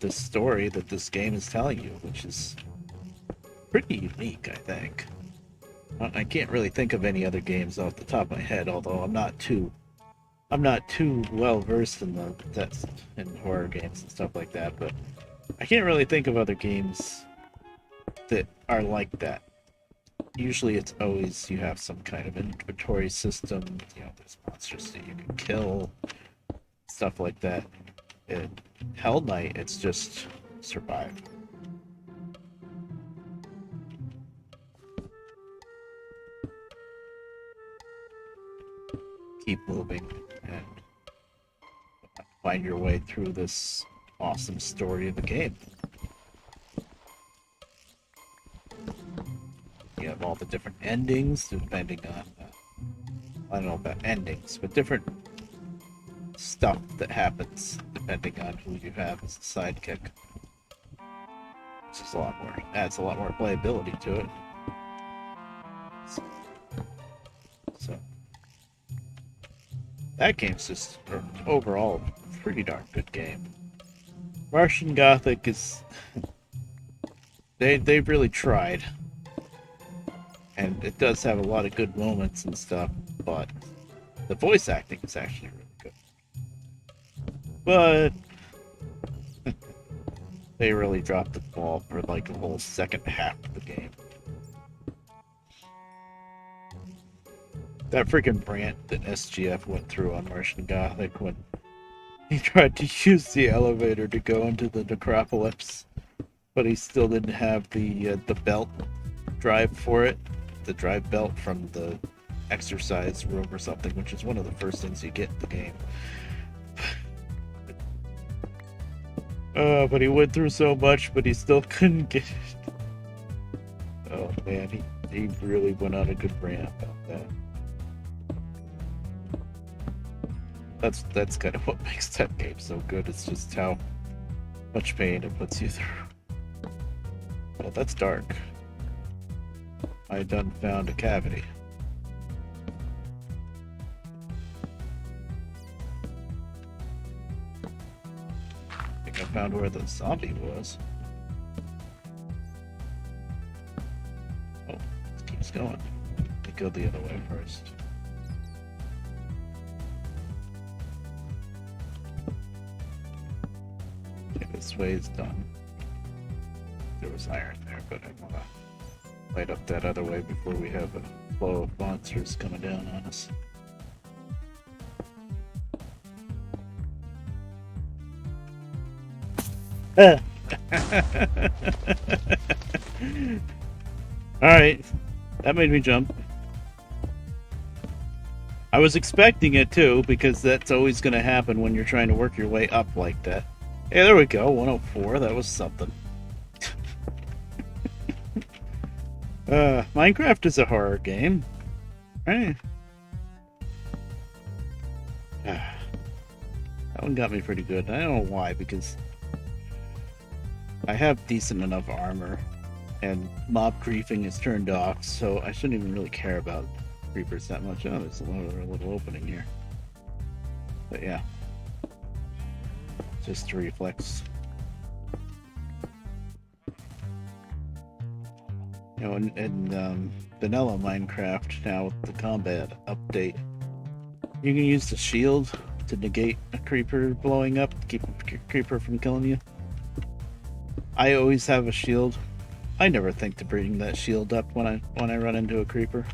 the story that this game is telling you, which is pretty unique, I think. I can't really think of any other games off the top of my head, although I'm not too well versed in in horror games and stuff like that, but I can't really think of other games that are like that. Usually it's always you have some kind of inventory system, you know, there's monsters that you can kill, stuff like that. In Hell Knight, it's just survive. Keep moving and find your way through this awesome story of the game. You have all the different endings depending on, I don't know about endings, but different stuff that happens depending on who you have as a sidekick. It's just adds a lot more playability to it. So that game's just overall a pretty darn good game. Martian Gothic is they really tried. And it does have a lot of good moments and stuff, but the voice acting is actually really good. But they really dropped the ball for like the whole second half of the game. That freaking rant that SGF went through on Martian Gothic when he tried to use the elevator to go into the necropolis, but he still didn't have the belt drive for it. The drive belt from the exercise room or something, which is one of the first things you get in the game. But he went through so much, but he still couldn't get it. Oh man, he really went on a good rant about that. That's kind of what makes that game so good. It's just how much pain it puts you through. Well, that's dark. I done found a cavity. I think I found where the zombie was. Oh, it keeps going. Let me go the other way first. Okay, this way is done. There was iron there, but I want to light up that other way before we have a flow of monsters coming down on us. Alright, that made me jump. I was expecting it too, because that's always going to happen when you're trying to work your way up like that. Hey, there we go, 104, that was something. Minecraft is a horror game, right? That one got me pretty good. I don't know why, because I have decent enough armor, and mob griefing is turned off, so I shouldn't even really care about creepers that much. Oh, there's a little opening here. But yeah, just a reflex. You know, in vanilla Minecraft now with the combat update, you can use the shield to negate a creeper blowing up, keep a creeper from killing you. I always have a shield. I never think to bring that shield up when I run into a creeper.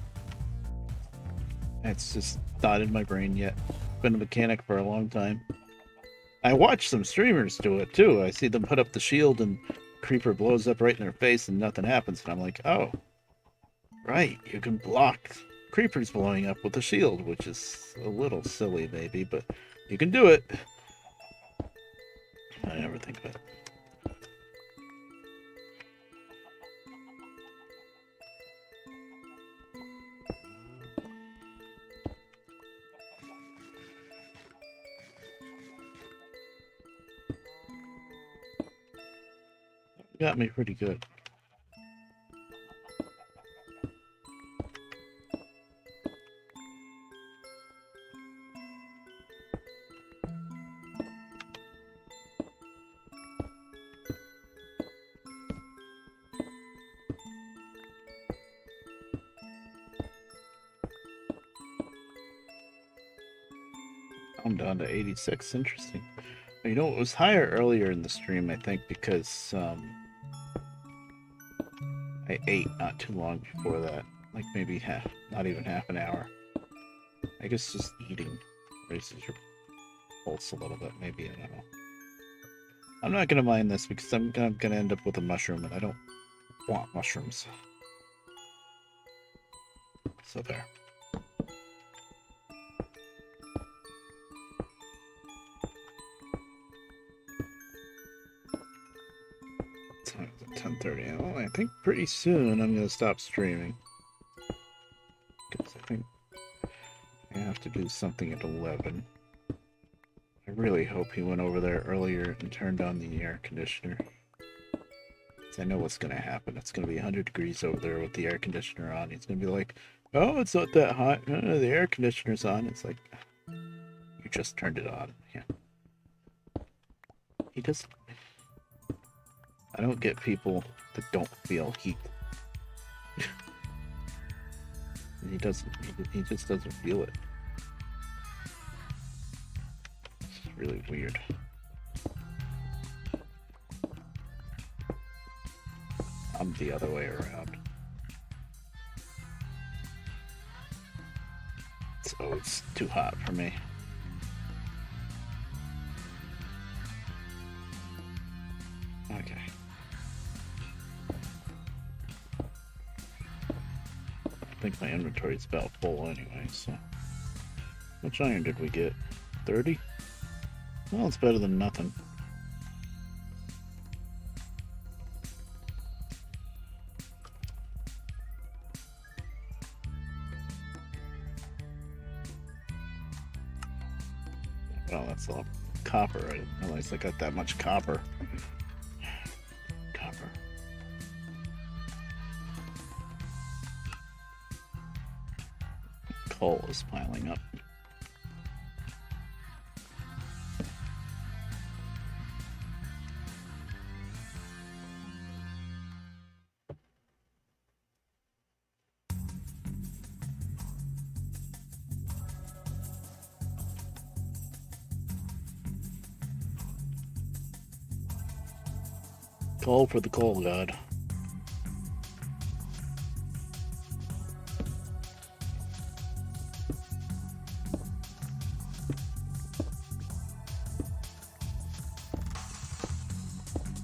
It's just not in my brain yet. Been a mechanic for a long time. I watch some streamers do it too. I see them put up the shield and creeper blows up right in their face and nothing happens, and I'm like, oh, right, you can block creepers blowing up with a shield, which is a little silly maybe, but you can do it. I never think of it. Got me pretty good. I'm down to 86. Interesting. You know, it was higher earlier in the stream, I think, because I ate not too long before that. Like maybe not even half an hour. I guess just eating raises your pulse a little bit, maybe, I don't know. I'm not gonna mind this because I'm gonna end up with a mushroom, and I don't want mushrooms. So there. Time's at 10:30. Well, I think pretty soon I'm gonna stop streaming. Because I think I have to do something at 11. I really hope he went over there earlier and turned on the air conditioner. Because I know what's going to happen. It's going to be 100 degrees over there with the air conditioner on. He's going to be like, oh, it's not that hot. The air conditioner's on. It's like, you just turned it on. Yeah. He doesn't... I don't get people that don't feel heat. He doesn't. He just doesn't feel it. It's really weird. I'm the other way around. So it's too hot for me. Okay. I think my inventory is about full anyway, so... How much iron did we get? 30? Well, it's better than nothing. Well, that's all copper. I didn't realize I got that much copper. coal is piling up. Coal for the coal god.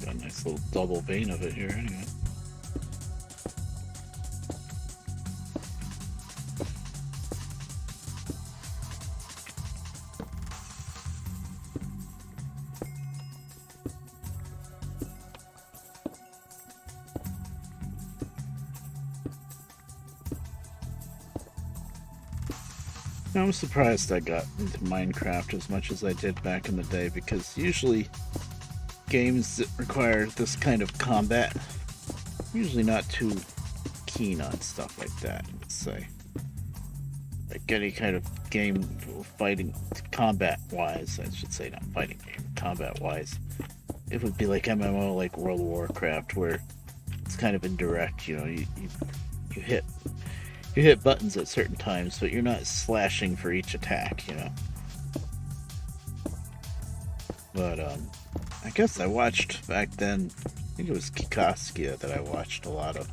Got a nice little double vein of it here anyway. I'm surprised I got into Minecraft as much as I did back in the day, because usually games that require this kind of combat, I'm usually not too keen on stuff like that, let's say. Like any kind of game fighting, combat-wise, I should say, not fighting game, combat-wise. It would be like MMO, like World of Warcraft, where it's kind of indirect, you know, you hit buttons at certain times, but you're not slashing for each attack, you know. But I guess I watched back then, I think it was Kikoskia that I watched a lot of,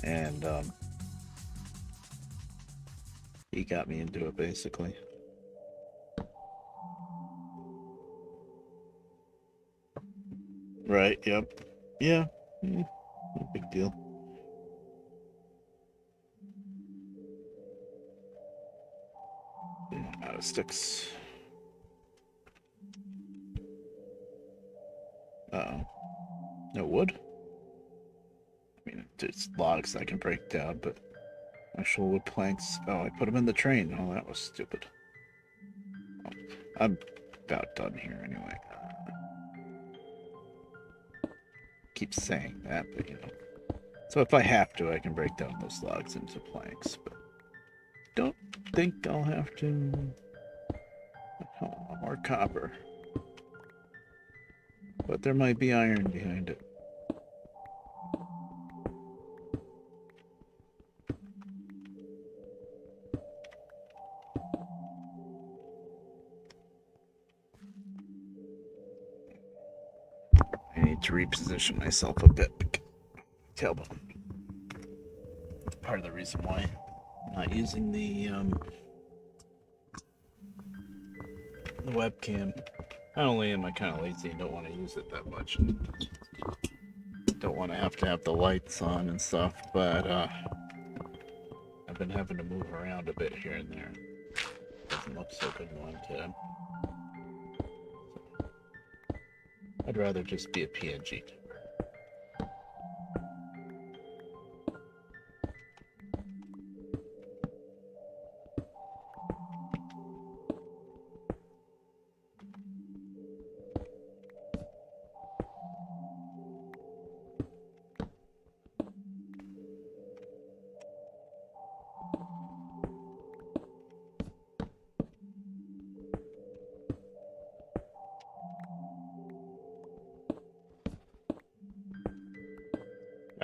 and he got me into it basically. Right, yep. Yeah, no big deal. Out of sticks. Uh-oh. No wood? I mean, it's logs I can break down, but actual wood planks... Oh, I put them in the train. Oh, that was stupid. Oh, I'm about done here anyway. Keep saying that, but you know. So if I have to, I can break down those logs into planks, but don't think I'll have to. Oh, more copper. But there might be iron behind it. I need to reposition myself a bit. Tailbone. Part of the reason why I'm not using the webcam. Not only am I kind of lazy and don't want to use it that much, and don't want to have the lights on and stuff, but I've been having to move around a bit here and there. Doesn't look so good one time. I'd rather just be a PNG.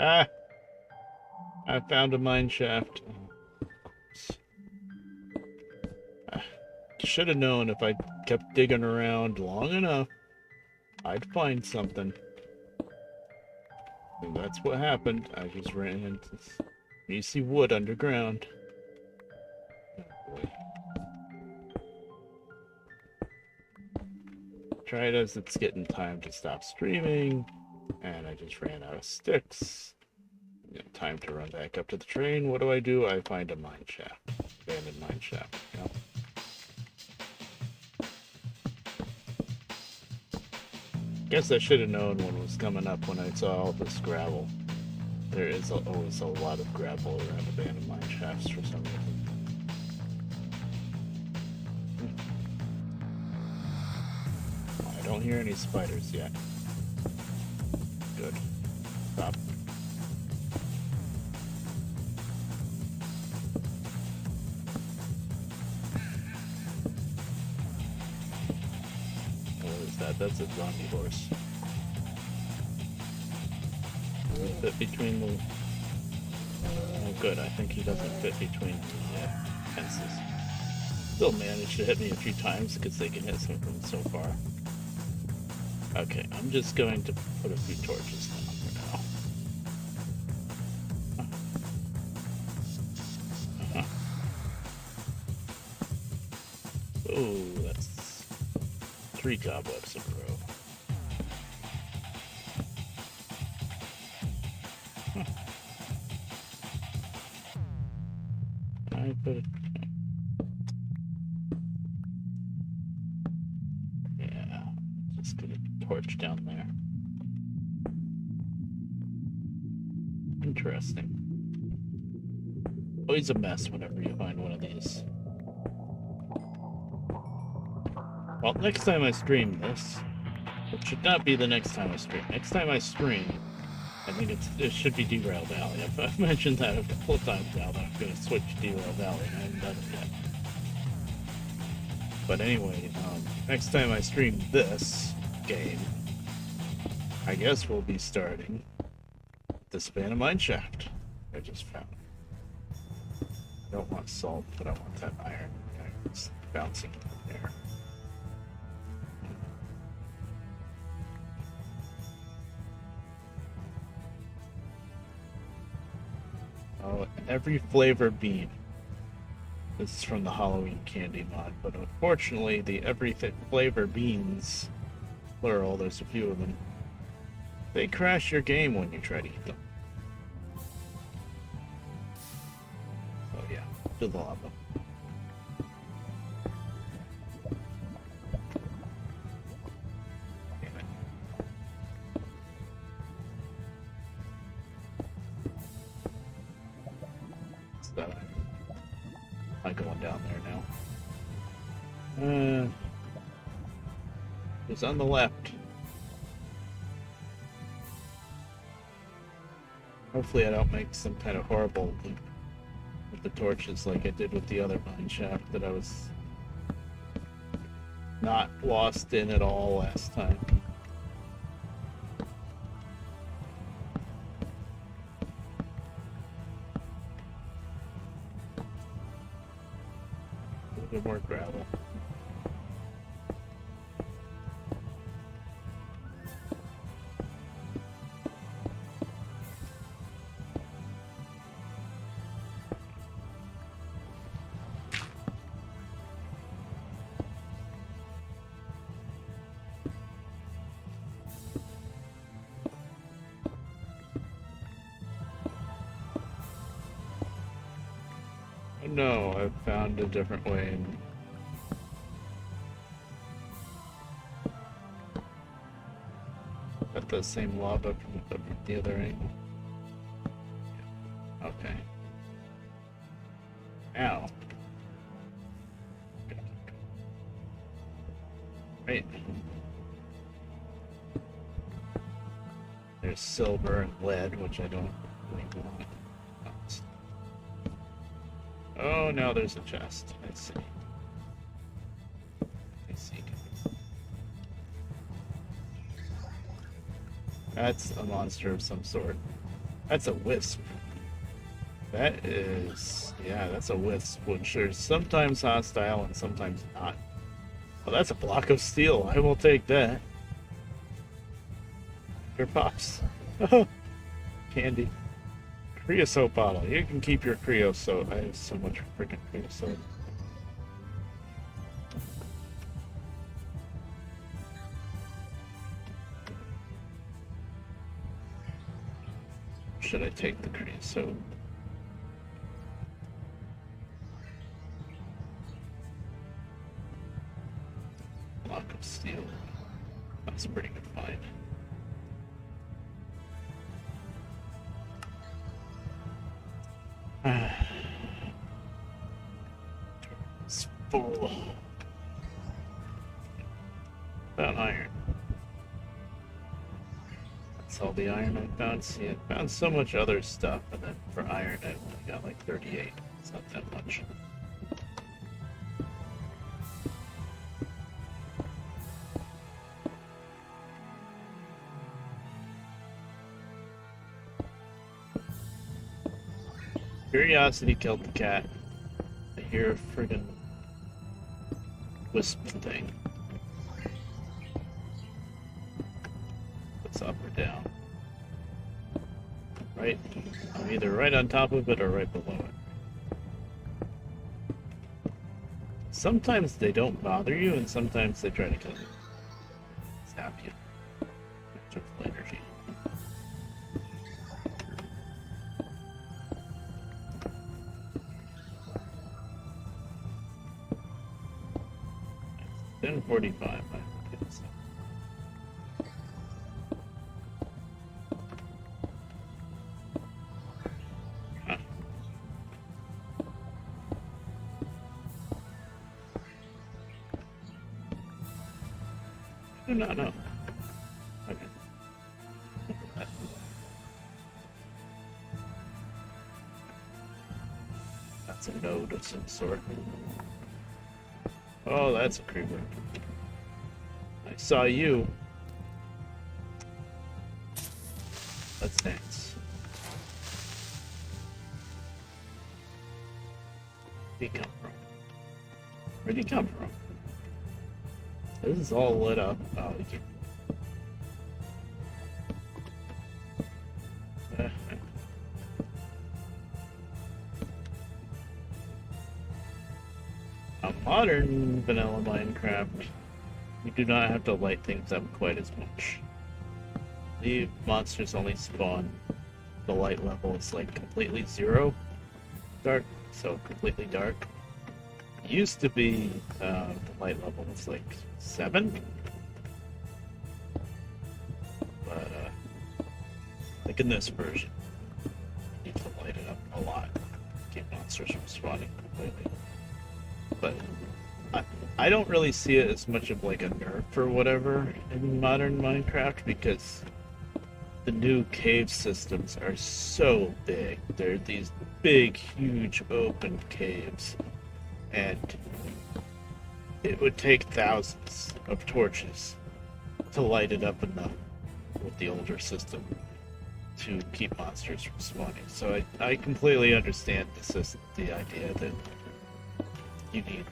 Ah! I found a mine shaft. Should have known if I kept digging around long enough, I'd find something. And that's what happened. I just ran into greasy wood underground. Oh boy. Tried as it's getting time to stop streaming, and I just ran out of sticks. You know, time to run back up to the train. What do? I find a mine shaft. Abandoned mine shaft. You know? Guess I should have known one was coming up when I saw all this gravel. There is always a lot of gravel around abandoned mine shafts for some reason. I don't hear any spiders yet. Good. Stop. that? That's a zombie horse. Fit between the... Oh, good. I think he doesn't fit between the fences. Still managed to hit me a few times because they can hit some from so far. Okay, I'm just going to put a few torches down for now. Oh, that's 3 cobwebs in a row. I put it. Yeah, just gonna torch down there. Interesting. Always a mess whenever you find one of these. Well, next time I stream this, it should not be the next time I stream. Next time I stream, I think it should be Derail Valley. I've mentioned that a couple of times now that I'm going to switch to Derail Valley, and I haven't done it yet. But anyway, next time I stream this game, I guess we'll be starting the Span of Mineshaft I just found. I don't want salt, but I want that iron. It's bouncing in the air. Oh, every flavor bean. This is from the Halloween candy mod, but unfortunately, the every flavor beans, plural, there's a few of them, they crash your game when you try to eat them. Oh yeah, to the lava. Damn it. So, I'm going down there now. It's on the left. Hopefully I don't make some kind of horrible loop with the torches like I did with the other mine shaft that I was not lost in at all last time. A little bit more gravel. No, I've found a different way. Got the same lava from the other angle. Okay. Ow. Right. There's silver and lead, which I don't really want. Oh, now there's a chest. I see. I see. That's a monster of some sort. That's a wisp. That is... yeah, that's a wisp, which is sometimes hostile and sometimes not. Well, that's a block of steel. I will take that. Here pops. Oh, candy. Creosote bottle. You can keep your creosote. I have so much freaking creosote. Should I take the creosote? Block of steel. That's a pretty good find. It's full. Found iron. That's all the iron I found. See, I found so much other stuff, and then for iron I only got like 38. It's not that much. Curiosity killed the cat. I hear a friggin' wisp thing. What's up or down? Right? I'm either right on top of it or right below it. Sometimes they don't bother you, and sometimes they try to kill you. Zap you. With energy. It's 10:45. I do not know. Okay. That's a node of some sort. Oh, that's a creeper. I saw you. Let's dance. Where'd he come from? Where'd he come from? This is all lit up. Oh, we can. A modern vanilla Minecraft, you do not have to light things up quite as much. The monsters only spawn. The light level is like completely zero dark, so completely dark. It used to be the light level was like 7, but like in this version, you need to light it up a lot to keep monsters from spawning completely. But I don't really see it as much of like a nerf or whatever in modern Minecraft because the new cave systems are so big. They're these big, huge open caves, and it would take thousands of torches to light it up enough with the older system to keep monsters from spawning. So I completely understand the idea that you need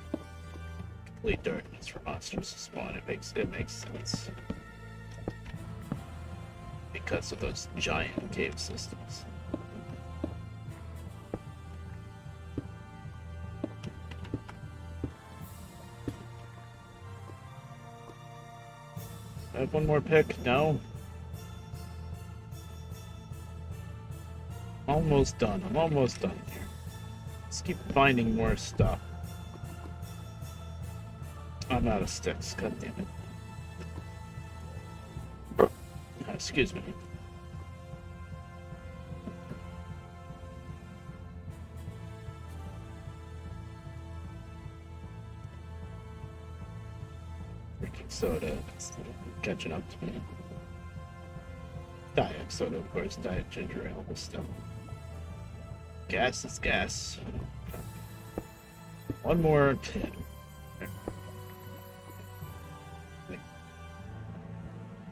complete darkness for monsters to spawn. It makes sense because of those giant cave systems. I have one more pick. No. Almost done. I'm almost done here. Let's keep finding more stuff. I'm out of sticks. God damn it. Excuse me. Drinking soda. It's catching up to me. Diet soda, of course. Diet ginger ale. This stuff. Gas is gas. One more tin.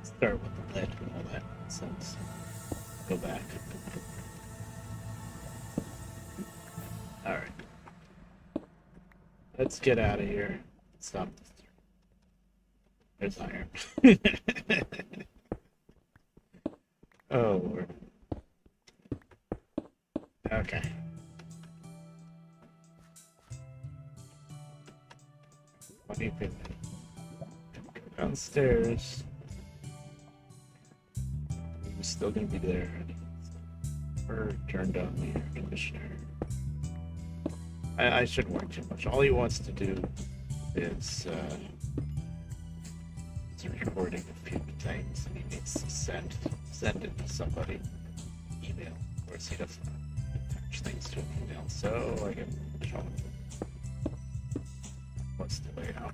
Start with the lead and all that nonsense. Go back. Alright. Let's get out of here. Stop this. There's iron. Oh Lord. Okay. What do you think? Downstairs. I'm still gonna be there. Or turned on the air conditioner. I shouldn't worry too much. All he wants to do is recording a few things and he needs to send it to somebody. Email. Of course he doesn't attach things to an email, so I can show him what's the way out.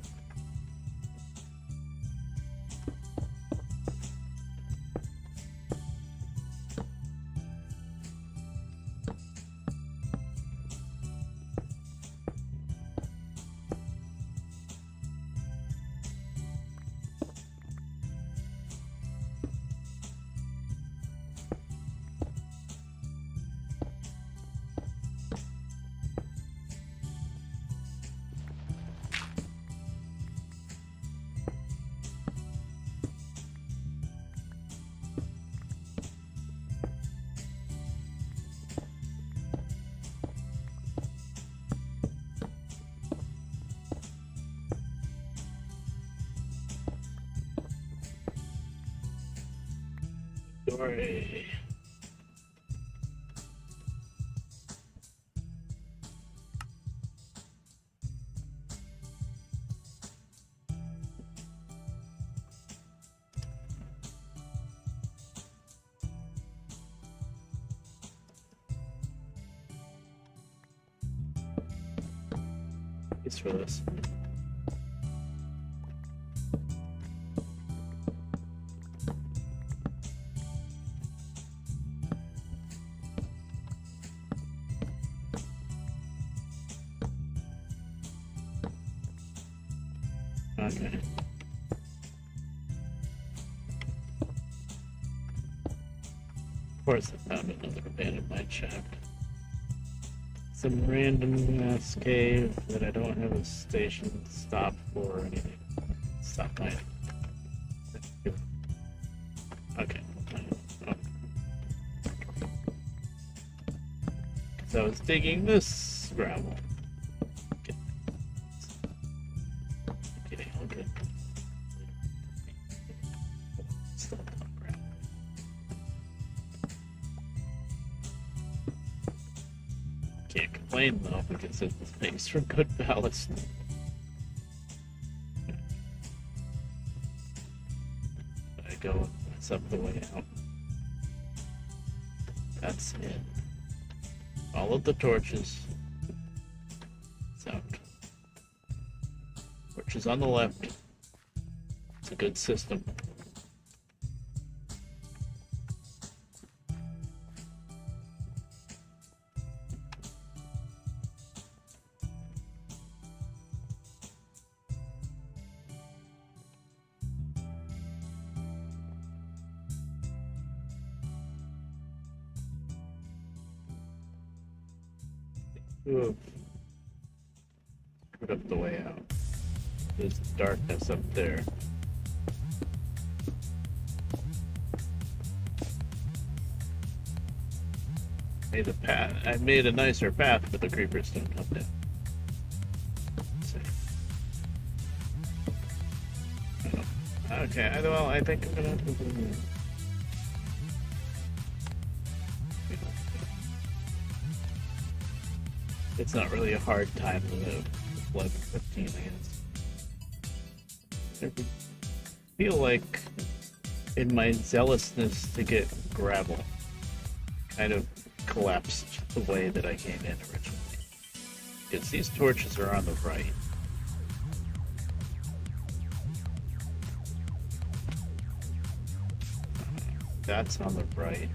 Story. It's for this. Okay. Of course, I found another abandoned mine shaft. Some random ass cave that I don't have a station stop for or anything. Stop mining. Okay. Oh. So I was digging this gravel. Okay, all good. Still on gravel. Can't complain though because it makes for good ballast. I go that's up the way out. That's it. Follow the torches. It's out. Torches on the left. It's a good system. Ooh. Screwed up the way out. There's darkness up there. Made a path. I made a nicer path, but the creepers don't come down. Okay, well, I think I'm gonna have to do that. It's not really a hard time to move. 11:15, I guess. I feel like in my zealousness to get gravel, kind of collapsed the way that I came in originally. Because these torches are on the right. That's on the right.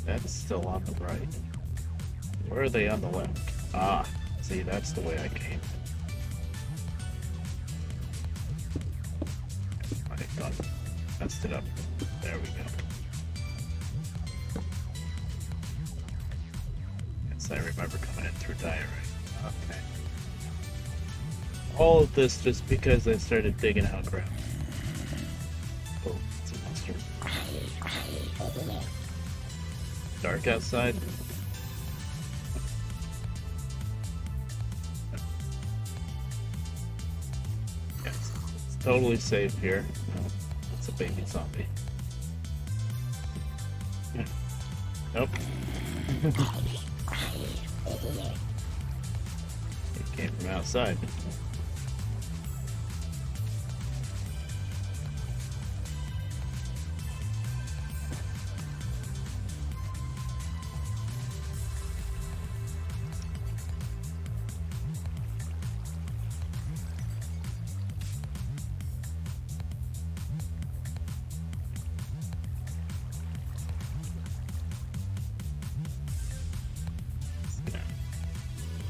That's still on the right. Where are they on the left? Ah, see, that's the way I came. I thought messed it up. There we go. Yes, I remember coming in through diorite. Okay. All of this just because I started digging out gravel. Oh, it's a monster. Dark outside. Yes, it's totally safe here. No, it's a baby zombie. Yeah. Nope. It came from outside.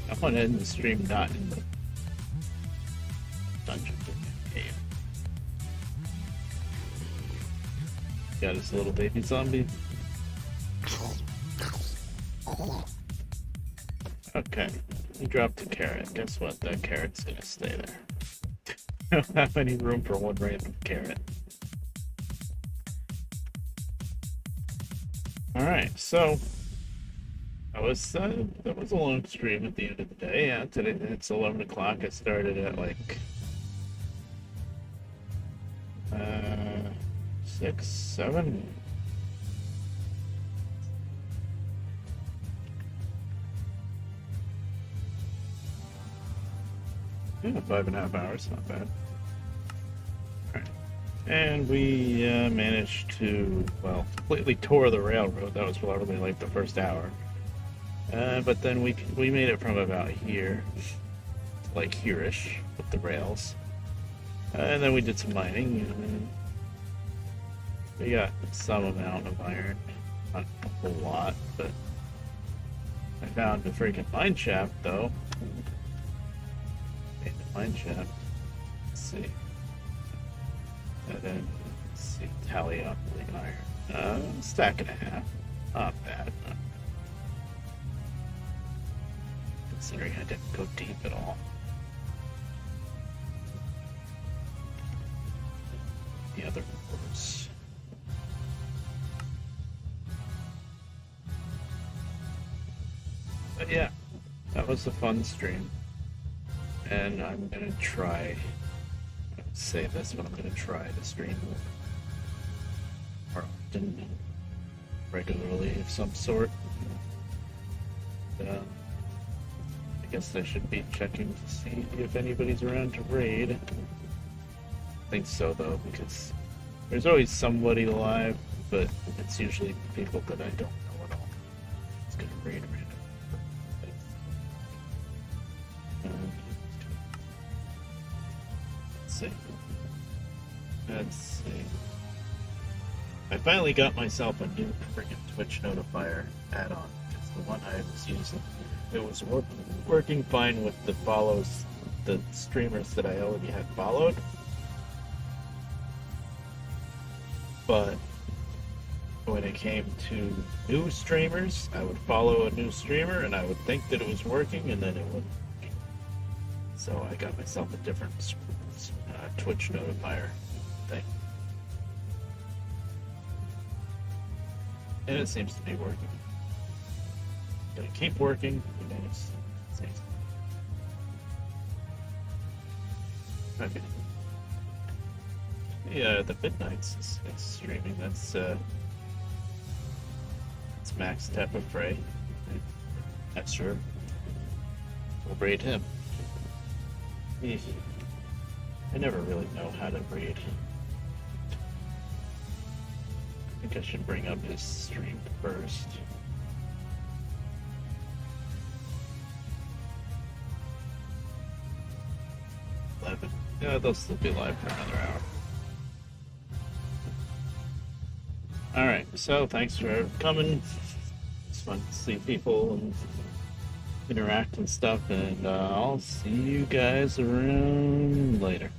I want to end the stream not in the dungeon cave. Got his little baby zombie. Okay, he dropped a carrot. Guess what? That carrot's gonna stay there. I don't have any room for one random carrot. Alright, so that was a long stream at the end of the day. Yeah, today it's 11 o'clock. I started at like 6, 7. Yeah, 5.5 hours, not bad. Alright. And we managed to, well, completely tour the railroad. That was probably like the first hour. But then we made it from about here to like here-ish with the rails. And then we did some mining, and we got some amount of iron. Not a whole lot, but I found a freaking mine shaft, though. Made the mine shaft. Let's see. And then, let's see, tally up the iron. Stack and a half. Not bad. Considering I didn't go deep at all. The other ores. But yeah, that was a fun stream. And I'm gonna try, I don't say this, but I'm gonna try to stream more often, regularly of some sort. I guess I should be checking to see if anybody's around to raid. I think so though, because there's always somebody alive, but it's usually people that I don't know at all. It's gonna raid random. Let's see. I finally got myself a new freaking Twitch notifier add-on. It's the one I was using. It was working fine with the follows, the streamers that I already had followed. But when it came to new streamers, I would follow a new streamer and I would think that it was working, and then it wouldn't. So I got myself a different Twitch notifier thing. And it seems to be working. Gonna keep working. Who knows? Okay. Yeah, the Midnights is streaming. That's it's Max Tepafray. That's sure. We'll raid him. I never really know how to raid. I think I should bring up his stream first. Yeah, they'll still be live for another hour. Alright, so thanks for coming. It's fun to see people and interact and stuff, and I'll see you guys around later.